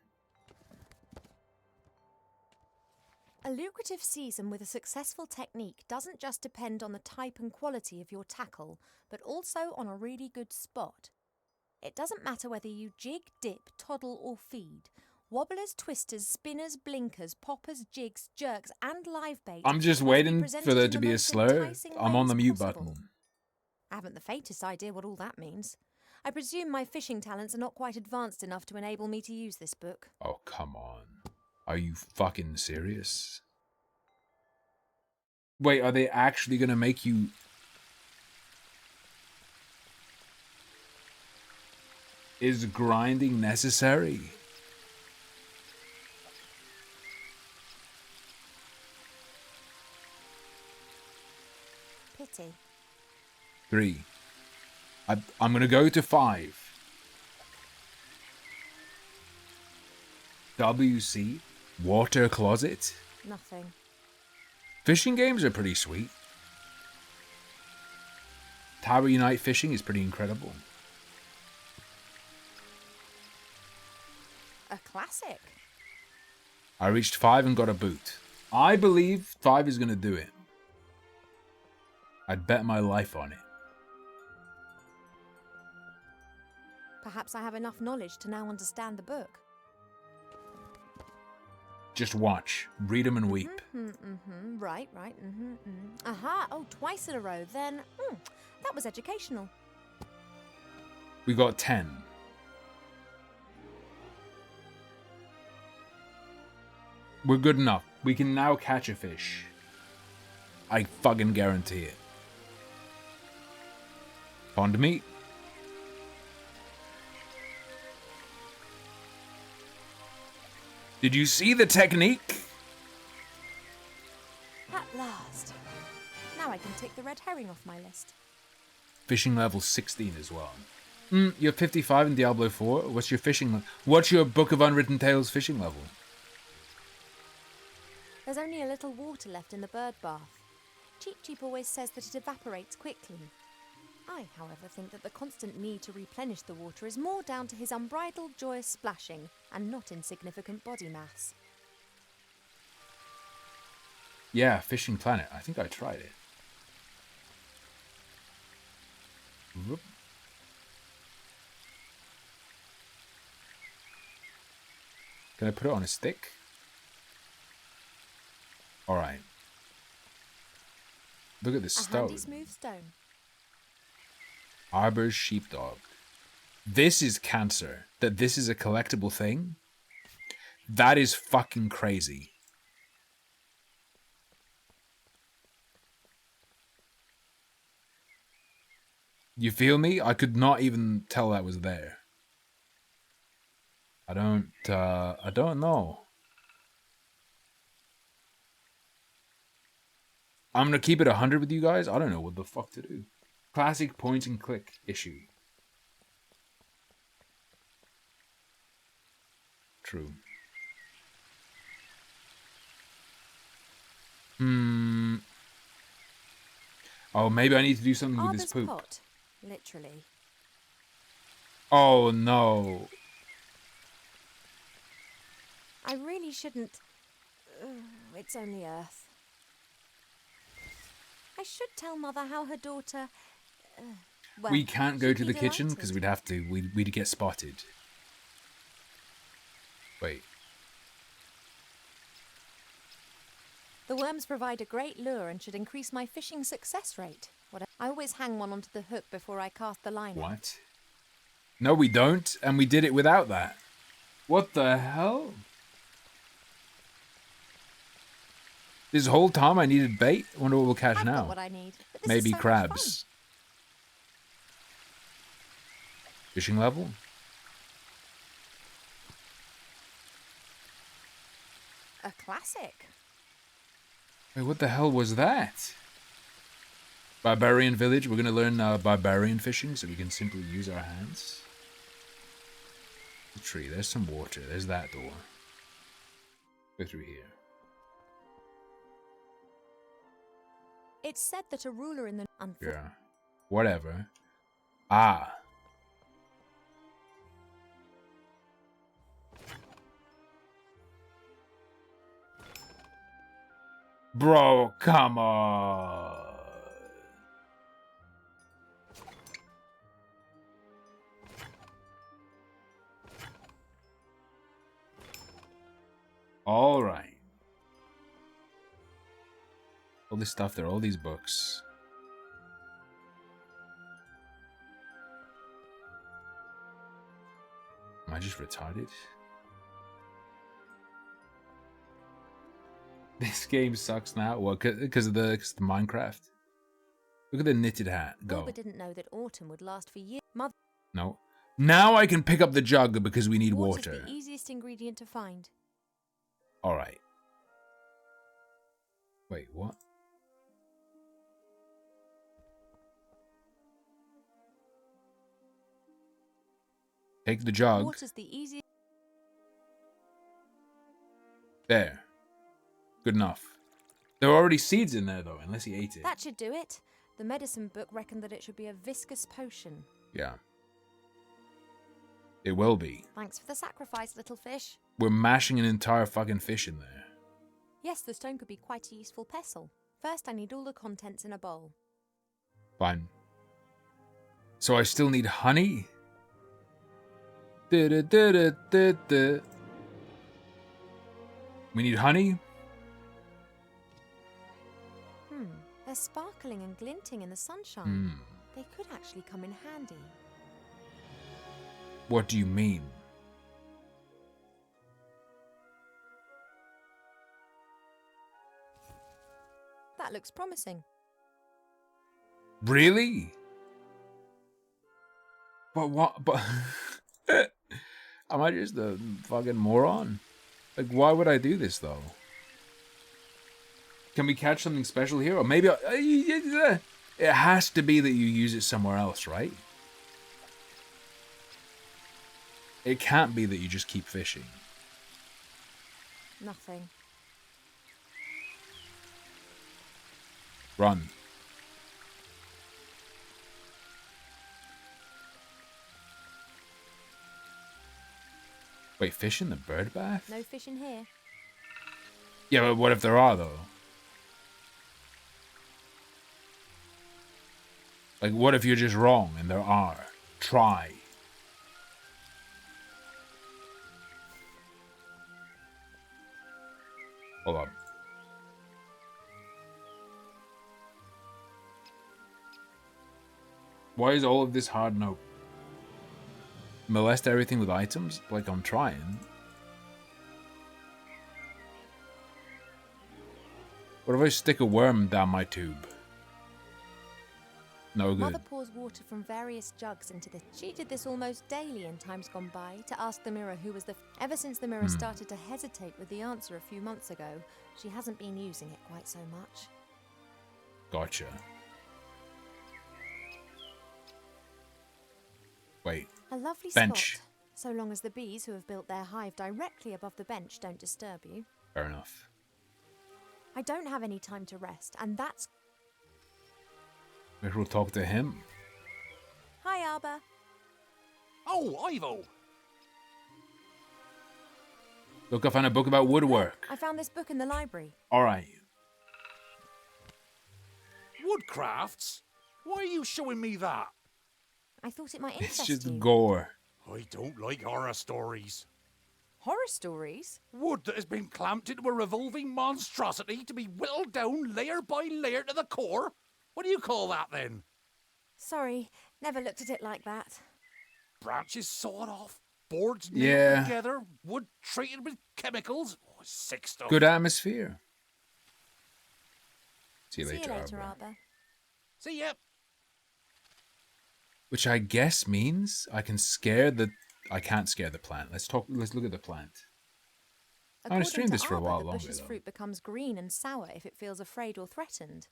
A lucrative season with a successful technique doesn't just depend on the type and quality of your tackle, but also on a really good spot. It doesn't matter whether you jig, dip, toddle or feed. Wobblers, twisters, spinners, blinkers, poppers, jigs, jerks and live bait. I'm just must be waiting presented for there in to the be a most slur. enticing I'm on the ways mute possible. button. I haven't the faintest idea what all that means. I presume my fishing talents are not quite advanced enough to enable me to use this book. Oh, come on. Are you fucking serious? Wait, are they actually gonna make you... Is grinding necessary? Pity. 3. I'm gonna go to 5. WC? Water closet? Nothing. Fishing games are pretty sweet. Tower Unite fishing is pretty incredible. A classic. I reached 5 and got a boot. I believe 5 is gonna do it. I'd bet my life on it. Perhaps I have enough knowledge to now understand the book. Just watch. Read 'em and weep. Right. Aha, oh, twice in a row. Then, that was educational. We got 10. We're good enough. We can now catch a fish. I fucking guarantee it. Pond meat. Did you see the technique? At last. Now I can tick the red herring off my list. Fishing level 16 as well. You're 55 in Diablo 4. What's your fishing? What's your Book of Unwritten Tales fishing level? There's only a little water left in the bird bath. Cheep Cheep always says that it evaporates quickly. I, however, think that the constant need to replenish the water is more down to his unbridled joyous splashing and not insignificant body mass. Yeah, Fishing Planet. I think I tried it. Whoop. Can I put it on a stick? Alright. Look at this A stone. handy smooth stone. Arbor's sheepdog. This is cancer. That this is a collectible thing? That is fucking crazy. You feel me? I could not even tell that was there. I don't know. I'm gonna keep it 100 with you guys. I don't know what the fuck to do. Classic point and click issue. True. Oh, maybe I need to do something with this Arbor's poop. pot, literally. Oh no. I really shouldn't. It's only Earth. I should tell Mother how her daughter. Well, We can't go she'd to be the kitchen delighted. because we'd have to. We'd get spotted. Wait. The worms provide a great lure and should increase my fishing success rate. I always hang one onto the hook before I cast the line out. What? No, we don't, and we did it without that. What the hell? This whole time I needed bait? I wonder what we'll catch I've now. got what I need, but this Maybe is so much crabs. Fishing level? fun. A classic. Wait, what the hell was that? Barbarian village. We're gonna learn barbarian fishing so we can simply use our hands. The tree. There's some water. There's that door. Go through here. It's said that a ruler in the Yeah. Whatever. Ah. Bro, come on. All right. All this stuff there, all these books. Am I just retarded? This game sucks now. What? Because of the Minecraft. Look at the knitted hat. Go. Wilbur didn't know that autumn would last for years. Mother. No. Now I can pick up the jug because we need Water's water. the easiest ingredient to find. All right. Wait, what? Take the jug. Water's the easiest. There. Good enough. There are already seeds in there, though, unless he ate it. That should do it. The medicine book reckoned that it should be a viscous potion. Yeah. It will be. Thanks for the sacrifice, little fish. We're mashing an entire fucking fish in there. Yes, the stone could be quite a useful pestle. First, I need all the contents in a bowl. Fine. So I still need honey? Da-da-da-da-da-da. We need honey? They're sparkling and glinting in the sunshine. Hmm. They could actually come in handy. What do you mean? That looks promising. Really? But what? But am I just a fucking moron? Like, why would I do this, though? Can we catch something special here? Or maybe... it has to be that you use it somewhere else, right? It can't be that you just keep fishing. Nothing. Run. Wait, fish in the bird bath? No fish in here. Yeah, but what if there are, though? Like, what if you're just wrong and there are? Try. Hold on. Why is all of this hard no? Molest everything with items? Like, I'm trying. What if I stick a worm down my tube? No good. Mother pours water from various jugs into the... She did this almost daily in times gone by to ask the mirror who was the... Ever since the mirror started to hesitate with the answer a few months ago, she hasn't been using it quite so much. Gotcha. Wait. A lovely bench. spot, so long as the bees who have built their hive directly above the bench don't disturb you. Fair enough. I don't have any time to rest, and that's... Maybe we'll talk to him. Hi, Arbor. Oh, Ivo! Look, I found a book about woodwork. I found this book in the library. Alright. Woodcrafts? Why are you showing me that? I thought it might It's interest just you. gore. I don't like horror stories. Horror stories? Wood that has been clamped into a revolving monstrosity to be whittled down layer by layer to the core? What do you call that, then? Sorry, never looked at it like that. Branches sawed off, boards Yeah. nailed together, wood treated with chemicals. Oh, sick stuff. Good atmosphere. See you See later, you later, Arbor. Arbor. See ya. Which I guess means I can scare the... I can't scare the plant. Let's look at the plant. I'm going to stream this for a Arbor, while the longer, bush's though. fruit becomes green and sour if it feels afraid or threatened.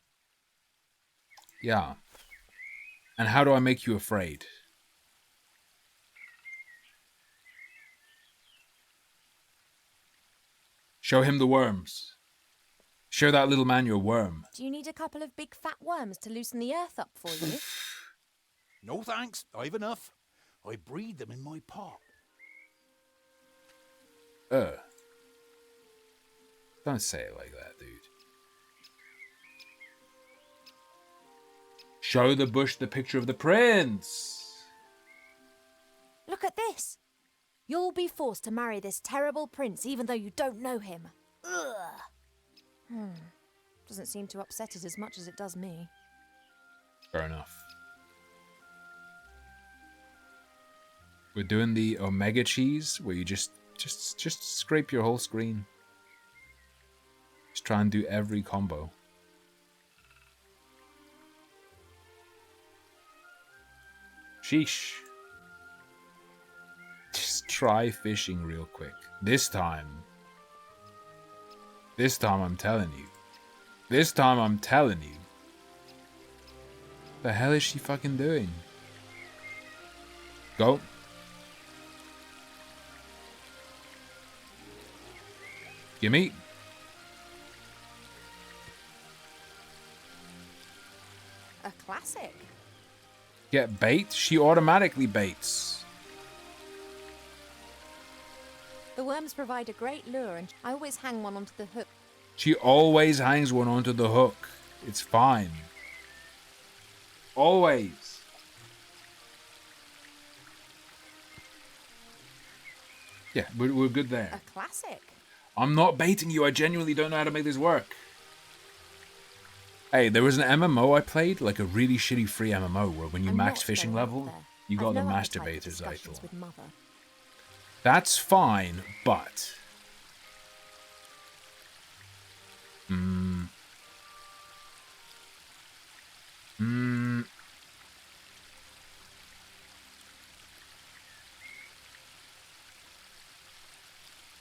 Yeah. And how do I make you afraid? Show him the worms. Show that little man your worm. Do you need a couple of big fat worms to loosen the earth up for you? No thanks, I've enough. I breed them in my pot. Don't say it like that, dude. Show the bush the picture of the prince. Look at this. You'll be forced to marry this terrible prince even though you don't know him. Ugh. Doesn't seem to upset it as much as it does me. Fair enough. We're doing the omega cheese where you just scrape your whole screen. Just try and do every combo. Sheesh. Just try fishing real quick. This time I'm telling you. This time I'm telling you. The hell is she fucking doing? Go. Gimme. A classic. Get bait? She automatically baits. The worms provide a great lure and I always hang one onto the hook. She always hangs one onto the hook. It's fine. Always. Yeah, we're good there. A classic. I'm not baiting you. I genuinely don't know how to make this work. Hey, there was an MMO I played, like a really shitty free MMO, where when you max fishing level, you got the masturbator's idol. With Mother. That's fine, but...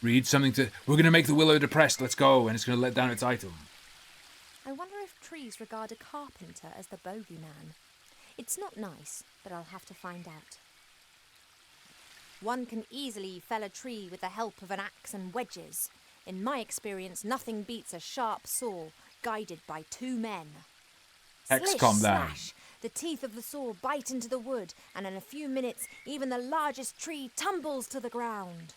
Read something to... We're going to make the willow depressed. Let's go. And it's going to let down its item. I wonder if trees regard a carpenter as the bogeyman. It's not nice, but I'll have to find out. One can easily fell a tree with the help of an axe and wedges. In my experience, nothing beats a sharp saw guided by two men. Hex, Slish, calm down. slash. The teeth of the saw bite into the wood, and in a few minutes, even the largest tree tumbles to the ground.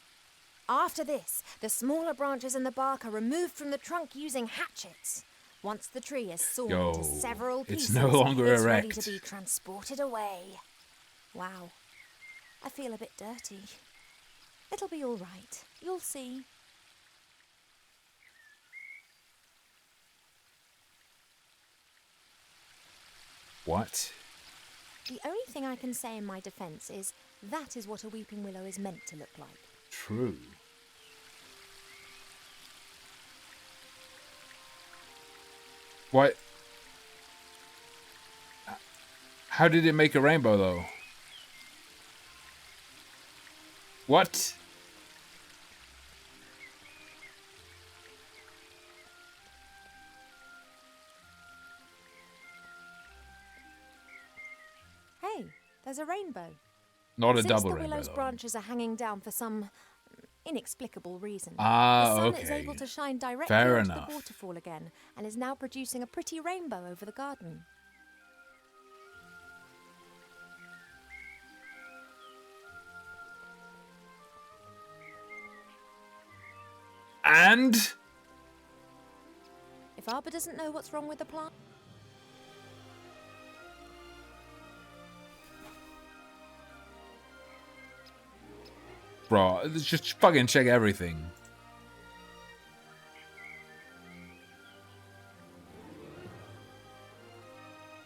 After this, the smaller branches and the bark are removed from the trunk using hatchets. Once the tree is sawn into several pieces, it's no longer it's erect. ready to be transported away. Wow. I feel a bit dirty. It'll be all right. You'll see. What? The only thing I can say in my defence is that is what a weeping willow is meant to look like. True. What? How did it make a rainbow, though? What? Hey, there's a rainbow. Not a Since double the rainbow, willow's though. branches are hanging down for some inexplicable reason, Ah, the sun is okay. able to shine directly Fair onto enough. the waterfall again and is now producing a pretty rainbow over the garden. And? If Arbor doesn't know what's wrong with the plant, Bro, let's just fucking check everything.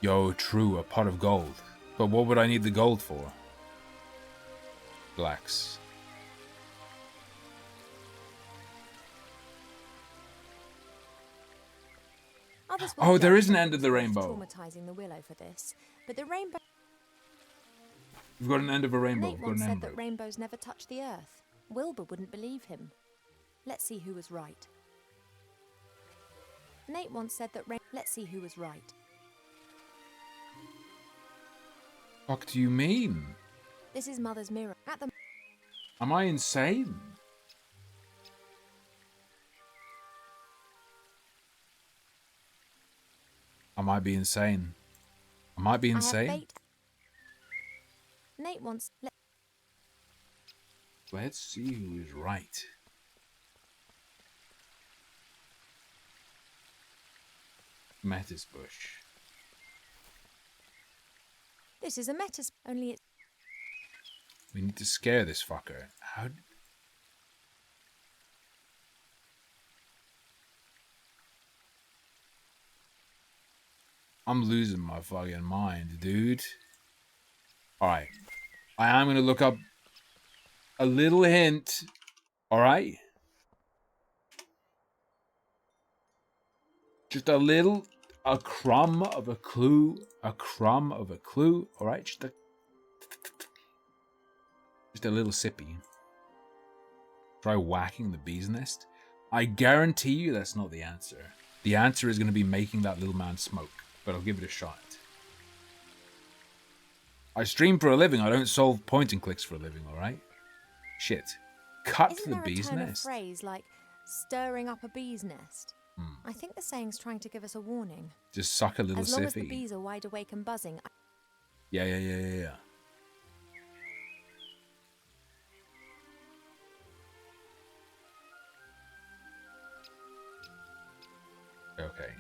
Yo, true, a pot of gold. But what would I need the gold for? Blacks. others will Oh, there judge is an that end of the it's rainbow. traumatizing the willow for this, but the rainbow. We've got an end of a rainbow. Nate We've got once an said ember. that rainbows never touch the earth. Wilbur wouldn't believe him. Let's see who was right. Nate once said that let's see who was right. What do you mean? This is Mother's mirror. At the Am I insane? I might be insane. I might be I have insane. bait. Nate once. Let's see who is right. Metis bush. This is a metas. Only it's. We need to scare this fucker. How? I'm losing my fucking mind, dude. Alright. I am going to look up a little hint. Alright? Just a little, a crumb of a clue. A crumb of a clue. Alright? Just a little sippy. Try whacking the bee's nest. I guarantee you that's not the answer. The answer is going to be making that little man smoke. But I'll give it a shot. I stream for a living. I don't solve point and clicks for a living, alright? Shit. Cut Isn't the there bee's a turn nest. of phrase like stirring up a bee's nest? I think the saying's trying to give us a warning. Just suck a little As long as the sippy. bees are wide awake and buzzing. Yeah. Okay.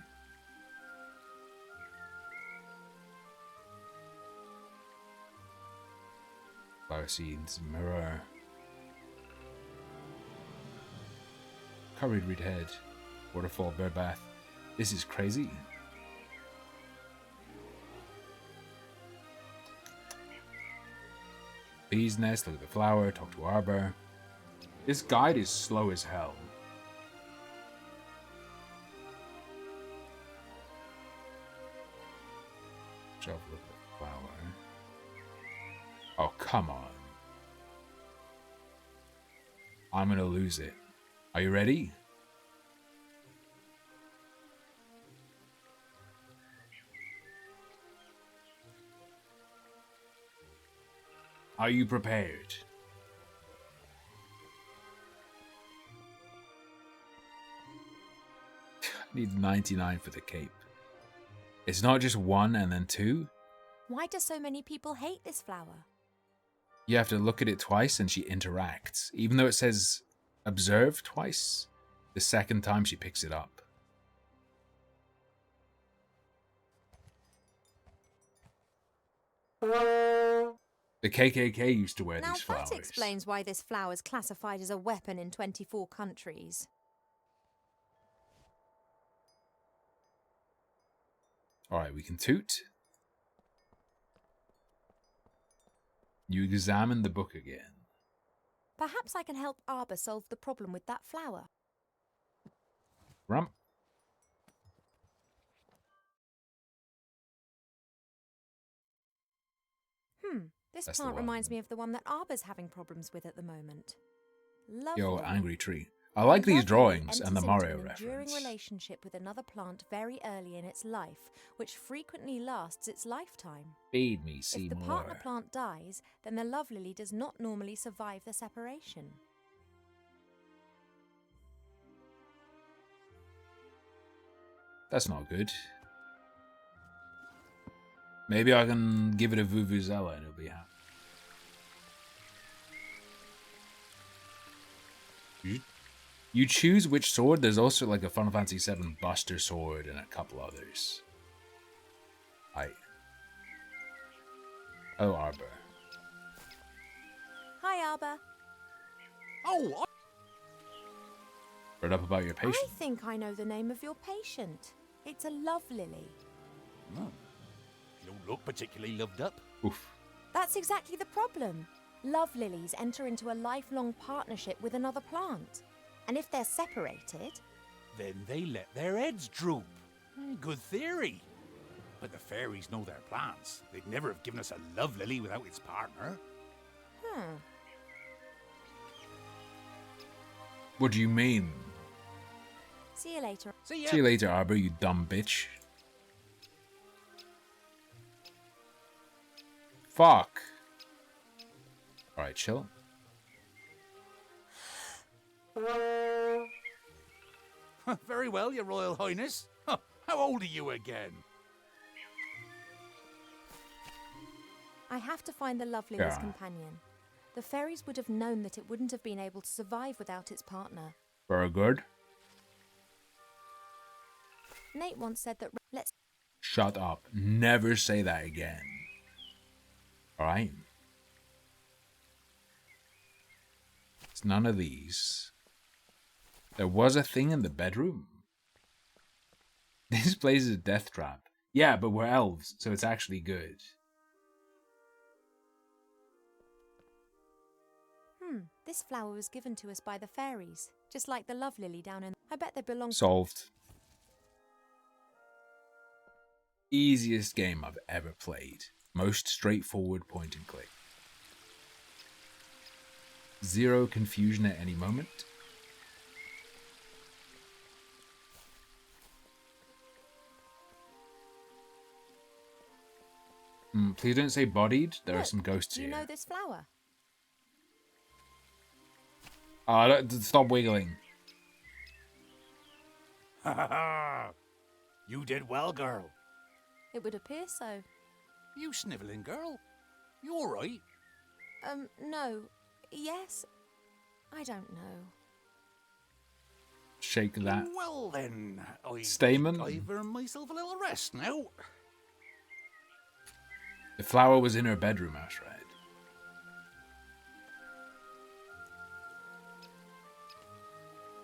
Flower seeds, mirror. Curried reed head. Waterfall, bird bath. This is crazy. Bee's nest, look at the flower, talk to arbor. This guide is slow as hell. Look at the flower. Oh, come on. I'm gonna lose it. Are you ready? Are you prepared? Need 99 for the cape. It's not just 1 and then 2. Why do so many people hate this flower? You have to look at it twice and she interacts. Even though it says observe twice, the second time she picks it up. The KKK used to wear Now these flowers. that explains why this flower is classified as a weapon in 24 countries. Alright, we can toot. You examine the book again. Perhaps I can help Arbor solve the problem with that flower. Rump. This That's the plant one. reminds me of the one that Arbor's having problems with at the moment. Lovely. Yo, angry tree. I like these drawings and the enters Mario into an enduring reference. relationship with another plant very early in its life, which frequently lasts its lifetime. Feed me, If see the more. partner plant dies, then the love lily does not normally survive the separation. That's not good. Maybe I can give it a Vuvuzela and it'll be happy. You choose which sword. There's also like a Final Fantasy VII Buster Sword and a couple others. Oh, Arbor. Hi, Arbor. Oh, Read up about your patient. I think I know the name of your patient. It's a love lily. You don't look particularly loved up. Oof. That's exactly the problem. Love lilies enter into a lifelong partnership with another plant. And if they're separated... Then they let their heads droop. Good theory. But the fairies know their plants. They'd never have given us a love lily without its partner. What do you mean? See you later. See ya. See you later, Arbor, you dumb bitch. Fuck. Alright, chill. Very well, Your Royal Highness. How old are you again? I have to find the love lily's Yeah. companion. The fairies would have known that it wouldn't have been able to survive without its partner. Very good. Nate once said that... Let's... Shut up. Never say that again. Alright? It's none of these. There was a thing in the bedroom. This place is a death trap. Yeah, but we're elves, so it's actually good. This flower was given to us by the fairies, just like the love lily down in... I bet they belong... Solved. Easiest game I've ever played. Most straightforward point and click. Zero confusion at any moment. Please don't say bodied. There are some ghosts Do you here. know this flower? Stop wiggling. Ha ha ha! You did well, girl. It would appear so. You snivelling girl. You all right? No. Yes? I don't know. Shake that. Well then, Stamen? I've earned myself a little rest now. The flower was in her bedroom, Ashred.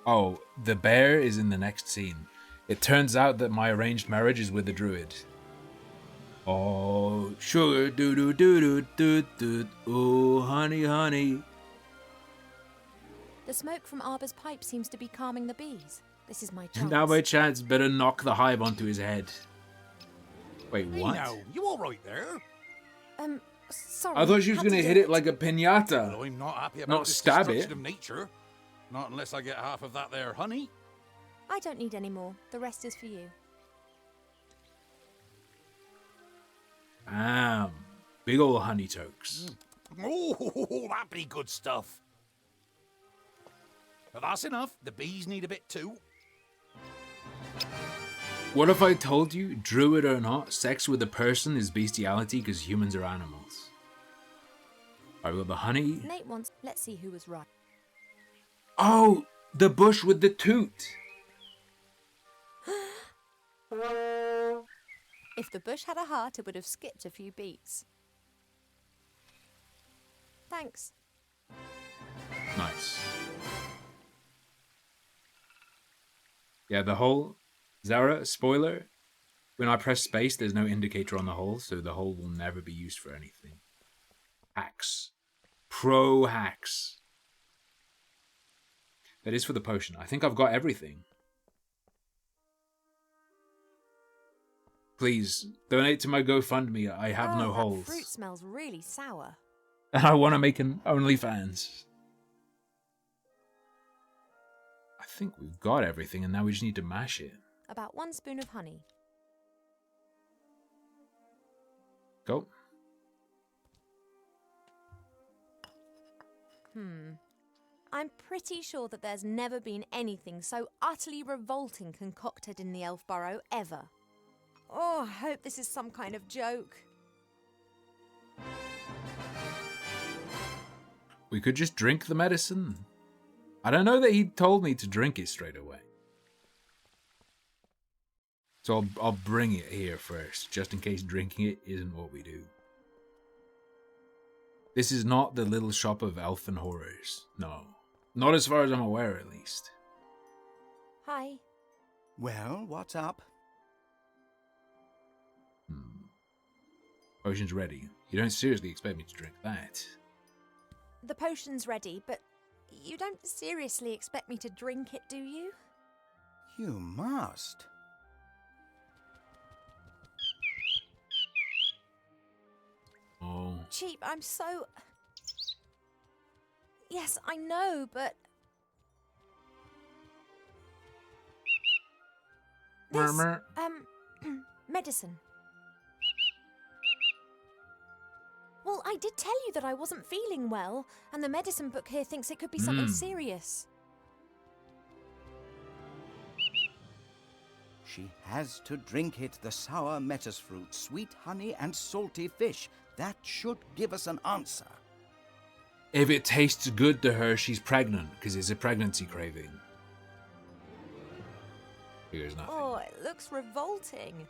Oh, the bear is in the next scene. It turns out that my arranged marriage is with the druid. Oh, sugar doo doo doo doo doo doo. Oh, honey, honey. The smoke from Arbor's pipe seems to be calming the bees. This is my chance. Now by chance, better knock the hive onto his head. Wait, Hey what? now, you all right there? Sorry. I thought she was had going to do hit it like a piñata. Well, I'm not happy about Not this stab destruction it. of nature. Not unless I get half of that there honey. I don't need any more. The rest is for you. Big ol' honey tokes. Oh, that'd be good stuff. But that's enough. The bees need a bit too. What if I told you, druid or not, sex with a person is bestiality because humans are animals? Alright, we got the honey. Nate wants. Let's see who was right. Oh, the bush with the toot. If the bush had a heart, it would have skipped a few beats. Thanks. Nice. Yeah, the hole. Zara, spoiler. When I press space, there's no indicator on the hole, so the hole will never be used for anything. Hacks. Pro hacks. That is for the potion. I think I've got everything. Please, donate to my GoFundMe. I have no that holes. Fruit smells really sour. And I want to make an OnlyFans. I think we've got everything, and now we just need to mash it. About 1 spoon of honey. Go. I'm pretty sure that there's never been anything so utterly revolting concocted in the Elf Burrow ever. Oh, I hope this is some kind of joke. We could just drink the medicine. I don't know that he told me to drink it straight away. So I'll bring it here first, just in case drinking it isn't what we do. This is not the little shop of elfin horrors. No. Not as far as I'm aware, at least. Hi. Well, what's up? Potion's ready. You don't seriously expect me to drink that. The potion's ready, but you don't seriously expect me to drink it, do you? You must. Oh. Cheap, I'm so... Yes, I know, but... This, medicine. Well, I did tell you that I wasn't feeling well, and the medicine book here thinks it could be something serious. She has to drink it, the sour metis fruit, sweet honey and salty fish. That should give us an answer. If it tastes good to her, she's pregnant, because it's a pregnancy craving. Here's nothing. Oh, it looks revolting.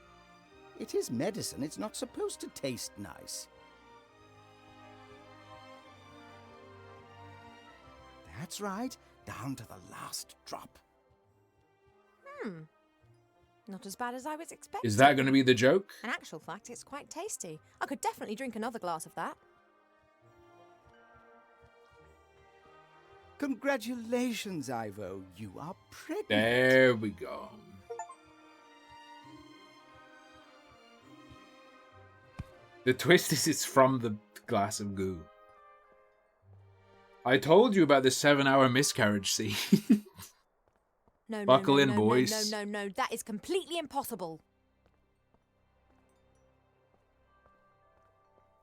It is medicine. It's not supposed to taste nice. That's right. Down to the last drop. Not as bad as I was expecting. Is that going to be the joke? In actual fact, it's quite tasty. I could definitely drink another glass of that. Congratulations, Ivo. You are pregnant. There we go. The twist is it's from the glass of goo. I told you about the 7-hour miscarriage scene. No, Buckle in, boys. No. That is completely impossible.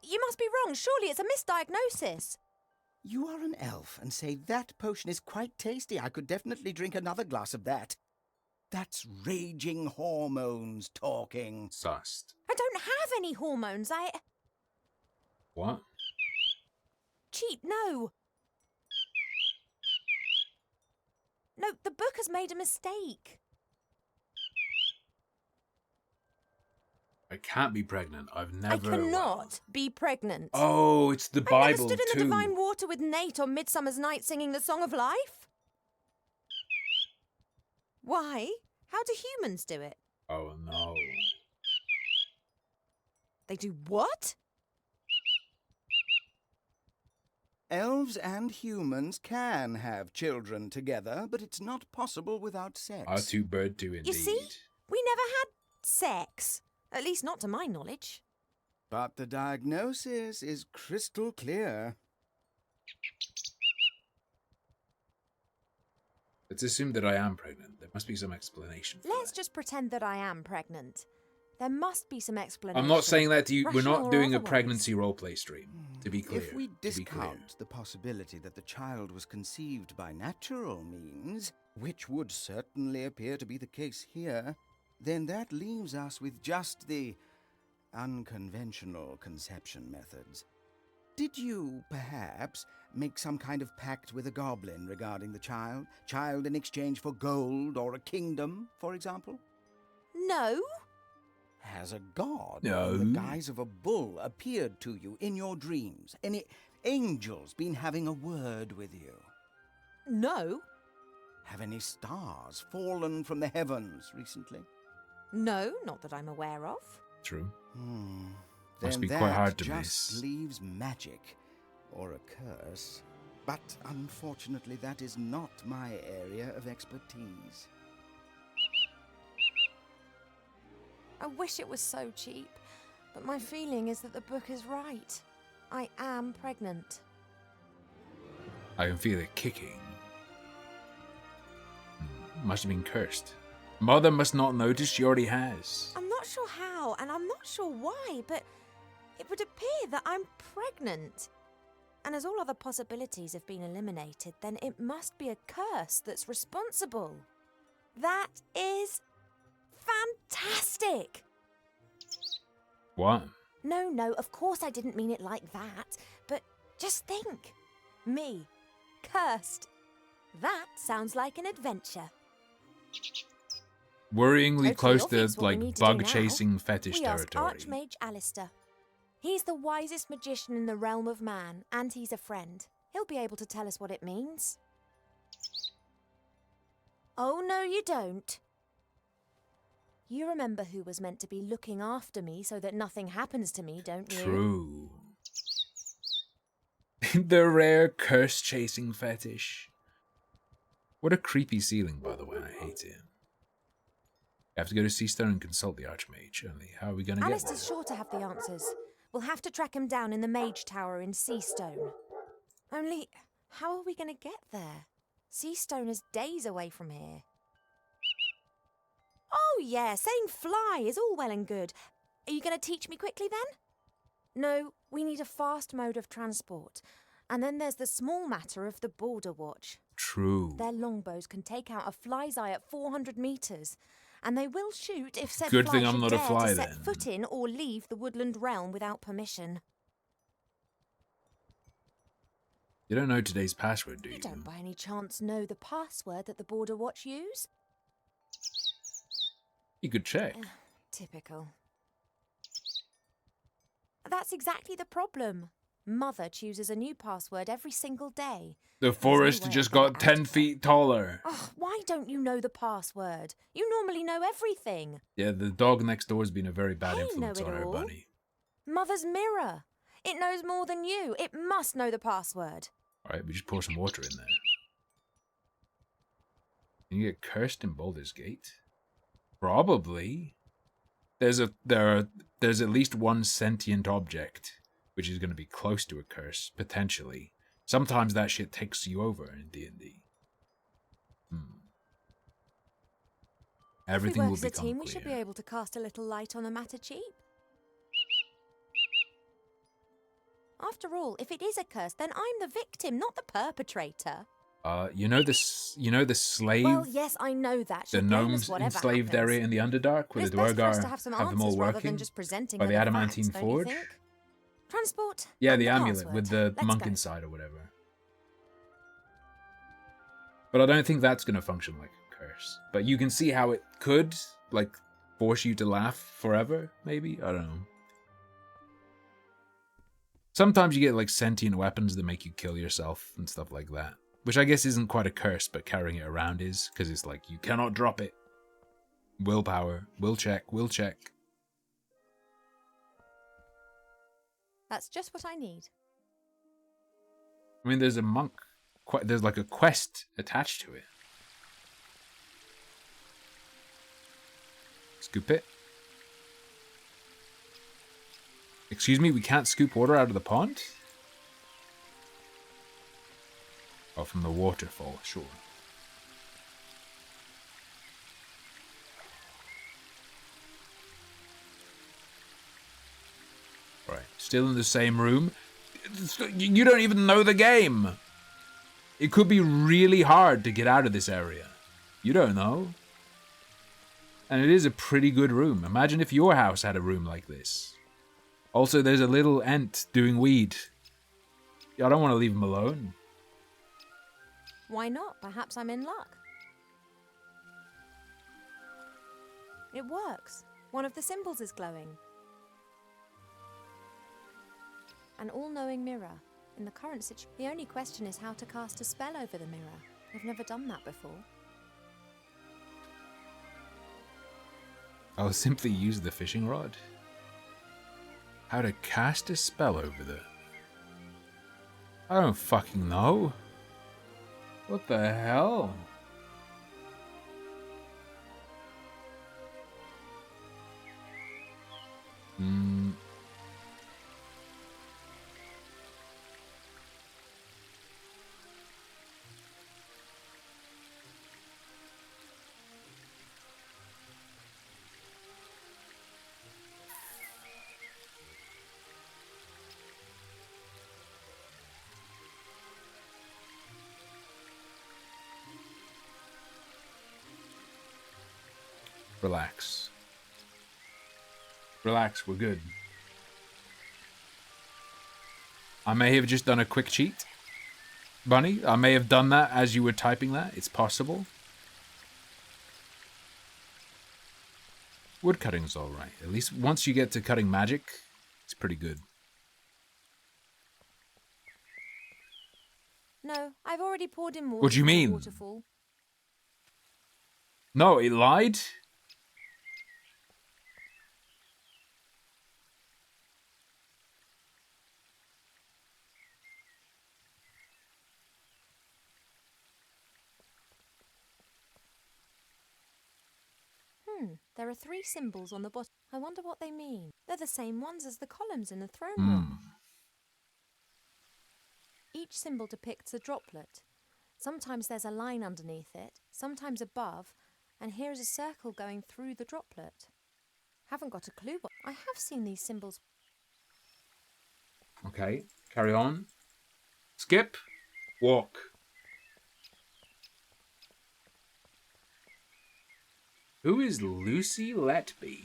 You must be wrong. Surely it's a misdiagnosis. You are an elf and say that potion is quite tasty. I could definitely drink another glass of that. That's raging hormones talking. Sussed. I don't have any hormones. What? Cheat, no. No, the book has made a mistake. I can't be pregnant. I've never... I cannot be pregnant. Oh, it's the Bible, I never stood in too. the divine water with Nate on Midsummer's Night singing the Song of Life. Why? How do humans do it? Oh, no. They do what? Elves and humans can have children together, but it's not possible without sex. Our two bird do indeed. You see? We never had sex. At least not to my knowledge. But the diagnosis is crystal clear. Let's assume that I am pregnant. There must be some explanation. Let's just pretend that I am pregnant. There must be some explanation. I'm not saying that to you. We're rational not or doing a otherwise. pregnancy roleplay stream, to be clear. If we discount the possibility that the child was conceived by natural means, which would certainly appear to be the case here, then that leaves us with just the unconventional conception methods. Did you, perhaps, make some kind of pact with a goblin regarding the child? Child in exchange for gold or a kingdom, for example? No. Has a god No. in the guise of a bull appeared to you in your dreams? Any angels been having a word with you? No. Have any stars fallen from the heavens recently? No, not that I'm aware of. True. Then Must be that quite hard to just miss. leaves magic, or a curse. But unfortunately, that is not my area of expertise. I wish it was so cheap, but my feeling is that the book is right. I am pregnant. I can feel it kicking. Must have been cursed. Mother must not notice she already has. I'm not sure how, and I'm not sure why, but it would appear that I'm pregnant. And as all other possibilities have been eliminated, then it must be a curse that's responsible. That is fantastic! What? No, of course I didn't mean it like that, but just think. Me, cursed. That sounds like an adventure. Worryingly Totally close obvious to, what we like, need to do now. bug-chasing fetish We ask territory. Archmage Alistair. He's the wisest magician in the realm of man, and he's a friend. He'll be able to tell us what it means. Oh, no, you don't. You remember who was meant to be looking after me so that nothing happens to me, don't you? True. The rare curse-chasing fetish. What a creepy ceiling, by the way. I hate it. You have to go to Seastone and consult the Archmage. Only how are we going to get there? Alistair's sure to have the answers. We'll have to track him down in the Mage Tower in Seastone. Only, how are we going to get there? Seastone is days away from here. Oh yeah, saying fly is all well and good. Are you going to teach me quickly then? No, we need a fast mode of transport. And then there's the small matter of the Border Watch. True. Their longbows can take out a fly's eye at 400 metres. And they will shoot if said Good fly thing I'm should not a dare fly to set then. foot in or leave the woodland realm without permission. You don't know today's password, do you? You don't by any chance know the password that the Border Watch use? You could check. Typical. That's exactly the problem. Mother chooses a new password every single day. The forest just got 10 feet taller. Oh, why don't you know the password? You normally know everything. Yeah, the dog next door has been a very bad I influence know on it her all. bunny. Mother's mirror. It knows more than you. It must know the password. Alright, we just pour some water in there. Can you get cursed in Baldur's Gate? Probably. There's at least one sentient object which is going to be close to a curse, potentially. Sometimes that shit takes you over in D&D. Everything if we will work as a become team, clear. we should be able to cast a little light on the matter cheap. After all, if it is a curse, then I'm the victim, not the perpetrator. You know the slave, Well, yes, I know that. the She'll blame us gnomes whatever enslaved happens. area in the Underdark, where It's the best for us Duergar to have some have them all answers rather working than just presenting by her the the adamantine facts, don't you forge. think? Transport. Yeah, and the amulet password. with the Let's monk go. inside or whatever. But I don't think that's going to function like a curse. But you can see how it could, like, force you to laugh forever, maybe? I don't know. Sometimes you get, like, sentient weapons that make you kill yourself and stuff like that. Which I guess isn't quite a curse, but carrying it around is, because it's like, you cannot drop it. Willpower. Will check. That's just what I need. I mean, there's a monk. There's like a quest attached to it. Scoop it. Excuse me, we can't scoop water out of the pond? Oh, from the waterfall, sure. Still in the same room? You don't even know the game. It could be really hard to get out of this area. You don't know. And it is a pretty good room. Imagine if your house had a room like this. Also, there's a little ant doing weed. I don't want to leave him alone. Why not? Perhaps I'm in luck. It works. One of the symbols is glowing. An all-knowing mirror. In the current situation, the only question is how to cast a spell over the mirror. I've never done that before. I'll simply use the fishing rod. How to cast a spell over there? I don't fucking know. What the hell? Relax. Relax, we're good. I may have just done a quick cheat. Bunny, I may have done that as you were typing that. It's possible. Woodcutting's alright. At least once you get to cutting magic, it's pretty good. No, I've already poured in water. What do you from the mean? Waterfall. No, it lied? There are 3 symbols on the bottom. I wonder what they mean. They're the same ones as the columns in the throne room. Each symbol depicts a droplet. Sometimes there's a line underneath it, sometimes above, and here is a circle going through the droplet. Haven't got a clue, but I have seen these symbols. Okay, carry on. Skip. Walk. Who is Lucy Letby?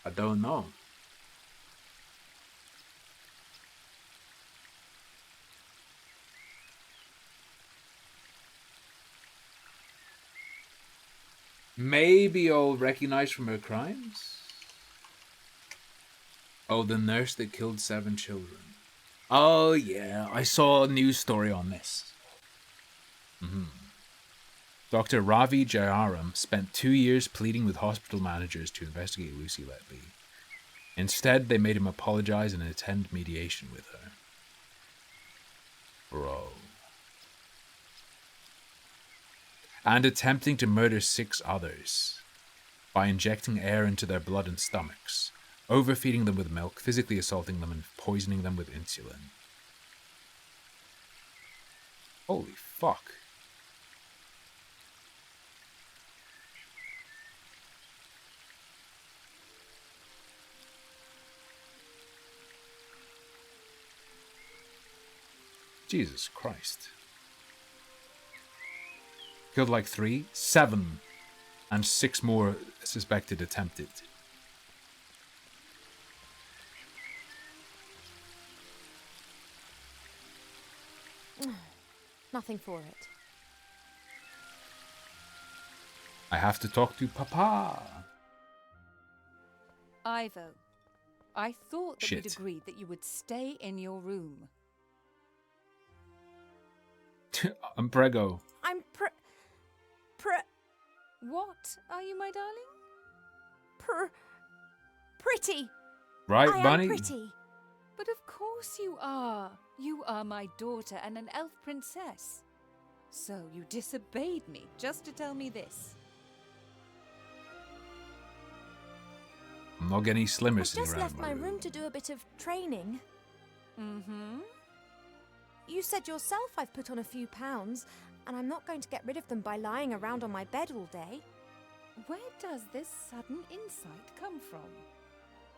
I don't know. Maybe I'll recognize from her crimes? Oh, the nurse that killed 7 children. Oh, yeah, I saw a news story on this. Dr. Ravi Jayaram spent 2 years pleading with hospital managers to investigate Lucy Letby. Instead, they made him apologize and attend mediation with her. Bro. And attempting to murder 6 others by injecting air into their blood and stomachs, overfeeding them with milk, physically assaulting them, and poisoning them with insulin. Holy fuck. Jesus Christ. Killed like 3, 7, and 6 more suspected attempted. Nothing for it. I have to talk to Papa. Ivo, I thought that we'd Shit. agreed that you would stay in your room. I'm Prego. I'm What are you, my darling? pretty. Right, I Bunny? am pretty. But of course you are. You are my daughter and an elf princess. So you disobeyed me just to tell me this. I'm not getting any slimmer I've sitting just around left my room. room to do a bit of training. Mm-hmm. You said yourself I've put on a few pounds, and I'm not going to get rid of them by lying around on my bed all day. Where does this sudden insight come from?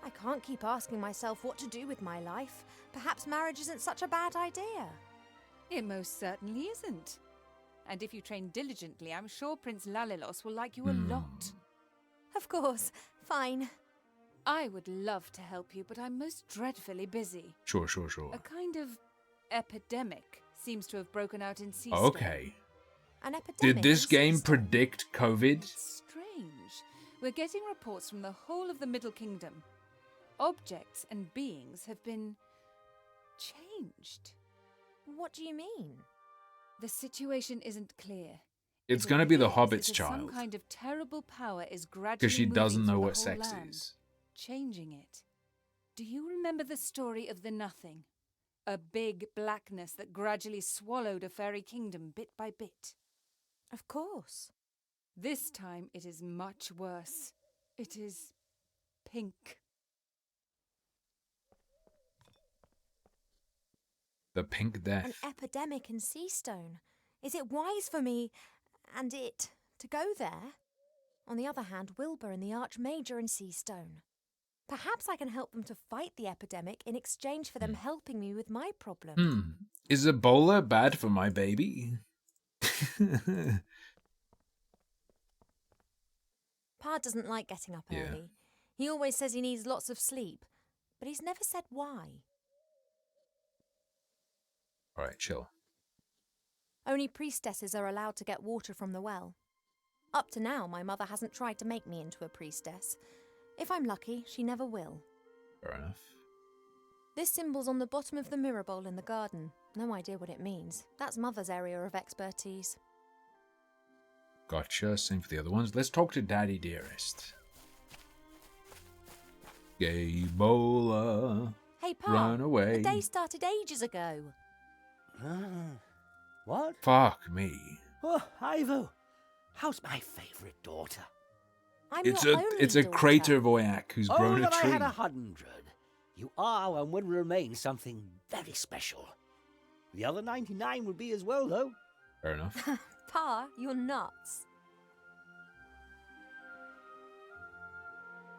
I can't keep asking myself what to do with my life. Perhaps marriage isn't such a bad idea. It most certainly isn't. And if you train diligently, I'm sure Prince Lalilos will like you a lot. Of course. Fine. I would love to help you, but I'm most dreadfully busy. Sure. A kind of epidemic seems to have broken out in Seastone. Okay. An epidemic. Did this game predict COVID? Strange. We're getting reports from the whole of the Middle Kingdom. Objects and beings have been changed. What do you mean? The situation isn't clear. It's It gonna be the appears Hobbit's as if child. Some kind of terrible power is gradually Because she doesn't moving know through what the sex whole land, is. changing it. Do you remember the story of the Nothing? A big blackness that gradually swallowed a fairy kingdom bit by bit. Of course. This time it is much worse. It is pink. The Pink Death. An epidemic in Seastone. Is it wise for me and it to go there? On the other hand, Wilbur and the Archmage are in Seastone. Perhaps I can help them to fight the epidemic in exchange for them helping me with my problem. Is Ebola bad for my baby? Pa doesn't like getting up Yeah. early. He always says he needs lots of sleep, but he's never said why. Alright, chill. Only priestesses are allowed to get water from the well. Up to now, my mother hasn't tried to make me into a priestess. If I'm lucky, she never will. Fair enough. This symbol's on the bottom of the mirror bowl in the garden. No idea what it means. That's Mother's area of expertise. Gotcha. Same for the other ones. Let's talk to Daddy Dearest. Ebola. Hey, Pa. Run away. The day started ages ago. What? Fuck me. Oh, Ivo. How's my favourite daughter? I'm It's your a only it's a daughter. crater voyak who's grown a that I tree. had 100. You are and will remain something very special. The other 99 will be as well, though. Fair enough. Pa, you're nuts.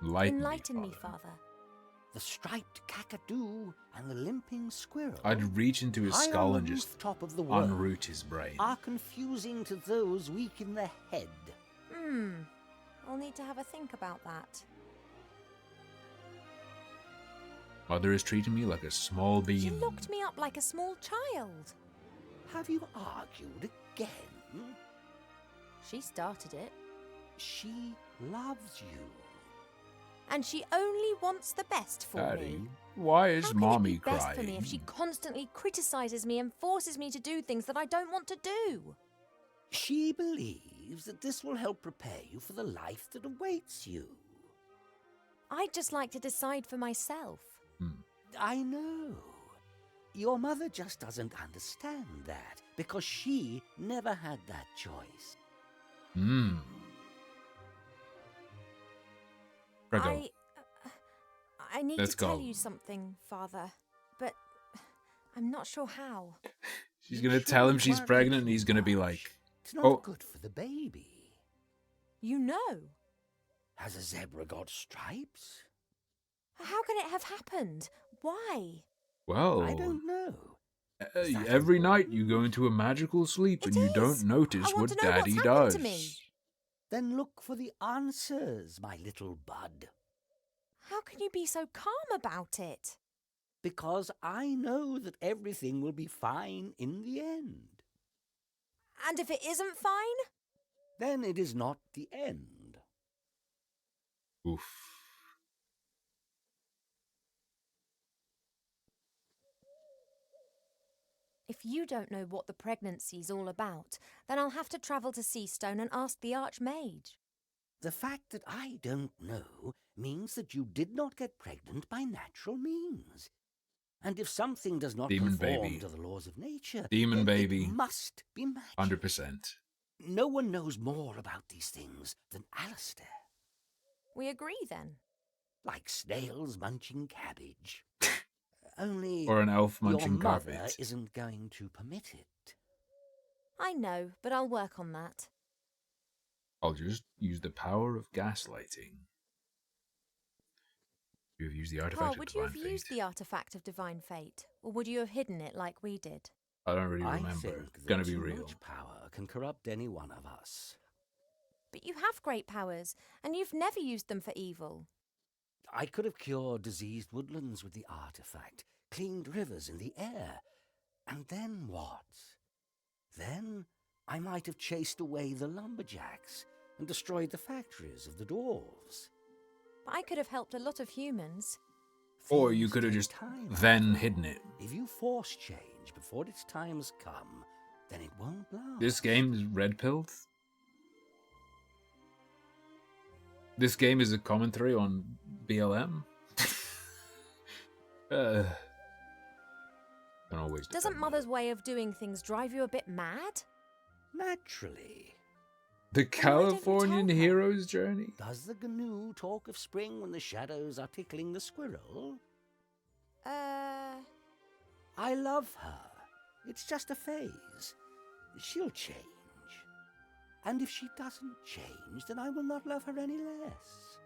Enlighten me, Father. The striped kakadu and the limping squirrel. I'd reach into his high on skull the and just rooftop of the world unroot his brain. are confusing to those weak in the head. I'll need to have a think about that. Mother is treating me like a small bean. She locked me up like a small child. Have you argued again? She started it. She loves you. And she only wants the best for Daddy, me. why is How can mommy it be best crying? for me if she constantly criticizes me and forces me to do things that I don't want to do? She believes that this will help prepare you for the life that awaits you. I'd just like to decide for myself. I know. Your mother just doesn't understand that because she never had that choice. Prego. I need Let's to tell go. you something, Father, but I'm not sure how. She's gonna tell him she's pregnant and he's gonna be like, It's not oh, good for the baby. You know. Has a zebra got stripes? How can it have happened? Why? well, I don't know. every night you go into a magical sleep and you don't notice I want what to know what's Daddy happened does. to me. Then look for the answers, my little bud. How can you be so calm about it? Because I know that everything will be fine in the end. And if it isn't fine? Then it is not the end. Oof. If you don't know what the pregnancy's all about, then I'll have to travel to Seastone and ask the Archmage. The fact that I don't know means that you did not get pregnant by natural means. And if something does not Demon conform baby. to the laws of nature, Demon then baby. it must be magic. 100%. No one knows more about these things than Alistair. We agree then. Like snails munching cabbage. Only Or an elf munching your mother carpet. isn't going to permit it. I know, but I'll work on that. I'll just use the power of gaslighting. You've used the artifact Carl, of would you divine have fate. used the artifact of divine fate? Or would you have hidden it like we did? I don't really I remember. think It's gonna that be too real. much power can corrupt any one of us. But you have great powers, and you've never used them for evil. I could have cured diseased woodlands with the artifact, cleaned rivers in the air. And then what? Then I might have chased away the lumberjacks and destroyed the factories of the dwarves. But I could have helped a lot of humans. Or you could have just then hidden it. If you force change before its time has come, then it won't last. This game is red-pilled. This game is a commentary on BLM. Don't always. Doesn't Mother's way of doing things drive you a bit mad? Naturally. The Californian hero's journey. Does the GNU talk of spring when the shadows are tickling the squirrel? I love her. It's just a phase. She'll change. And if she doesn't change, then I will not love her any less.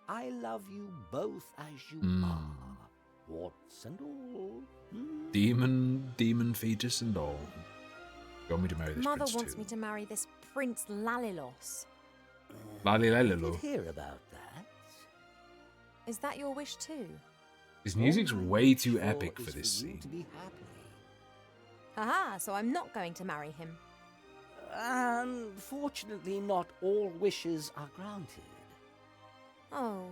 I love you both as you are, warts and all. Demon fetus and all. You want me to marry this Mother prince wants too? me to marry this Prince Lalilos. I Lalilalo. did hear about that. Is that your wish too? His music's way too epic for this For you scene. to be happy. Haha, so I'm not going to marry him. Unfortunately, not all wishes are granted. Oh.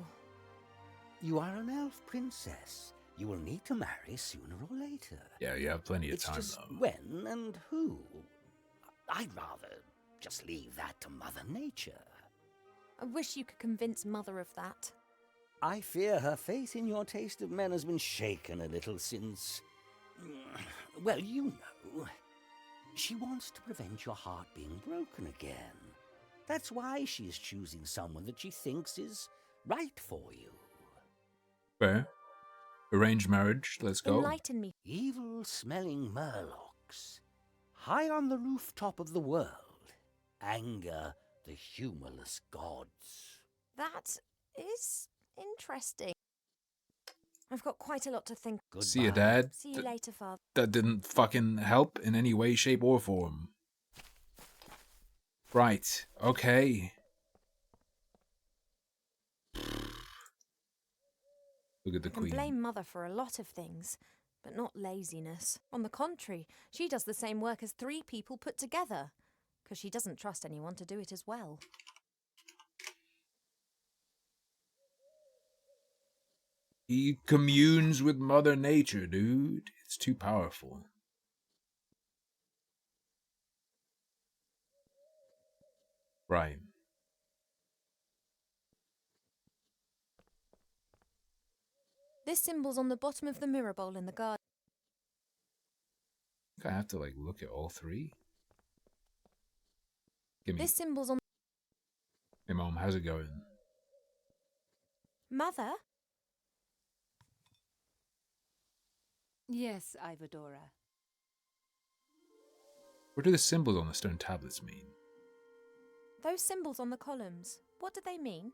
You are an elf princess. You will need to marry sooner or later. Yeah, you have plenty of It's time just though. when and who. I'd rather just leave that to Mother Nature. I wish you could convince Mother of that. I fear her faith in your taste of men has been shaken a little since... Well, you know. She wants to prevent your heart being broken again. That's why she is choosing someone that she thinks is right for you. Fair. Arranged marriage, let's go. Enlighten me. Evil-smelling murlocs, high on the rooftop of the world, anger the humorless gods. That is interesting. I've got quite a lot to think. See you, Dad. See you later, Father. That didn't fucking help in any way, shape, or form. Right, okay. Look at the I can queen. blame Mother for a lot of things, but not laziness. On the contrary, she does the same work as 3 people put together, because she doesn't trust anyone to do it as well. He communes with Mother Nature, dude. It's too powerful. Right. This symbol's on the bottom of the mirror bowl in the garden. I think I have to like look at all 3. Give me. This symbol's on... Hey, Mom, how's it going? Mother? Yes, Ivadora. What do the symbols on the stone tablets mean? Those symbols on the columns, what do they mean?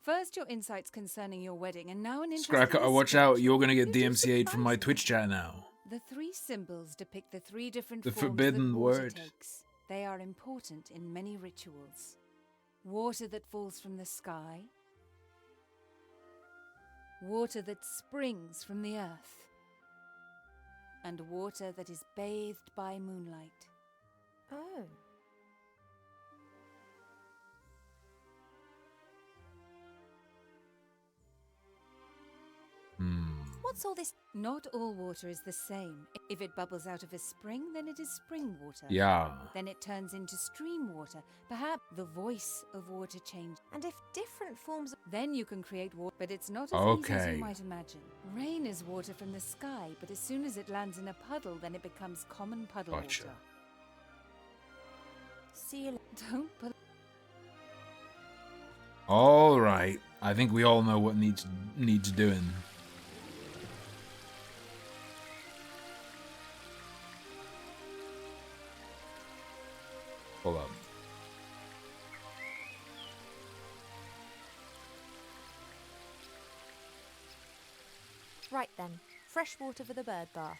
First, your insights concerning your wedding, and now an interest Scracker, in watch this out. script. You're gonna get This DMCA'd from my Twitch chat now. The 3 symbols depict the 3 different The forms forbidden that water word. takes. They are important in many rituals. Water that falls from the sky. Water that springs from the earth. And water that is bathed by moonlight. Oh. What's all this? Not all water is the same. If it bubbles out of a spring, then it is spring water. Yeah. Then it turns into stream water. Perhaps the voice of water changes. And if different forms of... Then you can create water, but it's not as easy as Okay. you might imagine. Rain is water from the sky, but as soon as it lands in a puddle, then it becomes common puddle Gotcha. water. See you... Don't put... All right. I think we all know what needs doing. Hold up. Right then, fresh water for the bird bath.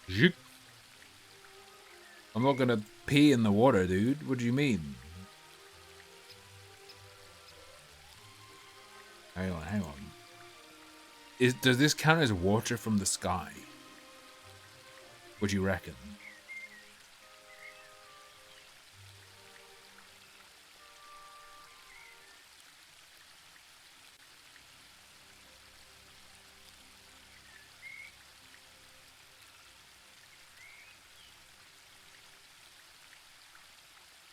Zhoop. I'm not gonna pee in the water, dude. What do you mean? Hang on. Does this count as water from the sky? What do you reckon?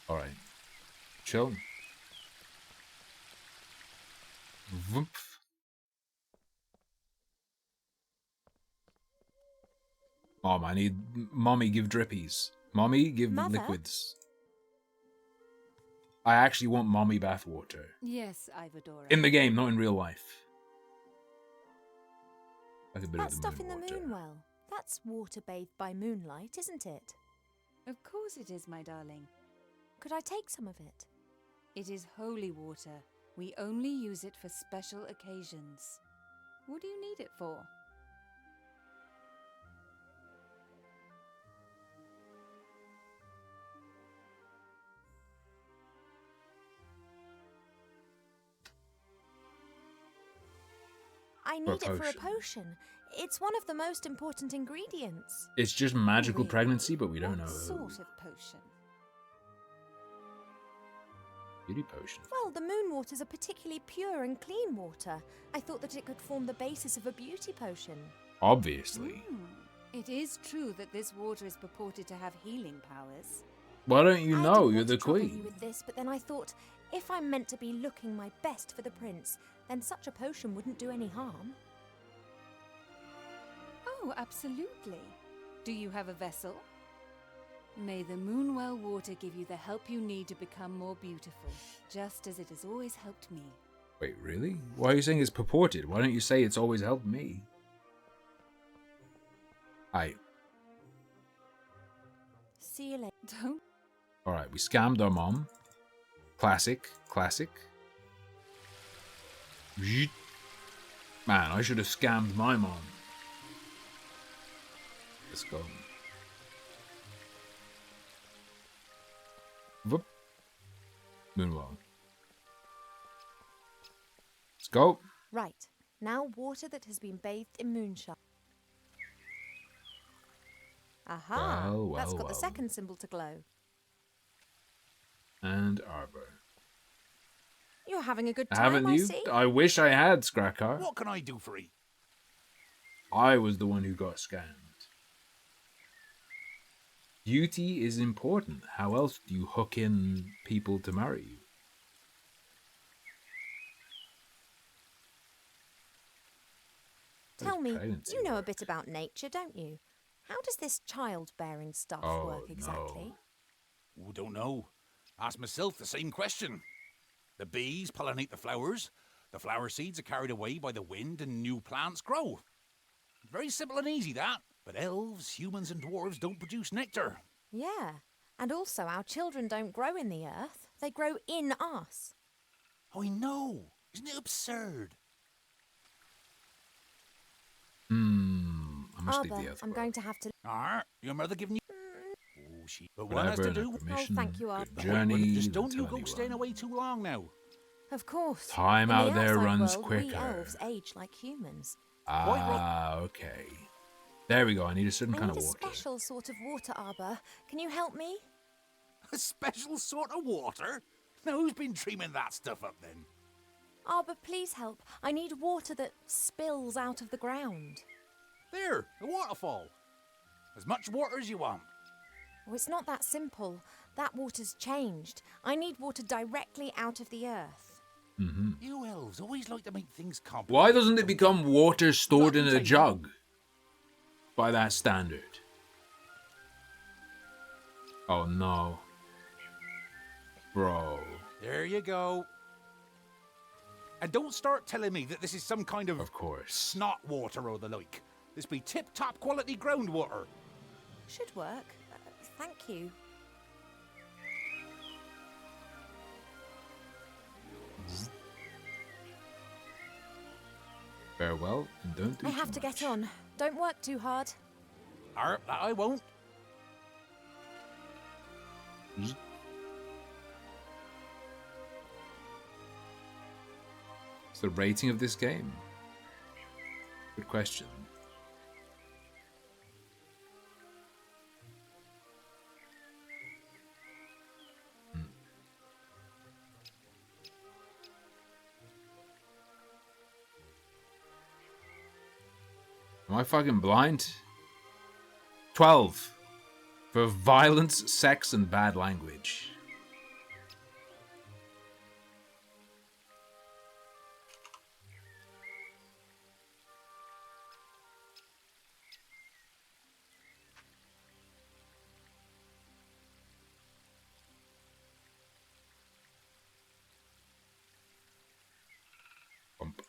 All right, chill. Voop. Mom, I need... Mommy, give drippies. Mommy, give Mother? liquids. I actually want mommy bathwater. Yes, Ivadora. In the game, not in real life. Like a bit That of the stuff moon in the water. moon well. That's water bathed by moonlight, isn't it? Of course it is, my darling. Could I take some of it? It is holy water. We only use it for special occasions. What do you need it for? I need it for a potion. It's one of the most important ingredients. It's just magical pregnancy, but we don't know What who. sort of potion? Beauty potion. Well, the moon water's a particularly pure and clean water. I thought that it could form the basis of a beauty potion. Obviously. It is true that this water is purported to have healing powers. Why don't you I know? didn't You're want the to trouble queen. you with this, but then I thought, if I'm meant to be looking my best for the prince, then such a potion wouldn't do any harm. Oh, absolutely. Do you have a vessel? May the Moonwell water give you the help you need to become more beautiful, just as it has always helped me. Wait, really? Why are you saying it's purported? Why don't you say it's always helped me? See you later. Don't. Alright, we scammed our mom. Classic. Yeet. Man, I should have scammed my mom. Let's go. Whoop. Moonwell. Let's go. Right. Now water that has been bathed in moonshine. Aha! That's got the second symbol to glow. And Arbor. You're having a good time, Haven't I you? see. I wish I had, Skrakar. What can I do for you? I was the one who got scammed. Beauty is important. How else do you hook in people to marry you? Tell me, pregnancy you know a bit about nature, don't you? How does this childbearing stuff work exactly? Oh, don't know. Ask myself the same question. The bees pollinate the flowers seeds are carried away by the wind and new plants grow. Very simple and easy, that. But elves, humans and dwarves don't produce nectar. Yeah, and also our children don't grow in the earth, they grow in us. I know. Isn't it absurd? I must leave Arbor, the earth. I'm going to have to... Your mother giving you... Oh, she... But what Whatever, has to no do... permission. Oh, thank you, Arbor. Good journey. Just don't you tell go anyone. staying away too long now. Of course. Time In out the there outside runs world, We quicker. elves age like humans. Okay. There we go. I need a certain I kind need of a water. special sort of water, Arbor. Can you help me? A special sort of water? Now, who's been dreaming that stuff up then? Arbor, please help. I need water that spills out of the ground. There, a waterfall. As much water as you want. Oh, it's not that simple. That water's changed. I need water directly out of the earth. You elves always like to make things complicated. Why doesn't it become water stored in a jug? By that standard. Oh no. Bro. There you go. And don't start telling me that this is some kind of course, snot water or the like. This be tip-top quality groundwater. Should work. Thank you. Farewell, and don't do I have to get on. Don't work too hard. That I won't. What's the rating of this game? Good question. Am I fucking blind? 12 for violence, sex, and bad language. Bump.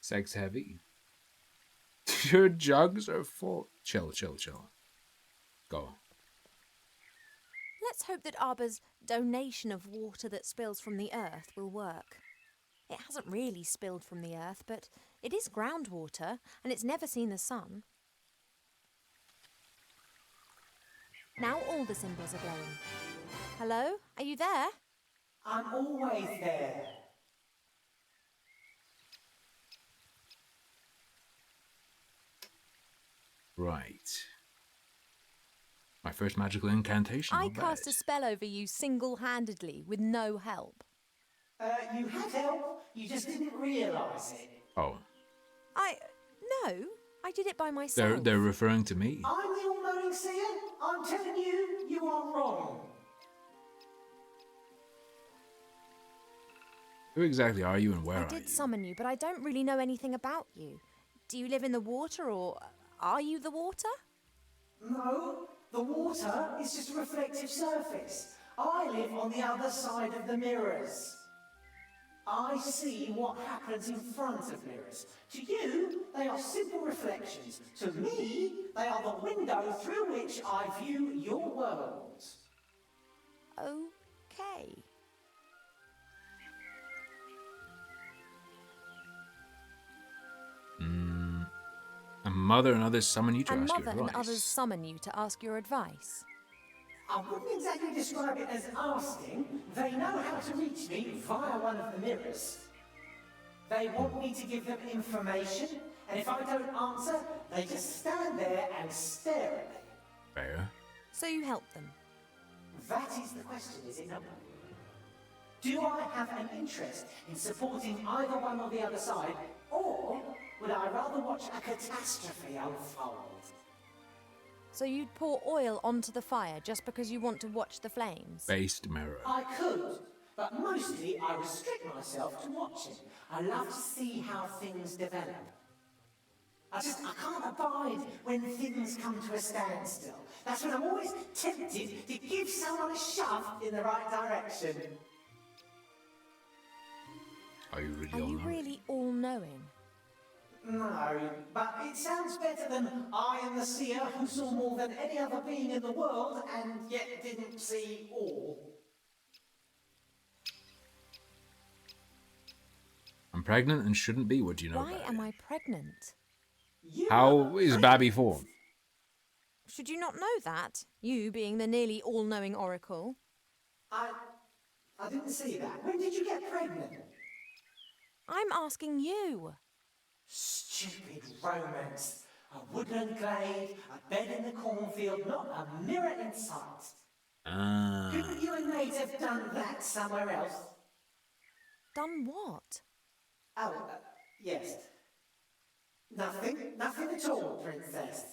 Sex heavy. Your jugs are full. Chill. Go. Let's hope that Arbor's donation of water that spills from the earth will work. It hasn't really spilled from the earth, but it is groundwater, and it's never seen the sun. Now all the symbols are glowing. Hello? Are you there? I'm always there. Right. My first magical incantation. I not cast bad. a spell over you single-handedly with no help. You had help, you just didn't realise it. Oh, No, I did it by myself. they're referring to me. I'm the all-knowing seer. I'm telling you, you are wrong. Who exactly are you and where I are you? did summon you, but I don't really know anything about you. Do you live in the water, or are you the water? No, the water is just a reflective surface. I live on the other side of the mirrors. I see what happens in front of mirrors. To you, they are simple reflections. To me, they are the window through which I view your world. Okay. A mother and others summon you to And ask mother your and advice. others summon you to ask your advice. I wouldn't exactly describe it as asking. They know how to reach me via one of the mirrors. They want me to give them information, and if I don't answer, they just stand there and stare at me. Fair. So you help them. That is the question, is it not? Do I have an interest in supporting either one or the other side, or would I rather watch a catastrophe unfold? So you'd pour oil onto the fire just because you want to watch the flames? Based mirror. I could, but mostly I restrict myself to watching. I love to see how things develop. I can't abide when things come to a standstill. That's when I'm always tempted to give someone a shove in the right direction. Are you really Are you all-knowing? really all-knowing? No, but it sounds better than I am the seer who saw more than any other being in the world and yet didn't see all. I'm pregnant and shouldn't be. What do you know Why about am it? I pregnant? How is Babby formed? Should you not know that? You being the nearly all-knowing oracle. I didn't see that. When did you get pregnant? I'm asking you. Stupid romance. A woodland glade, a bed in the cornfield, not a mirror in sight. Couldn't you and Nate have done that somewhere else? Done what? Oh, yes. Nothing at all, Princess.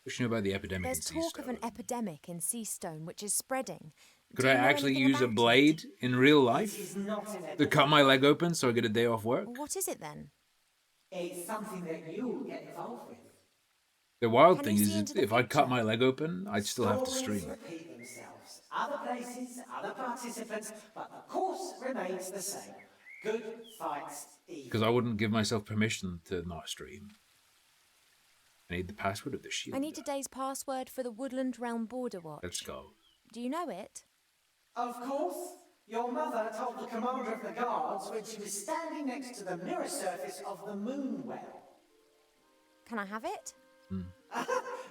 What do you know about the epidemic There's in talk of an Seastone? epidemic in Seastone which is spreading. Could Do I you know actually anything use a about blade in real life It is not an to epidemic. cut my leg open so I get a day off work? it? What is it then? It's something that you'll get involved with. The wild Can thing you is, see into the if I cut future? my leg open, I'd still have to Stories stream. repeat themselves. Other places, other participants, but the course remains the same. Good fights evil. Because I wouldn't give myself permission to not stream. I need the password of the shield. I need today's password for the Woodland Realm Border Watch. Let's go. Do you know it? Of course. Your mother told the commander of the guards when she was standing next to the mirror surface of the moon well. Can I have it?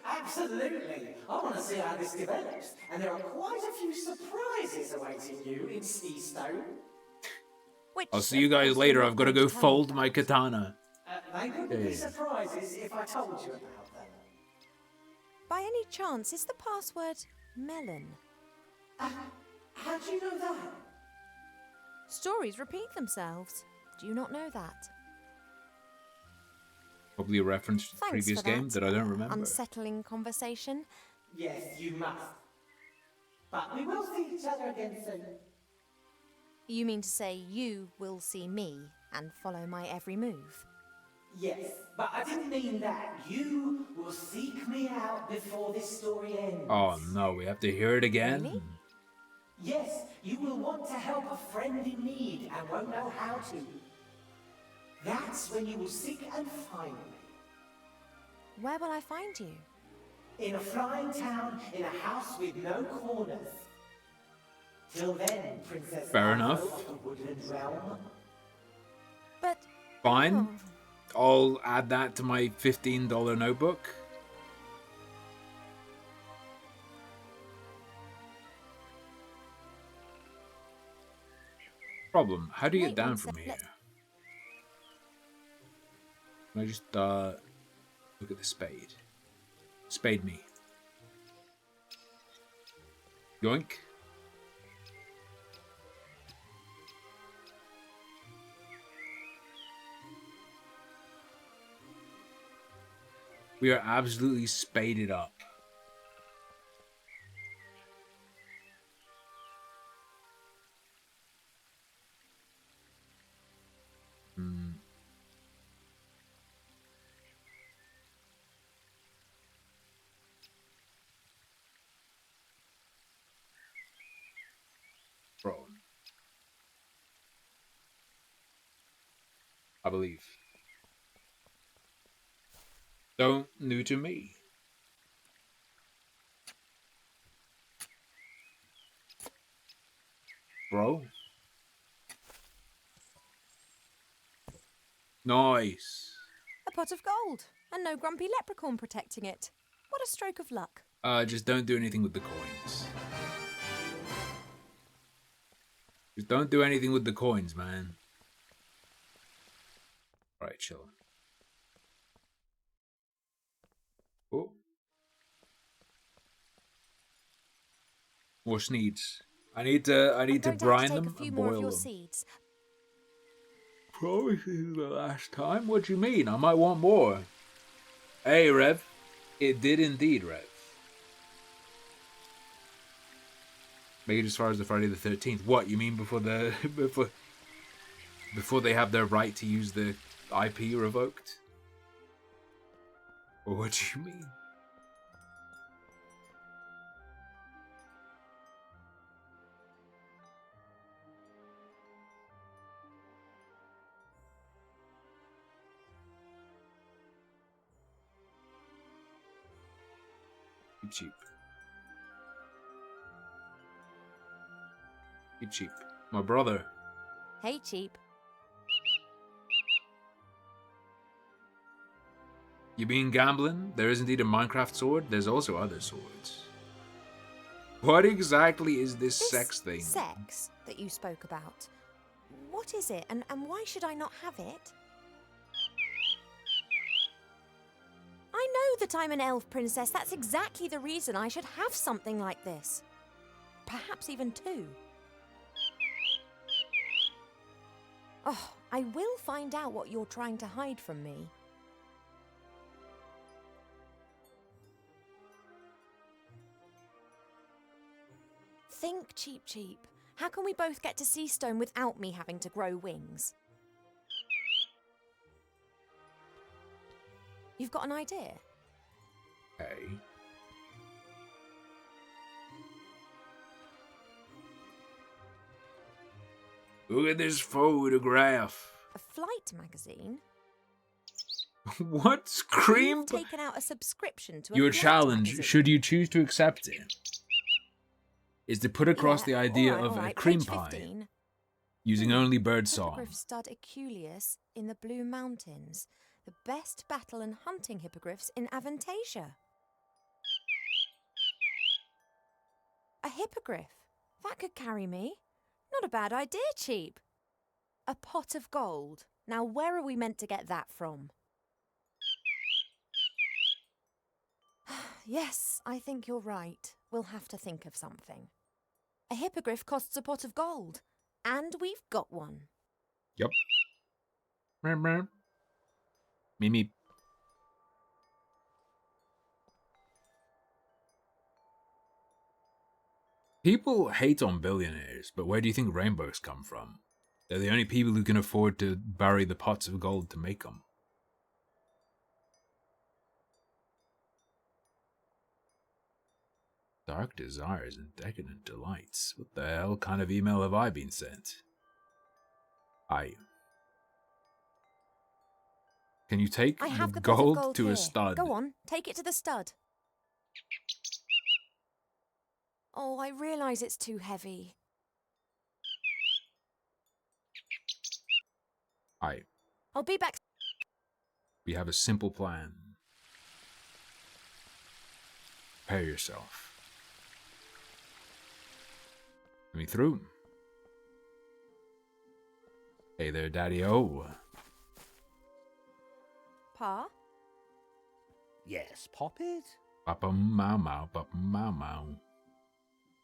Absolutely. I want to see how this develops, and there are quite a few surprises awaiting you in Seastone. I'll see you guys later. I've got to go fold my katana. They wouldn't be surprises if I told you about them. By any chance, is the password melon? How do you know that? Stories repeat themselves. Do you not know that? Probably a reference to the Thanks previous for game that I don't remember. Unsettling conversation. Yes, you must. But we will see each other again soon. You mean to say you will see me and follow my every move? Yes, but I didn't mean that. You will seek me out before this story ends. Oh no, we have to hear it again? Really? Yes, you will want to help a friend in need and won't know how to. That's when you will seek and find me. Where will I find you? In a flying town, in a house with no corners. Till then, Princess Fair Margot enough. of the Woodland Realm. But Fine. I'll add that to my $15 notebook. Problem. How do you get down from here? Can I just look at the spade? Spade me. Yoink. We are absolutely spaded up. Bro. I believe. Don't new to me. Bro. Nice. A pot of gold, and no grumpy leprechaun protecting it. What a stroke of luck. Just don't do anything with the coins. Just don't do anything with the coins, man. Alright, chill. Oh. More sneeds. I need to brine them and boil them. Seeds. Promise this is the last time? What do you mean? I might want more. Hey, Rev. It did indeed, Rev. Made as far as the Friday the 13th. What, you mean before the before they have their right to use the IP revoked? Or what do you mean? Cheap. Cheap. My brother. Hey, cheap. You mean gambling? There is indeed a Minecraft sword. There's also other swords. What exactly is this sex thing? Sex that you spoke about. What is it, and why should I not have it? I know that I'm an elf princess. That's exactly the reason I should have something like this. Perhaps even two. Oh, I will find out what you're trying to hide from me. Think, Cheap Cheap. How can we both get to Seastone without me having to grow wings? You've got an idea? Hey. Look at this photograph. A flight magazine? What? Cream? You've taken out a subscription to a Your flight challenge, magazine. should you choose to accept it, is to put across Yeah, the idea all of a right, cream page pie 15. using only bird Hippogriff song. stud Aculeus in the Blue Mountains. The best battle and hunting hippogriffs in Avantasia. A hippogriff? That could carry me. Not a bad idea, Cheap. A pot of gold. Now, where are we meant to get that from? Yes, I think you're right. We'll have to think of something. A hippogriff costs a pot of gold. And we've got one. Yep. Mimi. People hate on billionaires, but where do you think rainbows come from? They're the only people who can afford to bury the pots of gold to make them. Dark desires and decadent delights. What the hell kind of email have I been sent? Can you take I have the the pot of gold gold to here. a stud? Go on, take it to the stud. Oh, I realise it's too heavy. I'll be back. We have a simple plan. Prepare yourself. Let me through. Hey there, Daddy-O. Pa? Yes, Poppet? Papa-mow-mow, papa-mow-mow.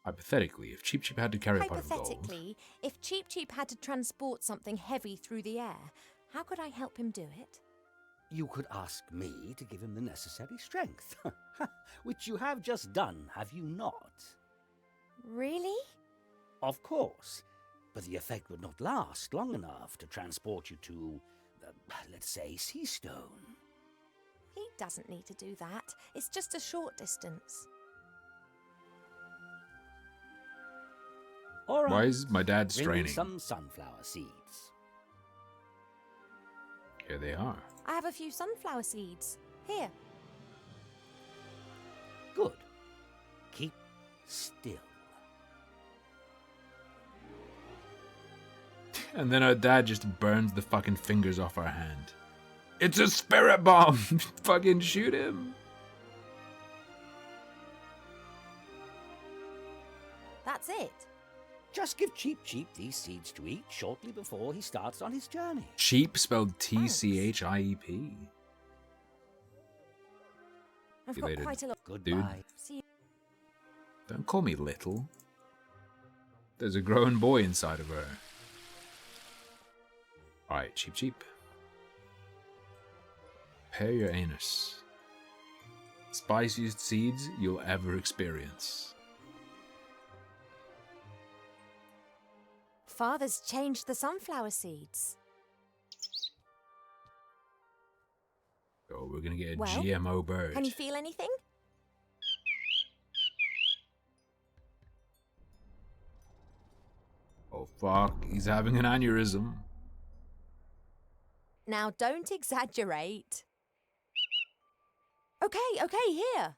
Hypothetically, if Cheep Cheep had to carry a pot of gold... Hypothetically, if Cheep Cheep had to transport something heavy through the air, how could I help him do it? You could ask me to give him the necessary strength. Which you have just done, have you not? Really? Of course. But the effect would not last long enough to transport you to, let's say, Seastone. He doesn't need to do that. It's just a short distance. All right. Why is my dad Bring straining? some sunflower seeds. Here they are. I have a few sunflower seeds. Here. Good. Keep still. And then our dad just burns the fucking fingers off our hand. It's a spirit bomb! Fucking shoot him! That's it. Just give Cheep Cheep these seeds to eat shortly before he starts on his journey. Cheap spelled T-C-H-I-E-P. I've See you got later, quite a lot. dude. Goodbye. See you. Don't call me little. There's a growing boy inside of her. Alright, Cheep Cheep. Prepare your anus. Spiciest seeds you'll ever experience. Father's changed the sunflower seeds. Oh, we're gonna get a Well, GMO bird. Can you feel anything? Oh fuck, he's having an aneurysm. Now, don't exaggerate. Okay, here.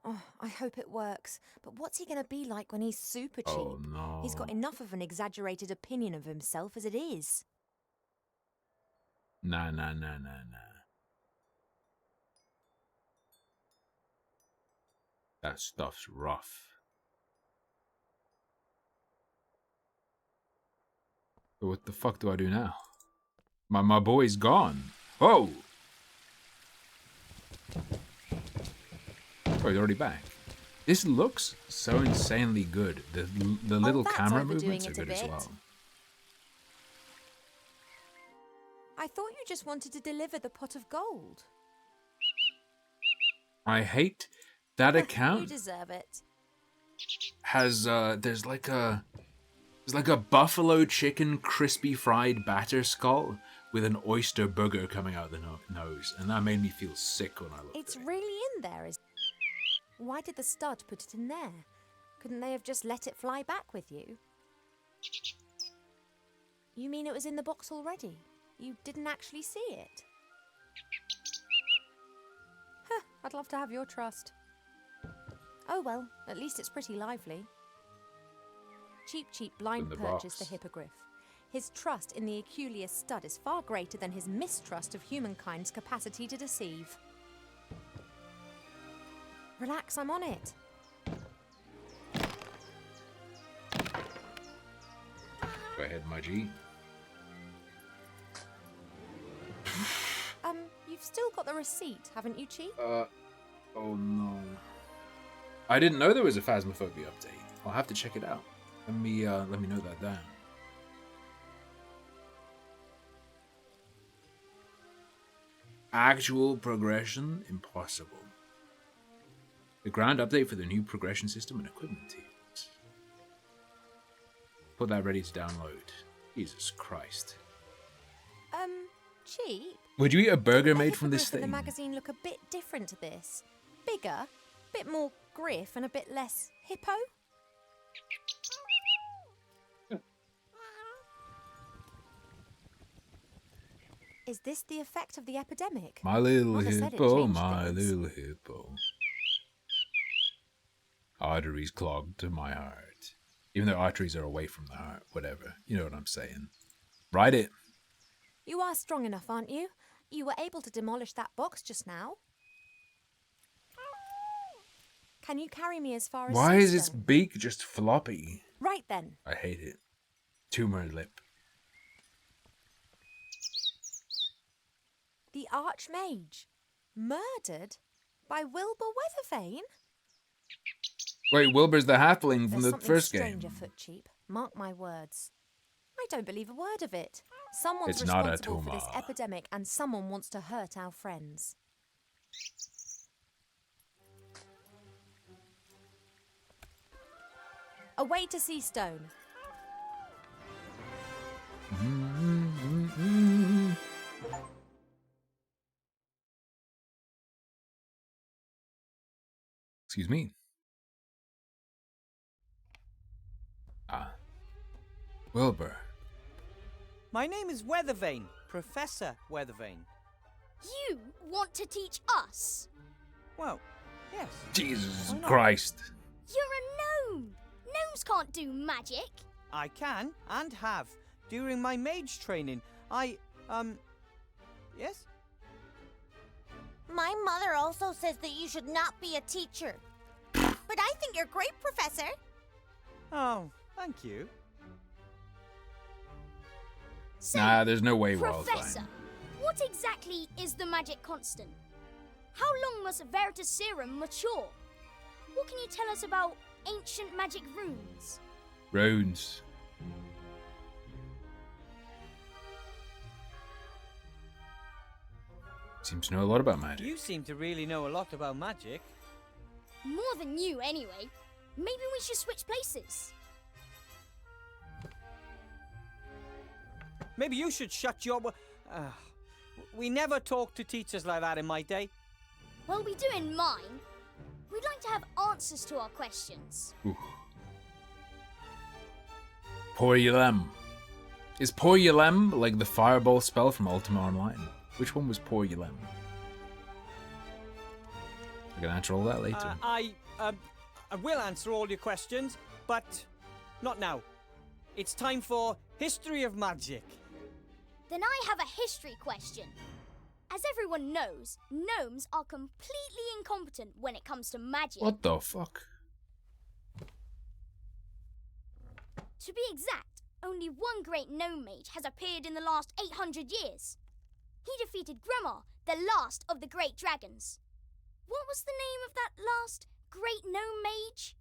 Oh, I hope it works. But what's he going to be like when he's super cheap? Oh no. He's got enough of an exaggerated opinion of himself as it is. Nah. That stuff's rough. So what the fuck do I do now? My boy's gone. Oh! Oh, he's already back. This looks so insanely good. The little that's camera overdoing movements are it a good as bit. well. I thought you just wanted to deliver the pot of gold. I hate that You account deserve it. has there's like a buffalo chicken crispy fried batter skull with an oyster booger coming out the nose, and that made me feel sick when I looked It's at it. really in there, is Why did the stud put it in there? Couldn't they have just let it fly back with you? You mean it was in the box already? You didn't actually see it? Huh, I'd love to have your trust. Oh well, at least it's pretty lively. Cheap Blind purchased the hippogriff. His trust in the Aculeus stud is far greater than his mistrust of humankind's capacity to deceive. Relax, I'm on it. Go ahead, my G. You've still got the receipt, haven't you, Cheap? Oh no. I didn't know there was a Phasmophobia update. I'll have to check it out. Let me note that down. Actual progression? Impossible. The ground update for the new progression system and equipment teams. Put that ready to download. Jesus Christ. Cheap? Would you eat a burger Didn't the made from this hippogriff in thing? the magazine look a bit different to this? Bigger, bit more griff, and a bit less hippo? Is this the effect of the epidemic? My little Mother said it hippo, changed my things. little hippo. Arteries clogged to my heart. Even though arteries are away from the heart. Whatever. You know what I'm saying. Write it. You are strong enough, aren't you? You were able to demolish that box just now. Can you carry me as far as Why is its Seastone? beak just floppy? Right then. I hate it. Tumor lip. The Archmage. Murdered? By Wilbur Weathervane? Wait, Wilbur's the halfling from There's the something first strange game. afoot, Cheap. Mark my words. I don't believe a word of it. Someone's It's not a responsible for this tumor. epidemic, and someone wants to hurt our friends. Away to Seastone. Excuse me. Ah. Wilbur. My name is Weathervane, Professor Weathervane. You want to teach us? Well, yes. Jesus Why not? Christ. You're a gnome. Gnomes can't do magic. I can and have. During my mage training, yes? My mother also says that you should not be a teacher. But I think you're great, Professor. Oh, thank you. So, Nah, there's no way Professor, Wildfire. what exactly is the magic constant? How long must Veritas Serum mature? What can you tell us about ancient magic runes? Runes. Seems to know a lot about magic. You seem to really know a lot about magic. More than you, anyway. Maybe we should switch places. Maybe you should shut your... we never talked to teachers like that in my day. Well, we do in mine. We'd like to have answers to our questions. Poor Yulem. Is Poor Yulem like the fireball spell from Ultima Online? Which one was Poor Yulem? I can answer all that later. I will answer all your questions, but not now. It's time for History of Magic. Then I have a history question. As everyone knows, gnomes are completely incompetent when it comes to magic. What the fuck? To be exact, only one great gnome mage has appeared in the last 800 years. He defeated Gremar, the last of the great dragons. What was the name of that last great gnome mage?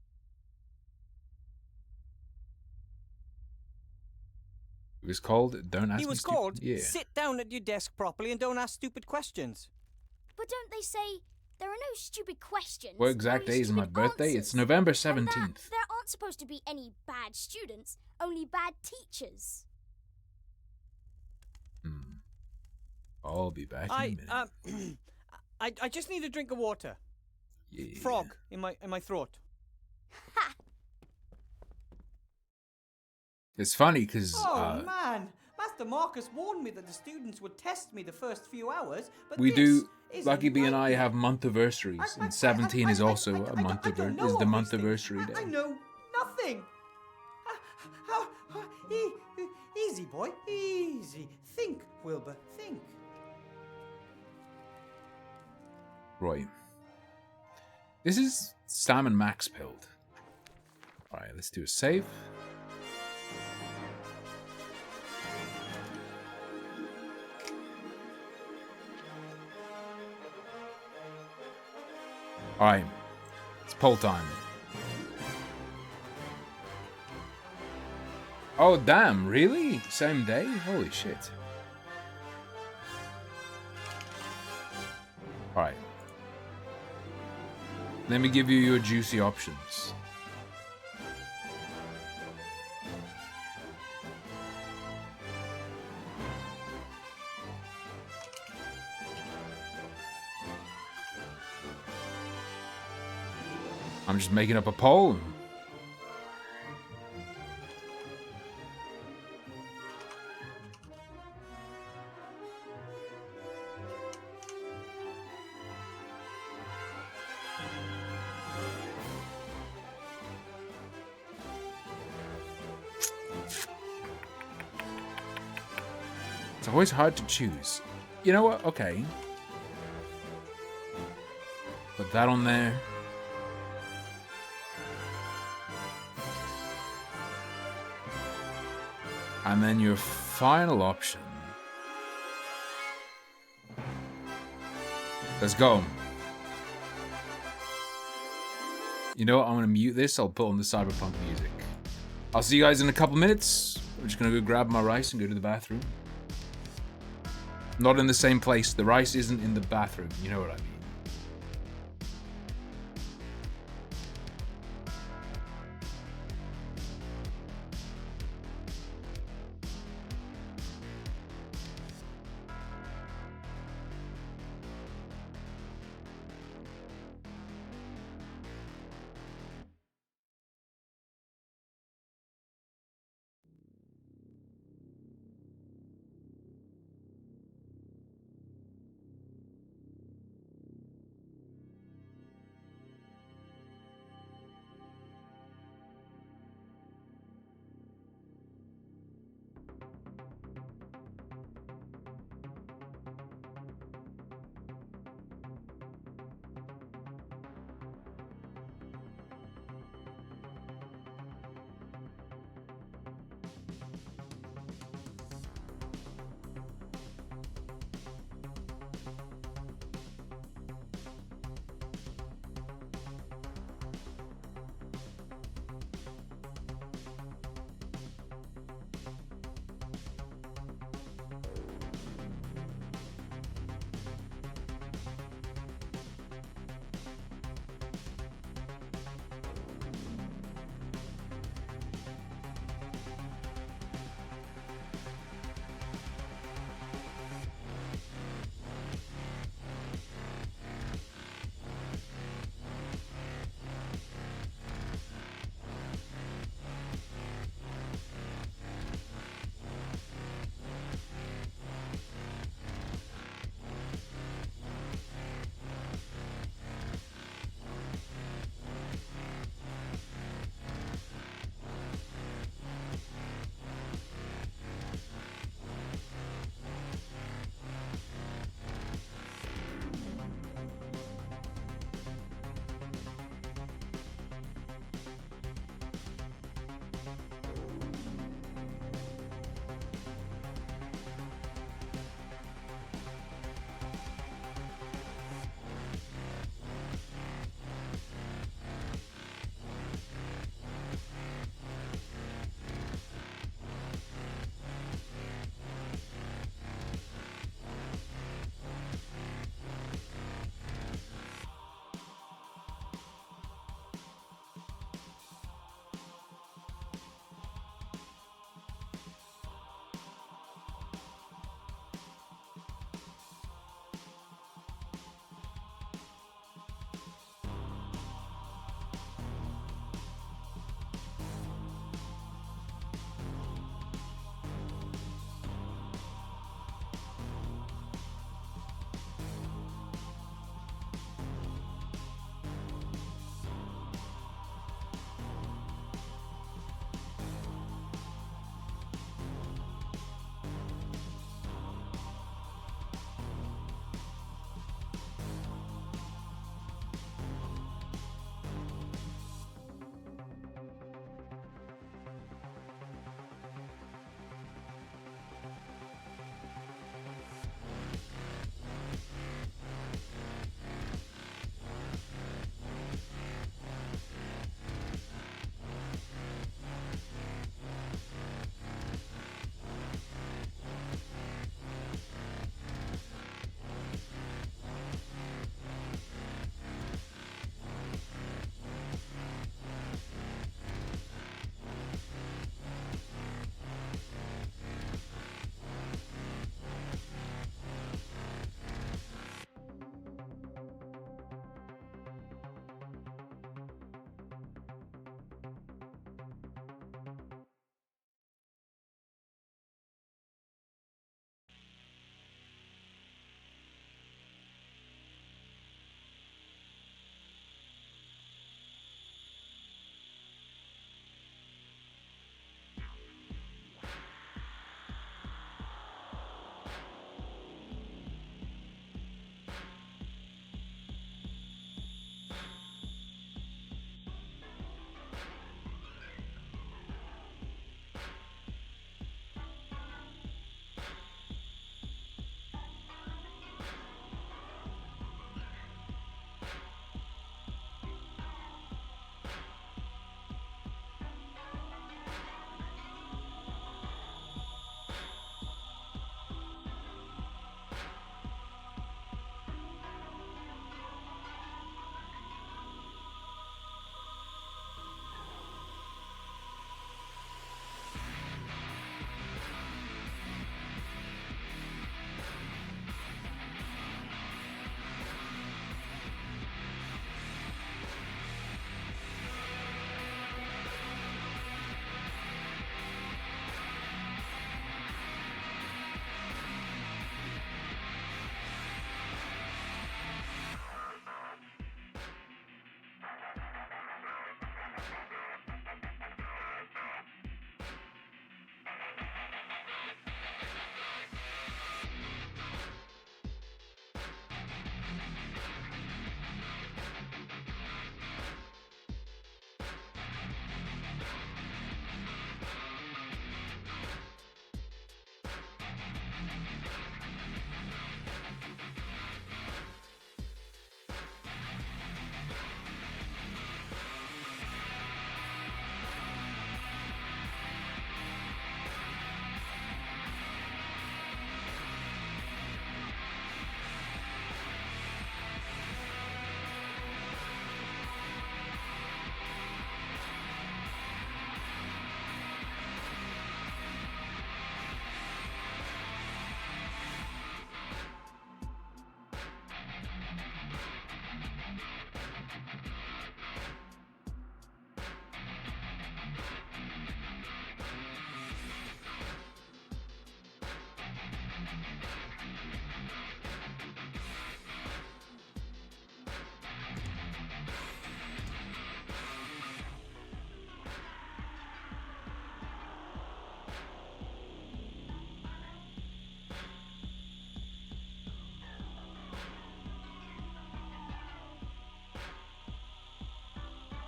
It was called Don't Ask He Me was Stupid- called Yeah. Sit down at your desk properly and don't ask stupid questions. But don't they say there are no stupid questions? What exact only day is my stupid birthday? answers? It's November And 17th. there aren't supposed to be any bad students, only bad teachers. I'll be back in a minute. I just need a drink of water. Yeah. Frog in my throat. It's funny because Oh man, Master Marcus warned me that the students would test me the first few hours, but We this do. is Lucky a B and I nightmare. have month-iversary, and 17 is also a month I don't know is all the these month-iversary things. day. I know nothing. Easy, boy, easy. Think, Wilbur, think. Right. This is Sam and Max build. Alright, let's do a save. Alright. It's poll time. Oh, damn, really? Same day? Holy shit. Alright. Let me give you your juicy options. I'm just making up a poll. It's always hard to choose. You know what? Okay. Put that on there. And then your final option. Let's go. You know what? I'm going to mute this. I'll put on the cyberpunk music. I'll see you guys in a couple minutes. I'm just going to go grab my rice and go to the bathroom. Not in the same place. The rice isn't in the bathroom. You know what I mean.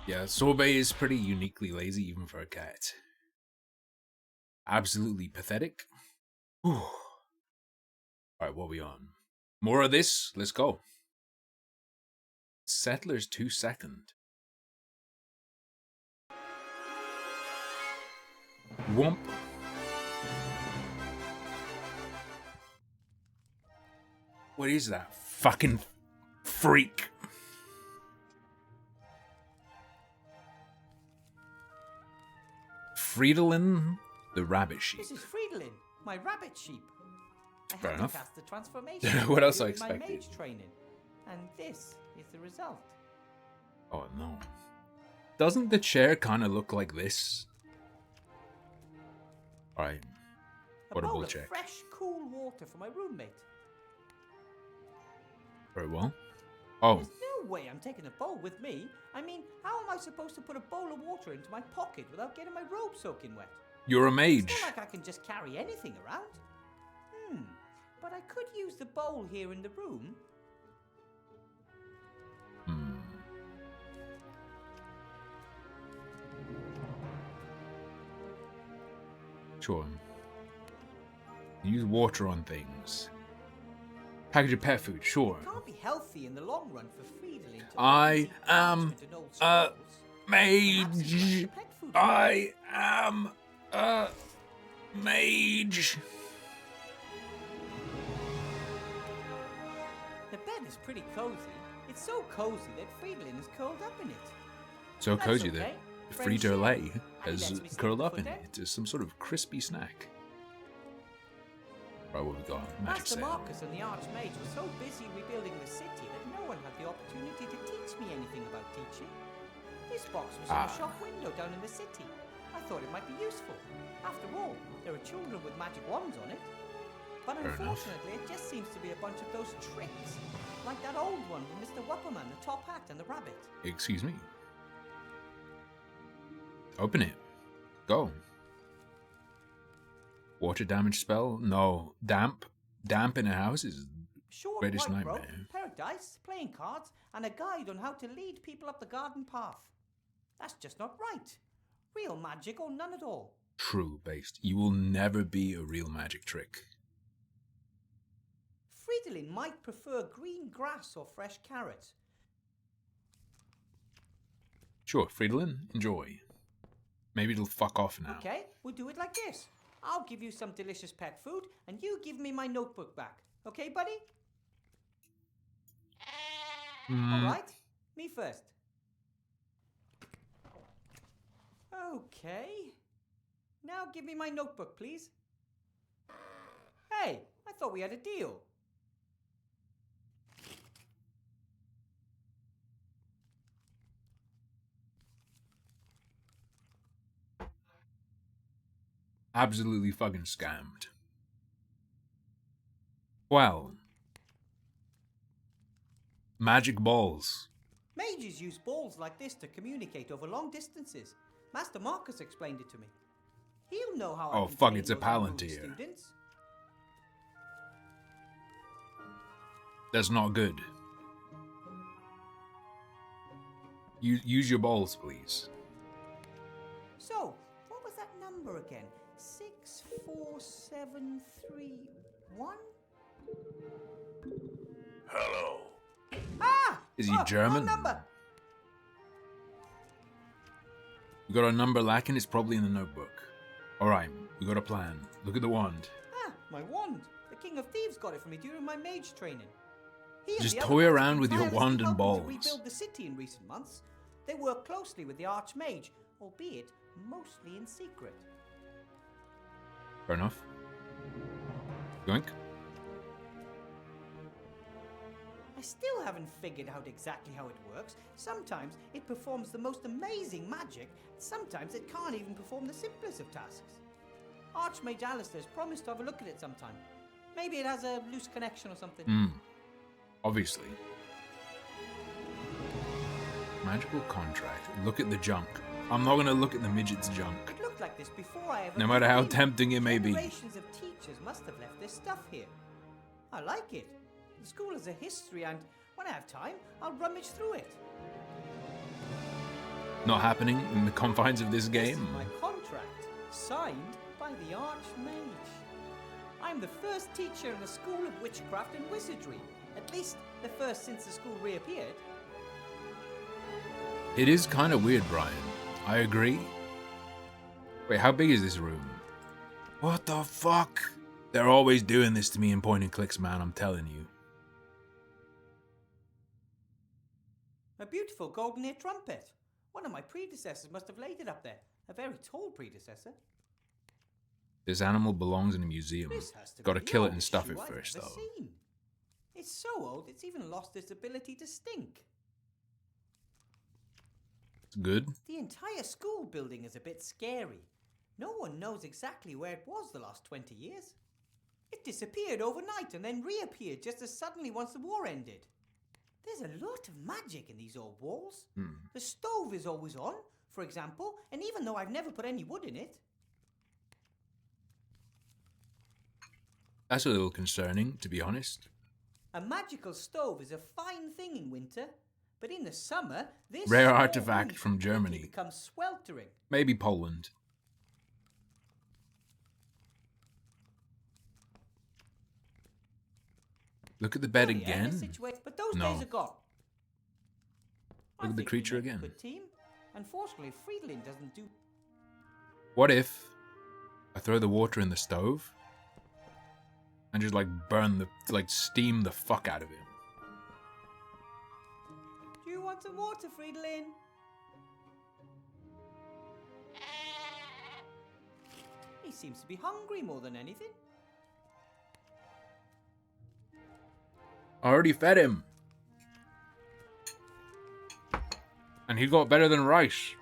Yeah, Sorbet is pretty uniquely lazy even for a cat. Absolutely pathetic. Whew. Alright, what are we on? More of this? Let's go. Settlers 2 second. Whomp. What is that fucking freak? Fridolin the rabbit sheep. This is Fridolin, my rabbit sheep. I Fair had else. to cast the transformation What else I during my expected? mage training, and this is the result. Oh no. Doesn't the chair kind of look like this? Alright. A bowl Audible of check. fresh, cool water for my roommate. Very well. Oh. There's no way I'm taking a bowl with me. I mean, how am I supposed to put a bowl of water into my pocket without getting my robe soaking wet? You're a mage. It's not like I can just carry anything around. But I could use the bowl here in the room. Sure. Use water on things. Package of pet food, sure. It can't be healthy in the long run for Fridolin to I am a mage. I am a mage. The bed is pretty cozy. It's so cozy that Fridolin is curled up in it. So That's cozy okay. that Friendship. Frito Lay And he has lets me sleep curled the up in foot it as some sort of crispy snack. Right, what we got? Magic Master sale. Marcus and the Archmage were so busy rebuilding the city that no one had the opportunity to teach me anything about teaching. This box was in a shop window down in the city. I thought it might be useful. After all, there are children with magic wands on it. But Fair enough. unfortunately, it just seems to be a bunch of those tricks. Like that old one with Mr. Wupperman, the top hat, and the rabbit. Excuse me. Open it. Go. Water damage spell? No. Damp. Damp in a house is Short greatest white nightmare. rope, pair of dice, playing cards, and a guide on how to lead people up the garden path. That's just not right. Real magic or none at all. True based. You will never be a real magic trick. Fridolin might prefer green grass or fresh carrots. Sure, Fridolin, enjoy. Maybe it'll fuck off now. Okay, we'll do it like this. I'll give you some delicious pet food, and you give me my notebook back. Okay, buddy? All right, me first. Okay. Now give me my notebook, please. Hey, I thought we had a deal. Absolutely fucking scammed. Well. Magic balls. Mages use balls like this to communicate over long distances. Master Marcus explained it to me. He'll know how I Oh can fuck, train it's a those unruly palantir. students. That's not good. Use your balls, please. So, what was that number again? 64731? Hello. Ah! Is he German? Wrong number. We got a number lacking, it's probably in the notebook. Alright, we got a plan. Look at the wand. Ah, my wand. The King of Thieves got it for me during my mage training. He and Just the other toy guys around have with been your tirelessly wand and helping balls. to rebuild the city in recent months. They work closely with the Archmage, albeit mostly in secret. Fair enough. Yoink. I still haven't figured out exactly how it works. Sometimes it performs the most amazing magic, sometimes it can't even perform the simplest of tasks. Archmage Alistair's promised to have a look at it sometime. Maybe it has a loose connection or something. Obviously. Magical contract. Look at the junk. I'm not gonna look at the midget's junk. It looked like this before I ever No matter how moved in. tempting it may be. Generations of teachers must have left this stuff here. I like it. The school has a history, and when I have time, I'll rummage through it. not happening in the confines of this This is game. my contract, signed by the Archmage. I'm the first teacher in a school of witchcraft and wizardry. At least the first since the school reappeared. It is kind of weird, Brian. I agree. Wait, how big is this room? What the fuck? They're always doing this to me in point and clicks, man, I'm telling you. A beautiful golden ear trumpet. One of my predecessors must have laid it up there. A very tall predecessor. This animal belongs in a museum. This has to Gotta be the kill it and oldest stuff shoe it I've first, ever though. seen. It's so old, it's even lost its ability to stink. It's good. The entire school building is a bit scary. No one knows exactly where it was the last 20 years. It disappeared overnight and then reappeared just as suddenly once the war ended. There's a lot of magic in these old walls. The stove is always on, for example, and even though I've never put any wood in it. That's a little concerning, to be honest. A magical stove is a fine thing in winter, but in the summer, this Rare small artifact room from completely Germany. becomes sweltering. Maybe Poland. Look at the bed Sorry, again. But those No. days are gone. Look at the creature We make a again. good team. Unfortunately, Friedlin doesn't do. What if I throw the water in the stove and just steam the fuck out of him? Do you want some water, Friedlin? He seems to be hungry more than anything. I already fed him. And he got better than rice.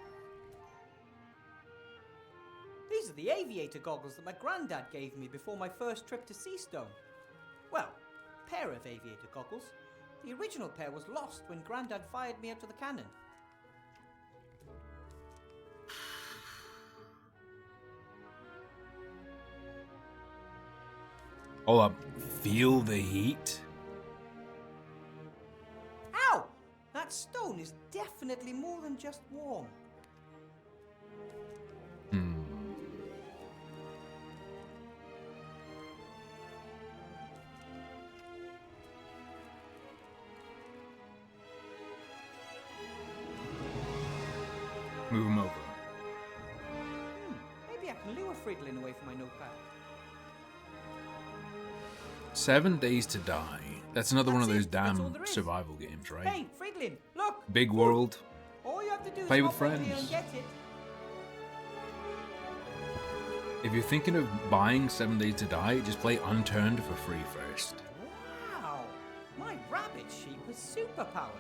These are the aviator goggles that my granddad gave me before my first trip to Seastone. Well, pair of aviator goggles. The original pair was lost when granddad fired me out of the cannon. Hold up. Feel the heat? Ow! That stone is definitely more than just warm. Move him over. Maybe I can lure Friedlin away from my notepad. 7 Days to Die. That's another one of those That's all damn there is. survival games, right? Hey, Friedlin, look! Big world. All you have to do is Play with hop over here friends. and get it. If you're thinking of buying 7 Days to Die, just play Unturned for free first. Wow! My rabbit sheep has superpowers.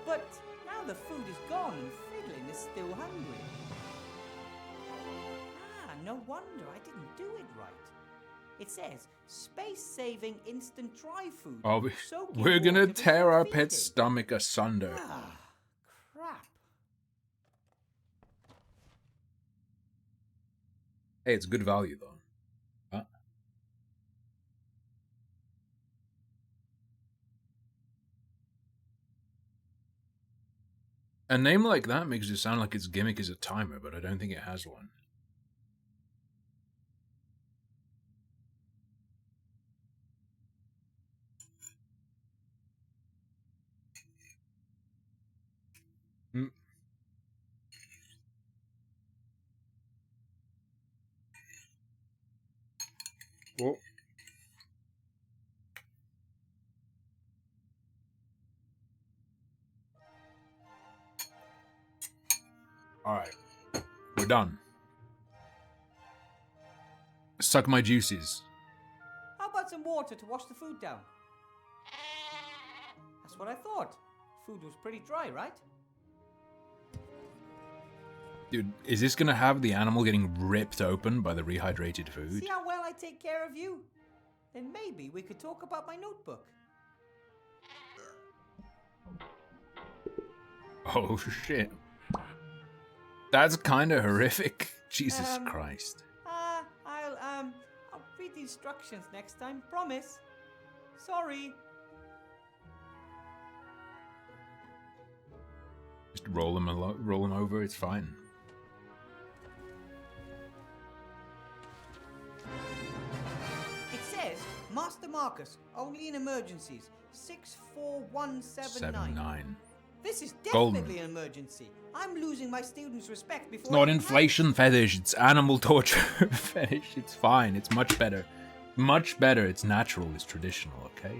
But now the food is gone and Friedlin is still hungry. Ah, no wonder I didn't do it right. It says, space-saving instant dry food. Oh, Soak in we're gonna water tear before our feeding. pet's stomach asunder. Ah, crap. Hey, it's good value though. Huh? A name like that makes it sound like its gimmick is a timer, but I don't think it has one. Hmm. Well. Alright. We're done. Suck my juices. How about some water to wash the food down? That's what I thought. Food was pretty dry, right? Dude, is this gonna have the animal getting ripped open by the rehydrated food? See how well I take care of you? Then maybe we could talk about my notebook. Oh shit. That's kinda horrific. Jesus Christ. I'll read the instructions next time, promise. Sorry. Just roll them over. It's fine. It says, Master Marcus, only in emergencies. 64179. 7-9. This is Golden. definitely an emergency. I'm losing my students' respect before. It's not I- inflation fetish. It's animal torture fetish. It's fine. It's much better. Much better. It's natural. It's traditional. Okay.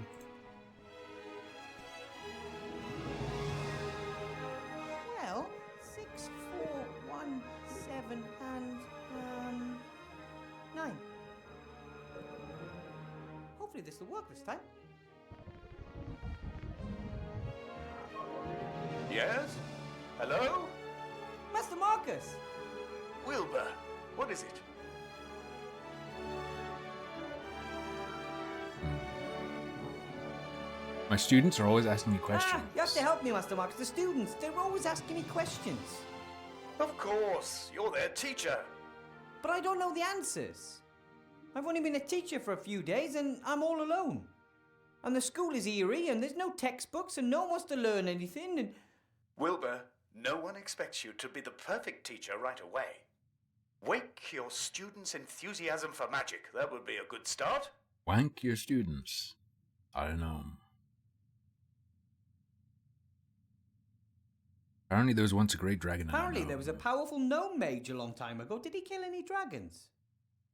Well, 6417 and 9. Hopefully this will work this time. Yes? Hello? Master Marcus! Wilbur, what is it? My students are always asking me questions. You have to help me, Master Marcus. The students, they're always asking me questions. Of course, you're their teacher. But I don't know the answers. I've only been a teacher for a few days and I'm all alone. And the school is eerie and there's no textbooks and no one wants to learn anything and... Wilbur, no one expects you to be the perfect teacher right away. Wake your students' enthusiasm for magic. That would be a good start. Wank your students. I don't know. Apparently there was once a great dragon. Apparently there was a powerful gnome mage a long time ago. Did he kill any dragons?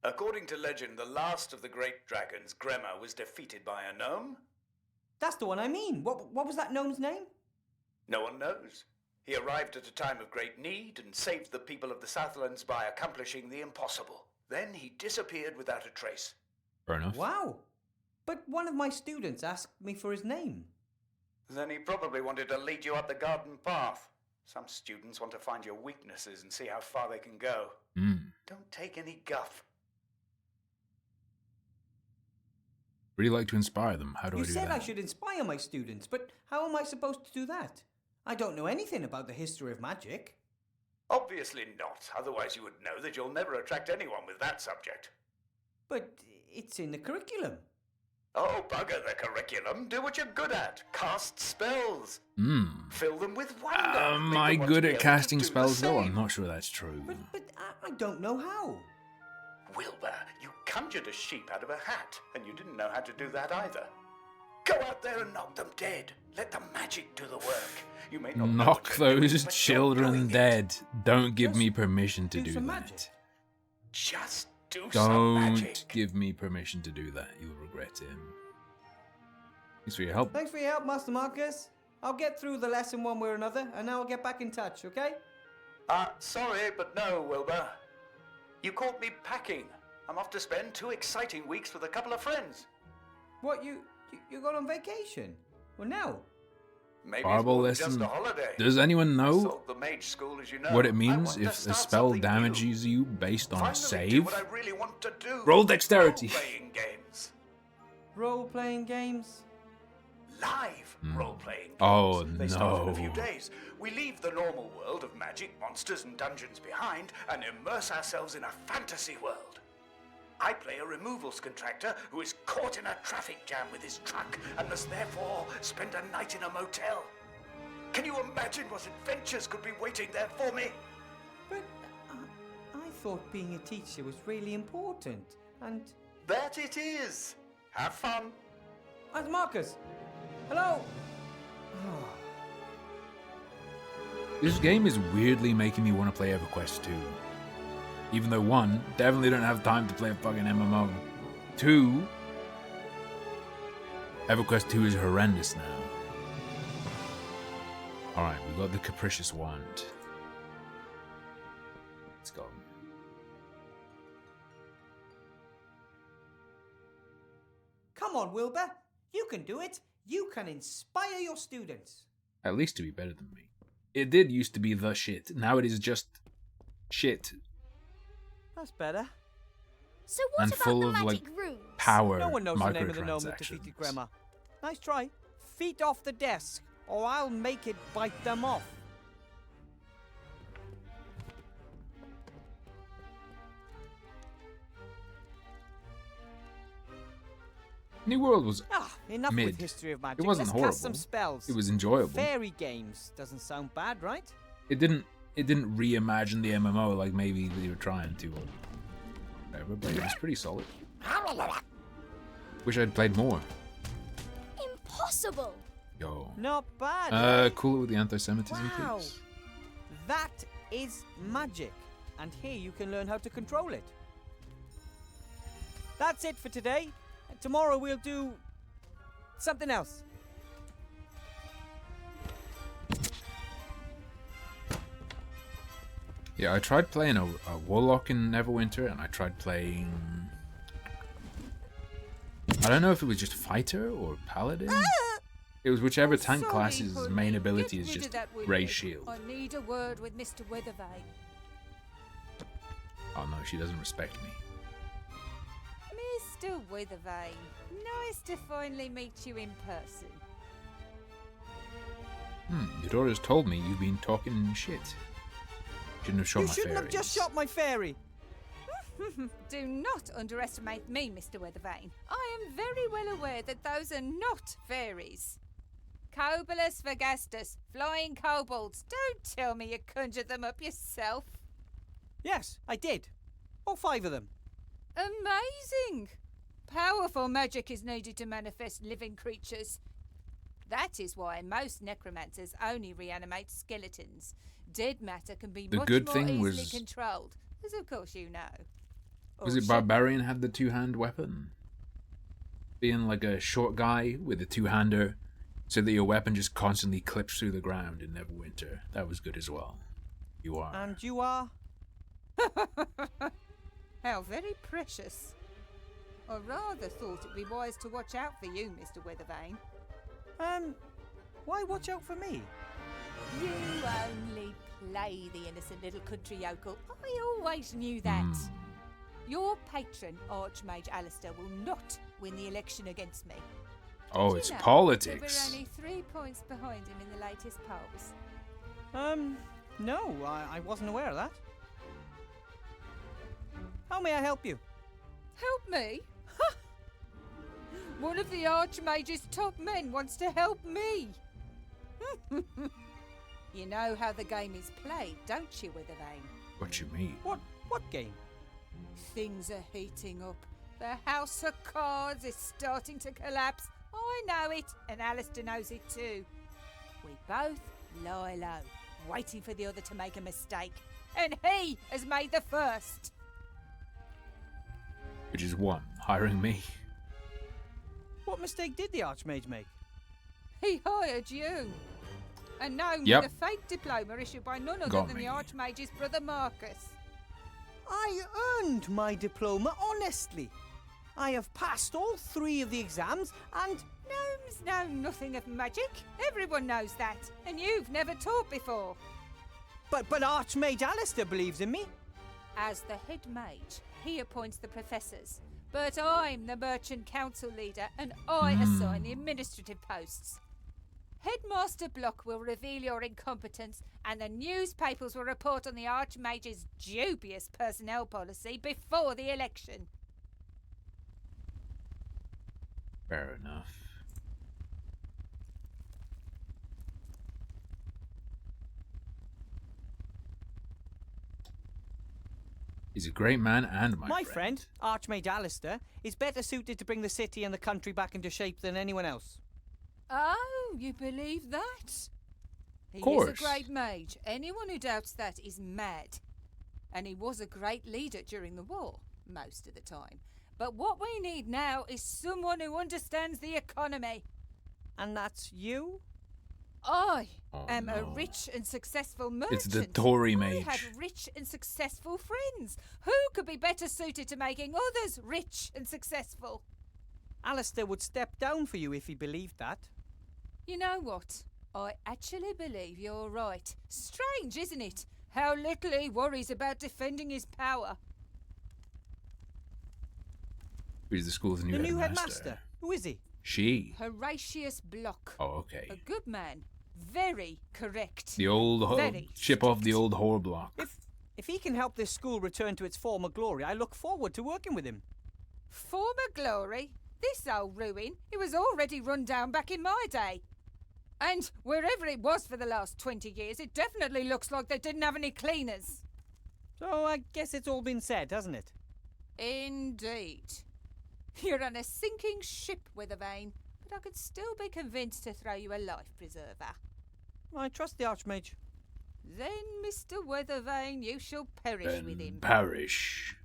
According to legend, the last of the great dragons, Gremma, was defeated by a gnome. That's the one I mean. What was that gnome's name? No one knows. He arrived at a time of great need and saved the people of the Southlands by accomplishing the impossible. Then he disappeared without a trace. Fair enough. Wow. But one of my students asked me for his name. Then he probably wanted to lead you up the garden path. Some students want to find your weaknesses and see how far they can go. Don't take any guff. Really like to inspire them. How do I do that? You said I should inspire my students, but how am I supposed to do that? I don't know anything about the history of magic. Obviously not. Otherwise you would know that you'll never attract anyone with that subject. But it's in the curriculum. Oh, bugger the curriculum. Do what you're good at. Cast spells. Fill them with wonder. Am Make I them want good to be at able to casting do the spells though? same. I'm not sure that's true. But I don't know how. Wilbur, you conjured a sheep out of a hat, and you didn't know how to do that either. Go out there and knock them dead. Let the magic do the work. You may not know Knock what you're doing, those but children dead. Don't give me permission to do some that. magic. Just do some magic. Don't give me permission to do that. You'll regret it. Thanks for your help. Thanks for your help, Master Marcus. I'll get through the lesson one way or another, and now I'll get back in touch, okay? Sorry, but no, Wilbur. You caught me packing. I'm off to spend 2 exciting weeks with a couple of friends. What, you got on vacation? Well, now? Maybe Fireball it's more than lesson. just a holiday. Does anyone know Sold the mage school, as you know. what it I means want to if a start spell something damages you based on a Finally do save? what I really want to do. Roll dexterity. Role-playing games. Role-playing games? Live role-playing games. Oh, They start in a few no. days. We leave the normal world of magic, monsters, and dungeons behind and immerse ourselves in a fantasy world. I play a removals contractor who is caught in a traffic jam with his truck and must therefore spend a night in a motel. Can you imagine what adventures could be waiting there for me? But I thought being a teacher was really important, and... That it is. Have fun. Master Marcus! Hello! This game is weirdly making me want to play EverQuest 2. Even though 1, definitely don't have time to play a fucking MMO. 2, EverQuest 2 is horrendous now. Alright, we got the Capricious Wand. Let's go. Come on, Wilbur! You can do it! You can inspire your students! At least to be better than me. It did used to be the shit. Now it is just shit. That's better. So what And about full the of, magic like, rooms? power No one knows the name of the gnome that defeated microtransactions. Grandma. Nice try. Feet off the desk, or I'll make it bite them off. New World was Enough mid. with history of magic. It wasn't Let's horrible. cast some spells. It was enjoyable. Fairy games doesn't sound bad, right? It didn't reimagine the MMO like maybe they were trying to or whatever, but it was pretty solid. Wish I'd played more. Impossible! Yo. Not bad. Cool with the anti-Semitism, Wow. please. That is magic. And here you can learn how to control it. That's it for today. Tomorrow we'll do something else. Yeah, I tried playing a Warlock in Neverwinter, and I tried playing... I don't know if it was just Fighter or Paladin. It was whichever tank class's main ability is just Ray Shield. I need a word with Mr. Weathervane. Oh no, she doesn't respect me. Mr. Weathervane, nice to finally meet you in person. Your daughter's told me you've been talking shit. Shouldn't have shot You my shouldn't have fairies. just shot my fairy. Do not underestimate me, Mr. Weathervane. I am very well aware that those are not fairies. Cobolus Vergastus, flying kobolds. Don't tell me you conjured them up yourself. Yes, I did. All 5 of them. Amazing! Powerful magic is needed to manifest living creatures. That is why most necromancers only reanimate skeletons. Dead matter can be The much good more thing easily was- controlled, as of course you know. Was it Barbarian had the two-hand weapon? Being like a short guy with a two-hander, so that your weapon just constantly clips through the ground in Neverwinter. That was good as well. You are. And you are? How very precious. I rather thought it'd be wise to watch out for you, Mr. Weathervane. Why watch out for me? You only play the innocent little country yokel. I always knew that. Your patron, Archmage Alistair, will not win the election against me. Oh, Did it's you know politics. that we're only 3 points behind him in the latest polls. No, I wasn't aware of that. How may I help you? Help me? One of the Archmage's top men wants to help me. You know how the game is played, don't you, Withervane? What you mean? What game? Things are heating up. The House of Cards is starting to collapse. I know it, and Alistair knows it too. We both lie low, waiting for the other to make a mistake. And he has made the first. Which is one, hiring me. What mistake did the Archmage make? He hired you. And now Yep. with a fake diploma issued by none other Got than me. the Archmage's brother Marcus. I earned my diploma honestly. I have passed all 3 of the exams and... Gnomes know nothing of magic. Everyone knows that. And you've never taught before. But Archmage Alistair believes in me. As the head mage, he appoints the professors. But I'm the merchant council leader and I assign the administrative posts. Headmaster Block will reveal your incompetence and the newspapers will report on the Archmage's dubious personnel policy before the election. Fair enough. He's a great man and my friend, Archmage Alistair, is better suited to bring the city and the country back into shape than anyone else. Oh, you believe that? He course. is a great mage. Anyone who doubts that is mad. And he was a great leader during the war, most of the time. But what we need now is someone who understands the economy. And that's you? I Oh, am a no. rich and successful merchant. It's the Tory I mage. had rich and successful friends. Who could be better suited to making others rich and successful? Alistair would step down for you if he believed that. You know what? I actually believe you're right. Strange, isn't it? How little he worries about defending his power. Who's the school's new The new headmaster? headmaster. Who is he? She. Horatius Block. Oh, okay. A good man. Very correct. The old Very chip off the old whore block. If he can help this school return to its former glory, I look forward to working with him. Former glory? This old ruin? It was already run down back in my day. And wherever it was for the last 20 years, it definitely looks like they didn't have any cleaners. So I guess it's all been said, hasn't it? Indeed. You're on a sinking ship, Withervane, but I could still be convinced to throw you a life preserver. I trust the Archmage. Then, Mr. Withervane, you shall perish with him. Perish.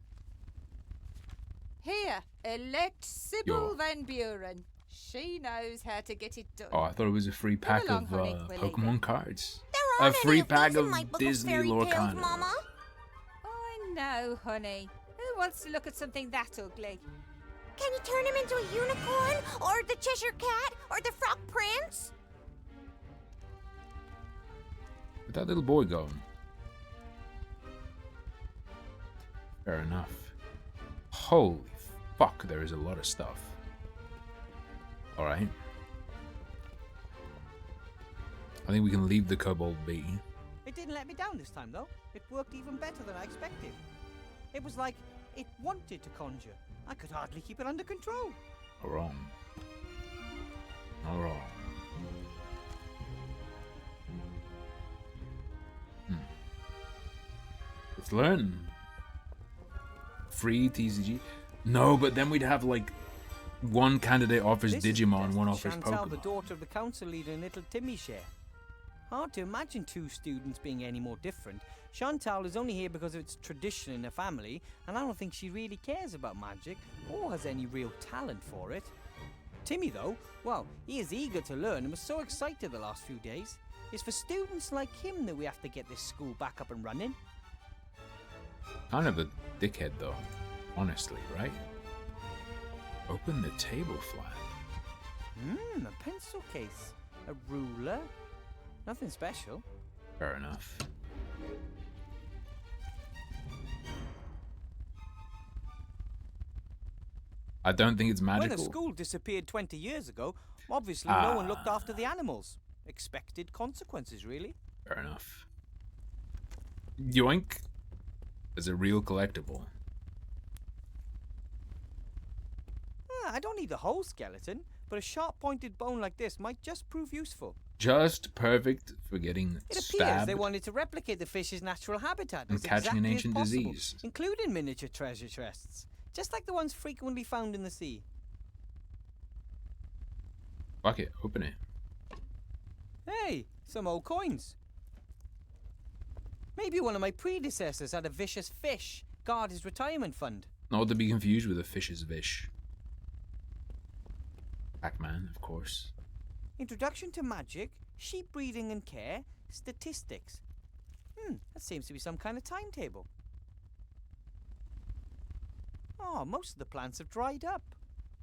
Here, elect Sybil Van Buren. She knows how to get it done. Oh, I thought it was a free pack along, of honey, we're leaving. Pokemon cards. There aren't A free any pack these in of my book Disney fairy tales, Lorcana. Mama. I know, honey. Who wants to look at something that ugly? Can you turn him into a unicorn? Or the Cheshire Cat? Or the Frog Prince? Where'd that little boy go? Fair enough. Holy fuck, there is a lot of stuff. Alright. I think we can leave the kobold be. It didn't let me down this time, though. It worked even better than I expected. It was like it wanted to conjure. I could hardly keep it under control. Wrong. Not wrong. Let's learn. Free TCG. No, but then we'd have like one candidate offers This Digimon, is one offers Chantal, Pokemon. the daughter of the council leader, and little Timmy share. Hard to imagine two students being any more different. Chantal is only here because of its tradition in her family, and I don't think she really cares about magic or has any real talent for it. Timmy, though, well, he is eager to learn and was so excited the last few days. It's for students like him that we have to get this school back up and running. Kind of a dickhead though, honestly, right? Open the table flap. A pencil case, a ruler, nothing special. Fair enough. I don't think it's magical. When the school disappeared 20 years ago, obviously no one looked after the animals. Expected consequences, really. Fair enough. Yoink is a real collectible. I don't need the whole skeleton, but a sharp-pointed bone like this might just prove useful. Just perfect for getting It appears stabbed they wanted to replicate the fish's natural habitat and as catching an exactly as ancient possible, disease. including miniature treasure chests, just like the ones frequently found in the sea. Fuck it, open it. Hey, some old coins. Maybe one of my predecessors had a vicious fish guard his retirement fund. Not to be confused with a fish's fish. Pac-Man, of course. Introduction to magic, sheep breeding and care, statistics. That seems to be some kind of timetable. Oh, most of the plants have dried up.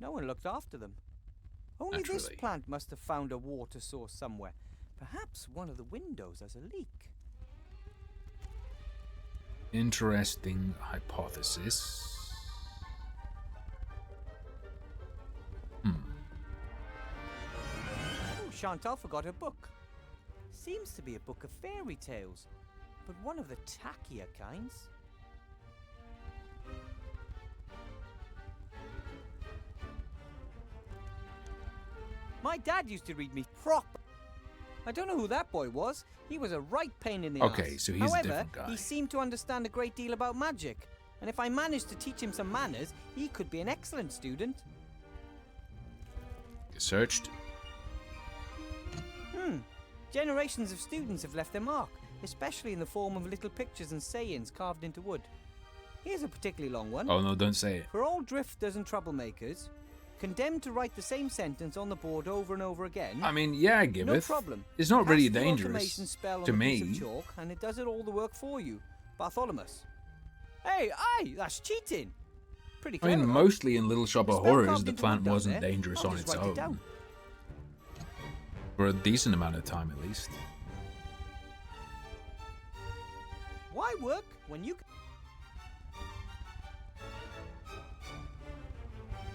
No one looked after them. Only this Naturally. plant must have found a water source somewhere. Perhaps one of the windows has a leak. Interesting hypothesis. Oh, Chantal forgot her book. Seems to be a book of fairy tales, but one of the tackier kinds. My dad used to read me proper. I don't know who that boy was. He was a right pain in the Okay, arse. so he's a However, different guy. he seemed to understand a great deal about magic. And if I managed to teach him some manners, he could be an excellent student. Searched. Generations of students have left their mark, especially in the form of little pictures and sayings carved into wood. Here's a particularly long one. Oh no, don't say it. For all drifters and troublemakers, condemned to write the same sentence on the board over and over again. I mean, yeah, I give no it. problem. It's not really Cast the dangerous automation spell to on a me. piece of chalk, and it does it all the work for you. Bartholomew. Hey, that's cheating. Pretty I clever. mean, huh? mostly in Little Shop The of spell Horrors, carved the into plant wood down wasn't there. dangerous I'll on just its write it own. down. For a decent amount of time, at least. Why work when you?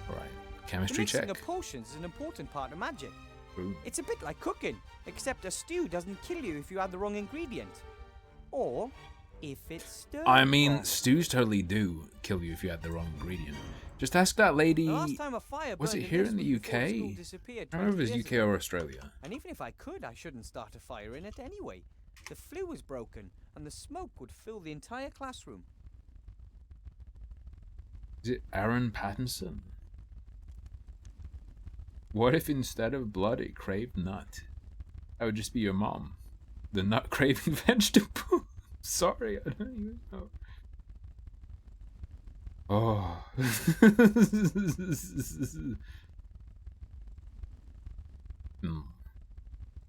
Alright, The chemistry mixing check. of potions is an important part of magic. Ooh. It's a bit like cooking, except a stew doesn't kill you if you add the wrong ingredient. Or if it's stirred I mean, wrong. stews totally do kill you if you add the wrong ingredient. Just ask that lady. The last time a fire Was it burned in here this in the was before the school UK? disappeared I don't know if 20 it was years UK ago. or Australia. And even if I could, I shouldn't start a fire in it anyway. The flue was broken, and the smoke would fill the entire classroom. Is it Aaron Pattinson? What if instead of blood it craved nut? That would just be your mom. The nut craving vegetable. Sorry, I don't even know. Oh.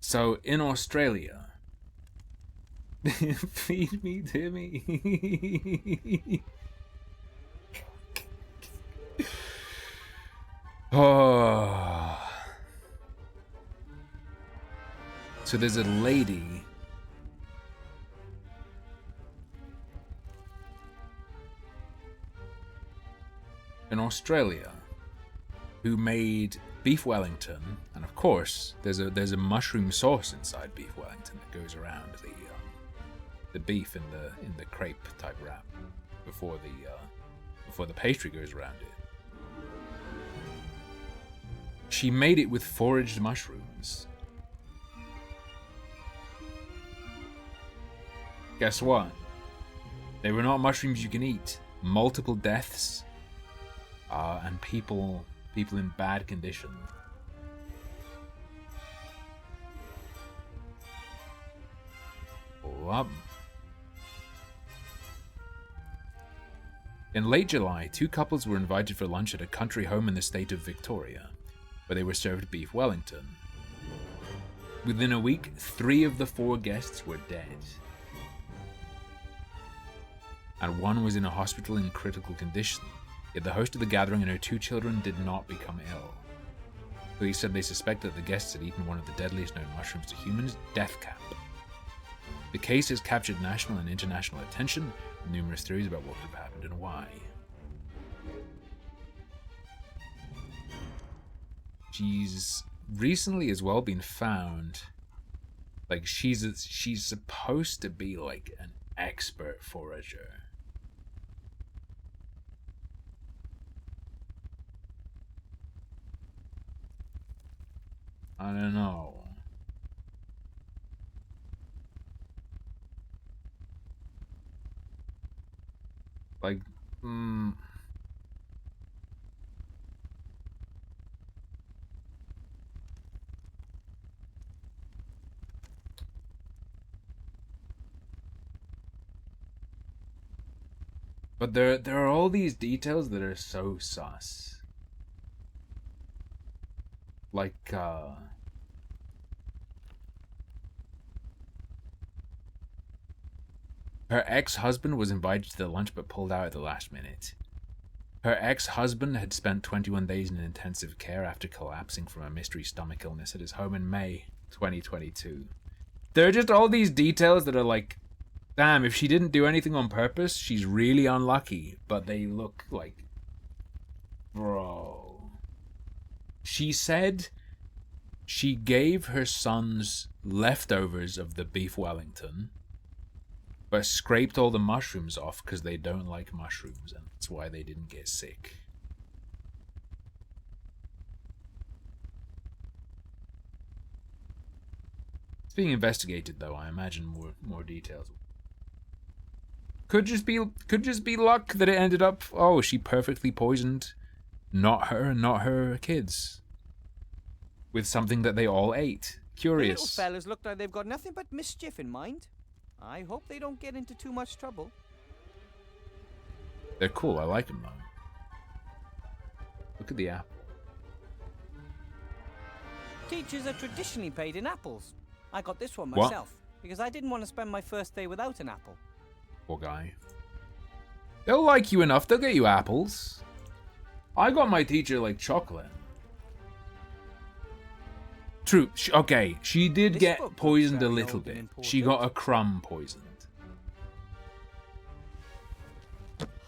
So in Australia, feed me, Timmy. Oh. So there's a lady in Australia who made beef Wellington, and of course there's a mushroom sauce inside beef Wellington that goes around the beef in the crepe type wrap before the pastry goes around it. She made it with foraged mushrooms. Guess what? They were not mushrooms you can eat. Multiple deaths, and people in bad condition. Well, in late July, two couples were invited for lunch at a country home in the state of Victoria, where they were served beef Wellington. Within a week, 3 of the 4 guests were dead, and 1 was in a hospital in critical condition. Yet the host of the gathering and her 2 children did not become ill. Police said they suspect that the guests had eaten one of the deadliest known mushrooms to humans, death cap. The case has captured national and international attention, with numerous theories about what could have happened and why. She's recently as well been found, like she's supposed to be like an expert forager. I don't know. Like, but there are all these details that are so sus. Like, her ex-husband was invited to the lunch but pulled out at the last minute. Her ex-husband had spent 21 days in intensive care after collapsing from a mystery stomach illness at his home in May 2022. There are just all these details that are like, damn, if she didn't do anything on purpose, she's really unlucky. But they look like, bro. She said she gave her sons leftovers of the beef Wellington, but scraped all the mushrooms off because they don't like mushrooms, and that's why they didn't get sick. It's being investigated, though. I imagine more details. Could just be luck that it ended up. Oh, she perfectly poisoned, not her and not her kids, with something that they all ate. The Curious. little fellas look like they've got nothing but mischief in mind. I hope they don't get into too much trouble. They're cool. I like them though. Look at the apple. Teachers are traditionally paid in apples. I got this one What? myself because I didn't want to spend my first day without an apple. Poor guy. They'll like you enough. They'll get you apples. I got my teacher like chocolate. True. Okay, she did get poisoned a little bit. She got a crumb poisoned.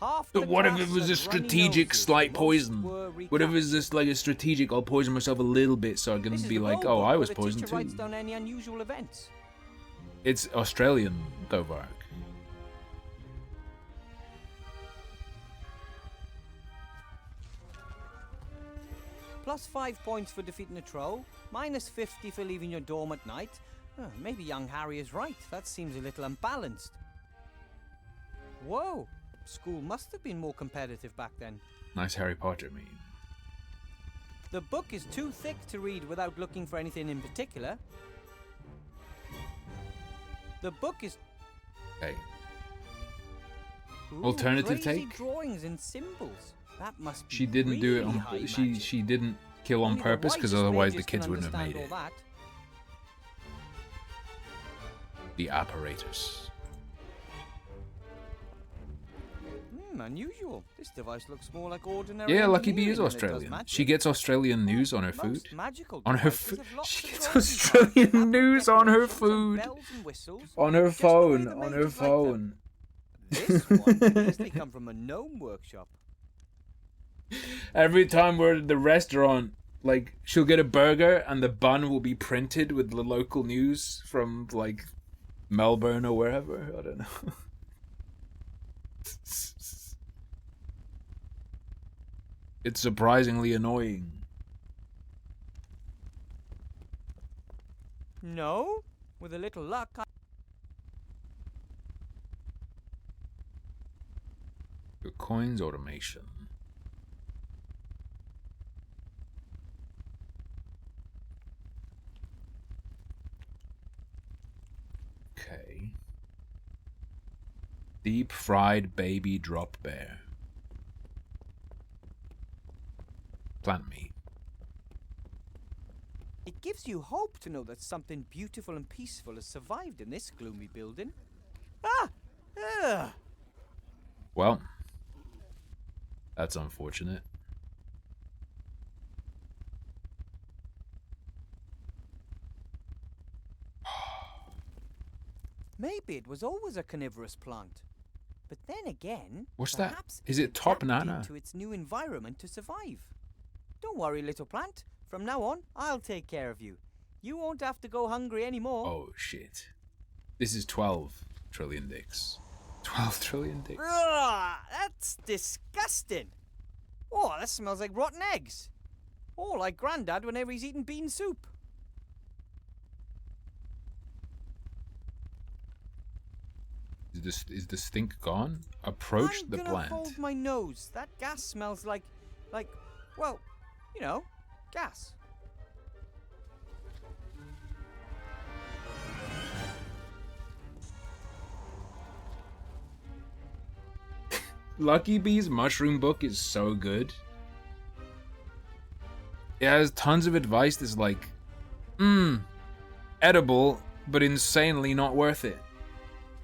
But what if it was a strategic slight poison? What if it's just like a strategic, I'll poison myself a little bit so I can be like, oh, I was poisoned too. Writes down any unusual events. It's Australian, though, Vark. Plus 5 points for defeating a troll, minus 50 for leaving your dorm at night. Maybe young Harry is right. That seems a little unbalanced. Whoa! School must have been more competitive back then. Nice Harry Potter meme. The book is too thick to read without looking for anything in particular. The book is... Okay. Ooh, Alternative crazy take? drawings and symbols. That must be She didn't do it really on... high She magic. didn't kill on Only the purpose, because wisest otherwise the mages kids can wouldn't have made understand it. all that. The apparatus. Unusual. This device looks more like ordinary. Yeah, Lucky Bee is engineering than it does Australian. magic. She gets Australian news on her food. Most magical On her devices food. have lots She of gets drawing Australian news on her food. bells and whistles. On her Just the way phone. the On her mages like them. phone. This one could easily come from a gnome workshop. Every time we're at the restaurant, like, she'll get a burger and the bun will be printed with the local news from, like, Melbourne or wherever. I don't know. It's surprisingly annoying. No, with a little luck, Your coins automation. Okay. Deep fried baby drop bear. Plant meat. it gives you hope to know that something beautiful and peaceful has survived in this gloomy building. Ah! Ugh. Well, that's unfortunate. Maybe it was always a carnivorous plant. But then again, What's that? perhaps Is it top adapted nana? to its new environment to survive. Don't worry, little plant. From now on, I'll take care of you. You won't have to go hungry anymore. Oh shit. This is 12 trillion dicks. 12 trillion dicks. Ugh, that's disgusting. Oh, that smells like rotten eggs. Oh, like Grandad whenever he's eating bean soup. Is the stink gone? Approach I'm the gonna plant. hold my nose. That gas smells like, well, you know, gas. Lucky Bee's mushroom book is so good. It has tons of advice that's like, edible, but insanely not worth it.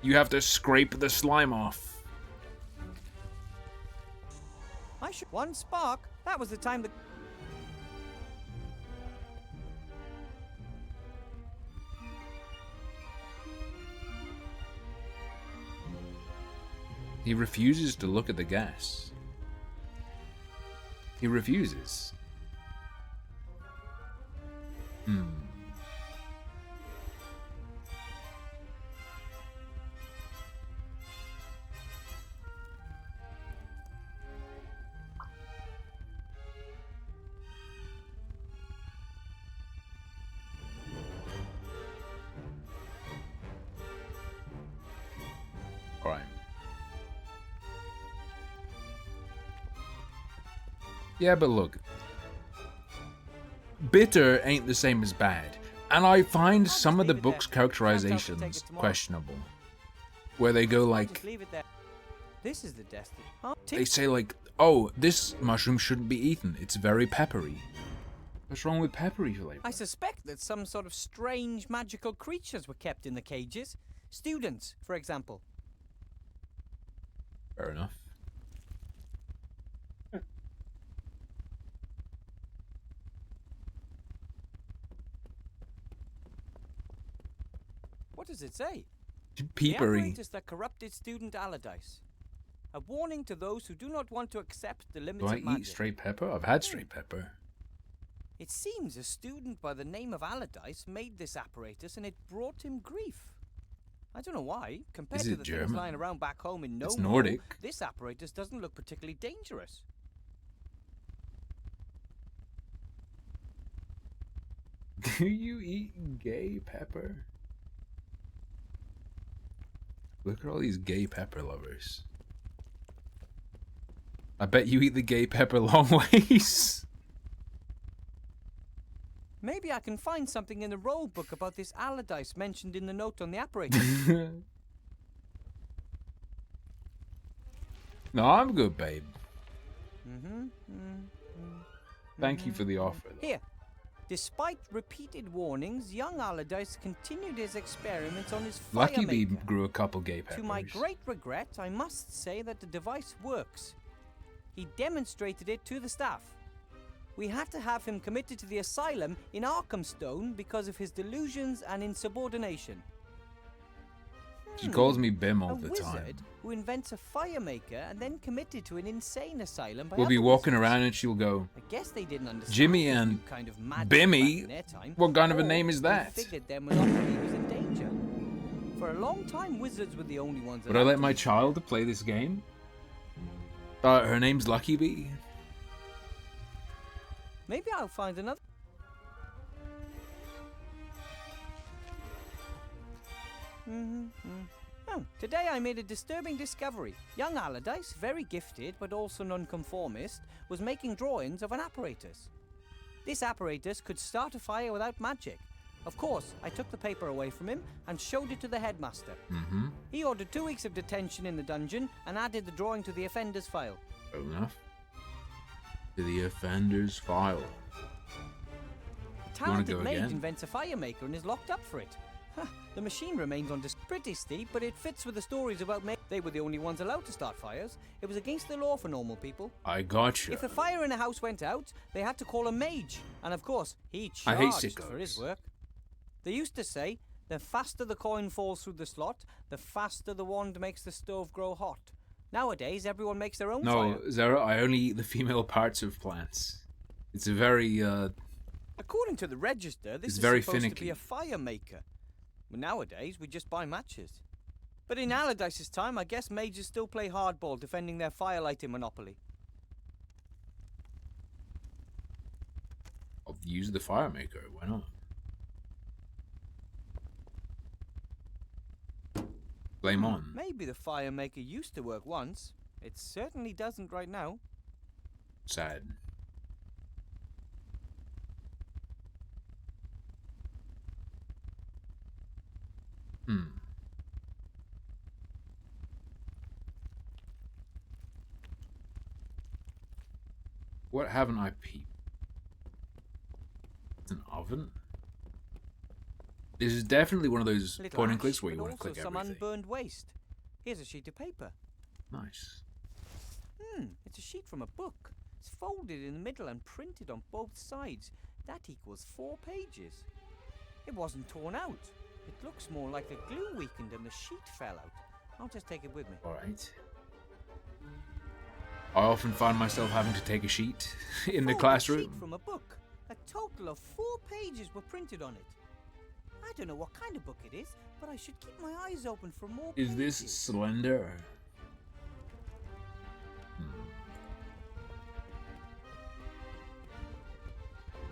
You have to scrape the slime off. I should. One spark. That was the time that. He refuses to look at the gas. He refuses. Alright. Yeah, but look. Bitter ain't the same as bad. And I find some of the book's characterizations questionable. Where they go like, Just leave it there. This is the destiny. Huh? they say like, oh, this mushroom shouldn't be eaten. It's very peppery. What's wrong with peppery flavor? I suspect that some sort of strange magical creatures were kept in the cages. Students, for example. Fair enough. What does it say? Peepery. The apparatus that corrupted student Allardyce. A warning to those who do not want to accept the limits Do I of magic. eat straight pepper? I've had straight pepper. It seems a student by the name of Allardyce made this apparatus and it brought him grief. I don't know why. Compared Is to it the German? things lying around back home in It's Nomo, Nordic. this apparatus doesn't look particularly dangerous. Do you eat gay pepper? Look at all these gay pepper lovers. I bet you eat the gay pepper long ways. Maybe I can find something in the roll book about this Allardyce mentioned in the note on the apparatus. No, I'm good, babe. Thank you for the offer, though. Here. Despite repeated warnings, young Allardyce continued his experiments on his fire Lucky Bee maker. grew a couple gay peppers. To my great regret, I must say that the device works. He demonstrated it to the staff. We had to have him committed to the asylum in Arkhamstone because of his delusions and insubordination. She calls me Bim all A the wizard time. who invents a fire maker and then committed to an insane asylum by We'll be other walking wizards. around and she'll go, I guess they didn't understand Jimmy this and new kind of magic back Bimmy? in their time, What kind of a or name is they that? figured their monopoly was in danger. For a long time, wizards were the only ones. Would I allowed let to my child play this game? Her name's Lucky Bee. Maybe I'll find another. Oh, today I made a disturbing discovery. Young Allardyce, very gifted but also nonconformist, was making drawings of an apparatus. This apparatus could start a fire without magic. Of course, I took the paper away from him and showed it to the headmaster. He ordered 2 weeks of detention in the dungeon and added the drawing to the offender's file. Fair enough. To the offender's file. A You wanna talented go maid again? invents a fire maker and is locked up for it. The machine remains on pretty steep, but it fits with the stories about they were the only ones allowed to start fires. It was against the law for normal people. I gotcha. If a fire in a house went out, they had to call a mage, and of course, he I hate charged for his sickos. work. They used to say, the faster the coin falls through the slot, the faster the wand makes the stove grow hot. Nowadays, everyone makes their own No, fire. Zara, I only eat the female parts of plants. It's a very, According to the register, this It's is very supposed to finicky. be a fire maker. Well, nowadays, we just buy matches. But in Allardyce's time, I guess mages still play hardball defending their firelighting monopoly. I'll use the fire maker. Why not? Blame on. Maybe the fire maker used to work once. It certainly doesn't right now. Sad. What haven't I peeped? It's an oven? This is definitely one of those Little point and ash, clicks where you but want to also click some everything. unburned waste. Here's a sheet of paper. Nice. It's a sheet from a book. It's folded in the middle and printed on both sides. That equals 4 pages. It wasn't torn out. It looks more like a glue weakened and the sheet fell out. I'll just take it with me. Alright. I often find myself having to take a sheet in the Folded classroom. sheet from a book. A total of 4 pages were printed on it. I don't know what kind of book it is, but I should keep my eyes open for more Is this pages. slender?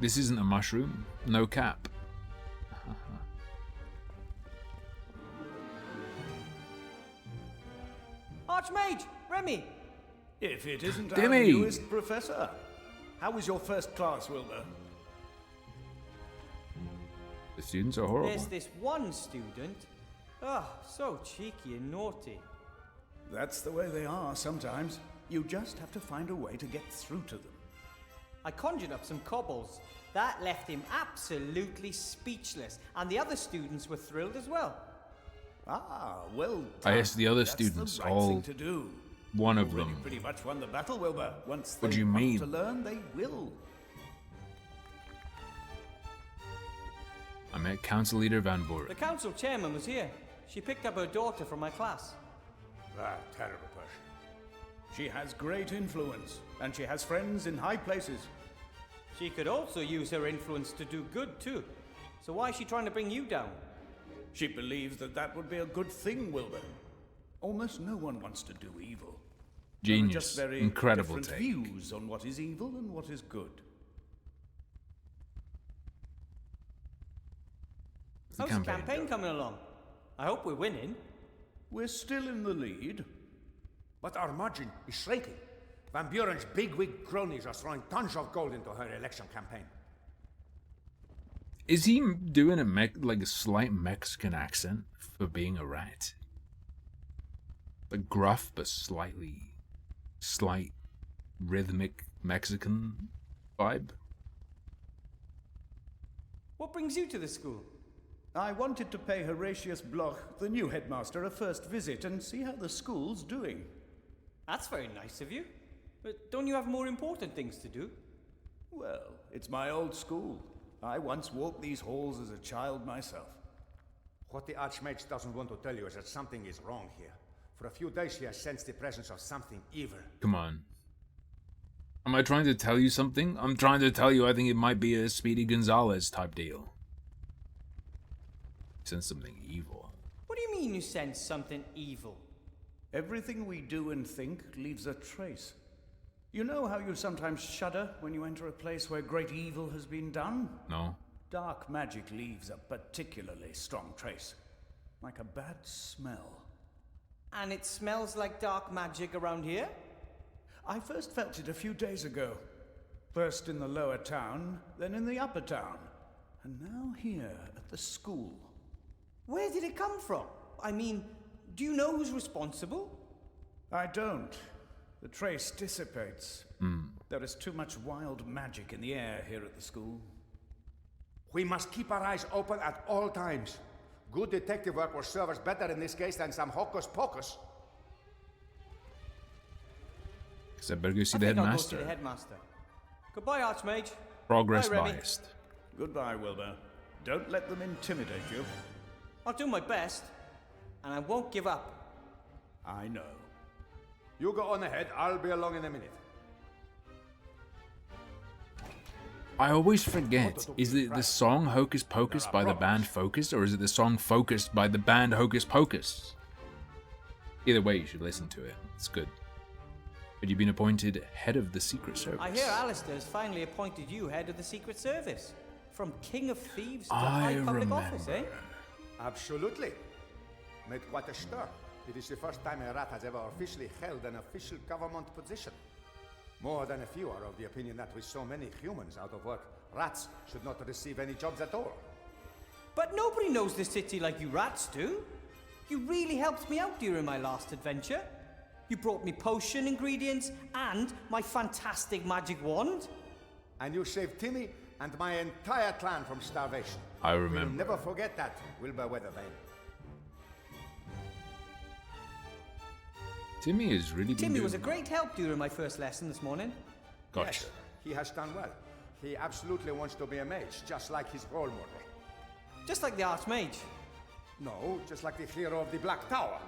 This isn't a mushroom. No cap. Archmage! Remy! If it isn't our Dimmy! newest professor. How was your first class, Wilbur? The students are horrible. There's this one student. So cheeky and naughty. That's the way they are sometimes. You just have to find a way to get through to them. I conjured up some cobbles. That left him absolutely speechless, and the other students were thrilled as well. Ah, well I guess done. the other That's students, the right all thing to do. one of Already them. pretty much won the battle, Wilbur. Once What they do you want mean? to learn, they will. I met Council Leader Van Buren. The council chairman was here. She picked up her daughter from my class. Ah, terrible person. She has great influence, and she has friends in high places. She could also use her influence to do good too. So why is she trying to bring you down? She believes that that would be a good thing, Wilbur. Almost no one wants to do evil. There are Genius. just very Incredible different take. views on what is evil and what is good. the How's campaign? the campaign coming along? I hope we're winning. We're still in the lead. But our margin is shrinking. Van Buren's bigwig cronies are throwing tons of gold into her election campaign. Is he doing a slight Mexican accent for being a rat? Like gruff but slight rhythmic Mexican vibe? What brings you to the school? I wanted to pay Horatius Bloch, the new headmaster, a first visit and see how the school's doing. That's very nice of you. But don't you have more important things to do? Well, it's my old school. I once walked these halls as a child myself. What the Archmage doesn't want to tell you is that something is wrong here. For a few days he has sensed the presence of something evil. Come on. Am I trying to tell you something? I'm trying to tell you I think it might be a Speedy Gonzalez type deal. Sense something evil. What do you mean you sense something evil? Everything we do and think leaves a trace. You know how you sometimes shudder when you enter a place where great evil has been done? No. Dark magic leaves a particularly strong trace. Like a bad smell. And it smells like dark magic around here? I first felt it a few days ago. First in the lower town, then in the upper town. And now here at the school. Where did it come from? I mean, do you know who's responsible? I don't. The trace dissipates. There is too much wild magic in the air here at the school. We must keep our eyes open at all times. Good detective work will serve us better in this case than some hocus pocus. Because I better go see I the think I'll go headmaster. see the headmaster. Goodbye, Archmage. Progress Bye, Remy. biased. Goodbye, Wilbur. Don't let them intimidate you. I'll do my best, and I won't give up. I know. You go on ahead, I'll be along in a minute. I always forget, is it the song Hocus Pocus by the band Focus, or is it the song Focused by the band Hocus Pocus? Either way, you should listen to it. It's good. But you've been appointed head of the Secret Service. I hear Alistair's finally appointed you head of the Secret Service. From King of Thieves to I High Public remember. Office, eh? Absolutely. Made quite a stir. It is the first time a rat has ever officially held an official government position. More than a few are of the opinion that with so many humans out of work, rats should not receive any jobs at all. But nobody knows the city like you rats do. You really helped me out during my last adventure. You brought me potion ingredients and my fantastic magic wand. And you saved Timmy and my entire clan from starvation. I remember. We'll never forget that, Wilbur Weathervane. Timmy has really been Timmy doing was a great help during my first lesson this morning. Gotcha. Yes, he has done well. He absolutely wants to be a mage, just like his role model. Just like the Archmage. No, just like the hero of the Black Tower.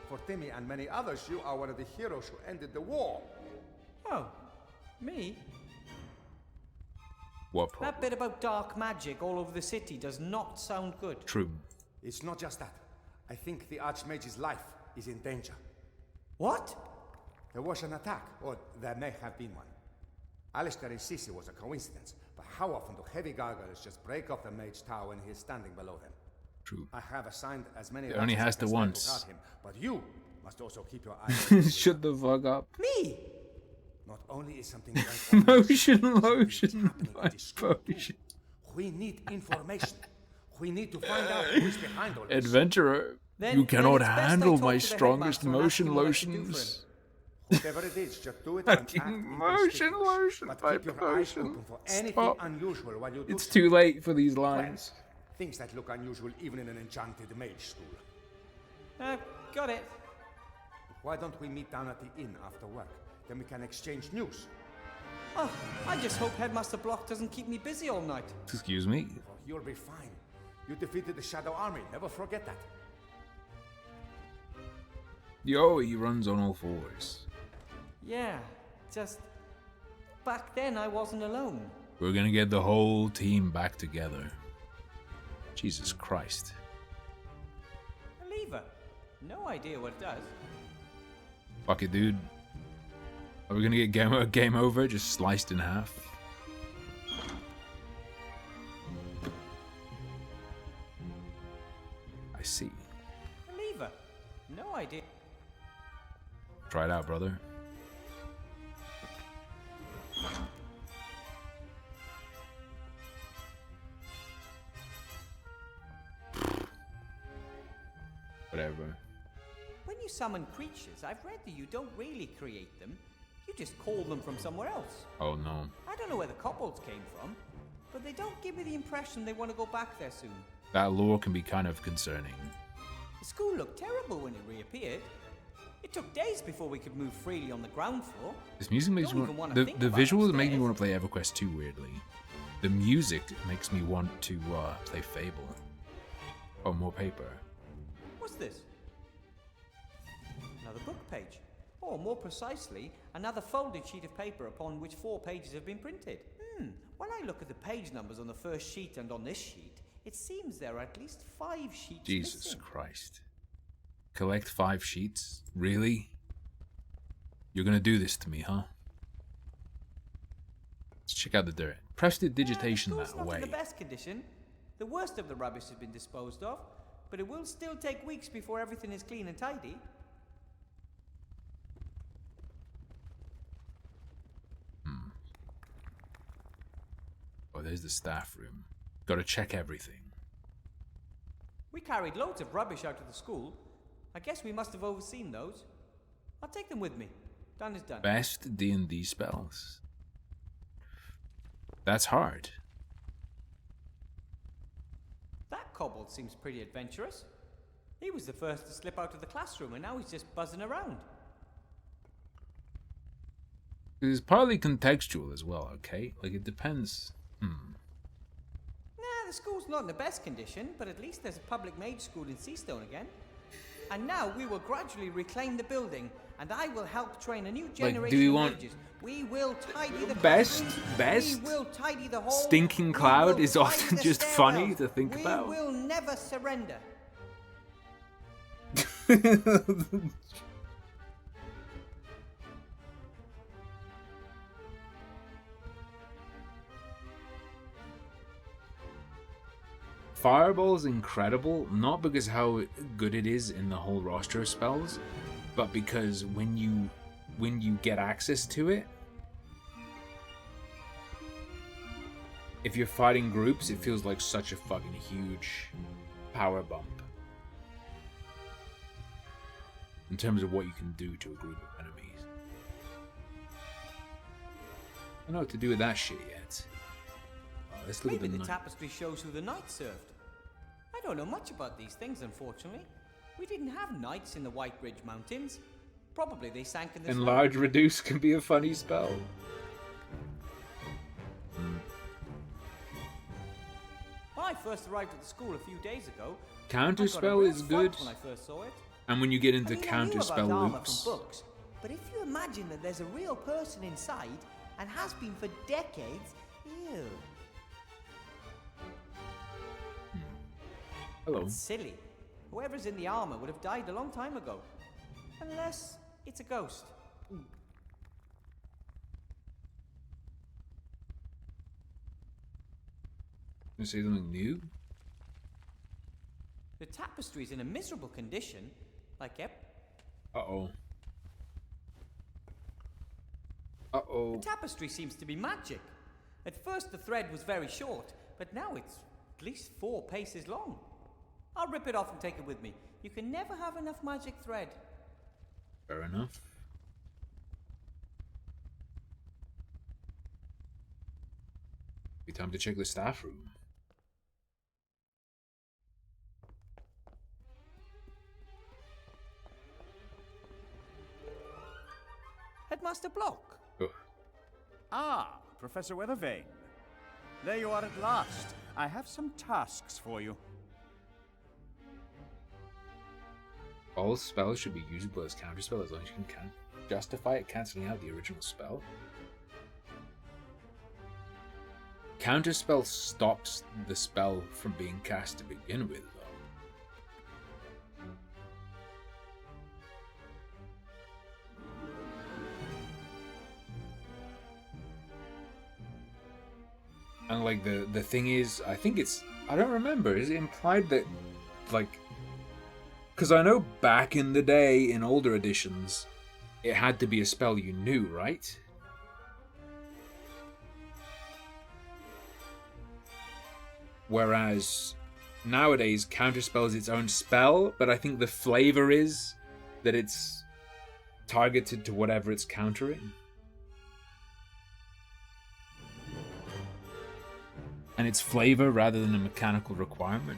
For Timmy and many others, you are one of the heroes who ended the war. Oh, me? What problem? That bit about dark magic all over the city does not sound good. True. It's not just that. I think the Archmage's life is in danger. What? There was an attack, or there may have been one. Alistair and Sissy was a coincidence, but how often do heavy gargoyles just break off the Mage Tower when he is standing below them? True. I have assigned as many. It only rats as has I to can stand once. guard him, but you must also keep your eyes. Shut the fuck up. Me? Not only is something going on, Motion lotion. Potion. we need information. We need to find out who is behind all this. Adventurer, Then- you cannot then it's best I handle talk my to the strongest headmaster and ask motion him what I should do for lotions. Whatever it is, just do it and act Fucking motion lotion But by keep your eyes potion. open for anything Stop. unusual while you do It's so. too late for these lines. Things that look unusual even in an enchanted mage school. Got it. Why don't we meet down at the inn after work? Then we can exchange news. Oh, I just hope Headmaster Block doesn't keep me busy all night. Excuse me. Oh, you'll be fine. You defeated the Shadow Army. Never forget that. Yo, he runs on all fours. Yeah, just back then I wasn't alone. We're gonna get the whole team back together. Jesus Christ. A lever. No idea what it does. Fuck it, dude. Are we gonna get game over just sliced in half? see. A lever? No idea. Try it out, brother. Whatever. When you summon creatures, I've read that you don't really create them. You just call them from somewhere else. Oh no. I don't know where the kobolds came from, but they don't give me the impression they want to go back there soon. That lore can be kind of concerning. The school looked terrible when it reappeared. It took days before we could move freely on the ground floor. This music makes me want... The visuals make me want to play EverQuest 2 weirdly. The music makes me want to play Fable. Oh, more paper. What's this? Another book page. Or more precisely, another folded sheet of paper upon which 4 pages have been printed. When I look at the page numbers on the first sheet and on this sheet, it seems there are at least 5 sheets Jesus missing. Christ. Collect 5 sheets? Really? You're gonna do this to me, huh? Let's check out the dirt. Prestidigitation The that school's not way. in the best condition. The worst of the rubbish has been disposed of, but it will still take weeks before everything is clean and tidy. Oh, there's the staff room. Gotta check everything. We carried loads of rubbish out of the school. I guess we must have overseen those. I'll take them with me. Done is done. Best D&D spells. That's hard. That kobold seems pretty adventurous. He was the first to slip out of the classroom, and now he's just buzzing around. It's partly contextual as well, okay? Like, it depends. Nah, the school's not in the best condition, but at least there's a public mage school in Seastone again. And now we will gradually reclaim the building, and I will help train a new generation do we of want mages. We will tidy the best? classrooms. We will tidy the hall. Stinking We Cloud will is tidy often the just funny stairwells. to think about. We will never surrender. Fireball's incredible, not because how good it is in the whole roster of spells, but because when you get access to it, if you're fighting groups, it feels like such a fucking huge power bump in terms of what you can do to a group of enemies. I don't know what to do with that shit yet. Let's look Maybe at the the tapestry shows who the knights served. I don't know much about these things, unfortunately. We didn't have knights in the White Ridge Mountains. Probably they sank in the snow. Enlarge Reduce can be a funny spell. When I first arrived at the school a few days ago, Counterspell is good. When I first saw it. And when you get into I knew counterspell about armor loops, from books, but if you imagine that there's a real person inside and has been for decades, ew. hello. It's silly. Whoever's in the armor would have died a long time ago. Unless it's a ghost. You say something new? The tapestry's in a miserable condition, like Uh-oh. Uh-oh. The tapestry seems to be magic. At first the thread was very short, but now it's at least 4 paces long. I'll rip it off and take it with me. You can never have enough magic thread. Fair enough. Be time to check the staff room. Headmaster Block. Ugh. Ah, Professor Weathervane. There you are at last. I have some tasks for you. All spells should be usable as counterspell as long as you can justify it cancelling out the original spell. Counterspell stops the spell from being cast to begin with, though. And like the thing is, I think it's, I don't remember, is it implied that like Because I know back in the day, in older editions, it had to be a spell you knew, right? Whereas nowadays, counterspell is its own spell, but I think the flavor is that it's targeted to whatever it's countering. And it's flavor rather than a mechanical requirement.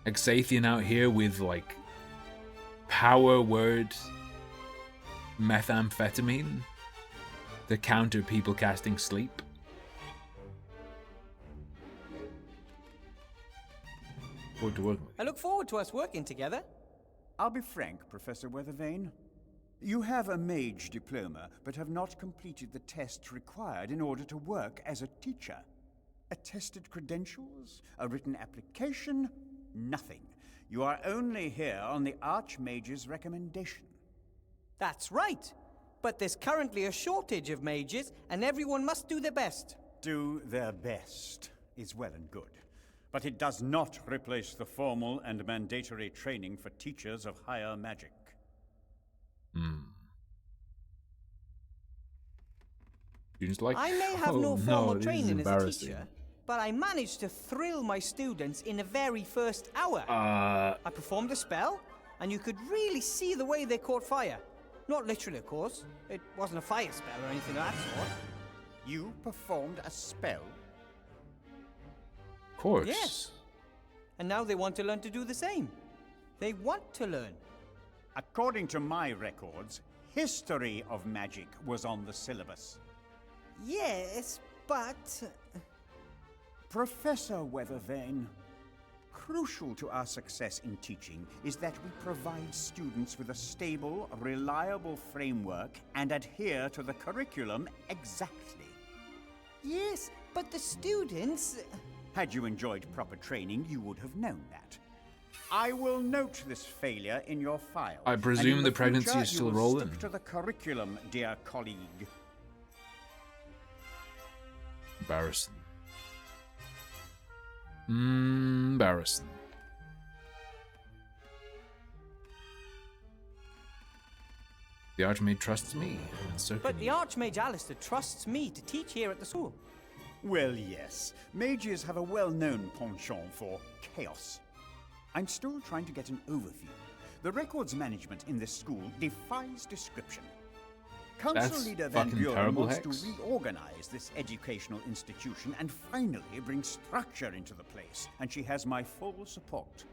Exathian out here with like power word methamphetamine to counter people casting sleep. Forward to working with. I look forward to us working together. I'll be frank, Professor Weathervane. You have a mage diploma, but have not completed the tests required in order to work as a teacher. Attested credentials, a written application, nothing. You are only here on the Archmage's recommendation. That's right. But there's currently a shortage of mages, and everyone must do their best. Do their best is well and good. But it does not replace the formal and mandatory training for teachers of higher magic. Students like, I may have oh, no formal this is training as a embarrassing. teacher, but I managed to thrill my students in the very first hour. I performed a spell, and you could really see the way they caught fire. Not literally, of course. It wasn't a fire spell or anything of that sort. You performed a spell? Of course. Yes. And now they want to learn to do the same. They want to learn. According to my records, history of magic was on the syllabus. Yes, but... Professor Weathervane, crucial to our success in teaching is that we provide students with a stable, reliable framework and adhere to the curriculum exactly. Yes, but the students... Had you enjoyed proper training, you would have known that. I will note this failure in your file. I presume the pregnancy future, is still you will rolling. Stick to the curriculum, dear colleague. Embarrassing. Embarrassing. The Archmage trusts me, and so But can the you. Archmage Alistair trusts me to teach here at the school. Well, yes. Mages have a well-known penchant for chaos. I'm still trying to get an overview. The records management in this school defies description. Council That's Leader Van fucking Buren terrible, wants Hex. to reorganize this educational institution and finally bring structure into the place, and she has my full support.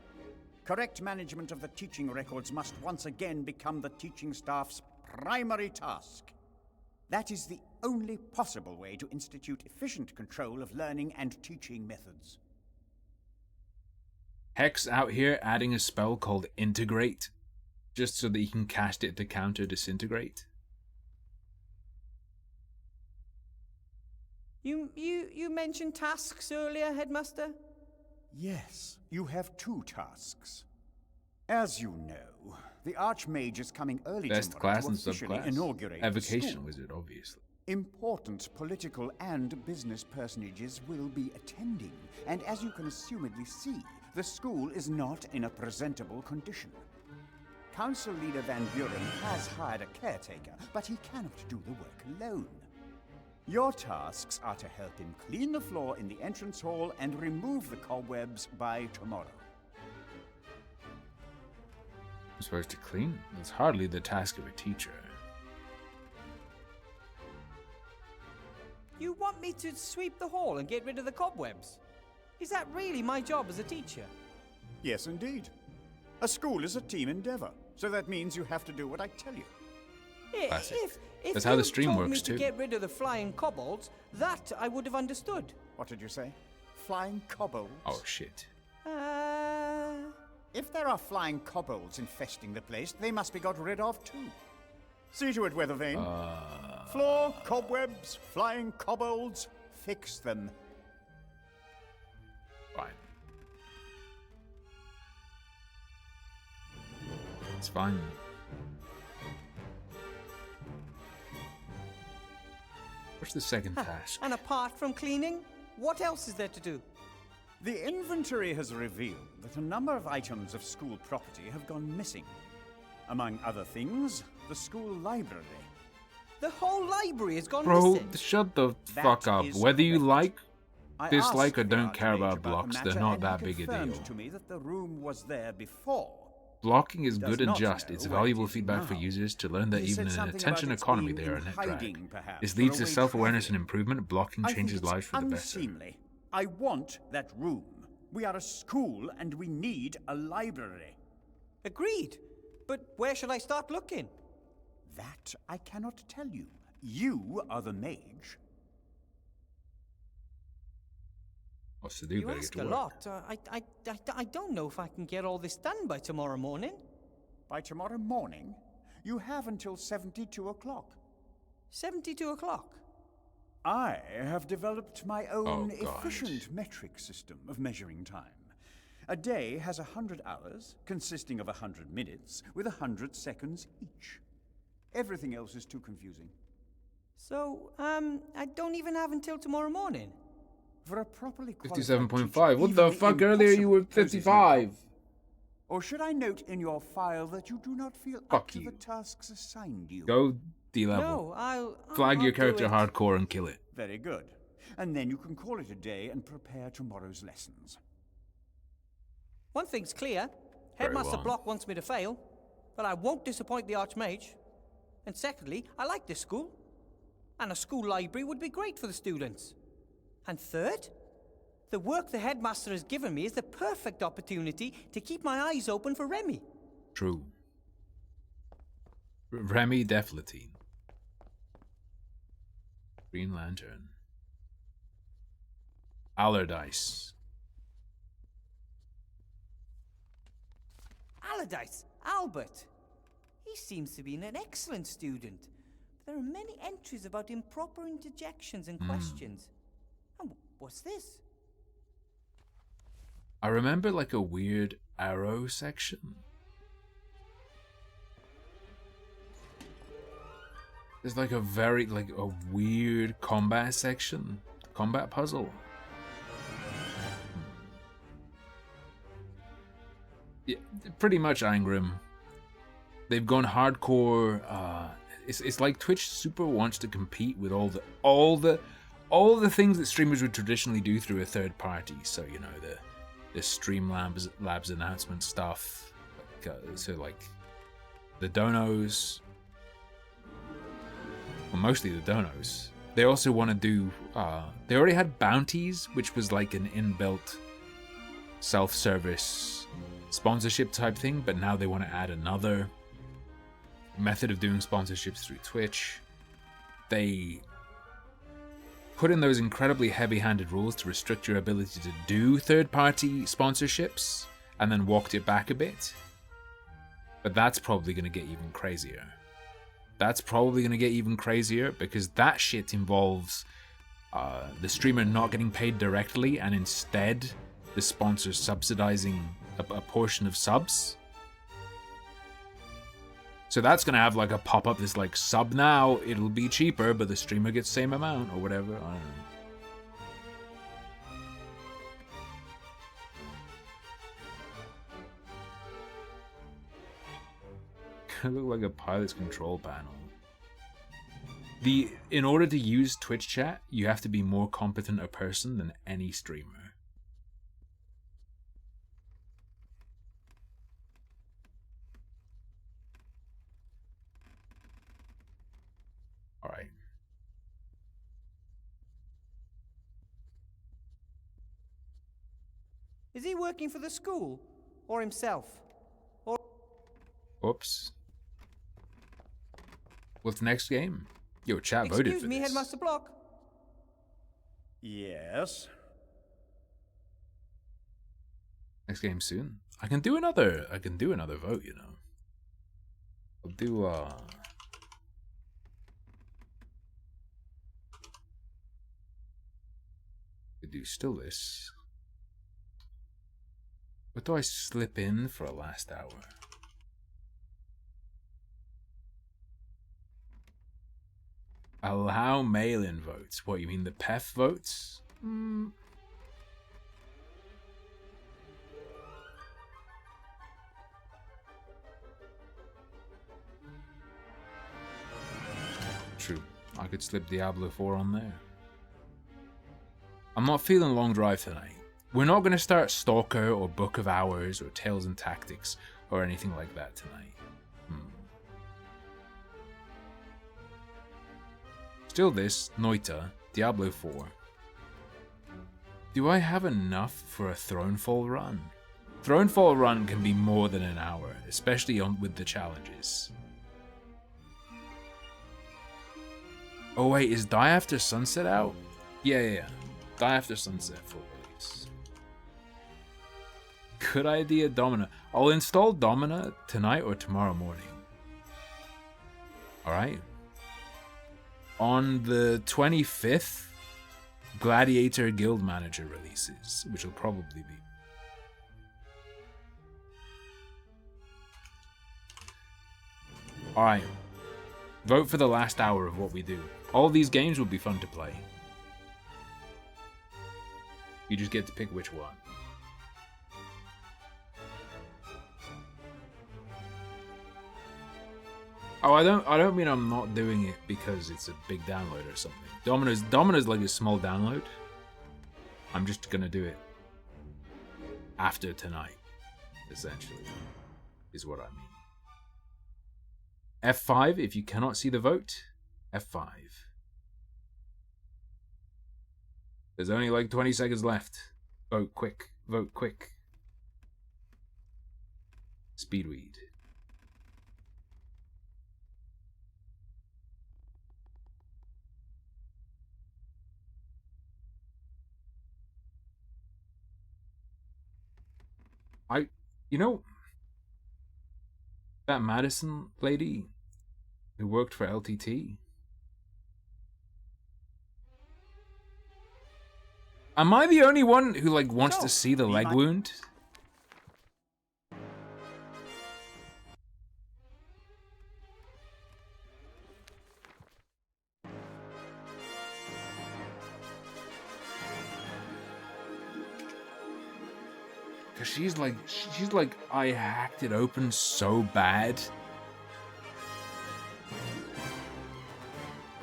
Correct management of the teaching records must once again become the teaching staff's primary task. That is the only possible way to institute efficient control of learning and teaching methods. Hex out here adding a spell called Integrate, just so that he can cast it to counter Disintegrate. You mentioned tasks earlier, Headmaster? Yes, you have two tasks. As you know, the Archmage is coming early Best tomorrow class to and officially subclass. inaugurate the Evocation school. Wizard, obviously. Important political and business personages will be attending, and as you can assumedly see, the school is not in a presentable condition. Council Leader Van Buren has hired a caretaker, but he cannot do the work alone. Your tasks are to help him clean the floor in the entrance hall and remove the cobwebs by tomorrow. I'm supposed to clean? That's hardly the task of a teacher. You want me to sweep the hall and get rid of the cobwebs? Is that really my job as a teacher? Yes, indeed. A school is a team endeavor, so that means you have to do what I tell you. Classic. If That's how the you stream told works, me too. to get rid of the flying kobolds, that I would have understood. What did you say? Flying kobolds? Oh, shit. If there are flying kobolds infesting the place, they must be got rid of too. See to it, Weathervane. Floor, cobwebs, flying kobolds, fix them. Fine. It's fine. What's the second task? And apart from cleaning, what else is there to do? The inventory has revealed that a number of items of school property have gone missing. Among other things, the school library. The whole library has gone Bro, missing. shut the fuck up. Whether you like, dislike, or don't care about blocks, they're not that big a deal. To me that the room was there before. Blocking is Does good and not just. know It's where valuable it is feedback for now. users to learn that He even said in an something attention about its economy, being they are a in net hiding, drag. perhaps, This for leads to away self-awareness and travelling. improvement. Blocking I think changes it's lives for the better. unseemly. I want that room. We are a school and we need a library. Agreed. But where should I start looking? That I cannot tell you. You are the mage. What's to do? You Better get ask to a work. lot. I don't know if I can get all this done by tomorrow morning. By tomorrow morning? You have until 72 o'clock. 72 o'clock? I have developed my own Oh, God. efficient metric system of measuring time. A day has 100 hours, consisting of 100 minutes, with 100 seconds each. Everything else is too confusing. So, I don't even have until tomorrow morning. For a properly qualified 57.5. What teacher, the even fuck? Earlier you were impossible poses no 55. problem. Or should I note in your file that you do not feel up Fuck to you. the tasks assigned you? Go D-level. No, I'll Flag your do character it. hardcore and kill it. Very good. And then you can call it a day and prepare tomorrow's lessons. One thing's clear. Very Headmaster well. Block wants me to fail, but I won't disappoint the Archmage. And secondly, I like this school. And a school library would be great for the students. And third, the work the headmaster has given me is the perfect opportunity to keep my eyes open for Remy. True. Remy Deflatine. Green Lantern. Allardyce. Allardyce, Albert. He seems to be an excellent student. But there are many entries about improper interjections and questions. And what's this? I remember like a weird arrow section. There's like a weird combat section. Combat puzzle. Yeah, pretty much Angrim. They've gone hardcore. It's like Twitch super wants to compete with all the things that streamers would traditionally do through a third party. So you know the Streamlabs announcement stuff. So like the donos. Well, mostly the donos. They also want to do. They already had bounties, which was like an inbuilt self-service sponsorship type thing, but now they want to add another method of doing sponsorships through Twitch. They put in those incredibly heavy-handed rules to restrict your ability to do third-party sponsorships, and then walked it back a bit. But that's probably going to get even crazier. That's probably going to get even crazier because that shit involves the streamer not getting paid directly and instead the sponsor subsidizing a portion of subs. So that's going to have like a pop-up that's like, sub now, it'll be cheaper, but the streamer gets same amount or whatever. I don't know. Look like a pilot's control panel. In order to use Twitch chat, you have to be more competent a person than any streamer. All right. Is he working for the school or himself? Or Whoops. What's the next game? Yo, chat voted excuse for me, this. Headmaster Block. Yes. Next game soon. I can do another vote, you know. I'll do could do still this. What do I slip in for a last hour? Allow mail-in votes. What, you mean the PEF votes? True. I could slip Diablo 4 on there. I'm not feeling long drive tonight. We're not going to start Stalker or Book of Hours or Tales and Tactics or anything like that tonight. Still this, Noita, Diablo 4. Do I have enough for a Thronefall run? Thronefall run can be more than an hour, especially with the challenges. Oh wait, is Die After Sunset out? Yeah. Die After Sunset full release. Good idea, Domina. I'll install Domina tonight or tomorrow morning. Alright. On the 25th, Gladiator Guild Manager releases, which will probably be. Alright. Vote for the last hour of what we do. All these games will be fun to play. You just get to pick which one. Oh, I don't mean I'm not doing it because it's a big download or something. Domino's like a small download. I'm just gonna do it after tonight, essentially, is what I mean. F5 if you cannot see the vote. F5. There's only like 20 seconds left. Vote quick. Vote quick. Speedweed. You know, that Madison lady who worked for LTT? Am I the only one who, like, wants to see the leg wound? Cause she's like, I hacked it open so bad.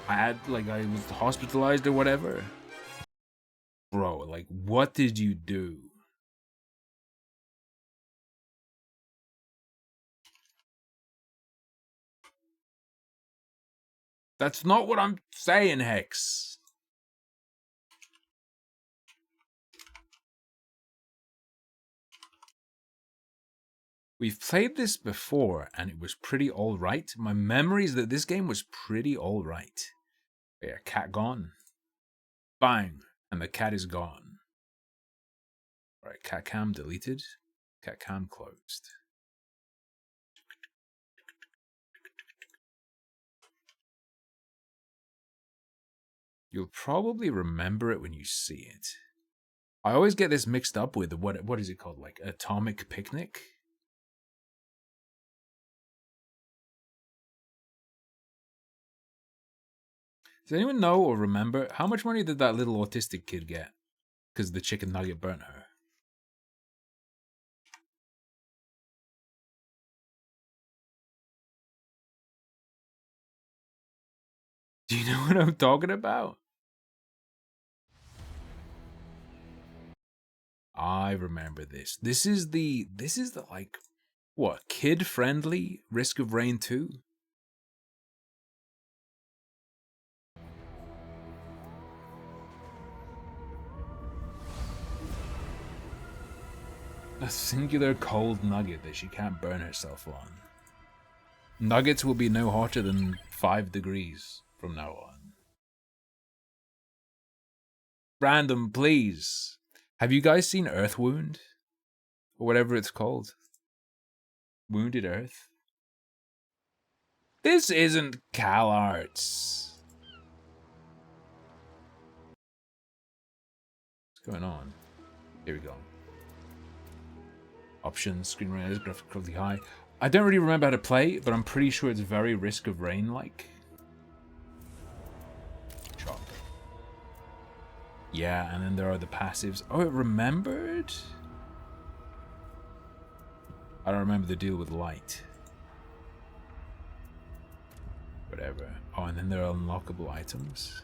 I was hospitalized or whatever. Bro, like, what did you do? That's not what I'm saying, Hex. We've played this before, and it was pretty alright. My memory is that this game was pretty alright. Yeah, cat gone. Bang. And the cat is gone. Alright, cat cam deleted. Cat cam closed. You'll probably remember it when you see it. I always get this mixed up with what is it called? Like Atomic Picnic? Does anyone know or remember how much money did that little autistic kid get? Because the chicken nugget burnt her. Do you know what I'm talking about? I remember this. This is the like, what, kid-friendly Risk of Rain 2? A singular cold nugget that she can't burn herself on. Nuggets will be no hotter than 5 degrees from now on. Random, please. Have you guys seen Earthwound? Or whatever it's called? Wounded Earth? This isn't Cal Arts. What's going on? Here we go. Options, screen rate, graphic quality high. I don't really remember how to play, but I'm pretty sure it's very Risk of Rain-like. Yeah, and then there are the passives. Oh, it remembered? I don't remember the deal with light. Whatever. Oh, and then there are unlockable items.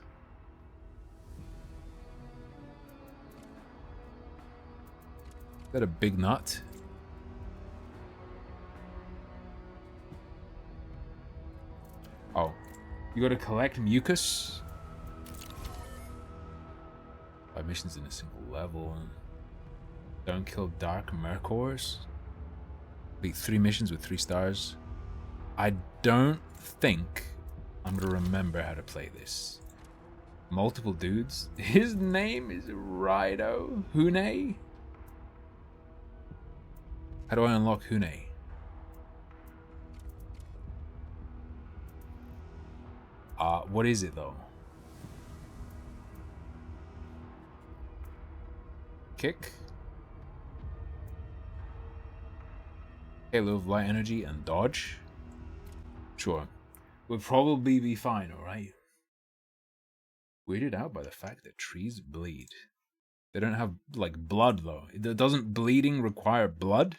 Is that a big nut? Oh. You gotta collect mucus? 5 missions in a single level. Don't kill dark mercors. Beat 3 missions with 3 stars. I don't think I'm gonna remember how to play this. Multiple dudes. His name is Rido Hune. How do I unlock Hune? What is it though? Kick. Halo of light energy and dodge. Sure. We'll probably be fine, alright? Weirded out by the fact that trees bleed. They don't have, like, blood, though. Doesn't bleeding require blood?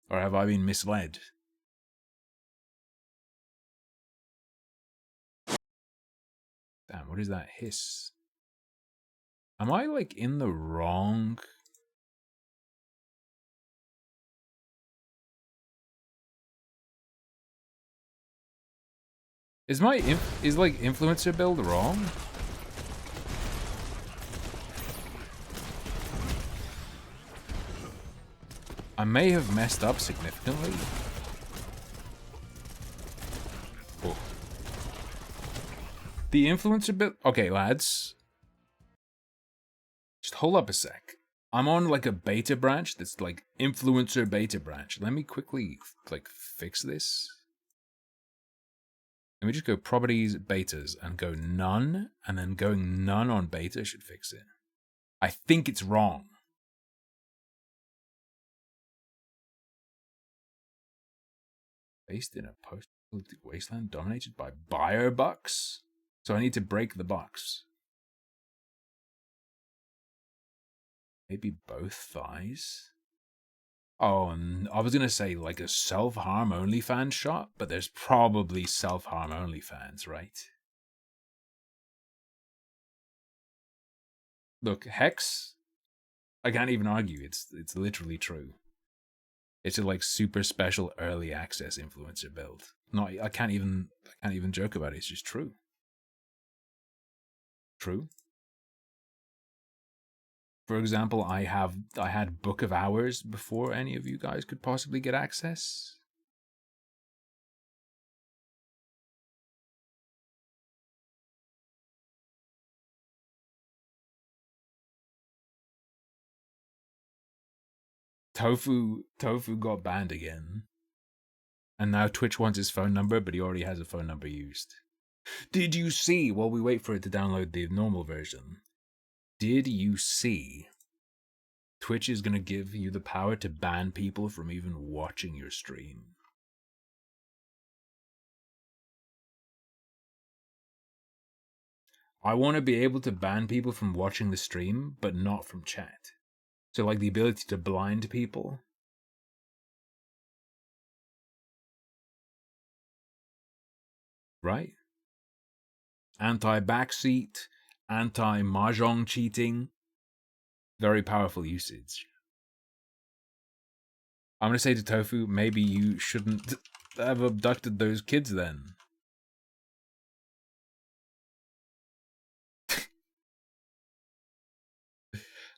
Or have I been misled? Damn, what is that hiss? Am I, like, in the wrong... Is my influencer build wrong? I may have messed up significantly. Oh. The influencer build... Okay, lads. Just hold up a sec. I'm on like a beta branch that's like influencer beta branch. Let me quickly like fix this. Let me just go properties, betas, and go none, and then going none on beta should fix it. I think it's wrong. Based in a post-apocalyptic wasteland dominated by biobucks? So I need to break the box. Maybe both thighs? Oh, and I was gonna say like a self-harm OnlyFans shot, but there's probably self-harm OnlyFans, right? Look, Hex, I can't even argue. It's literally true. It's a like super special early access influencer build. No, I can't even joke about it. It's just true. True. For example, I had Book of Hours before any of you guys could possibly get access. Tofu got banned again. And now Twitch wants his phone number, but he already has a phone number used. Did you see, while we wait for it to download the normal version, did you see Twitch is going to give you the power to ban people from even watching your stream? I want to be able to ban people from watching the stream, but not from chat. So like the ability to blind people. Right? Anti-backseat, anti-mahjong cheating. Very powerful usage. I'm going to say to Tofu, maybe you shouldn't have abducted those kids then.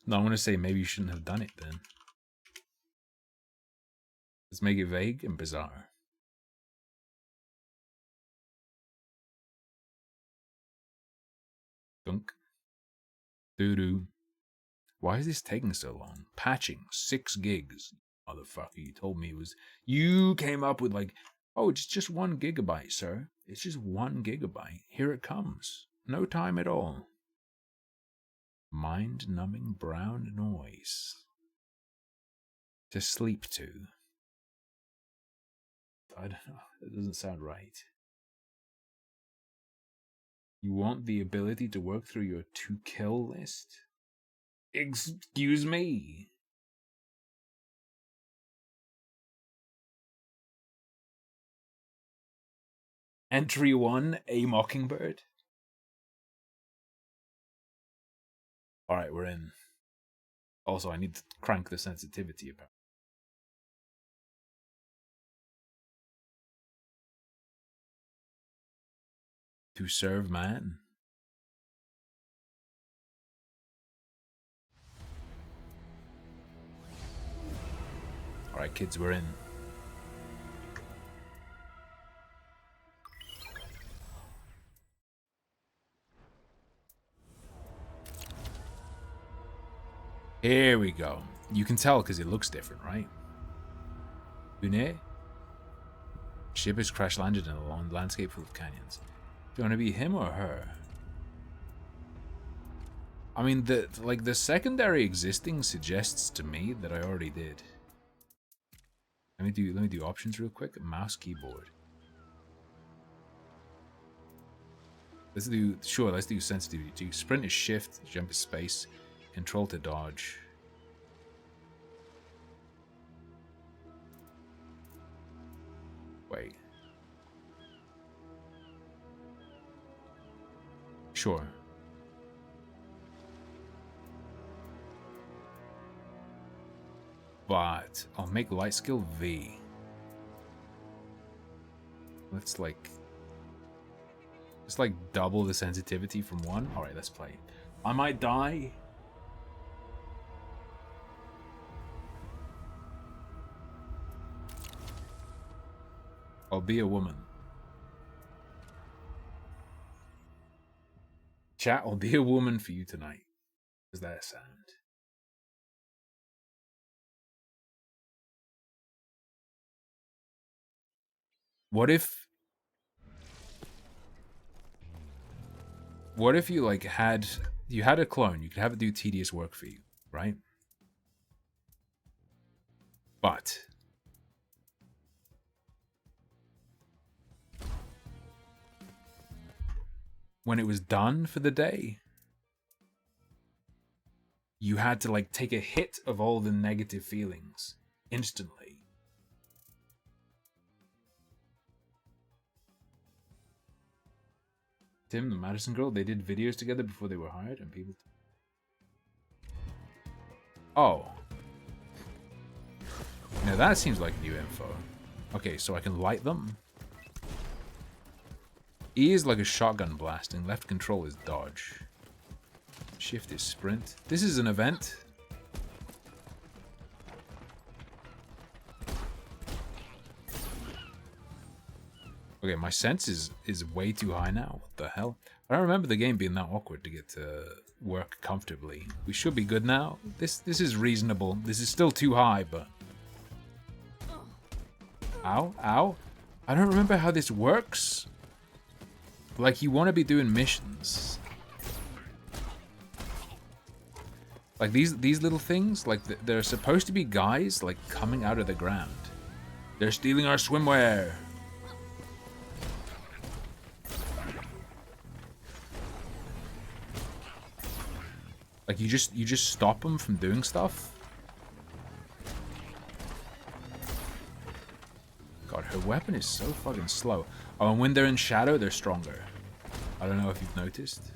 No, I'm going to say maybe you shouldn't have done it then. Let's make it vague and bizarre. Dunk. Doo-doo. Why is this taking so long? Patching 6 gigs. Motherfucker, you told me it was... You came up with like, oh, it's just 1 gigabyte, sir. It's just 1 gigabyte. Here it comes. No time at all. Mind-numbing brown noise. To sleep to. I don't know. That doesn't sound right. You want the ability to work through your to-kill list? Excuse me? Entry 1, a mockingbird. Alright, we're in. Also, I need to crank the sensitivity about. To serve man. Alright, kids, we're in. Here we go. You can tell because it looks different, right? Une? Ship has crash landed in a long landscape full of canyons. Do you want to be him or her? I mean, the secondary existing suggests to me that I already did. Let me do options real quick. Mouse, keyboard. Let's do sensitivity too. Sprint is shift, jump is space, control to dodge. Wait. Sure. But I'll make light skill V. Let's just double the sensitivity from 1. Alright, let's play. I might die. I'll be a woman. Chat, I'll be a woman for you tonight. Does that sound? What if you had a clone, you could have it do tedious work for you, right? But when it was done for the day, you had to take a hit of all the negative feelings instantly. Tim, the Madison girl, they did videos together before they were hired, and people. Oh. Now that seems like new info. Okay, so I can light them. E is like a shotgun blast, and left control is dodge. Shift is sprint. This is an event. Okay, my sense is way too high now. What the hell? I don't remember the game being that awkward to get to work comfortably. We should be good now. This is reasonable. This is still too high, but... Ow, ow. I don't remember how this works. You want to be doing missions. These little things, they're supposed to be guys, coming out of the ground. They're stealing our swimwear. You just stop them from doing stuff. God, her weapon is so fucking slow. Oh, and when they're in shadow, they're stronger. I don't know if you've noticed.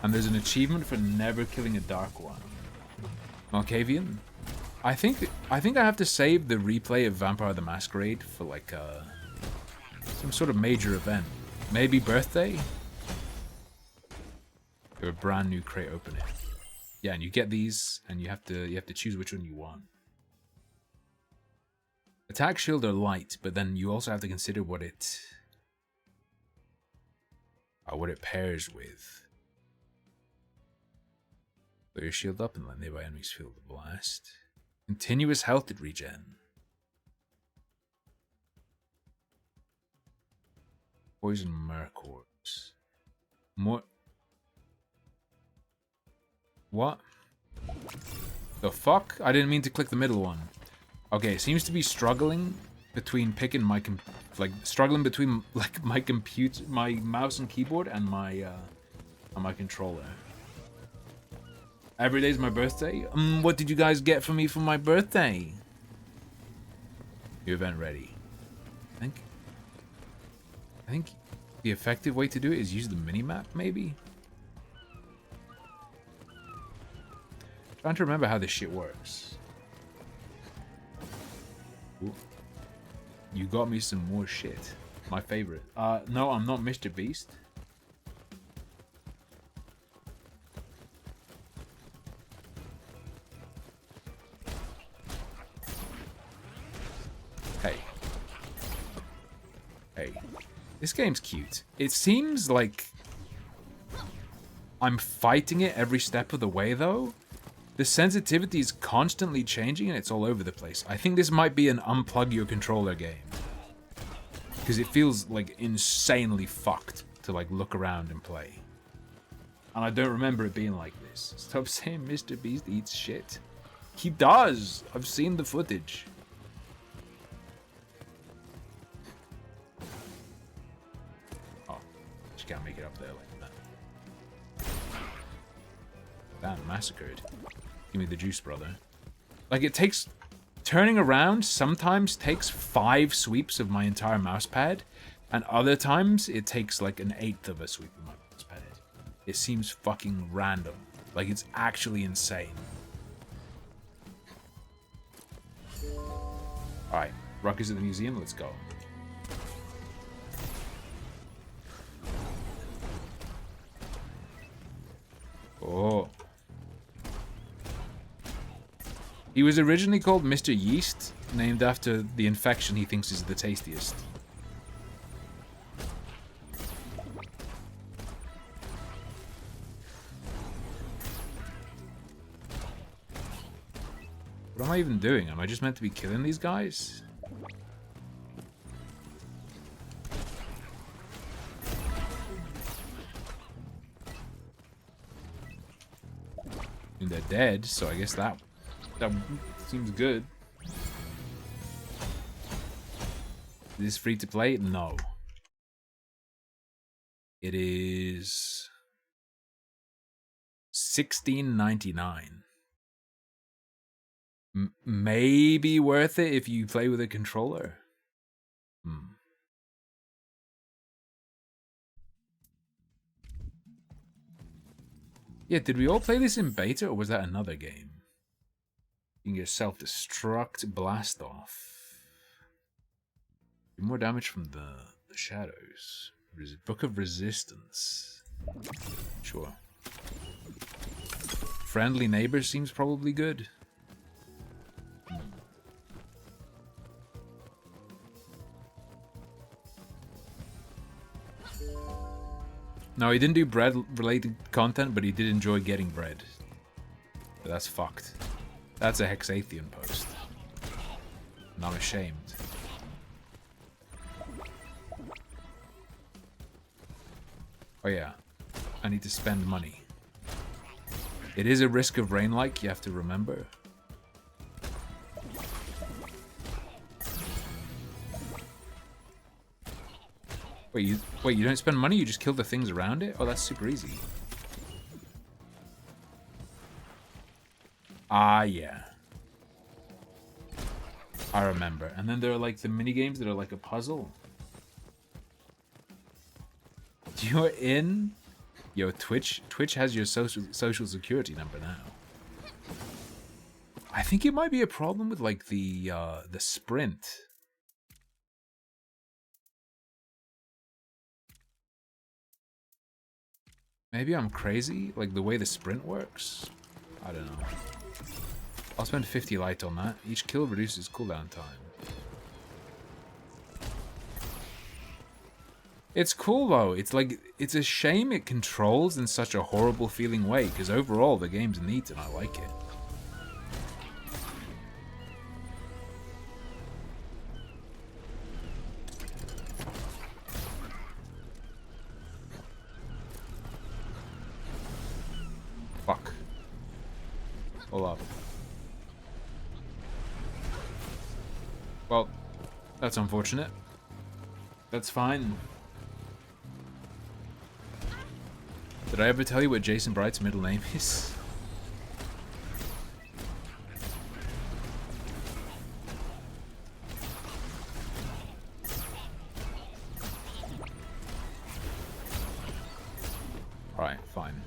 And there's an achievement for never killing a dark one. Malkavian? I think I have to save the replay of Vampire the Masquerade for some sort of major event. Maybe birthday? Or a brand new crate opening. Yeah, and you get these and you have to choose which one you want. Attack, shield, or light, but then you also have to consider what it pairs with. Throw your shield up and let nearby enemies feel the blast. Continuous health to regen. Poison Mercorps. More. What? The fuck? I didn't mean to click the middle one. Okay, it seems to be struggling between picking my struggling between like my computer, my mouse and keyboard, and my controller. Every day's my birthday. What did you guys get for me for my birthday? Your event ready. I think the effective way to do it is use the minimap, maybe. Trying to remember how this shit works. Ooh. You got me some more shit. My favorite. No, I'm not Mr. Beast. Hey. Hey. This game's cute. It seems like I'm fighting it every step of the way, though. The sensitivity is constantly changing and it's all over the place. I think this might be an unplug your controller game. Because it feels like insanely fucked to like look around and play. And I don't remember it being like this. Stop saying Mr. Beast eats shit. He does! I've seen the footage. Oh, just can't make it up there like that. Damn, massacred. Give me the juice, brother. Like, it takes... Turning around sometimes takes 5 sweeps of my entire mouse pad, and other times it takes like an 1/8 of a sweep of my mouse pad. It seems fucking random. Like, it's actually insane. Alright, Ruckus at the museum, let's go. Oh. He was originally called Mr. Yeast, named after the infection he thinks is the tastiest. What am I even doing? Am I just meant to be killing these guys? And they're dead, so I guess that seems good. Is this free to play? No. It is $16.99. Maybe worth it if you play with a controller. Yeah, did we all play this in beta, or was that another game? You can get self-destruct, blast off. Do more damage from the shadows. Book of Resistance. Sure. Friendly Neighbor seems probably good. No, he didn't do bread-related content, but he did enjoy getting bread. But that's fucked. That's a Hexathian post. And I'm ashamed. Oh yeah, I need to spend money. It is a Risk of Rain-like, you have to remember. Wait, you don't spend money, you just kill the things around it? Oh, that's super easy. Ah, yeah. I remember. And then there are like the mini games that are like a puzzle. You're in? Yo, Twitch has your social security number now. I think it might be a problem with like the sprint. Maybe I'm crazy, like the way the sprint works. I don't know. I'll spend 50 light on that. Each kill reduces cooldown time. It's cool though. It's like, it's a shame it controls in such a horrible feeling way, because overall the game's neat and I like it. Fuck. Hold up. Well, that's unfortunate. That's fine. Did I ever tell you what Jason Bright's middle name is? Alright, fine.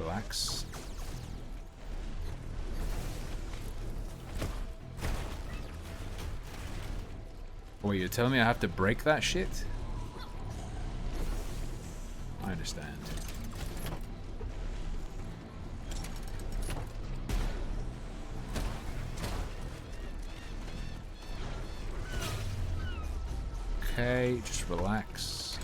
Relax. Wait, you're telling me I have to break that shit? I understand. Okay, just relax.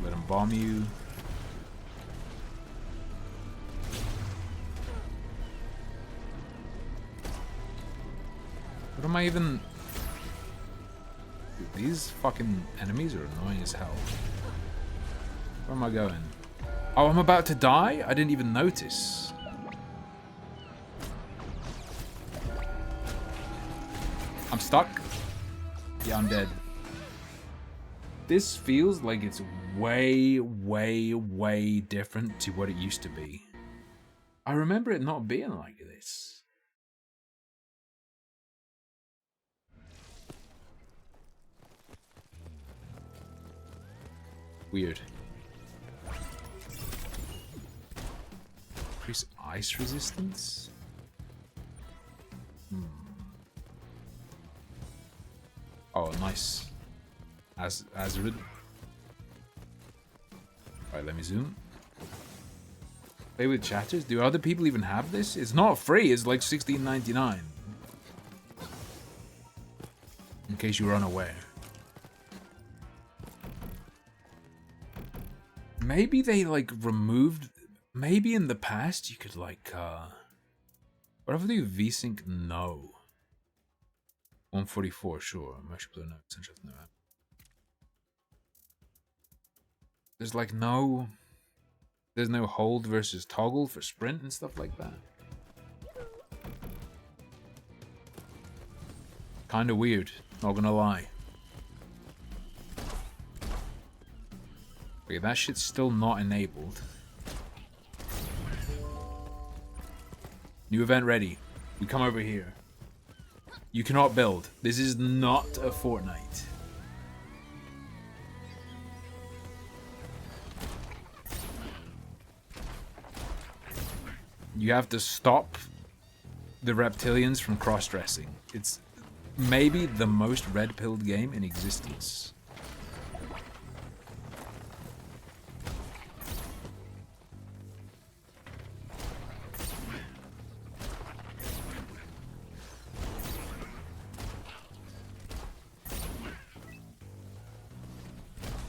Let him bomb you. What am I even... Dude, these fucking enemies are annoying as hell. Where am I going? Oh, I'm about to die? I didn't even notice. I'm stuck. Yeah, I'm dead. This feels like it's way, way, way different to what it used to be. I remember it not being like this. Weird. Increase ice resistance? Oh, nice. Azrid. Alright, let me zoom. Play with chatters? Do other people even have this? It's not free, it's like $16.99. In case you were unaware. Maybe they like removed... Maybe in the past you could like what if I do VSync no? 144, sure. Blue no. There's like no... There's no hold versus toggle for sprint and stuff like that. Kinda weird, not gonna lie. Okay, that shit's still not enabled. New event ready. We come over here. You cannot build. This is not a Fortnite. You have to stop the reptilians from cross-dressing. It's maybe the most red-pilled game in existence.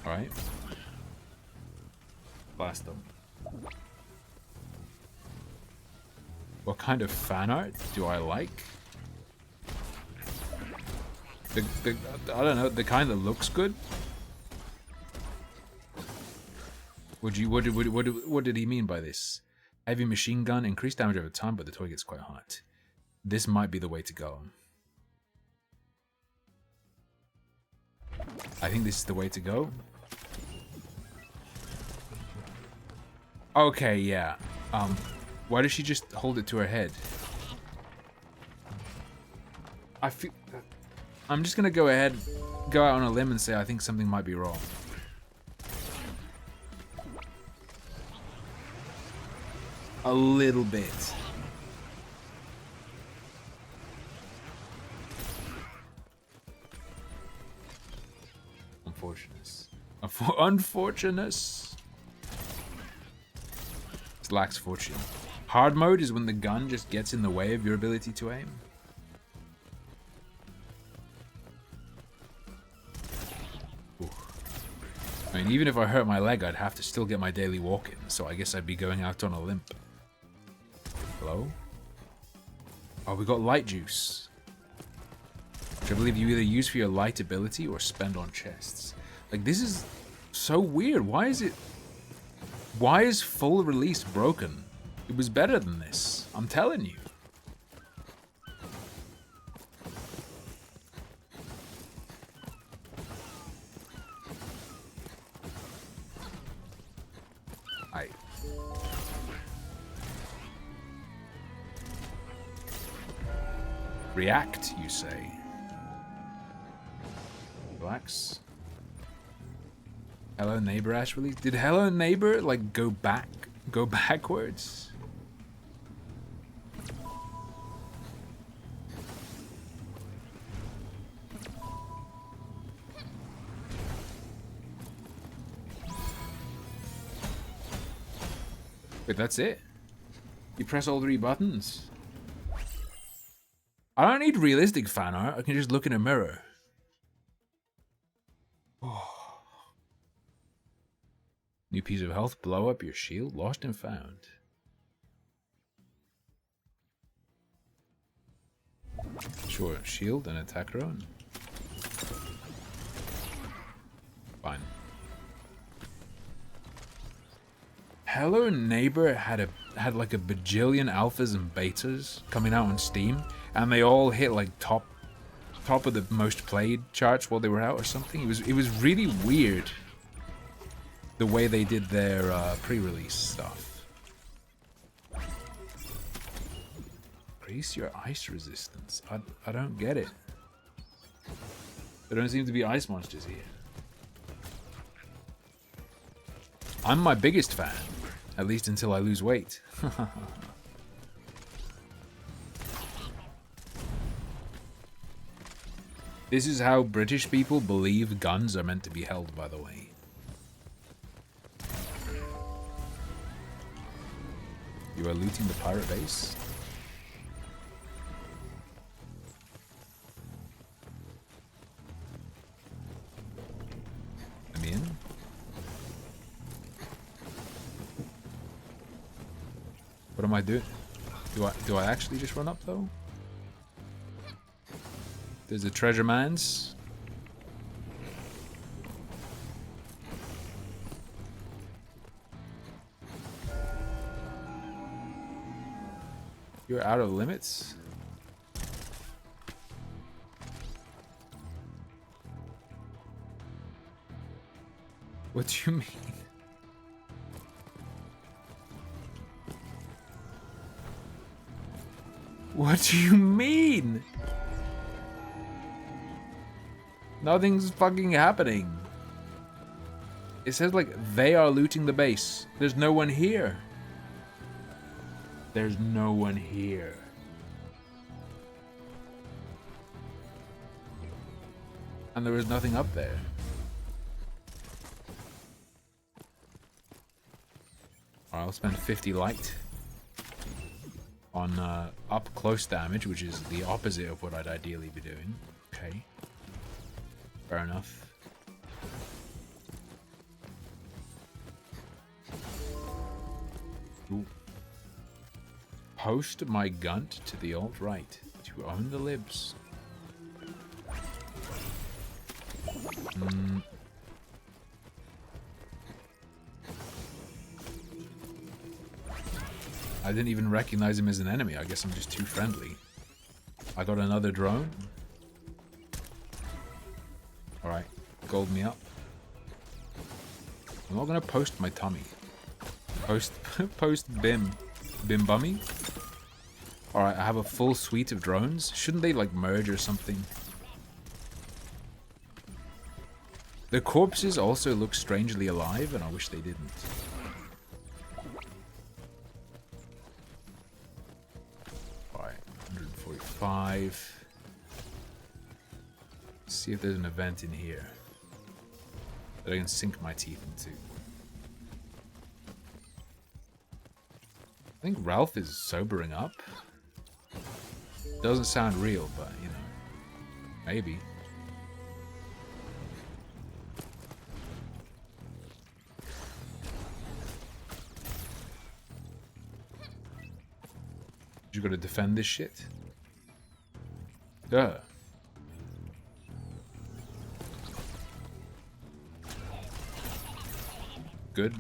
Alright. Blast them. What kind of fan art do I like? I don't know, the kind that looks good? What did he mean by this? Heavy machine gun, increased damage over time, but the toy gets quite hot. This might be the way to go. I think this is the way to go. Okay, yeah. Why does she just hold it to her head? I'm just gonna go ahead, go out on a limb and say I think something might be wrong. A little bit. Unfortunate. Unfortunate. It lacks fortune. Hard mode is when the gun just gets in the way of your ability to aim. Ooh. I mean, even if I hurt my leg, I'd have to still get my daily walk in, so I guess I'd be going out on a limp. Hello? Oh, we got light juice. Which I believe you either use for your light ability or spend on chests. Like, this is so weird. Why is it... Why is full release broken? It was better than this. I'm telling you. React, you say? Relax. Hello Neighbor Ash release? Did Hello Neighbor like go backwards? Wait, that's it? You press all 3 buttons? I don't need realistic fan art, I can just look in a mirror. New piece of health, blow up your shield, lost and found. Sure, shield and attack run. Fine. Hello Neighbor had like a bajillion alphas and betas coming out on Steam, and they all hit like top of the most played charts while they were out or something. It was really weird the way they did their pre-release stuff. Increase your ice resistance. I don't get it. There don't seem to be ice monsters here. I'm my biggest fan. At least until I lose weight. This is how British people believe guns are meant to be held, by the way. You are looting the pirate base? I'm in. What am I doing? Do I actually just run up though? There's a treasure mines. You're out of limits? What do you mean? What do you mean? Nothing's fucking happening. It says like they are looting the base. There's no one here. There's no one here. And there was nothing up there. Alright, I'll spend 50 light on up close damage, which is the opposite of what I'd ideally be doing. Okay. Fair enough. Ooh. Post my gunt to the alt-right to own the libs. I didn't even recognize him as an enemy. I guess I'm just too friendly. I got another drone. Alright, gold me up. I'm not gonna post my tummy. Post Bim Bummy. Alright, I have a full suite of drones. Shouldn't they like merge or something? The corpses also look strangely alive, and I wish they didn't. Alright, 145. Let's see if there's an event in here that I can sink my teeth into. I think Ralph is sobering up. Doesn't sound real, but you know, maybe. You gotta defend this shit? Duh. Good.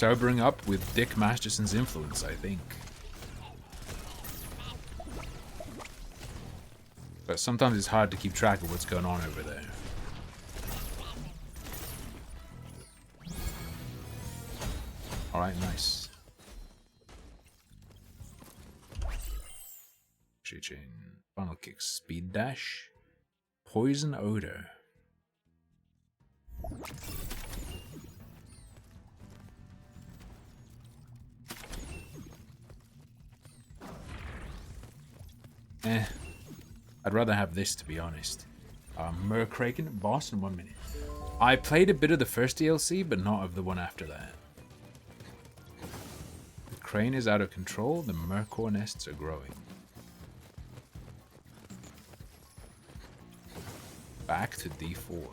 sobering up with Dick Masterson's influence, I think. But sometimes it's hard to keep track of what's going on over there. Alright, nice. Chain. Funnel kick. Speed dash. Poison odor. I'd rather have this, to be honest. Merkraken boss in 1 minute. I played a bit of the first DLC, but not of the one after that. The crane is out of control. The Mercor nests are growing. Back to D4.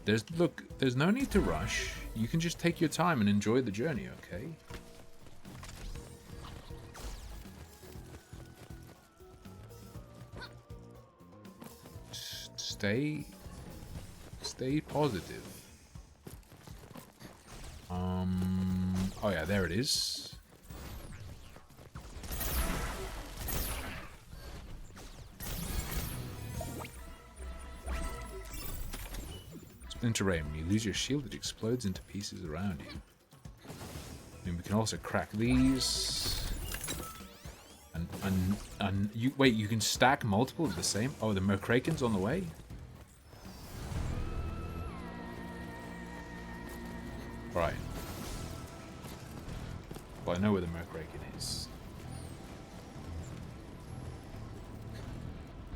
There's no need to rush. You can just take your time and enjoy the journey, okay? Stay positive. Oh yeah, there it is. Splinter Ray, when you lose your shield, it explodes into pieces around you. I mean, we can also crack these. And you wait, you can stack multiple of the same. Oh, the Merkraken's on the way. Right. Well, I know where the Merkraken is.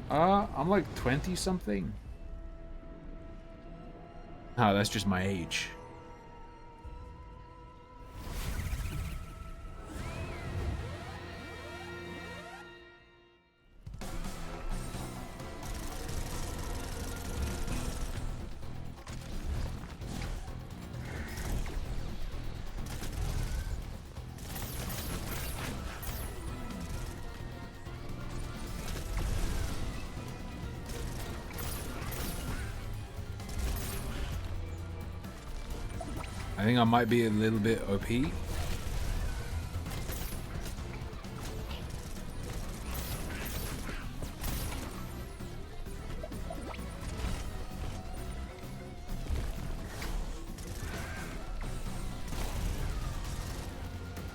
I'm like 20 something. Oh, that's just my age. I think I might be a little bit OP.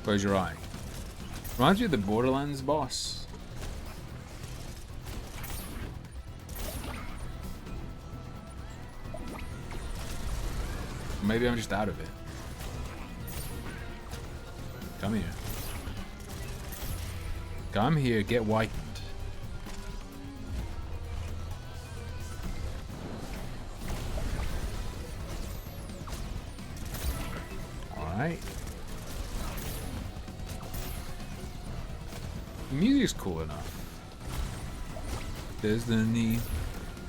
Close your eye. Reminds me of the Borderlands boss. Maybe I'm just out of it. Come here. Come here, get whitened. Alright. The music's cool enough. Destiny.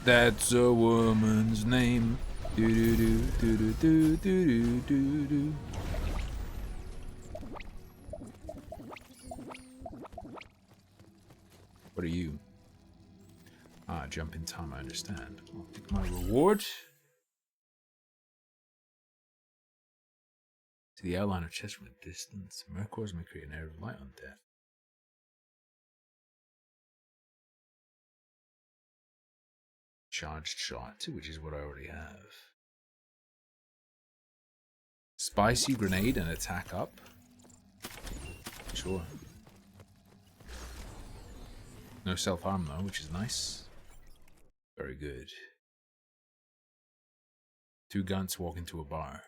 That's a woman's name. Do do do do do do do do do. What are you? Ah, jump in time, I understand. I'll pick my reward. To the outline of chest from a distance, Mercors may create an air of light on death. Charged shot, which is what I already have. Spicy grenade and attack up. Sure. No self-harm though, which is nice. Very good. Two gunts walk into a bar.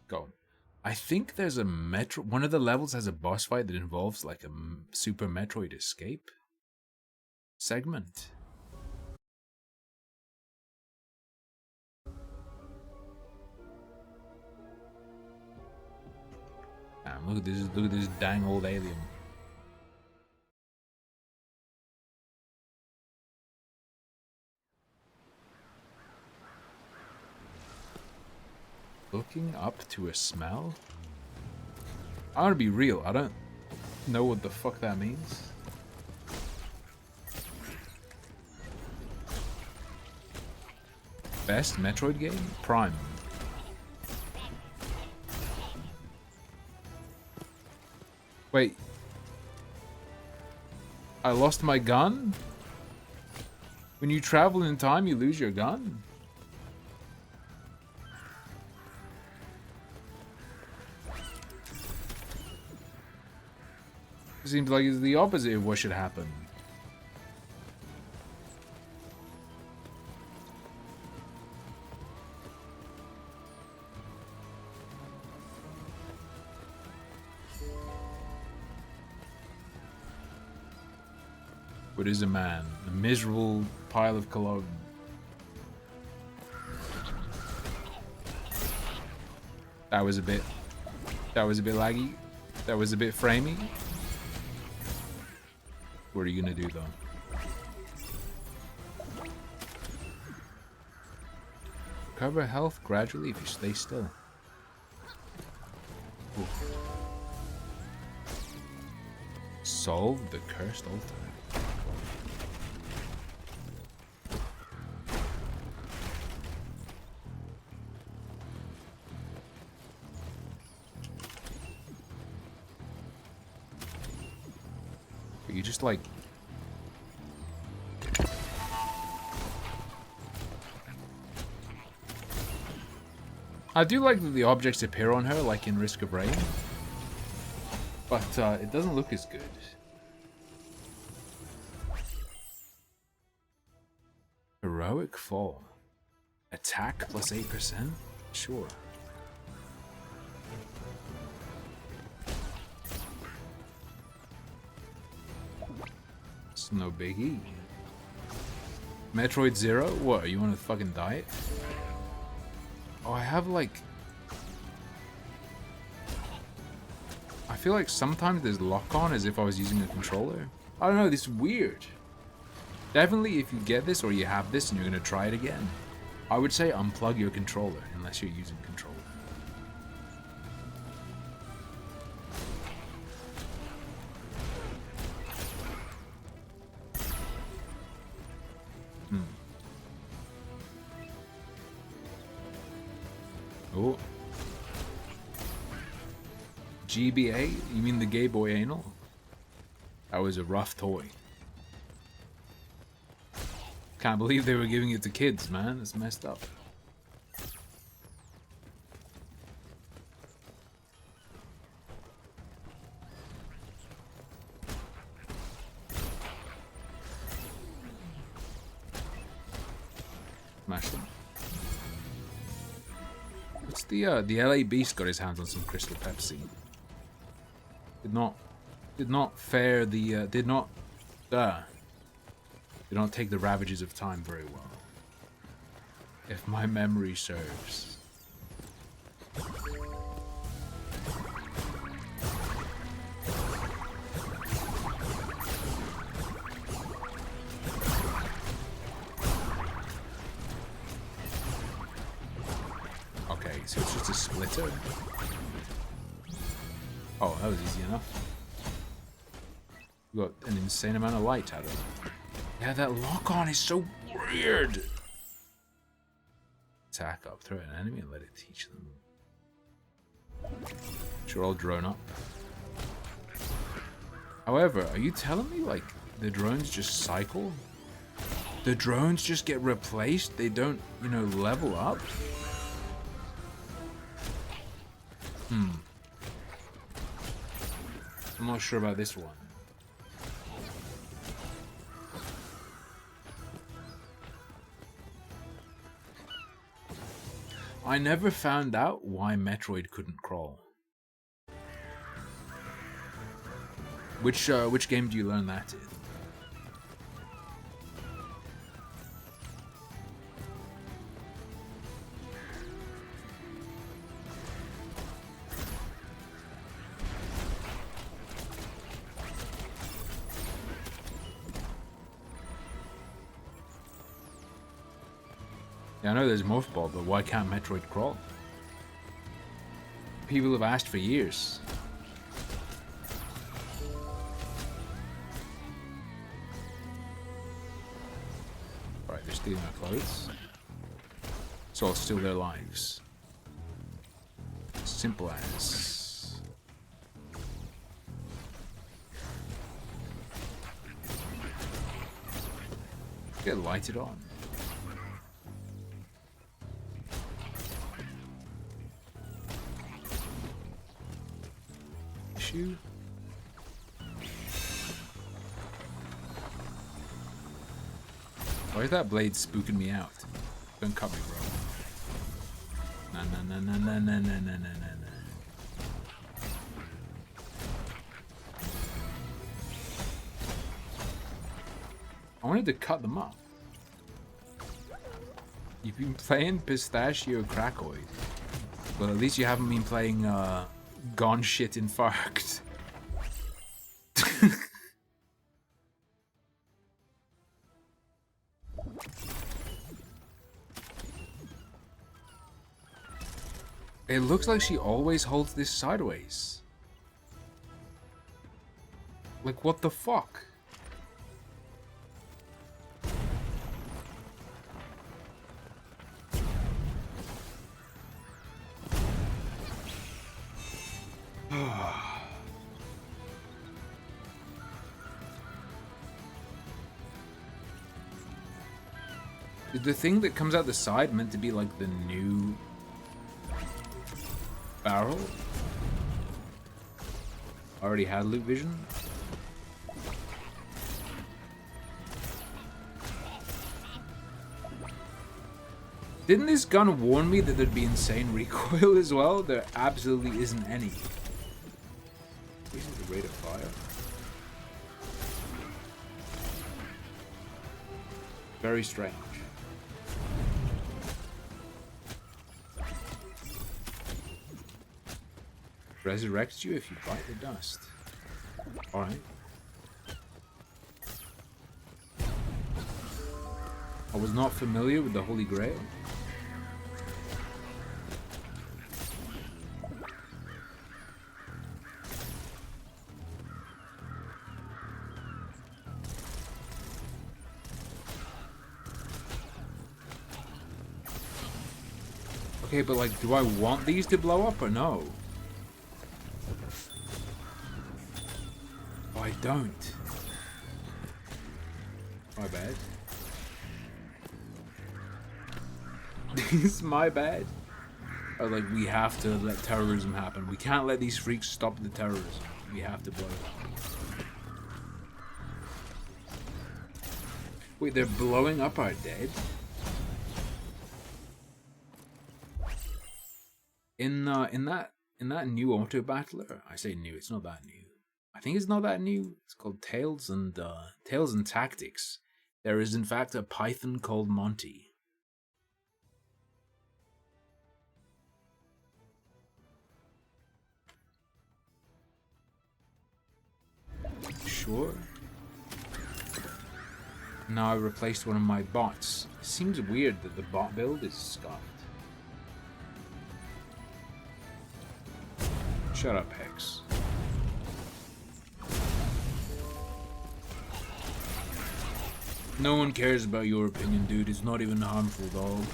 Go. I think there's a metro. One of the levels has a boss fight that involves like a Super Metroid escape segment. Damn, look at this dang old alien. Looking up to a smell? I want to be real, I don't know what the fuck that means. Best Metroid game? Prime. Wait. I lost my gun? When you travel in time, you lose your gun? It seems like it's the opposite of what should happen. What is a man? A miserable pile of cologne. That was a bit laggy. That was a bit framey. What are you gonna do though? Recover health gradually if you stay still. Ooh. Solve the cursed altar. You just like I do like that the objects appear on her like in Risk of Rain, but it doesn't look as good. Heroic fall. Attack plus 8%? Sure. It's no biggie. Metroid Zero? What, are you on a fucking diet? Oh, I have like... I feel like sometimes there's lock-on as if I was using a controller. I don't know, this is weird. Definitely if you get this or you have this and you're gonna try it again, I would say unplug your controller unless you're using controller. Oh. GBA? You mean the gay boy anal? That was a rough toy. Can't believe they were giving it to kids, man. It's messed up. Smash them. What's the LA Beast got his hands on some Crystal Pepsi? Did not fare the did not take the ravages of time very well, if my memory serves. Okay, so it's just a splitter. Oh, that was easy enough. We got an insane amount of light out of it. Yeah, that lock-on is so weird. Attack up, throw an enemy and let it teach them. Sure, all drone up. However, are you telling me, like, the drones just cycle? The drones just get replaced? They don't, you know, level up? I'm not sure about this one. I never found out why Metroid couldn't crawl. Which game do you learn that in? Yeah, I know there's Morph Ball, but why can't Metroid crawl? People have asked for years. Right, they're stealing my clothes. So I'll steal their lives. Simple as. Get lighted on. Issue. Why is that blade spooking me out? Don't cut me, bro. No. I wanted to cut them up. You've been playing Pistachio Krakoid. Well, at least you haven't been playing Gone Shit Infarct. It looks like she always holds this sideways. Like, what the fuck? Is the thing that comes out the side meant to be like the new barrel? Already had loot vision? Didn't this gun warn me that there'd be insane recoil as well? There absolutely isn't any. This is the rate of fire. Very strange. Resurrects you if you bite the dust. Alright. I was not familiar with the Holy Grail. Okay, but like, do I want these to blow up or no? Oh, I don't. My bad. It's my bad. Oh, like, we have to let terrorism happen. We can't let these freaks stop the terrorism. We have to blow it up. Wait, they're blowing up our dead? In that new auto battler, I say new, it's not that new. I think it's not that new. It's called Tales and Tactics. There is in fact a Python called Monty. Sure. Now I replaced one of my bots. Seems weird that the bot build is scuffed. Shut up, Hex. No one cares about your opinion, dude. It's not even harmful, dog.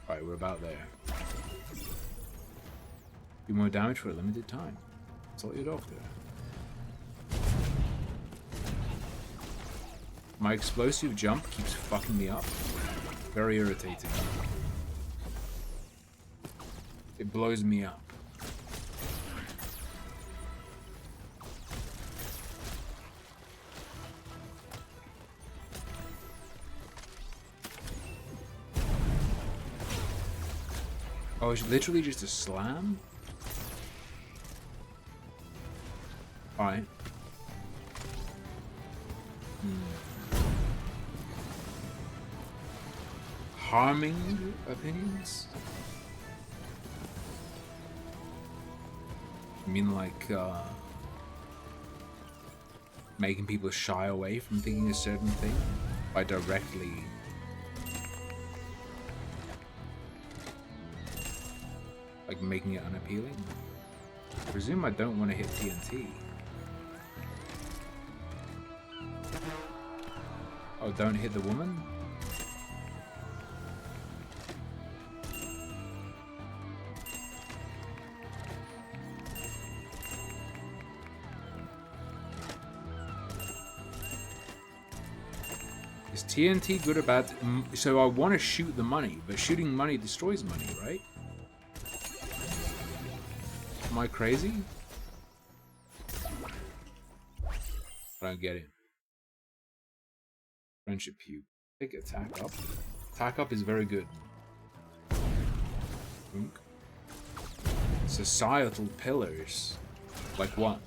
Alright, we're about there. Do more damage for a limited time. That's all you're after. My explosive jump keeps fucking me up. Very irritating. It blows me up. Oh, it's literally just a slam? Alright. Harming opinions? I mean, like, making people shy away from thinking a certain thing by directly like making it unappealing. I presume I don't want to hit TNT. Oh, don't hit the woman? Is TNT good or bad? So I want to shoot the money, but shooting money destroys money, right? Am I crazy? I don't get it. Friendship cube. Take attack up. Attack up is very good. Societal pillars. Like what?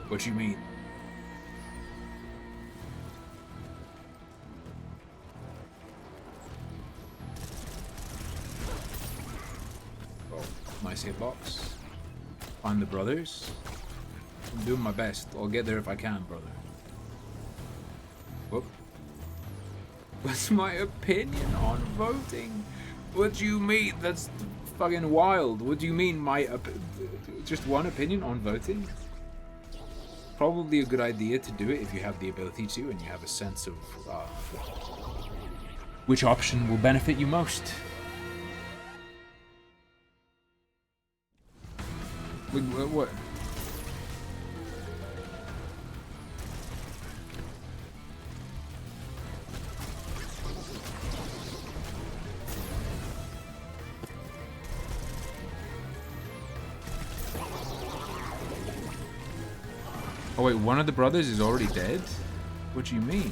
What do you mean? Oh, nice hitbox. Find the brothers. I'm doing my best. I'll get there if I can, brother. Whoop. What's my opinion on voting? What do you mean? That's fucking wild. What do you mean just one opinion on voting? Probably a good idea to do it if you have the ability to and you have a sense of which option will benefit you most. What? Oh wait, one of the brothers is already dead? What do you mean?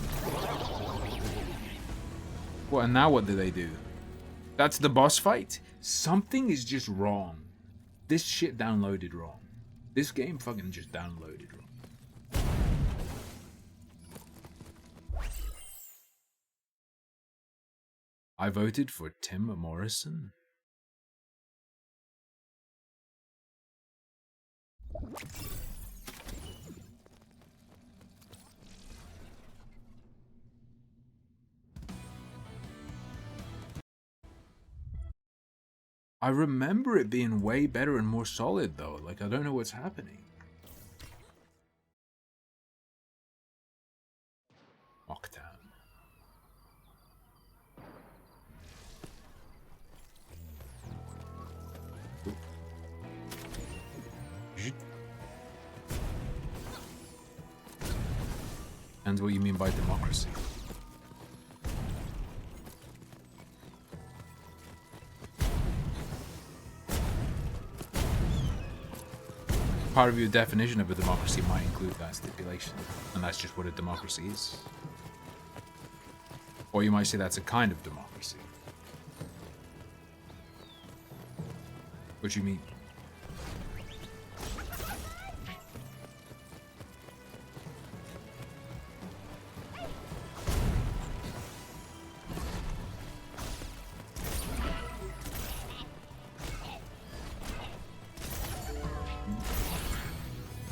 What, and now what do they do? That's the boss fight? Something is just wrong. This shit downloaded wrong. This game fucking just downloaded wrong. I voted for Tim Morrison. I remember it being way better and more solid though. Like, I don't know what's happening. Mocktown. And what you mean by democracy. Part of your definition of a democracy might include that stipulation, and that's just what a democracy is. Or you might say that's a kind of democracy. What do you mean?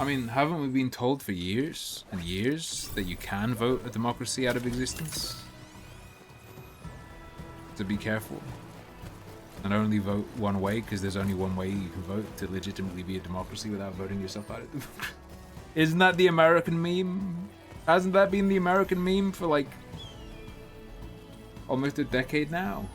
I mean, haven't we been told for years and years that you can vote a democracy out of existence? So be careful. And only vote one way, because there's only one way you can vote to legitimately be a democracy without voting yourself out of democracy. Isn't that the American meme? Hasn't that been the American meme for like almost a decade now?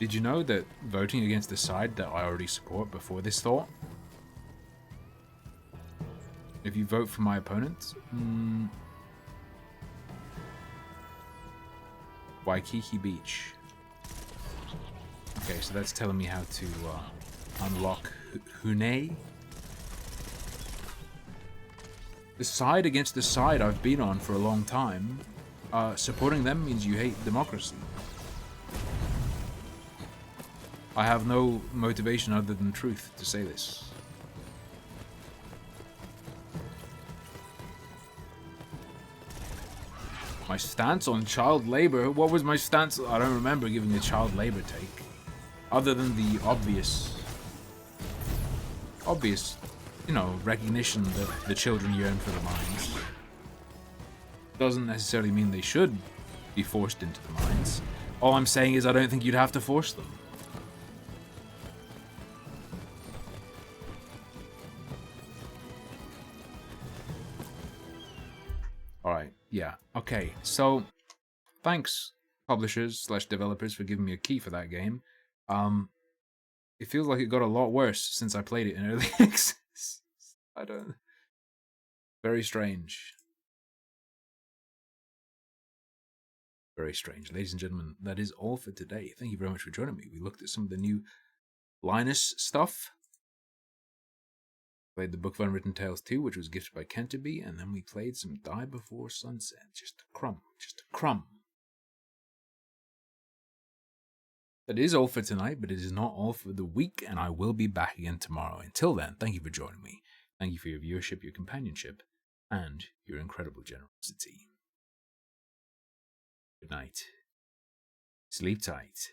Did you know that voting against the side that I already support before this thought? If you vote for my opponent, Waikiki Beach. Okay, so that's telling me how to unlock Hune. The side against the side I've been on for a long time. Supporting them means you hate democracy. I have no motivation other than truth to say this. My stance on child labor? What was my stance? I don't remember giving a child labor take. Other than the obvious, you know, recognition that the children yearn for the mines. Doesn't necessarily mean they should be forced into the mines. All I'm saying is I don't think you'd have to force them. Alright, yeah. Okay, so thanks, publishers / developers, for giving me a key for that game. It feels like it got a lot worse since I played it in early access. I don't... Very strange. Very strange. Ladies and gentlemen, that is all for today. Thank you very much for joining me. We looked at some of the new Linus stuff. Played the book of Unwritten Tales 2, which was gifted by Canterbury, and then we played some Die Before Sunset. Just a crumb. Just a crumb. That is all for tonight, but it is not all for the week, and I will be back again tomorrow. Until then, thank you for joining me. Thank you for your viewership, your companionship, and your incredible generosity. Good night. Sleep tight.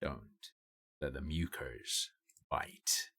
Don't let the muckers bite.